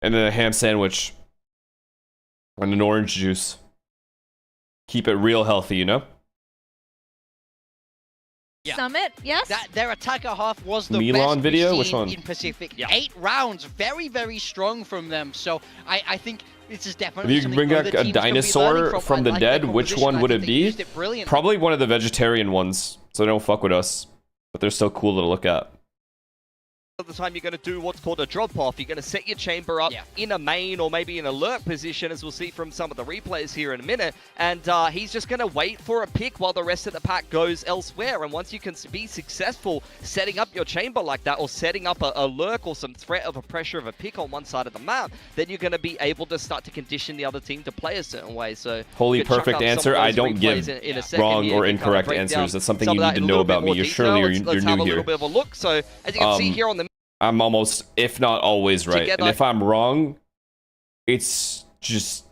and then a ham sandwich. And an orange juice. Keep it real healthy, you know? Yeah. Summit, yes? their attacker half was the Milan best video? we've Which seen one? in Pacific. Yeah. 8 rounds, very, very strong from them. So I think this is If definitely you could something bring other back a teams can be dinosaur learning from I the like dead, their which composition. one I would think it they be? used it brilliantly. Probably one of the vegetarian ones, so they don't fuck with us. But they're still cool to look at. Of the time you're going to do what's called a drop-off. You're going to set your chamber up in a main or maybe an alert position, as we'll see from some of the replays here in a minute. And he's just going to wait for a pick while the rest of the pack goes elsewhere. And once you can be successful setting up your chamber like that, or setting up a lurk or some threat of a pressure of a pick on one side of the map, then you're going to be able to start to condition the other team to play a certain way. So Holy you can chuck perfect up some answer. of I those don't give replays in a second wrong here. or You can kind of incorrect break answers. down That's something some you of need that to in a know little bit about me. more You're detail. surely Let's you're have new a here. little bit of a look. So as you can see here on the I'm almost, if not always, right. Together. And if I'm wrong, it's just...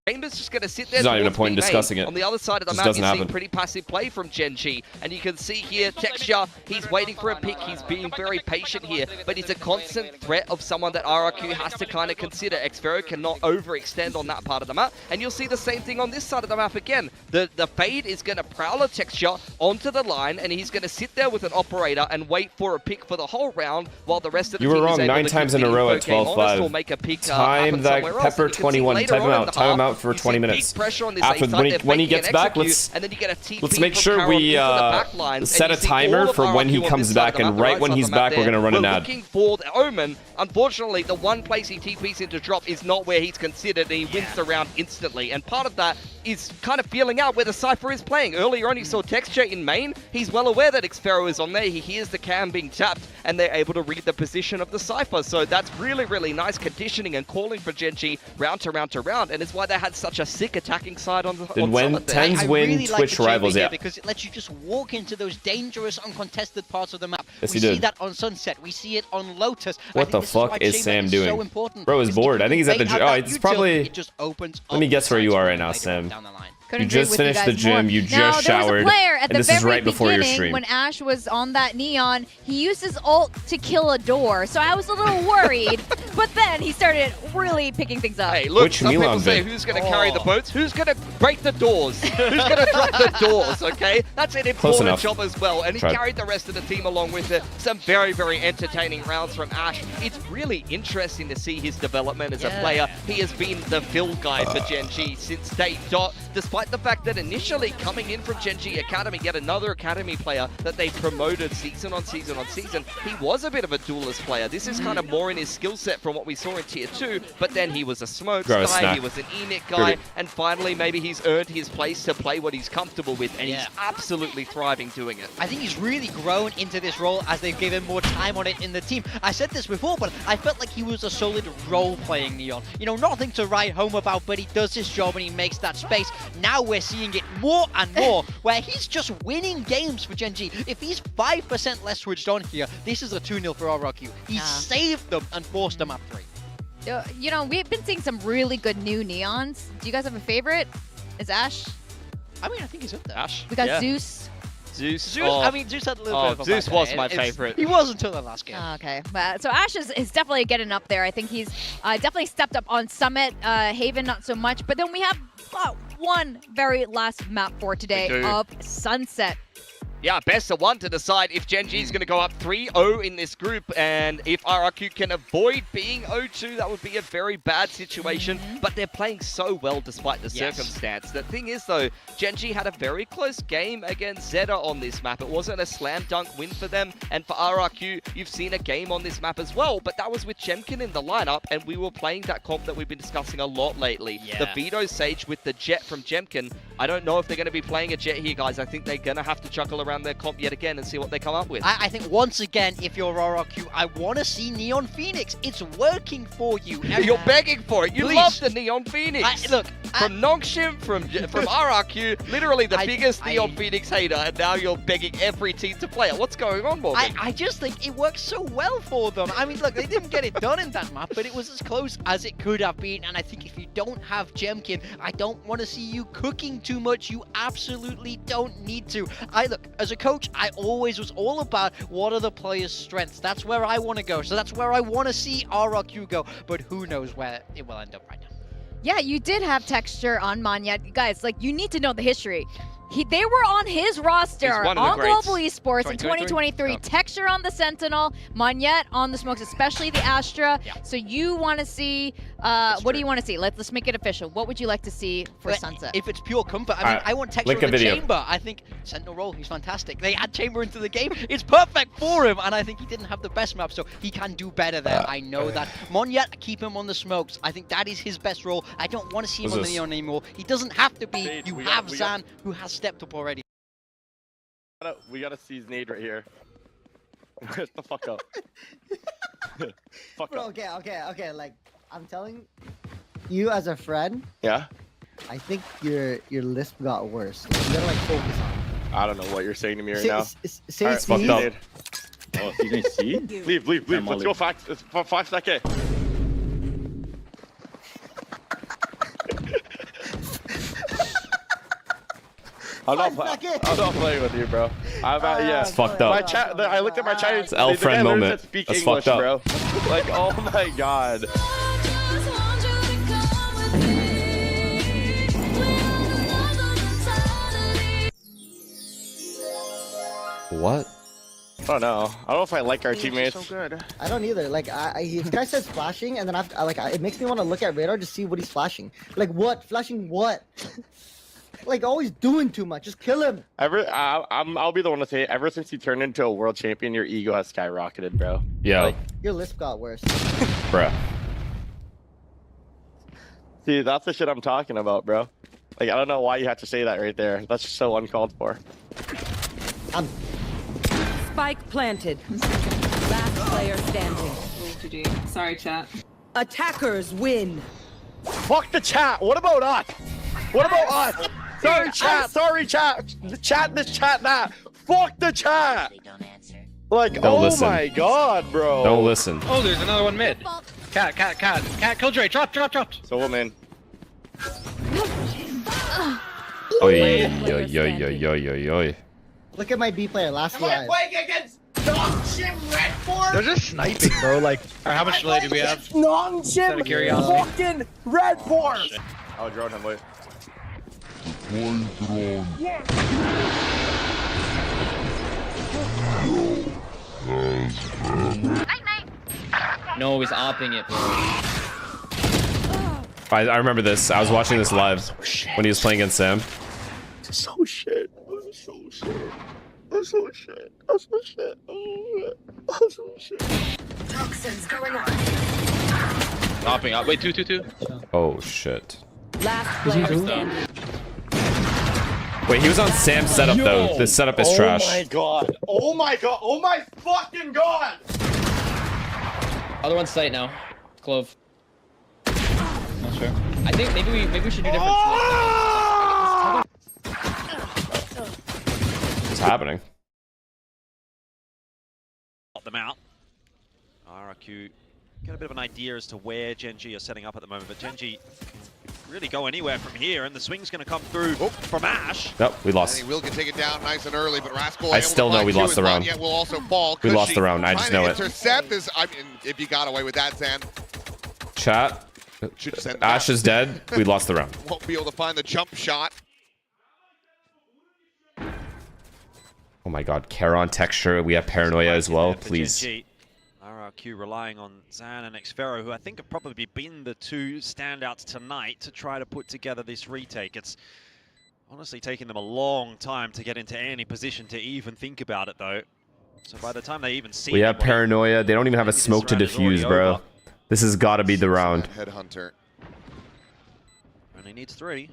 Chamber's just going to sit there. There's not even a towards point in B main. discussing it. On the other side of the Just map, doesn't you're seeing happen. pretty passive play from Gen G. And you can see here, Texture, he's waiting for a pick. He's being very patient here. But he's a constant threat of someone that RRQ has to kind of consider. Xfero cannot overextend on that part of the map. And you'll see the same thing on this side of the map again. The Fade is going to prowl a Texture onto the line. And he's going to sit there with an operator and wait for a pick for the whole round. While the rest of the You were team is wrong able 9 to times in a continue row at poking honest 12-5. or make a pick Time happen that somewhere else. Pepper And you can see 21. later Time him on in out. the Time him half, out for you see 20 big minutes. pressure on this After A side, when he they're gets faking back, an let's execute, and then you get a TP let's make from sure Carol we into the back lines, set and a you see timer all of for when RRQ he on comes this side back, of the and map, right right when side he's of the map back, we're there. gonna run an We're ad. looking for the Omen. Unfortunately, the one place he TPs into drop is not where he's considered, and he wins the round instantly. And part of that is kind of feeling out where the Cypher is playing. Earlier on, he saw Texture in main. He's well aware that Xfero is on there. He hears the cam being tapped, and they're able to read the position of the Cypher. So that's really, really nice conditioning and calling for GENG round to round to round, and it's why they had such a sick attacking side on the Then when Tens win really Twitch like Rivals, yeah. Because it lets you just walk into those dangerous, uncontested parts of the map. Yes, we he see did. that on Sunset. We see it on Lotus. What the fuck is Sam doing? So important. Bro is bored. I think he's at the gym. Oh, it's probably... It just opens Let me guess where you are right now, Sam. Couldn't You just agree with finished you the guys gym, more. you Now, just there was showered, a player at and the this is very right before your beginning stream. when Ash was on that Neon, he used his ult to kill a door, so I was a little worried, but then he started really picking things up. Hey, look, Which some people Milan say vid? who's going to carry the boats, who's going to break the doors, who's going to drop the doors, okay? That's an important enough. job as well, and he Tried. carried the rest of the team along with it. Some very, very entertaining rounds from Ash. It's really interesting to see his development as a player. He has been the fill guy for GENG since day dot, despite the fact that initially coming in from GENG Academy, yet another Academy player that they promoted season on season on season, he was a bit of a duelist player. This is kind of more in his skill set from what we saw in Tier 2, but then he was a smokes Gross, guy, snack. he was an Enix guy, and finally maybe he's earned his place to play what he's comfortable with, and he's absolutely thriving doing it. I think he's really grown into this role as they've given more time on it in the team. I said this before, but I felt like he was a solid role-playing Neon. You know, nothing to write home about, but he does his job and he makes that space. Now we're seeing it more and more, where he's just winning games for GENG. If he's 5% less switched on here, this is a 2-0 for RRQ. He saved them and forced them at 3. You know, we've been seeing some really good new Neons. Do you guys have a favorite? Is Ash? I mean, I think he's up there. Ash. We got Zeus. Zeus. I mean, Zeus had a little bit of a Zeus bad was day. my It's- favorite. He was until the last game. Okay, but so Ash is definitely getting up there. I think he's definitely stepped up on Summit. Haven, not so much. But then we have one very last map for today of Sunset. Yeah, best of one to decide if GENG is going to go up 3-0 in this group, and if RRQ can avoid being 0-2, that would be a very bad situation, but they're playing so well despite the circumstance. The thing is, though, GENG had a very close game against Zeta on this map. It wasn't a slam dunk win for them, and for RRQ, you've seen a game on this map as well, but that was with Jemkin in the lineup, and we were playing that comp that we've been discussing a lot lately. The Vito Sage with the Jet from Jemkin. I don't know if they're going to be playing a Jet here, guys. I think they're going to have to chuckle around their comp yet again and see what they come up with. I think once again, if you're RRQ, I want to see Neon Phoenix. It's working for you. You're begging for it. You Please. love the Neon Phoenix. Look, from Nongshim, from RRQ, literally the biggest Neon Phoenix hater, and now you're begging every team to play it. What's going on, Morgan? I just think it works so well for them. I mean, look, they didn't get it done in that map, but it was as close as it could have been. And I think if you don't have Jemkin, I don't want to see you cooking too much. You absolutely don't need to. Look, as a coach, I always was all about what are the players' strengths. That's where I want to go. So that's where I want to see RRQ go. But who knows where it will end up right now. Yeah, you did have Texture on Manyet. Guys, like, you need to know the history. They were on his roster on Global Esports in 2023. Texture on the Sentinel, Manyet on the Smokes, especially the Astra. So you want to see, what do you want to see? Let's make it official. What would you like to see for Sunset? If it's pure comfort, I mean, I want Texture in the Chamber. I think Sentinel role, he's fantastic. They add Chamber into the game. It's perfect for him, and I think he didn't have the best map, so he can do better there. I know that. Monyet, keep him on the Smokes. I think that is his best role. I don't want to see him on the Neon anymore. He doesn't have to be. You have Zan, who has stepped up already. We gotta seize nade right here. Shut the fuck up. Bro, okay. Like, I'm telling you as a friend. Yeah. I think your lisp got worse. Like, you gotta like focus on it. I don't know what you're saying to me right now. Say right, C. fucked up. Oh, season C? Leave. Let's go 5 seconds. I'm not playing with you, bro. It's fucked up. My chat. I looked at my chat. It's L friend moment. Speak That's English, fucked up. bro. Like, oh my god. What? I don't know. I don't know if I like our teammates. So good. I don't either. Like, this guy says flashing, and then it makes me want to look at radar to see what he's flashing. Like, what? Flashing what? Like, always doing too much. Just kill him. I'll be the one to say it. Ever since you turned into a world champion, your ego has skyrocketed, bro. Yeah. Like, your lisp got worse. Bruh. See, that's the shit I'm talking about, bro. Like, I don't know why you have to say that right there. That's just so uncalled for. Spike planted. Last player standing. Sorry, chat. Attackers win. Fuck the chat. What about us? What about us? Sorry, chat. Sorry, chat. Chat this, chat that. Fuck the chat. Like, Don't oh listen. my god, bro. Don't listen. Oh, there's another one mid. Cat, Killjoy, drop. So what, man? Oi, oi, oi, oi, oi, oi. Look at my B player last live. against non-chim Redford? They're just sniping, bro. Like, how much delay do we have? Non-chim fucking Redford. Oh, drone him, wait. No, he's opping it, bro. I remember this. I was watching this live when he was playing against Sam. So shit. I'm so shit. I'm so shit. I'm so shit. I'm so shit. Toxins going up. Opping up. Wait, two. Oh shit. Last player standing. Wait, he was on Sam's setup though. This setup is trash. Oh my god. Oh my god. Oh my fucking god. Other one's sight now. Clove. Not sure. I think maybe we should do different. What's happening? Got them out. RRQ get a bit of an idea as to where GENG are setting up at the moment, but GENG can really go anywhere from here, and the swing's going to come through from Ash. Nope, we lost. And he will get taken down nice and early, but Rascal I still know we lost the round. Will also fall. We lost the round. I just know it. Intercept this. I mean, if you got away with that, Zan, Chat. should send Ash is dead. We lost the round. won't be able to find the jump shot. Oh my god, Charon texture. We have paranoia as well. Please. GENG. RRQ relying on Zan and Xfero, who I think have probably been the two standouts tonight to try to put together this retake. It's honestly taken them a long time to get into any position to even think about it, though. So by the time they even see We have paranoia. They don't even have a smoke to defuse, bro. This has got to be the round. Headhunter. Only needs 3.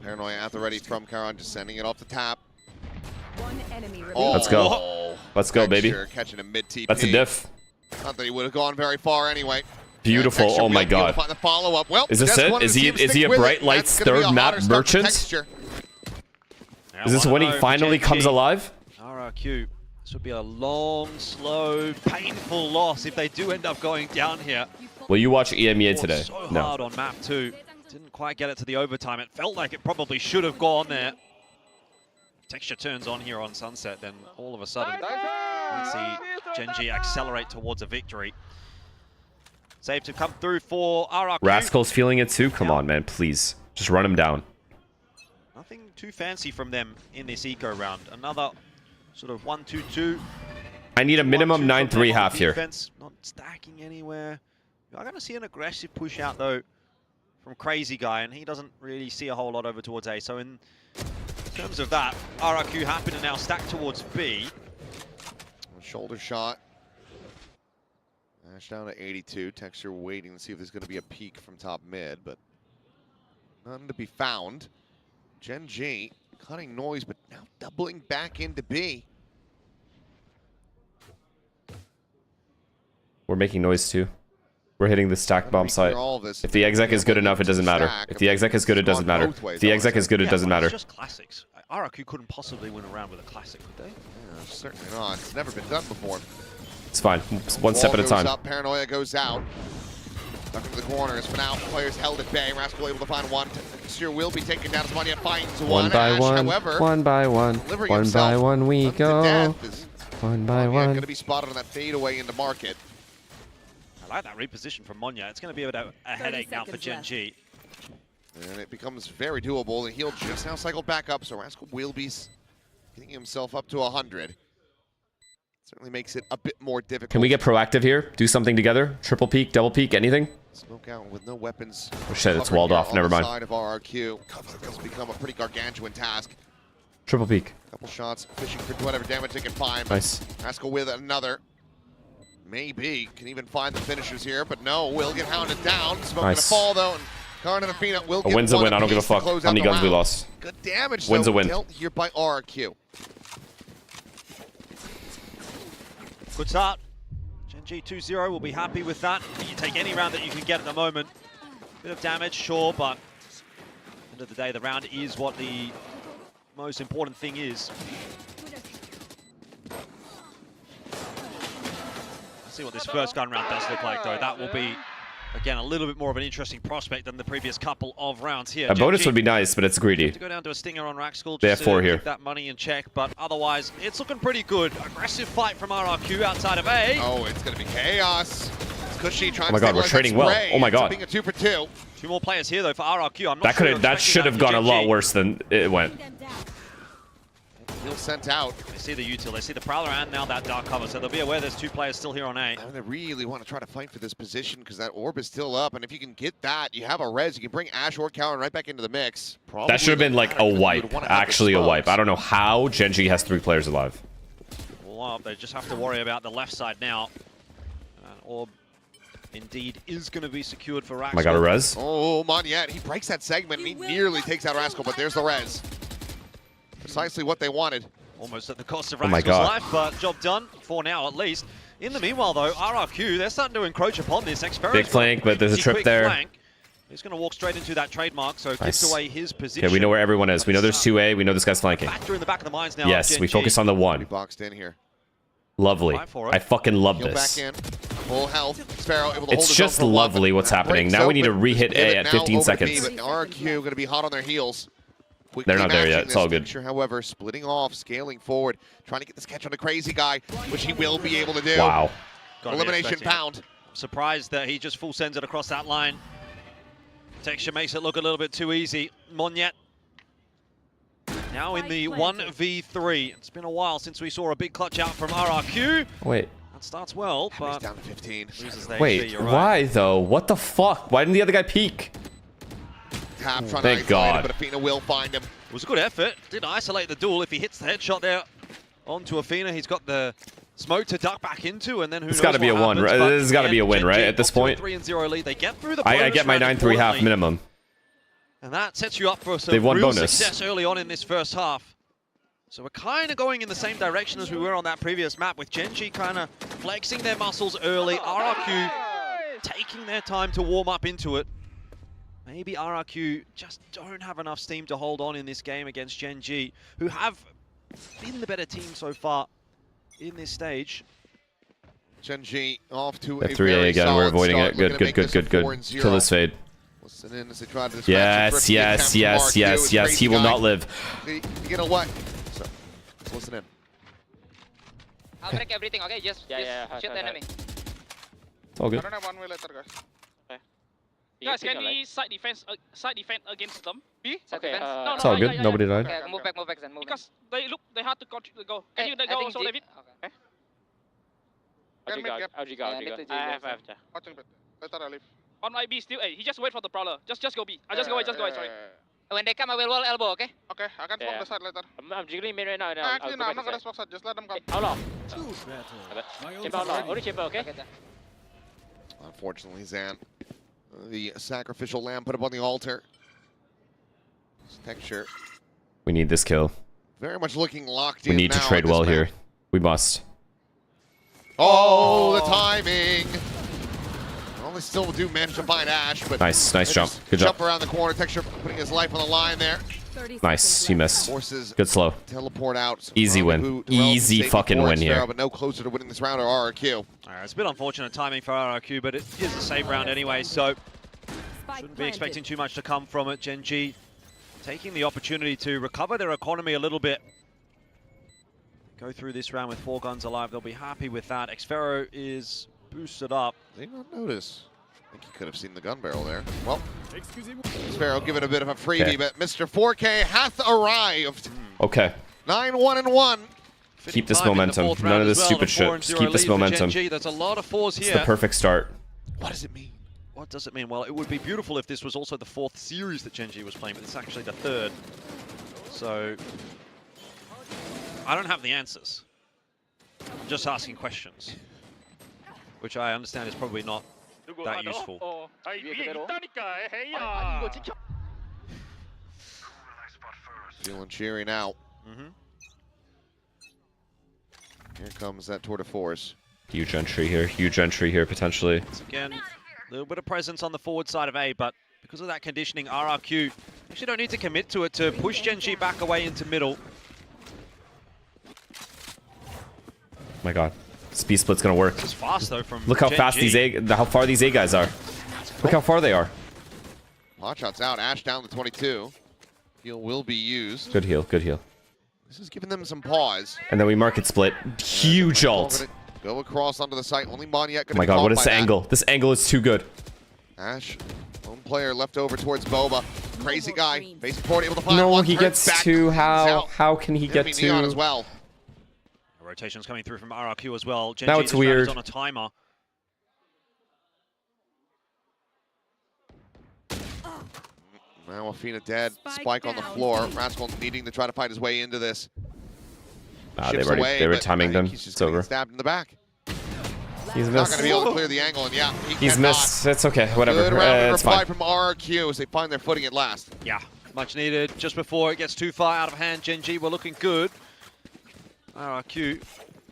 Paranoia at the ready from Charon, just sending it off the tap. One enemy Oh, Let's go. Let's go, baby. Catching a mid TP. That's a diff. Not that he would have gone very far anyway. Beautiful. Texture Oh my will be able to god. find the follow-up. Well, Is this just it? wanted to see him Is he stick a with Bright it. Lights That's gonna be third a map hotter start for merchant? Texture. Is this when he finally comes alive? RRQ. This would be a long, slow, painful loss if they do end up going down here. Will you watch EMEA today? So No. hard on map 2. Didn't quite get it to the overtime. It felt like it probably should have gone there. Texture turns on here on Sunset, then all of a sudden we see GENG accelerate towards a victory. Save to come through for RRQ. Rascal's feeling it too? Come on, man. Please. Just run him down. Nothing too fancy from them in this eco round. Another sort of 1-2-2. I need a minimum 9-3 half here. Defense, not stacking anywhere. I'm going to see an aggressive push out, though, from Crazy Guy, and he doesn't really see a whole lot over towards A. So in terms of that, RRQ happy to now stack towards B. Shoulder shot. Ash down to 82. Texture waiting to see if there's going to be a peek from top mid, but none to be found. GENG cutting noise, but now doubling back into B. We're making noise too. We're hitting the stack bomb site. If the exec is good enough, it doesn't matter. If the exec is good, it doesn't matter. If the exec is good, it doesn't matter. It's just classics. RRQ couldn't possibly win around with a classic, could they? Yeah, certainly not. It's never been done before. It's fine. One step at a time. Up, Paranoia goes out. Stuck into the corners. For now, players held at bay. Rascal able to find one. Texture will be taken down. Somalia finds one. One by Ash, one. However, One by one. One by one we go. One by one. Going to be spotted on that fadeaway into market. I like that reposition from Monya. It's going to be a headache now for GENG. And it becomes very doable. The heal just now cycled back up, so Rascal will be getting himself up to 100. Certainly makes it a bit more difficult. Can we get proactive here? Do something together? Triple peek, double peek, anything? Smoke out with no weapons. Oh shit, it's walled off. Never mind. Side of RRQ. It's become a pretty gargantuan task. Triple peek. Couple shots, fishing for whatever damage they can find. Nice. Rascal with another. Maybe can even find the finishers here, but no, will get hounded down. Smoke Nice. gonna fall though, and Karn and Athena will A get win's a one win. I don't give a apiece to fuck close how out many the guns we round. lost. Good damage, Win's though, a win. dealt here by RRQ. Good start. GENG 2-0 will be happy with that. You take any round that you can get at the moment. Bit of damage, sure, but at the end of the day, the round is what the most important thing is. Let's see what this first gun round does look like, though. That will be, again, a little bit more of an interesting prospect than the previous couple of rounds here. A bonus GENG would be nice, but it's greedy. to go down to a stinger on Rack School They just have 4 to here. keep that money in check, but otherwise, it's looking pretty good. Aggressive fight from RRQ outside of A. Oh, it's going to be chaos. It's Cushy trying Oh my to God, we're stabilize trading that well. spray. Oh my Ends up God. being a 2 for 2. 2 more players here, though, for RRQ. I'm not That sure could you're that expecting should have from gone a lot GENG. worse than it went. He'll sent out. They see the util, they see the Prowler, and now that dark cover, so they'll be aware there's 2 players still here on A. And they really want to try to fight for this position because that orb is still up, and if you can get that, you have a res. You can bring Ash or Callan right back into the mix. Probably That should have been like a wipe. Actually a wipe. I don't know how GENG has 3 players alive. Well, they just have to worry about the left side now. Orb indeed is going to be secured for Raxel. Oh my God, a res? Oh, Monyet, he breaks that segment, and he nearly takes out Rascal, but there's the res. Precisely what they wanted. Almost at the cost of Oh my Raxel's God. life, but job done for now at least. In the meanwhile, though, RRQ, they're starting to encroach upon this. Xpero's Big got flank, but there's a pretty trip quick there. flank. He's going to walk straight into that trademark, so it Nice. gives away his position. Okay, we know where everyone is. We know there's 2A. We know this guy's flanking. Factor in the back of the mines now. Yes, we focus on the 1. Boxed in here. Lovely. Fight for it. I fucking love He'll this. back in. Full health. Sparrow able to hold It's his own just for one, lovely but what's that happening. breaks Now we need to open. re-hit Pivot A at now 15 over to B, seconds. but RRQ going to be hot on their heels. They're not there Quickly yet. matching It's all this good. picture, however, splitting off, scaling forward, trying to get this catch on the crazy guy, which he will be able to do. Wow. Gotta be Elimination expecting it. pound. I'm surprised that he just full sends it across that line. Texture makes it look a little bit too easy. Monyet now in the 1v3. It's been a while since we saw a big clutch out from RRQ. Wait. That starts well, He's but down to 15. loses the HP, Wait, you're right. why though? What the fuck? Why didn't the other guy peek? Tap trying to Thank isolate God. him, but Athena will find him. It was a good effort. Did isolate the duel. If he hits the headshot there onto Athena, he's got the smoke to duck back into, and then who knows It's got to be a what 1, happens, right? but This has got to in be the a win, end, right? GENG At this up to a point, 3-0 lead. They get through the I bonus get my round 9-3 half importantly, minimum. and that sets you up for some They've won real bonus. success early on in this first half. So we're kind of going in the same direction as we were on that previous map, with GENG kind of flexing their muscles early. RRQ taking their time to warm up into it. Maybe RRQ just don't have enough steam to hold on in this game against GENG, who have been the better team so far in this stage. GENG off to At a 3A very again, we're solid avoiding start. it. Good, Looking to good, make good, this a good, good. 4-0. Kill this fade. Listen in as they try to distract Yes, the yes, attempt yes, from RRQ. yes, It's yes. crazy He will guy. not live. You know what? So, let's listen in. I'll break everything, okay? Just shoot the enemy. It's all good. I don't have one way later, guys. Okay. Guys, can we side defense against them? B? Okay, No, It's all good. yeah. Nobody died. Okay, move back then, move because they had to go. Can you go also, David? Okay. Can make gap. I have. Watching a bit. Later I leave. On my B still, he just wait for the prowler. Just go B. Just go away, sorry. When they come, I will wall elbow, okay? Okay, I can smoke the side later. I'm jiggling mid right now. Actually, no, I'm not gonna smoke side. Just let them come. How long? Chamber, how long? Only chamber, okay? Unfortunately, Zan, the sacrificial lamb put up on the altar. This texture We need this kill. very much looking locked We in need to now trade at this well map. here. We must. Oh, the timing! Well, they still do manage to find Ash, but Nice they jump. just Good job. jump around the corner. Texture putting his life on the line there. Nice. He missed. Forces Good slow. teleport out. So Easy win. rendezvous to relative Easy safety fucking for win Sparrow, here. But no closer to winning this round are RRQ. All right, it's a bit unfortunate timing for RRQ, but it is a save round anyway, so shouldn't be expecting too much to come from it. GENG taking the opportunity to recover their economy a little bit. Go through this round with 4 guns alive. They'll be happy with that. Xfero is boosted up. Did not notice. I think he could have seen the gun barrel there. Well, Sparrow give it a bit of a freebie, Okay. but Mr. 4K hath arrived. Okay. 9-1-1. Keep this Time in the momentum. fourth None round of as this well, stupid the shit. 4-0 Just keep this lead for momentum. GENG. There's a lot of 4s It's here. the perfect start. What does it mean? What does it mean? Well, it would be beautiful if this was also the 4th series that GENG was playing, but it's actually the 3rd. So, I don't have the answers. I'm just asking questions, which I understand is probably not that useful. Feeling cheery now. Here comes that tour de force. Huge entry here potentially. Once again, a little bit of presence on the forward side of A, but because of that conditioning, RRQ actually don't need to commit to it to push GENG back away into middle. My God, speed split's gonna work. This is fast though from Look how GENG. fast how far these A guys are. Look how far they are. Pot shots out. Ash down to 22. Heal will be used. Good heal, good heal. This is giving them some pause. And then we market split. Huge ult. Go across onto the site. Only Monyet. Oh my God, what is the angle? This angle is too good. Ash, lone player left over towards Boba. Crazy guy. Face port able to find No, one. he gets two. How can he get Neon as two? well. Rotations coming through from RRQ as well. GENG Now it's this round weird. is on a timer. Now Afina dead. Spike on the floor. Rascal needing to try to fight his way into this. They were timing them. It's over. Stabbed in the back. He's Not missed. going to be able to clear the angle, and yeah, He's missed. It's okay. Whatever. Good round It's reply fine. from RRQ as they find their footing at last. Yeah, much needed. Just before it gets too far out of hand, GENG were looking good. RRQ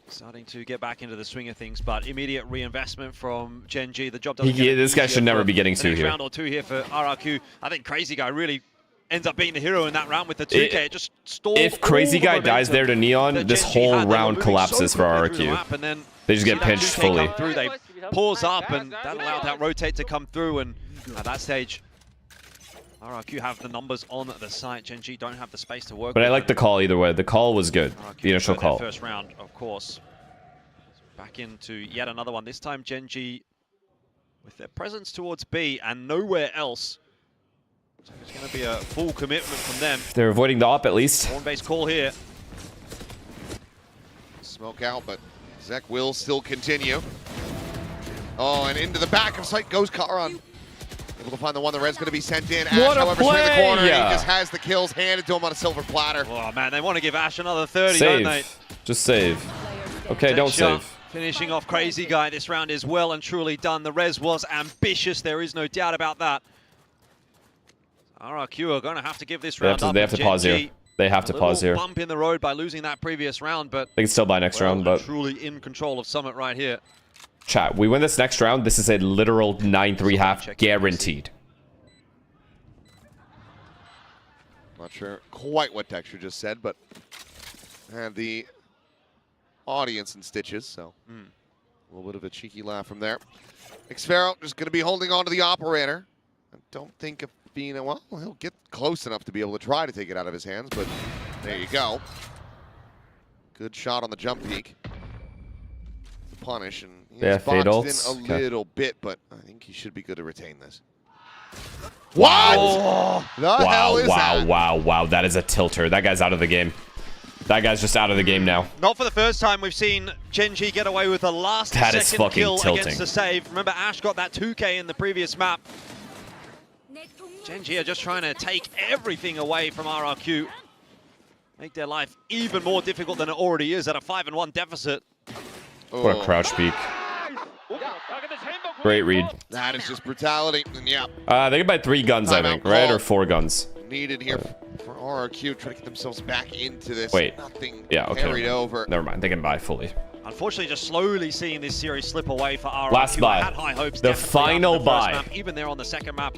starting to get back into the swing of things, but immediate reinvestment from GENG. The job doesn't get This guy easier should never for be getting the two next here. round or two here for RRQ. I think Crazy Guy really ends up being the hero in that round with the 2K. It just stalled. If Crazy all the Guy dies momentum there to Neon, that this GENG whole had. They were round moving collapses so for quickly through the RRQ. map, and then They just get that pinched 2K fully. come through, they pause up, and that allowed that rotate to come through, and at that stage, RRQ have the numbers on the site. GENG don't have the space to work But with I like the call either way. The call was good. The initial their call. first round, of course. Back into yet another one. This time GENG with their presence towards B and nowhere else. So it's going to be a full commitment from them. They're avoiding the op at least. Horn-based call here. Smoke out, but Zek will still continue. Oh, and into the back of sight goes Karan. Able to find the one the red's going to be sent in. Ash, What a however, straight in the play! corner. And he just has the kills handed to him on a silver platter. Oh man, they want to give Ash another 30, don't they? Save. Just save. Okay, don't Shot save. Finishing off Crazy Guy. This round is well and truly done. The res was ambitious. There is no doubt about that. RRQ are going to have to give this round up. They have to pause here. They have to pause here. Bump in the road by losing that previous round, but They can still buy next round, but truly in control of Summit right here. chat, we win this next round. This is a literal 9-3 half guaranteed. Not sure quite what Texture just said, but had the audience in stitches, so a little bit of a cheeky laugh from there. Xfero just going to be holding on to the operator. I don't think Afina, well, he'll get close enough to be able to try to take it out of his hands, but there you go. Good shot on the jump peak to punish, and Yeah, he's fade boxed ults. in a Okay. little bit, but I think he should be good to retain this. What? The hell is that? Wow. That is a tilter. That guy's out of the game. That guy's just out of the game now. Not for the first time we've seen GENG get away with a last That is second fucking kill tilting. against the save. Remember, Ash got that 2K in the previous map. GENG are just trying to take everything away from RRQ. Make their life even more difficult than it already is at a 5-1 deficit. What a crouch peek. Great read. That is just brutality, and yeah. They can buy 3 guns, I think, right? Or 4 guns. Needed here for RRQ, trying to get themselves back into this. Wait. Nothing Yeah, okay. carried over. Never mind. They can buy fully. Unfortunately, just slowly seeing this series slip away for RRQ. Last buy. I had high hopes. The definitely final after the first buy. Map, even there on the second map.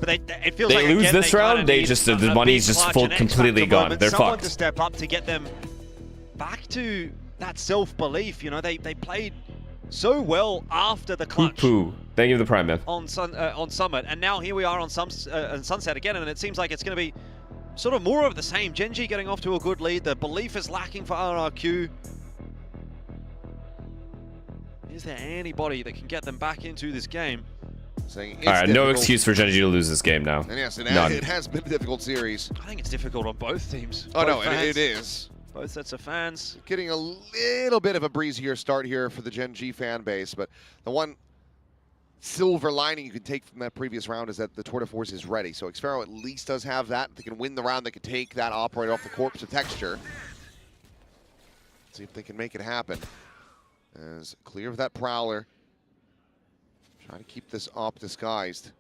But it feels They like lose again, this they kinda round, they need just a the money's big just clutch full and completely X-Factor gone. moment, They're someone fucked. to step up to get them back to that self-belief. You know, they played so well after the clutch. Poo. Thank you for the prime, man. On Summit, and now here we are on Sunset again, and it seems like it's going to be sort of more of the same. GENG getting off to a good lead. The belief is lacking for RRQ. Is there anybody that can get them back into this game? Saying All right, no excuse for GENG to lose this game now. And yes, it None. has been a difficult series. I think it's difficult on both teams. Oh, no, Both fans. it is. Both sets of fans. Getting a little bit of a breezier start here for the GENG fan base, but the one silver lining you can take from that previous round is that the Tour de Force is ready. So Xfero at least does have that. If they can win the round, they can take that operator off the corpse of Texture. See if they can make it happen. As clear of that Prowler. Trying to keep this op disguised.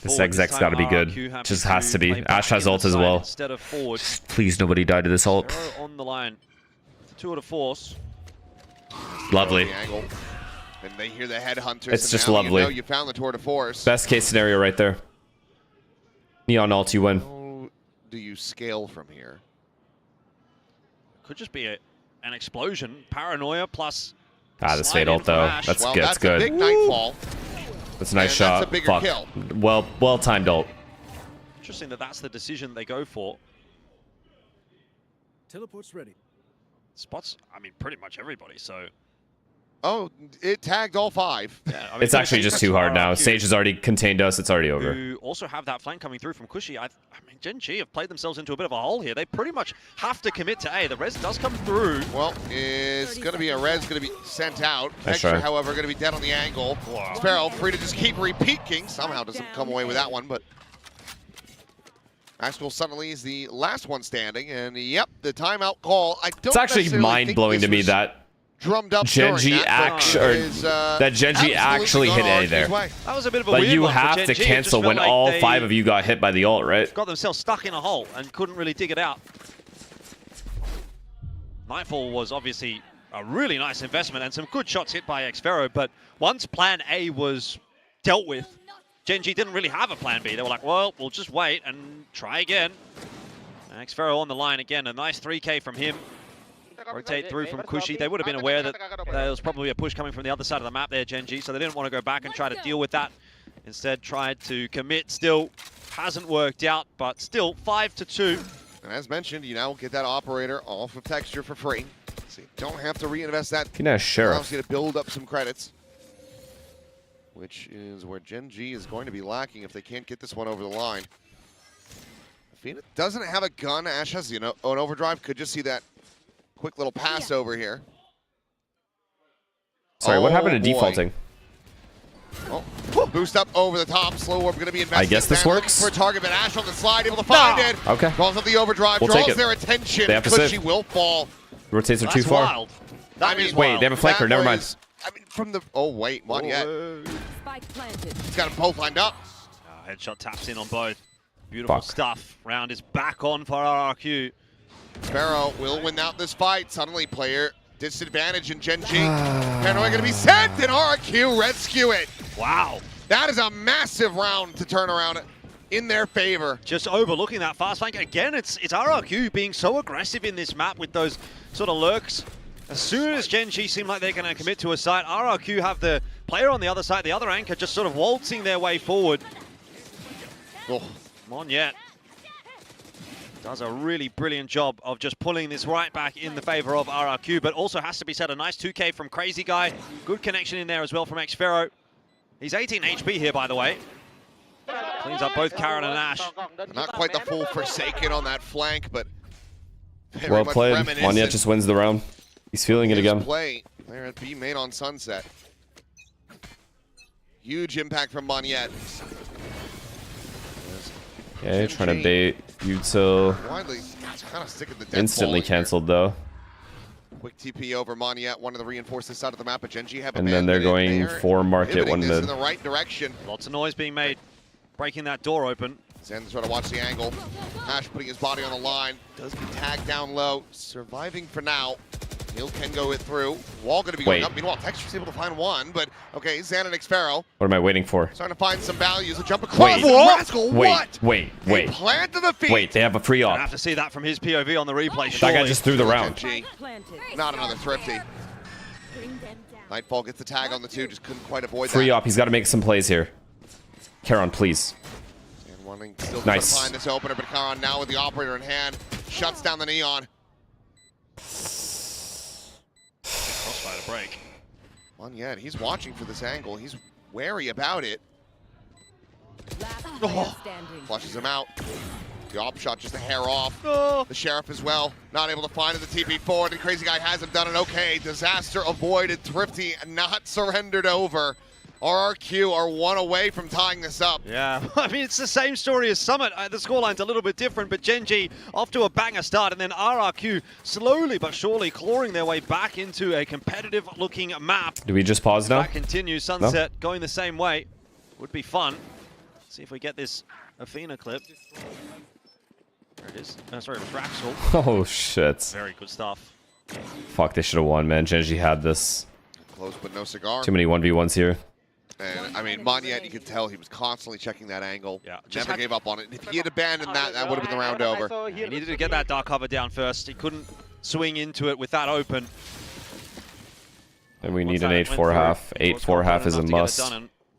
This exec's got to be good. Just has to be. Ash has ult as well. Just please nobody die to this ult. On the line. Tour de force. Lovely. And they hear the headhunters. It's just lovely. You know you found the tour de force. Best case scenario right there. Neon ult, you win. How do you scale from here? Could just be an explosion. Paranoia plus. This Fade ult though. That's good. That's good. A big Nightfall. That's a nice And shot. that's a bigger Fuck. kill. Well timed ult. Interesting that that's the decision they go for. Teleport's ready. Spots, I mean, pretty much everybody, so. Oh, it tagged all 5. Yeah, I mean, It's actually just too hard now. Sage has already contained us. It's already over. Who also have that flank coming through from Cushy. I mean, GENG have played themselves into a bit of a hole here. They pretty much have to commit to A. The res does come through. Well, it's going to be a res going to be sent out. Nice Extra, try. however, going to be dead on the angle. Sparrow free to just keep repeating. Somehow doesn't come away with that one, but Maxwell suddenly is the last one standing, and yep, the timeout call. I don't. It's actually necessarily think mind-blowing to this me was that drummed up GENG actually hit A there. That was a bit of a But weird you one for have to GENG. It just cancel felt when like all they 5 of you got hit by the ult, right? got themselves stuck in a hole and couldn't really dig it out. Nightfall was obviously a really nice investment and some good shots hit by Xfero, but once plan A was dealt with, GENG didn't really have a plan B. They were like, well, we'll just wait and try again. Xfero on the line again, a nice 3K from him. Rotate through from Cushy. They would have been aware that there was probably a push coming from the other side of the map there, GENG, so they didn't want to go back and try to deal with that. Instead, tried to commit. Still hasn't worked out, but still 5-2. And as mentioned, you now get that operator off of Texture for free. So you don't have to reinvest that. Can I sheriff? Allows you to build up some credits, which is where GENG is going to be lacking if they can't get this one over the line. Phoenix doesn't have a gun. Ash has, you know, an overdrive. Could just see that quick little pass over here. Sorry, what happened to boy. defaulting? Oh, boost up over the top. Slow warp going to be invested. I guess this works. For a target, but Ash on the slide, able to find it. Okay. Calls up the overdrive, We'll take draws it. their attention. They have to Cushy save. will fall. Rotates are too That's far. wild. That is Wait, wild. they have a flanker. That Never mind. was- I mean, from the... Oh, wait. Not yet. Spike planted. He's got them both lined up. Headshot taps in on both. Beautiful Fuck. stuff. Round is back on for RRQ. Sparrow will win out this fight. Suddenly, player disadvantage in GENG. Paranoia going to be sent, and RRQ rescue it. Wow. That is a massive round to turn around in their favor. Just overlooking that fast flank. Again, it's RRQ being so aggressive in this map with those sort of lurks. As soon as GENG seem like they're going to commit to a site, RRQ have the player on the other side, the other anchor, just sort of waltzing their way forward. Oh. Monyet does a really brilliant job of just pulling this right back in the favor of RRQ, but also has to be said, a nice 2K from Crazy Guy. Good connection in there as well from Xfero. He's 18 HP here, by the way. Cleans up both Karen and Ash. Not quite the full Forsaken on that flank, but very Well much played. reminiscent Monyet just wins the round. He's feeling it his again. play there at B main on Sunset. Huge impact from Monyet. Okay, trying to bait Util. Widely, kind of sticking the death Instantly ball here. canceled though. Quick TP over Monyet, one of the reinforced side of the map, but GENG have And then they're abandoned it. going They're for market pivoting one this mid. in the right direction. Lots of noise being made, breaking that door open. Zen's trying to watch the angle. Ash putting his body on the line. Does get tagged down low. Surviving for now. Neil can go it through. Wall going to be going Wait. up. Meanwhile, Texture's able to find one, but okay, Zan and Xfero What am I waiting for? starting to find some values. A jump across. Wait. Rascal, Wait, what? wait. A plant to the feet. Wait, they have a free Gonna op. have to see that from his POV on the replay. That guy surely. just threw the round. GENG. Not another thrifty. Nightfall gets the tag on the 2, just couldn't quite avoid Free that. op. He's got to make some plays here. Caron, please. And wanting still to Nice. find this opener, but Karan now with the operator in hand shuts down the Neon. Crossfire to break. Monyet, he's watching for this angle. He's wary about it. Flushes him out. The op shot just a hair off. The Sheriff as well, not able to find it. The TP forward, and Crazy Guy hasn't done it. Okay, disaster avoided. Thrifty not surrendered over. RRQ are one away from tying this up. Yeah, I mean, it's the same story as Summit. The scoreline's a little bit different, but GENG off to a banger start, and then RRQ slowly but surely clawing their way back into a competitive-looking map. Do we just pause now? That continues. Sunset going the same way. Would be fun. See if we get this Athena clip. There it is. Sorry, it was Raxel. Oh, shit. Very good stuff. Fuck, they should have won, man. GENG had this. Close but no cigar. Too many 1v1s here. And I mean, Monyet, you could tell he was constantly checking that angle. Yeah, Never gave up on it. If he had abandoned that, that would have been the round over. He needed to get that dark cover down first. He couldn't swing into it with that open. And we need an 8-4 half. 8-4 half is a must.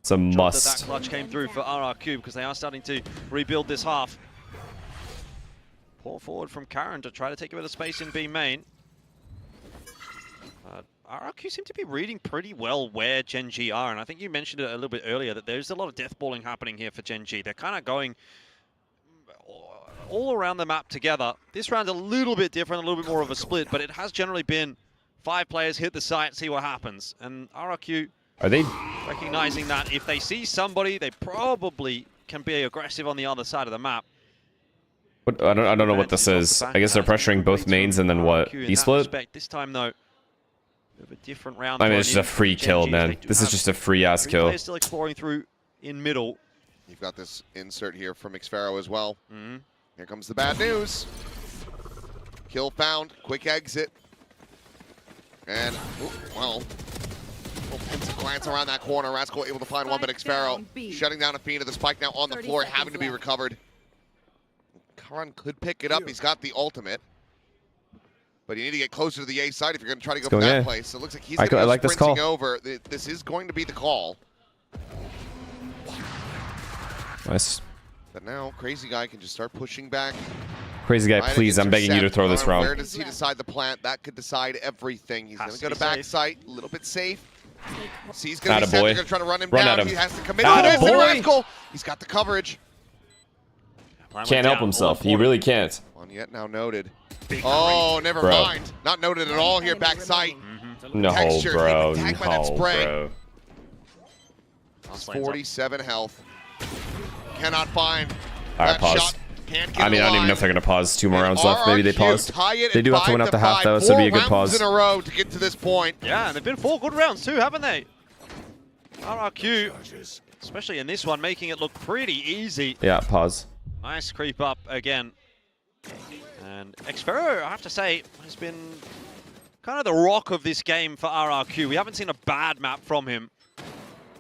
It's a must. That clutch came through for RRQ because they are starting to rebuild this half. Pull forward from Karen to try to take a bit of space in B main. RRQ seem to be reading pretty well where GENG are, and I think you mentioned it a little bit earlier that there's a lot of deathballing happening here for GENG. They're kind of going all around the map together. This round's a little bit different, a little bit more of a split, but it has generally been 5 players hit the site, see what happens. And RRQ are they recognizing that if they see somebody, they probably can be aggressive on the other side of the map. What, I don't know what this is. I guess they're pressuring both mains and then what? B-split? This time, though, of a different round. I mean, it's just a free kill, man. This is just a free-ass kill. Players still exploring through in middle. You've got this insert here from Xfero as well. Here comes the bad news. Kill found, quick exit. And, well, a glance around that corner. Rascal able to find one, but Xfero shutting down Athena. The spike now on the floor, having to be recovered. Karan could pick it up. He's got the ultimate. But you need to get closer to the A side if you're going to try to go for that place. So it looks like he's going to be sprinting over. This is going to be the call. Nice. But now, Crazy Guy can just start pushing back. Crazy Guy, please, I'm begging you to throw this round. Where does he decide the plant? That could decide everything. He's going to go to backside, a little bit safe. See, he's going to be set. They're going to try to run him down. He has to commit to this. Rascal, he's got the coverage. Can't help himself. He really can't. One yet now noted. Oh, never mind. Not noted at all here backside. No, bro. No, bro. 47 health. Cannot find that pause. I mean, I don't even know if they're going to pause 2 more rounds left. Maybe they paused. They do have to win up to half, though, so it'd be a good pause. 4 rounds in a row to get to this point. Yeah, and they've been 4 good rounds, too, haven't they? RRQ, especially in this one, making it look pretty easy. Yeah, pause. Nice creep up again. And Xfero, I have to say, has been kind of the rock of this game for RRQ. We haven't seen a bad map from him.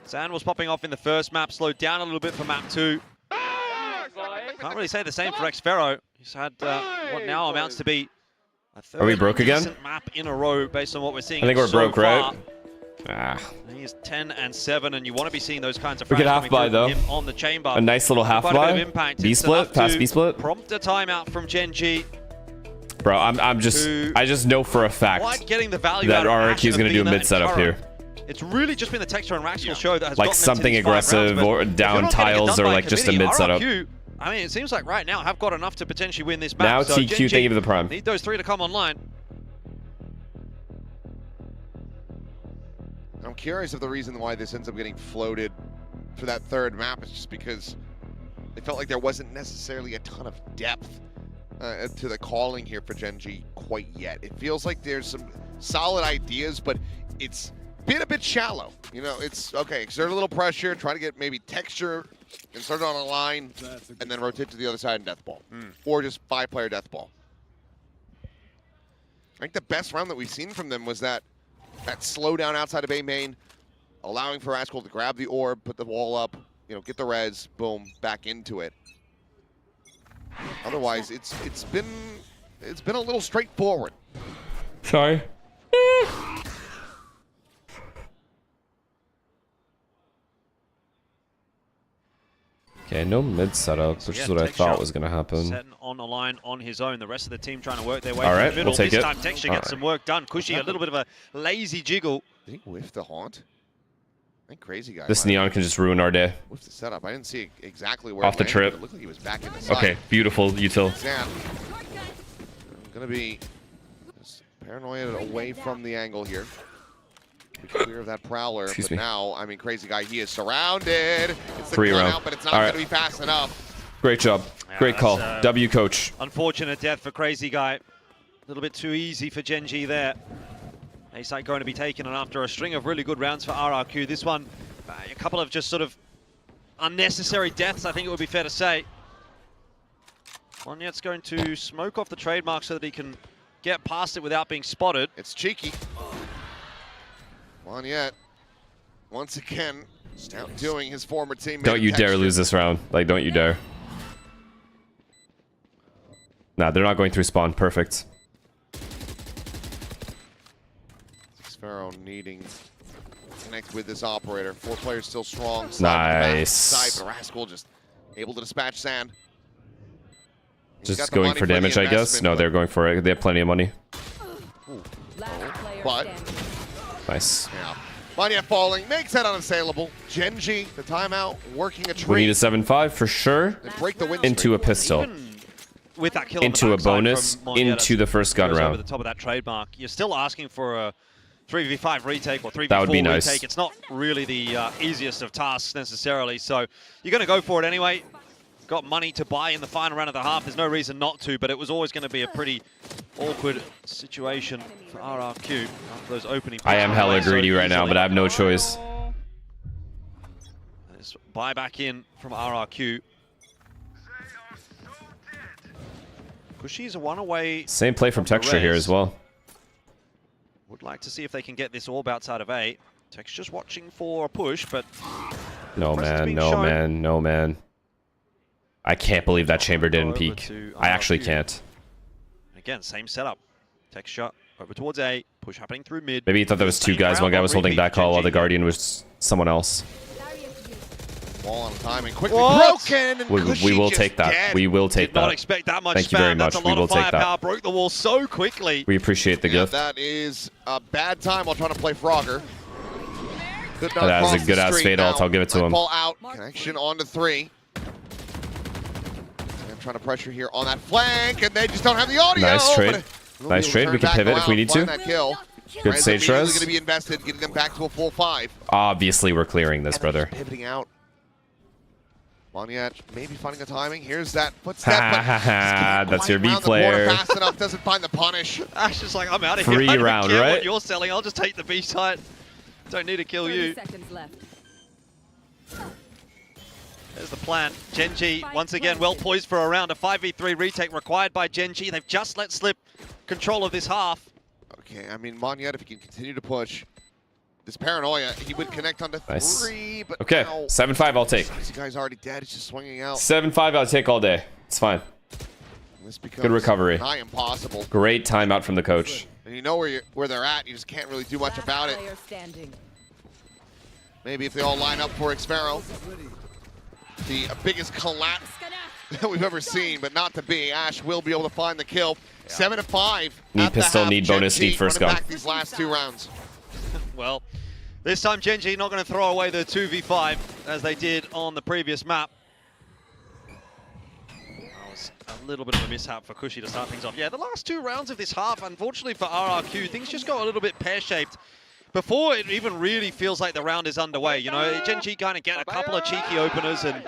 Sand was popping off in the first map, slowed down a little bit for map 2. Can't really say the same for Xfero. He's had what now amounts to be a third Are we broke again? map in a row based on what we're seeing. I think we're broke, right? He's 10 and 7, and you want to be seeing those kinds of we could half buy though. On the chamber. A nice little half buy. B split, pass B split. Prompt a timeout from GENG. Bro, I just know for a fact getting the value that RRQ is going to do a mid setup here. It's really just been the Texture and Raxel show that has like something aggressive or down tiles or like just a mid setup. I mean, it seems like right now have got enough to potentially win this map. Now so TQ, thank you for the prime. Need those 3 to come online. I'm curious if the reason why this ends up getting floated for that 3rd map is just because they felt like there wasn't necessarily a ton of depth to the calling here for GENG quite yet. It feels like there's some solid ideas, but it's been a bit shallow. You know, it's okay, exert a little pressure, try to get maybe texture, insert it on a line, and then rotate to the other side and death ball. Or just 5-player death ball. I think the best round that we've seen from them was that slowdown outside of A main, allowing for Rascal to grab the orb, put the wall up, you know, get the res, boom, back into it. Otherwise, it's been a little straightforward. Sorry. Okay, no mid setup, which is what I thought was going to happen. Setting on a line on his own. The rest of the team trying to work their way All through right, the middle. we'll take this it. time, Texture gets some work done. Cushy, a little bit of a lazy jiggle. Did he whiff the haunt? I think Crazy Guy. This neon can just ruin our day. Whiff the setup. I didn't see exactly where Off it the landed, trip. but it looked like he was back in the side. Okay, beautiful util. Snap. Gonna be paranoid away from the angle here. Clear of that Prowler, Excuse but me. now, I mean, Crazy Guy, he is surrounded. It's the 3 gun round. out, but it's not All going right. to be fast enough. Great job. Great call. W, coach. Unfortunate death for Crazy Guy. A little bit too easy for GENG there. A-site going to be taken, and after a string of really good rounds for RRQ, this one, a couple of just sort of unnecessary deaths, I think it would be fair to say. Monyet's going to smoke off the trademark so that he can get past it without being spotted. It's cheeky. Monyet, once again, outdoing his former teammate. Don't you dare Texture. lose this round. Like, don't you dare. Nah, they're not going through spawn. Perfect. Sparrow needing to connect with this operator. 4 players still strong. Nice. Side, but Rascal just able to dispatch Sand. He's got Just the going money for the damage, I guess. investment, No, but- they're going for it. They have plenty of money. But Nice. yeah, Monyet falling makes that unassailable. GENG, the timeout, working a We need tree. a 7-5 for sure. They break the win Into a streak. pistol. With that kill on Into the a backside bonus. from Monyet, Into the first gun goes over round. the top of that trademark. You're still asking for a 3v5 retake or 3v4 That would be nice. retake. It's not really the easiest of tasks necessarily, so you're going to go for it anyway. Got money to buy in the final round of the half. There's no reason not to, but it was always going to be a pretty awkward situation for RRQ after those opening. I am picks hella away so greedy right now, easily. but I have no choice. Let's buy back in from RRQ. Kushi's a one away. Same play from Texture here as well. Would like to see if they can get this orb outside of A. Texture's watching for a push, but No, Presence man. being No, shown. man. No, man. I can't believe that chamber didn't over peek. to I actually RRQ. can't. Again, same setup. Texture over towards A. Push happening through mid. Maybe he thought there was 2 Same guys. One round, guy but was holding repeat back call while GENG the here. Guardian was someone else. Ball on timing, quickly What? broken. And We Kushi will just take that. dead. We will take Did not that. expect that much Thank you spam. very That's much. a We lot will of take firepower. that. Broke the wall so quickly. We appreciate the Yeah, gift. that is a bad time while trying to play Frogger. Could not That is a cross the good-ass street fade ult. now. I'll give it to him. Ball out, connection on to 3. I'm trying to pressure here on that flank, and they just don't have the audio. Nice but trade. we'll Nice be able to trade. turn We can back pivot if we around, need find to. That kill. Good Rez stage immediately res. going to be invested, getting them back to a full 5. Obviously, we're clearing this, brother. Pivoting out. Monyet maybe finding the timing. Here's that footstep. but just can't That's your quite B round the corner player. Fast enough, doesn't find the punish. Ash is like, I'm out of here. Free I don't round, care right? what you're selling. I'll just take the B side. Don't need to kill 30 you. seconds left. There's the plan. GENG, once again, well poised for a round. A 5v3 retake required by GENG. They've just let slip control of this half. Okay, I mean, Monyet, if he can continue to push this paranoia, he would connect onto Nice. 3, but Okay, now 7-5 I'll take. this guy's already dead. He's just swinging out. 7-5 I'll take all day. It's fine. This becomes Good recovery. nigh impossible. Great timeout from the coach. And you know where they're at. You just can't really do much about it. Player standing. Maybe if they all line up for Xfero. The biggest collapse that we've ever seen, but not to be. Ash will be able to find the kill. 7-5. Need at the pistol, half. need bonus, GENG need first running gun. back these last 2 rounds. Well, this time GENG not going to throw away the 2v5 as they did on the previous map. That was a little bit of a mishap for Kushi to start things off. Yeah, the last 2 rounds of this half, unfortunately for RRQ, things just got a little bit pear-shaped. Before it even really feels like the round is underway, you know, GENG kind of get a couple of cheeky openers and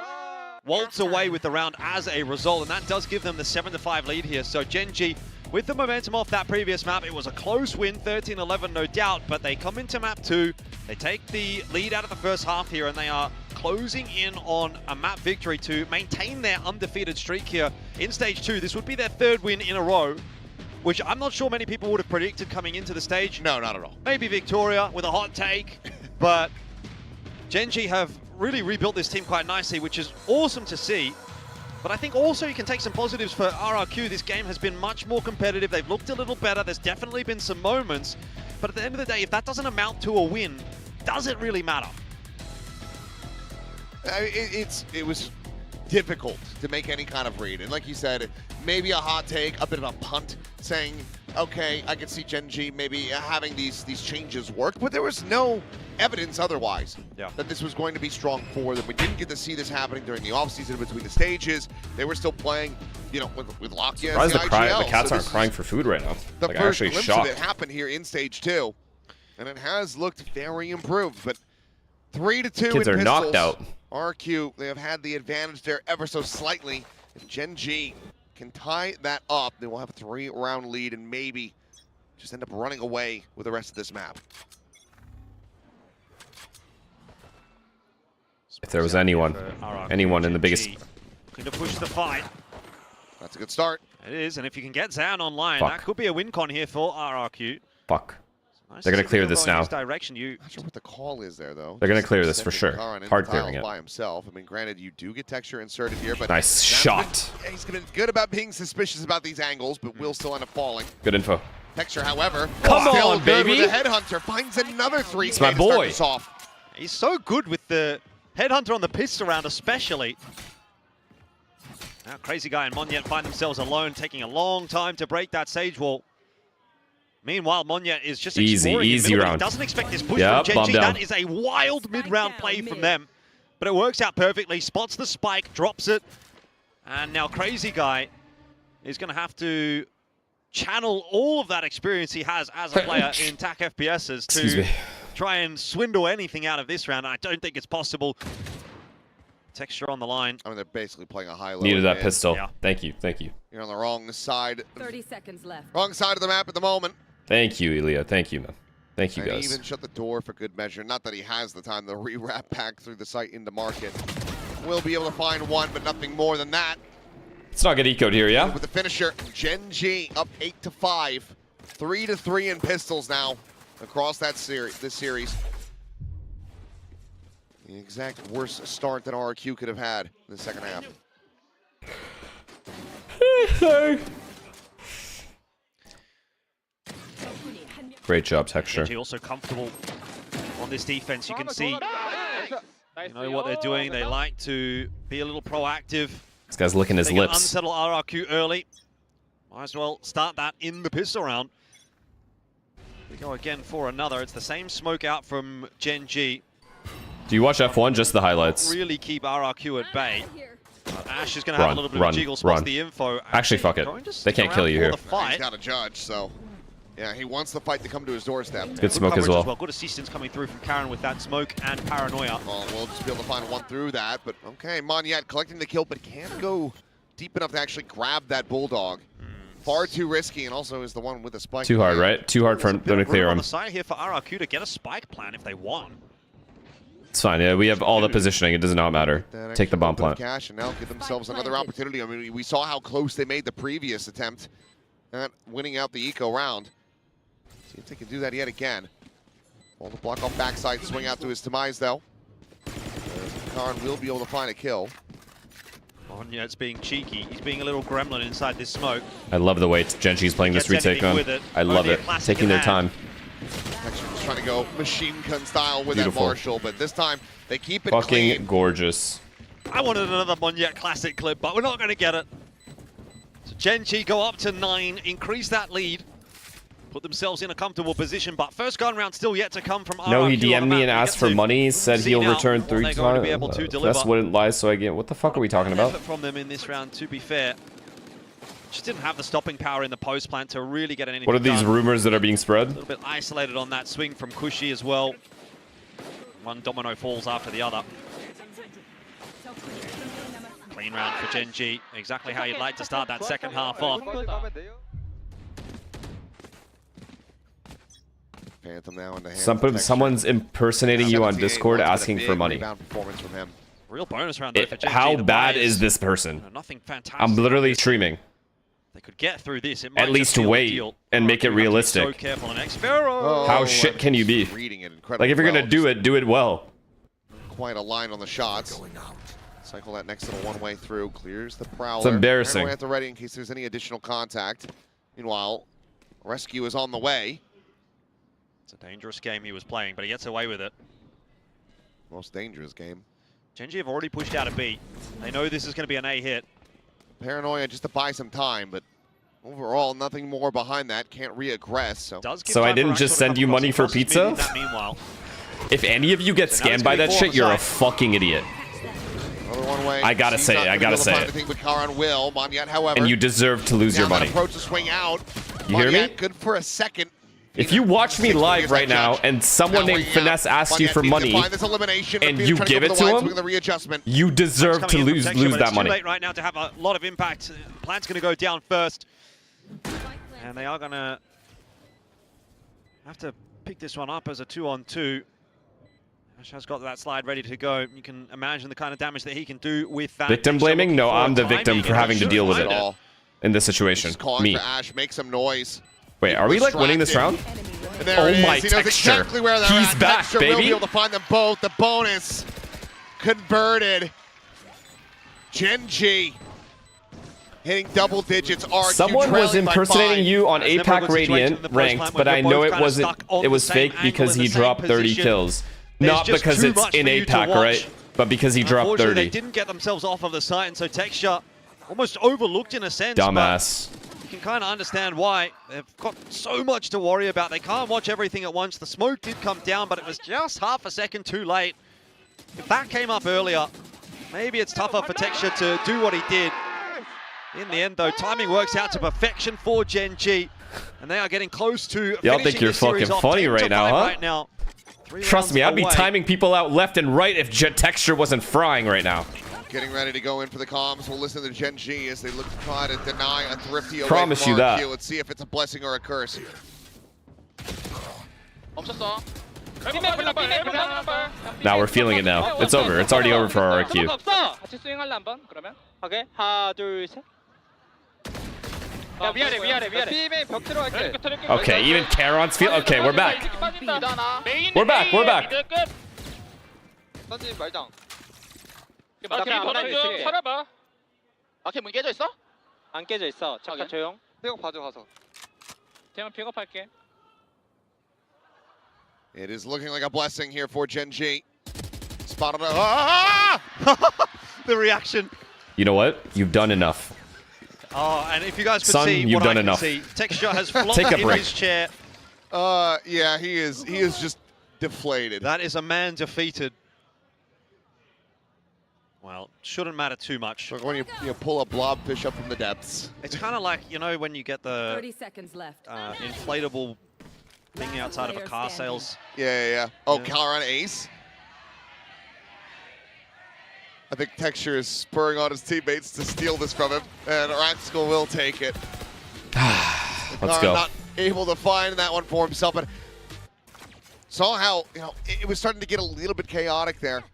waltz away with the round as a result, and that does give them the 7-5 lead here. So GENG, with the momentum off that previous map, it was a close win, 13-11 no doubt, but they come into map 2, they take the lead out of the first half here, and they are closing in on a map victory to maintain their undefeated streak here in stage 2. This would be their 3rd win in a row, which I'm not sure many people would have predicted coming into the stage. No, not at all. Maybe Victoria with a hot take, but GENG have really rebuilt this team quite nicely, which is awesome to see. But I think also you can take some positives for RRQ. This game has been much more competitive. They've looked a little better. There's definitely been some moments. But at the end of the day, if that doesn't amount to a win, does it really matter? It was difficult to make any kind of read. And like you said, maybe a hot take, a bit of a punt, saying, okay, I could see GENG maybe having these changes work, but there was no evidence otherwise that this was going to be strong for them. We didn't get to see this happening during the offseason between the stages. They were still playing, you know, with Lakia and Surprised the the IGL. cats so aren't crying for food right now. The Like, first actually glimpse shocked. of it happened here in stage 2. And it has looked very improved, but 3-2 Kids in are pistols. knocked out. RRQ, they have had the advantage there ever so slightly. If GENG can tie that up, they will have a 3-round lead and maybe just end up running away with the rest of this map. If there was anyone in the biggest... Looking to push the fight. That's a good start. It is, and if you can get Zan online, Fuck. that could be a win con here for RRQ. Fuck. Nice They're to going see to clear them this going in now. direction. Not sure what the call is there, though. They're going to Just clear this for sending sure. Karan into Hard tiles clearing it. by himself. I mean, granted, you do get texture inserted here, but Nice Zan's shot. He's been good about being suspicious about these angles, but will still end up falling. Good info. Texture, however, Come still on, good baby. with the headhunter. Finds another 3K It's my to start boy. this off. He's so good with the headhunter on the pistol round, especially. Now, Crazy Guy and Monyet find themselves alone, taking a long time to break that Sage wall. Meanwhile, Monyet is just exploring Easy in middle, but round. He doesn't expect this push Yep, from bomb GENG. down. That is a wild mid-round play from them. But it works out perfectly. Spots the spike, drops it. And now Crazy Guy is going to have to channel all of that experience he has as a player in TAC FPSs to try and swindle anything out of this round. I don't think it's possible. Texture on the line. I mean, they're basically playing a high-low. Needed that advance. pistol. Yeah. Thank you. Thank you. You're on the wrong side. 30 seconds left. Wrong side of the map at the moment. Thank you, Elia. Thank you, man. Thank you, And guys. even shut the door for good measure. Not that he has the time to re-wrap back through the site into market. Will be able to find one, but nothing more than that. Let's not get ecoed here, yeah? With the finisher, GENG up 8-5. 3-3 in pistols now across that this series. The exact worst start that RRQ could have had in the second half. Great job, Texture. GENG also comfortable on this defense. You can see, you know what they're doing. They like to be a little proactive. This guy's licking his They can lips. unsettle RRQ early. Might as well start that in the pistol round. We go again for another. It's the same smoke out from GENG. Do you watch F1? Just the highlights. Really keep RRQ at bay. Ash is going to have a little bit of a jiggle, spots the info. Actually, fuck it. They can't kill you here. He's got a judge, so yeah, he wants the fight to come to his doorstep. Good smoke as well. Good assistance coming through from Karan with that smoke and paranoia. Well, we'll just be able to find one through that, but okay, Monyet collecting the kill, but can't go deep enough to actually grab that Bulldog. Far too risky, and also is the one with the spike. Too hard, right? Too hard for them to clear on him. the side here for RRQ to get a spike plan if they want. It's fine. Yeah, we have all the positioning. It does not matter. Take the bomb plant. Cash and now give themselves another opportunity. I mean, we saw how close they made the previous attempt at winning out the eco round. See if they can do that yet again. All the block off backside, swing out to his demise though. Karan will be able to find a kill. Monyet's being cheeky. He's being a little gremlin inside this smoke. I love the way Genji's playing this retake, man. I love it. Taking their time. Actually just trying to go machine gun style with Beautiful. that Marshall, but this time they keep it Fucking clean. gorgeous. I wanted another Monyet classic clip, but we're not going to get it. So GENG go up to 9, increase that lead, put themselves in a comfortable position, but first gun round still yet to come from RRQ. No, he on the DM'd me map. and We asked get for to money. Said see he'll now return what 3 they're going to be able to times. deliver. That's wouldn't lie, so I get. What the fuck are we talking about? Effort from them in this round, to be fair. Just didn't have the stopping power in the post plant to really get anything What are these done. rumors that are being A spread? little bit isolated on that swing from Cushy as well. One domino falls after the other. Clean round for GENG. Exactly how you'd like to start that second half off. Phantom now in the hands of Someone's impersonating you on 78 Discord wants, but a asking big for money. rebound performance from him. Real bonus round though for GENG. How The bad players, is this person? nothing fantastic. I'm literally streaming. They could get through this. It might At least just seal the wait deal. and make it You have to be realistic. So careful on Expero. How shit can you be? Reading it incredibly Like if you're well. gonna do it well. Quite a line on the shots. Cycle that next little one-way through. Clears the Prowler. It's embarrassing. Paranoia at the ready in case there's any additional contact. Meanwhile, rescue is on the way. It's a dangerous game he was playing, but he gets away with it. Most dangerous game. GENG have already pushed out a B. They know this is going to be an A hit. Paranoia just to buy some time, but overall, nothing more behind that. Can't re-aggress. So I didn't just send you money for pizza? Meanwhile, If any of you get So now it's scammed by gonna that be shit, you're a four fucking idiot. Another one-way. I gotta He's say not it, I gonna be gotta able to say find it. anything, but Karan will. Monyet, however. And you deserve to lose your now money. that approach to swing out. You hear me? Monyet, good for a second. If you watch me live right now and someone named Finesse asks you for money and you give it to him, you deserve to lose that money. It's too late right now to have a lot of impact. Plan's going to go down first. And they are going to have to pick this one up as a 2-on-2. Ash has got that slide ready to go. You can imagine the kind of damage that he can do with that. Victim blaming? No, I'm the victim for having to deal with it in this situation. Me. For Ash, make some noise. Wait, are we like winning this round? Oh my Texture. Exactly where they're He's at. back, Texture baby. will be able to find them both. The bonus converted. GENG hitting double digits. RRQ Someone was trailing by impersonating 5. you on That's never a APAC good situation in Radiant the first ranked, time but when I you're know both it kinda wasn't. stuck on It was the fake same because angle in he the same dropped 30 position. kills. There's Not just because too it's much in for you to APAC, watch. right? But because he dropped Unfortunately, 30. they didn't get themselves off of the site, and so Texture almost overlooked in a sense. Dumbass. But you can kind of understand why. They've got so much to worry about. They can't watch everything at once. The smoke did come down, but it was just half a second too late. If that came up earlier, maybe it's tougher for Texture to do what he did. In the end, though, timing works out to perfection for GENG, and they are getting close to Y'all think you're fucking funny right now, huh? Right now. Trust me, I'd be away. timing people out left and right if Texture wasn't frying right now. Getting ready to go in for the comms. We'll listen to GENG as they look to try to deny a thrifty away Promise from you that. RRQ. Let's see if it's a blessing or a curse. 멈췄어. Now we're feeling it now. It's over. It's already over for RRQ. 같이 스윙할래 한번 그러면? 오케이. 하나, 둘, 셋. 야, 위아래. B맨 벽 들어갈게. Okay, even Charon's feel. Okay, we're back. We're back. 던지지 말자. 마켓 안 보내줘. 살아봐. 마켓 문 깨져 있어? 안 깨져 있어. 잠깐 조용. 픽업 봐줘 가서. 대만 픽업할게. It is looking like a blessing here for GENG. Spotted a... The reaction. You know what? You've done enough. Oh, and if you guys could Son, see you've what I done can enough. see, Texture has flopped Take a in break. his chair. Yeah, he is just deflated. That is a man defeated. Well, shouldn't matter too much. Like when you pull a blobfish up from the depths. It's kind of like, you know, when you get the 30 seconds left. inflatable thing outside of a car sales. Yeah. Oh, Calran ace. I think Texture is spurring on his teammates to steal this from him, and Raxkel will take it. Let's go. Not able to find that one for himself, but saw how it was starting to get a little bit chaotic there.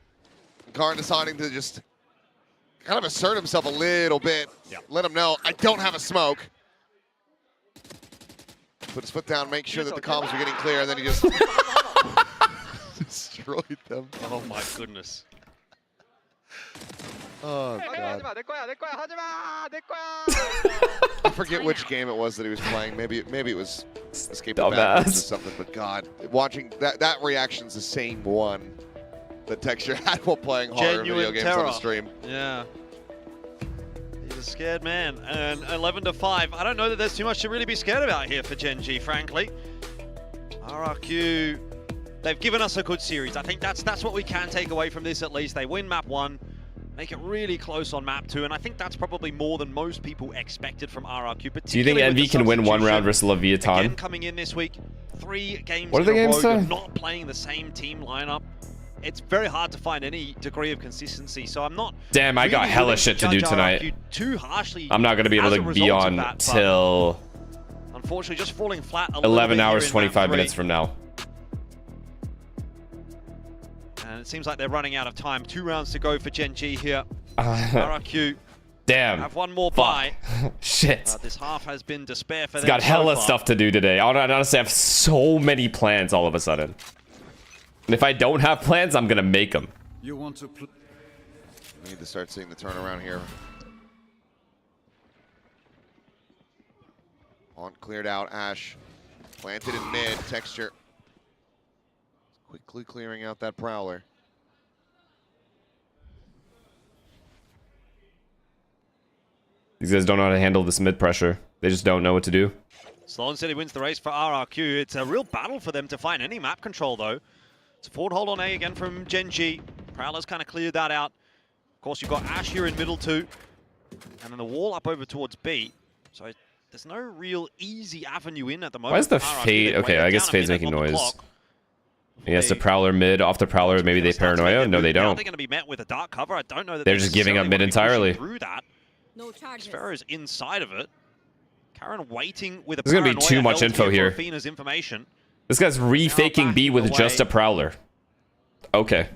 Karn deciding to just kind of assert himself a little bit. Let him know, I don't have a smoke. Put his foot down, make sure that the comms are getting clear, and then he just destroyed them. Oh my goodness. Oh, God. I forget which game it was that he was playing. Maybe it was Escape the Badlands or something, but God, watching that reaction's the same one that Texture had while playing horror video games on the stream. Yeah. He's a scared man. And 11-5. I don't know that there's too much to really be scared about here for GENG, frankly. RRQ, they've given us a good series. I think that's what we can take away from this at least. They win map 1, make it really close on map 2, and I think that's probably more than most people expected from RRQ. Do you think Envy can win one round versus Leviathan? Again, coming in this week, 3 games What are the in a games row, to? you're not playing the same team lineup. It's very hard to find any degree of consistency, so I'm not. Damn, I got really hella willing shit to judge do tonight. RRQ too harshly. I'm not going to be able as a to be result of on that, but till unfortunately, just falling flat a little 11 bit hours, here in 25 map 3. minutes from now. And it seems like they're running out of time. 2 rounds to go for GENG here. RRQ Damn. have one more buy. Shit. This half has been despair for It's them got so hella far. stuff to do today. I honestly have so many plans all of a sudden. And if I don't have plans, I'm going to make them. You want to we need to start seeing the turnaround here. On cleared out, Ash planted in mid. Texture quickly clearing out that prowler. These guys don't know how to handle this mid pressure. They just don't know what to do. Sloan City wins the race for RRQ. It's a real battle for them to find any map control, though. It's a forward hold on A again from GENG. Prowler's kind of cleared that out. Of course, you've got Ash here in middle 2. And then the wall up over towards B. So there's no real easy avenue in at the moment. Why is the RRQ, Fade? they're Okay, way I guess down a Fade's minute making on the noise. clock. He has the Prowler mid. Off the Prowler, maybe they paranoia. No, they Now don't. they're going to be met with a dark cover. I don't know that They're just giving up mid entirely. through that. No charges. Sparrow's inside of it. Karen waiting with a There's gonna be too paranoia much held info for here. Athena's information. This guy's re-faking B with away. just a Prowler. Okay.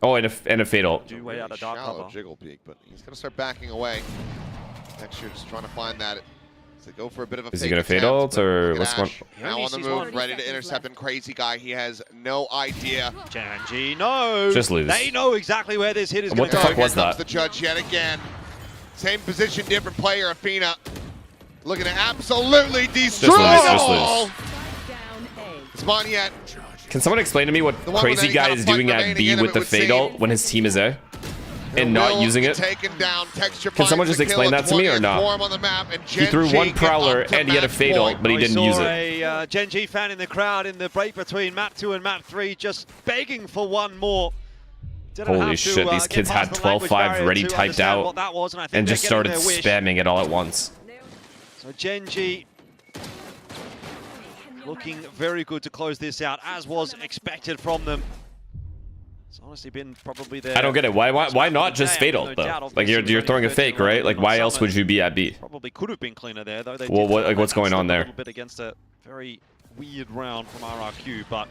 Oh, and a Fatal. Do way out of dark Shallow cover. jiggle peek, but he's going to start backing away. Texture just trying to find that. To go for a bit of a Is he fake gonna attempt, Fatal but or look at what's going? Ash. Now on the move, ready to intercept, and Crazy Guy, he has no idea. GENG knows. Just lose. They know exactly where this hit is What going the to fuck go. was Here comes that? the judge yet again. Same position, different player. Athena looking to absolutely destroy them all. It's Monyet. Can someone explain to me what The one Crazy with any Guy kind of is fight doing at remaining B in him, with it the would Fatal seem. when his team is A and not Will using it? taken down. Texture Can someone finds just the kill explain at that to me or 20th not? form on the map, and He threw GENG one get Prowler up to and he had a match Fatal, point. but he didn't use it. A GENG fan in the crowd in the break between map 2 and map 3, just begging for one more. Didn't Holy have to, shit, these get kids past had the language 12-5 barrier ready to typed understand out what that was, and I think and they're just getting started their wish. spamming it all at once. So GENG looking very good to close this out, as was expected from them. It's honestly been probably their... I don't get it. Why not just Fatal though? Like you're throwing a fake, right? Like why else would you be at B? Probably could have been cleaner there, though. They Well, did like what's going on a there? little bit against a very weird round from RRQ, but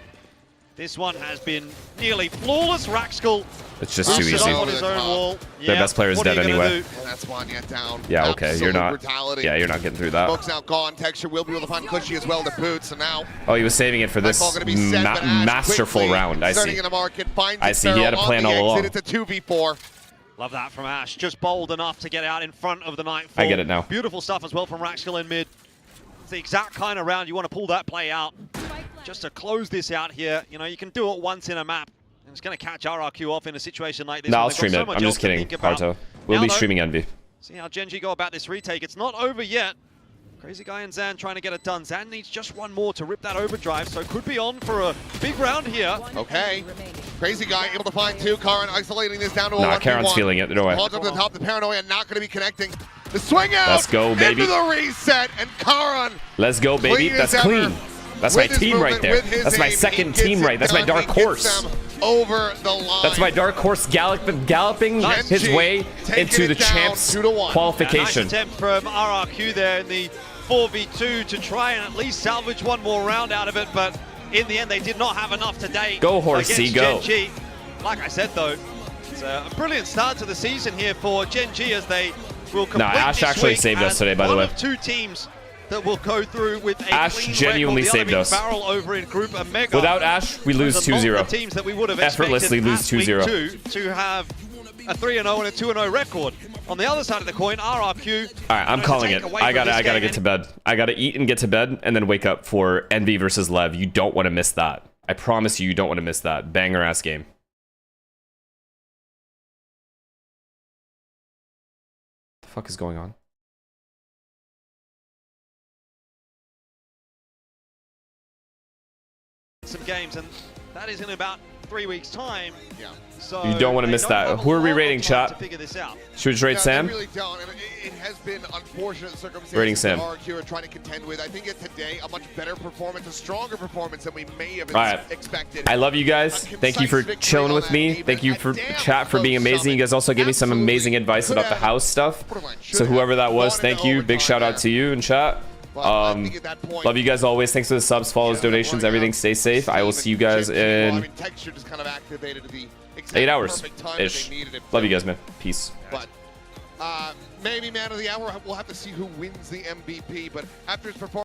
this one has been nearly flawless. Raxkull It's just too boots it easy. up on his own wall. Their best player is what are dead you gonna anyway. do? And that's Monyet down. Yeah, okay, you're Absolute not. brutality. Yeah, you're not getting through that. Smoke's now gone. Texture will be able to find Cushy as well to boot. So now Oh, he was saving it for this ball gonna be set, but Ash masterful quickly round. I starting see. in the market, finds I it, see. He had a Sparrow plan on the all along. exit. It's a 2v4. Love that from Ash. Just bold enough to get out in front of the Nightfall. I get it now. Beautiful stuff as well from Raxkull in mid. It's the exact kind of round you want to pull that play out. Just to close this out here, you know, you can do it once in a map. And it's going to catch RRQ off in a situation like this. No, when I'll they've got stream so it. much I'm else just to kidding, think about. Parto. We'll Now, be though, streaming Envy. See how GENG go about this retake. It's not over yet. Crazy Guy and Zan trying to get it done. Zan needs just one more to rip that overdrive, so could be on for a big round here. Okay. Crazy Guy able to find two. Karan isolating this down to a 1v1. Karen's feeling it. No way. Launch up to the top. The Paranoia not going to be connecting. The swing out. Let's go, baby. Into the reset, and Karan. Let's go, baby. Clean That's as clean. ever. That's my With his team right movement, there. with his That's my aim, he second gets team it right. That's my done. dark He gets horse. them over the line. That's my dark horse galloping his GENG way taking into it the down champs 2-1. qualification. Nice attempt from RRQ there in the 4v2 to try and at least salvage one more round out of it, but in the end they did not have enough today. Go, horsey, go. GENG. Like I said though, it's a brilliant start to the season here for GENG as they will complete Ash this actually week saved us as today, by the one way. of two teams that will go through with a Ash clean genuinely record. The saved other us. being Barrel over in Group Omega. Without Ash, we lose Those are not 2-0. the teams that we would have Effortlessly expected lose at 2-0. week 2 to have a 3-0 and a 2-0 record. On the other side of the coin, RRQ. All right, I'm calling it. I gotta get to bed. I gotta eat and get to bed, and then wake up for Envy versus Lev. You don't want to miss that. I promise you, you don't want to miss that. Banger ass game. What the fuck is going on? Some games, and that is in about 3 weeks' time. Yeah. So You don't want to miss that. Who are we rating, chat? to figure this out. Should we trade Sam? They really don't. And it has been unfortunate circumstances Rating Sam. that RRQ are trying to contend with. I think today a much better performance, a stronger performance than we may have Right. expected. I love you guys. Thank you for chilling with me. Thank you for chat for being amazing. You guys also gave me some amazing advice about the house stuff. So whoever that was, thank you. Big shout out to you in chat. Love you guys always. Thanks for the subs, follows, donations, everything. Stay safe. I will see you guys in 8 hours ish. Love you guys, man. Peace. But maybe man of the hour. We'll have to see who wins the MVP. But after his performance.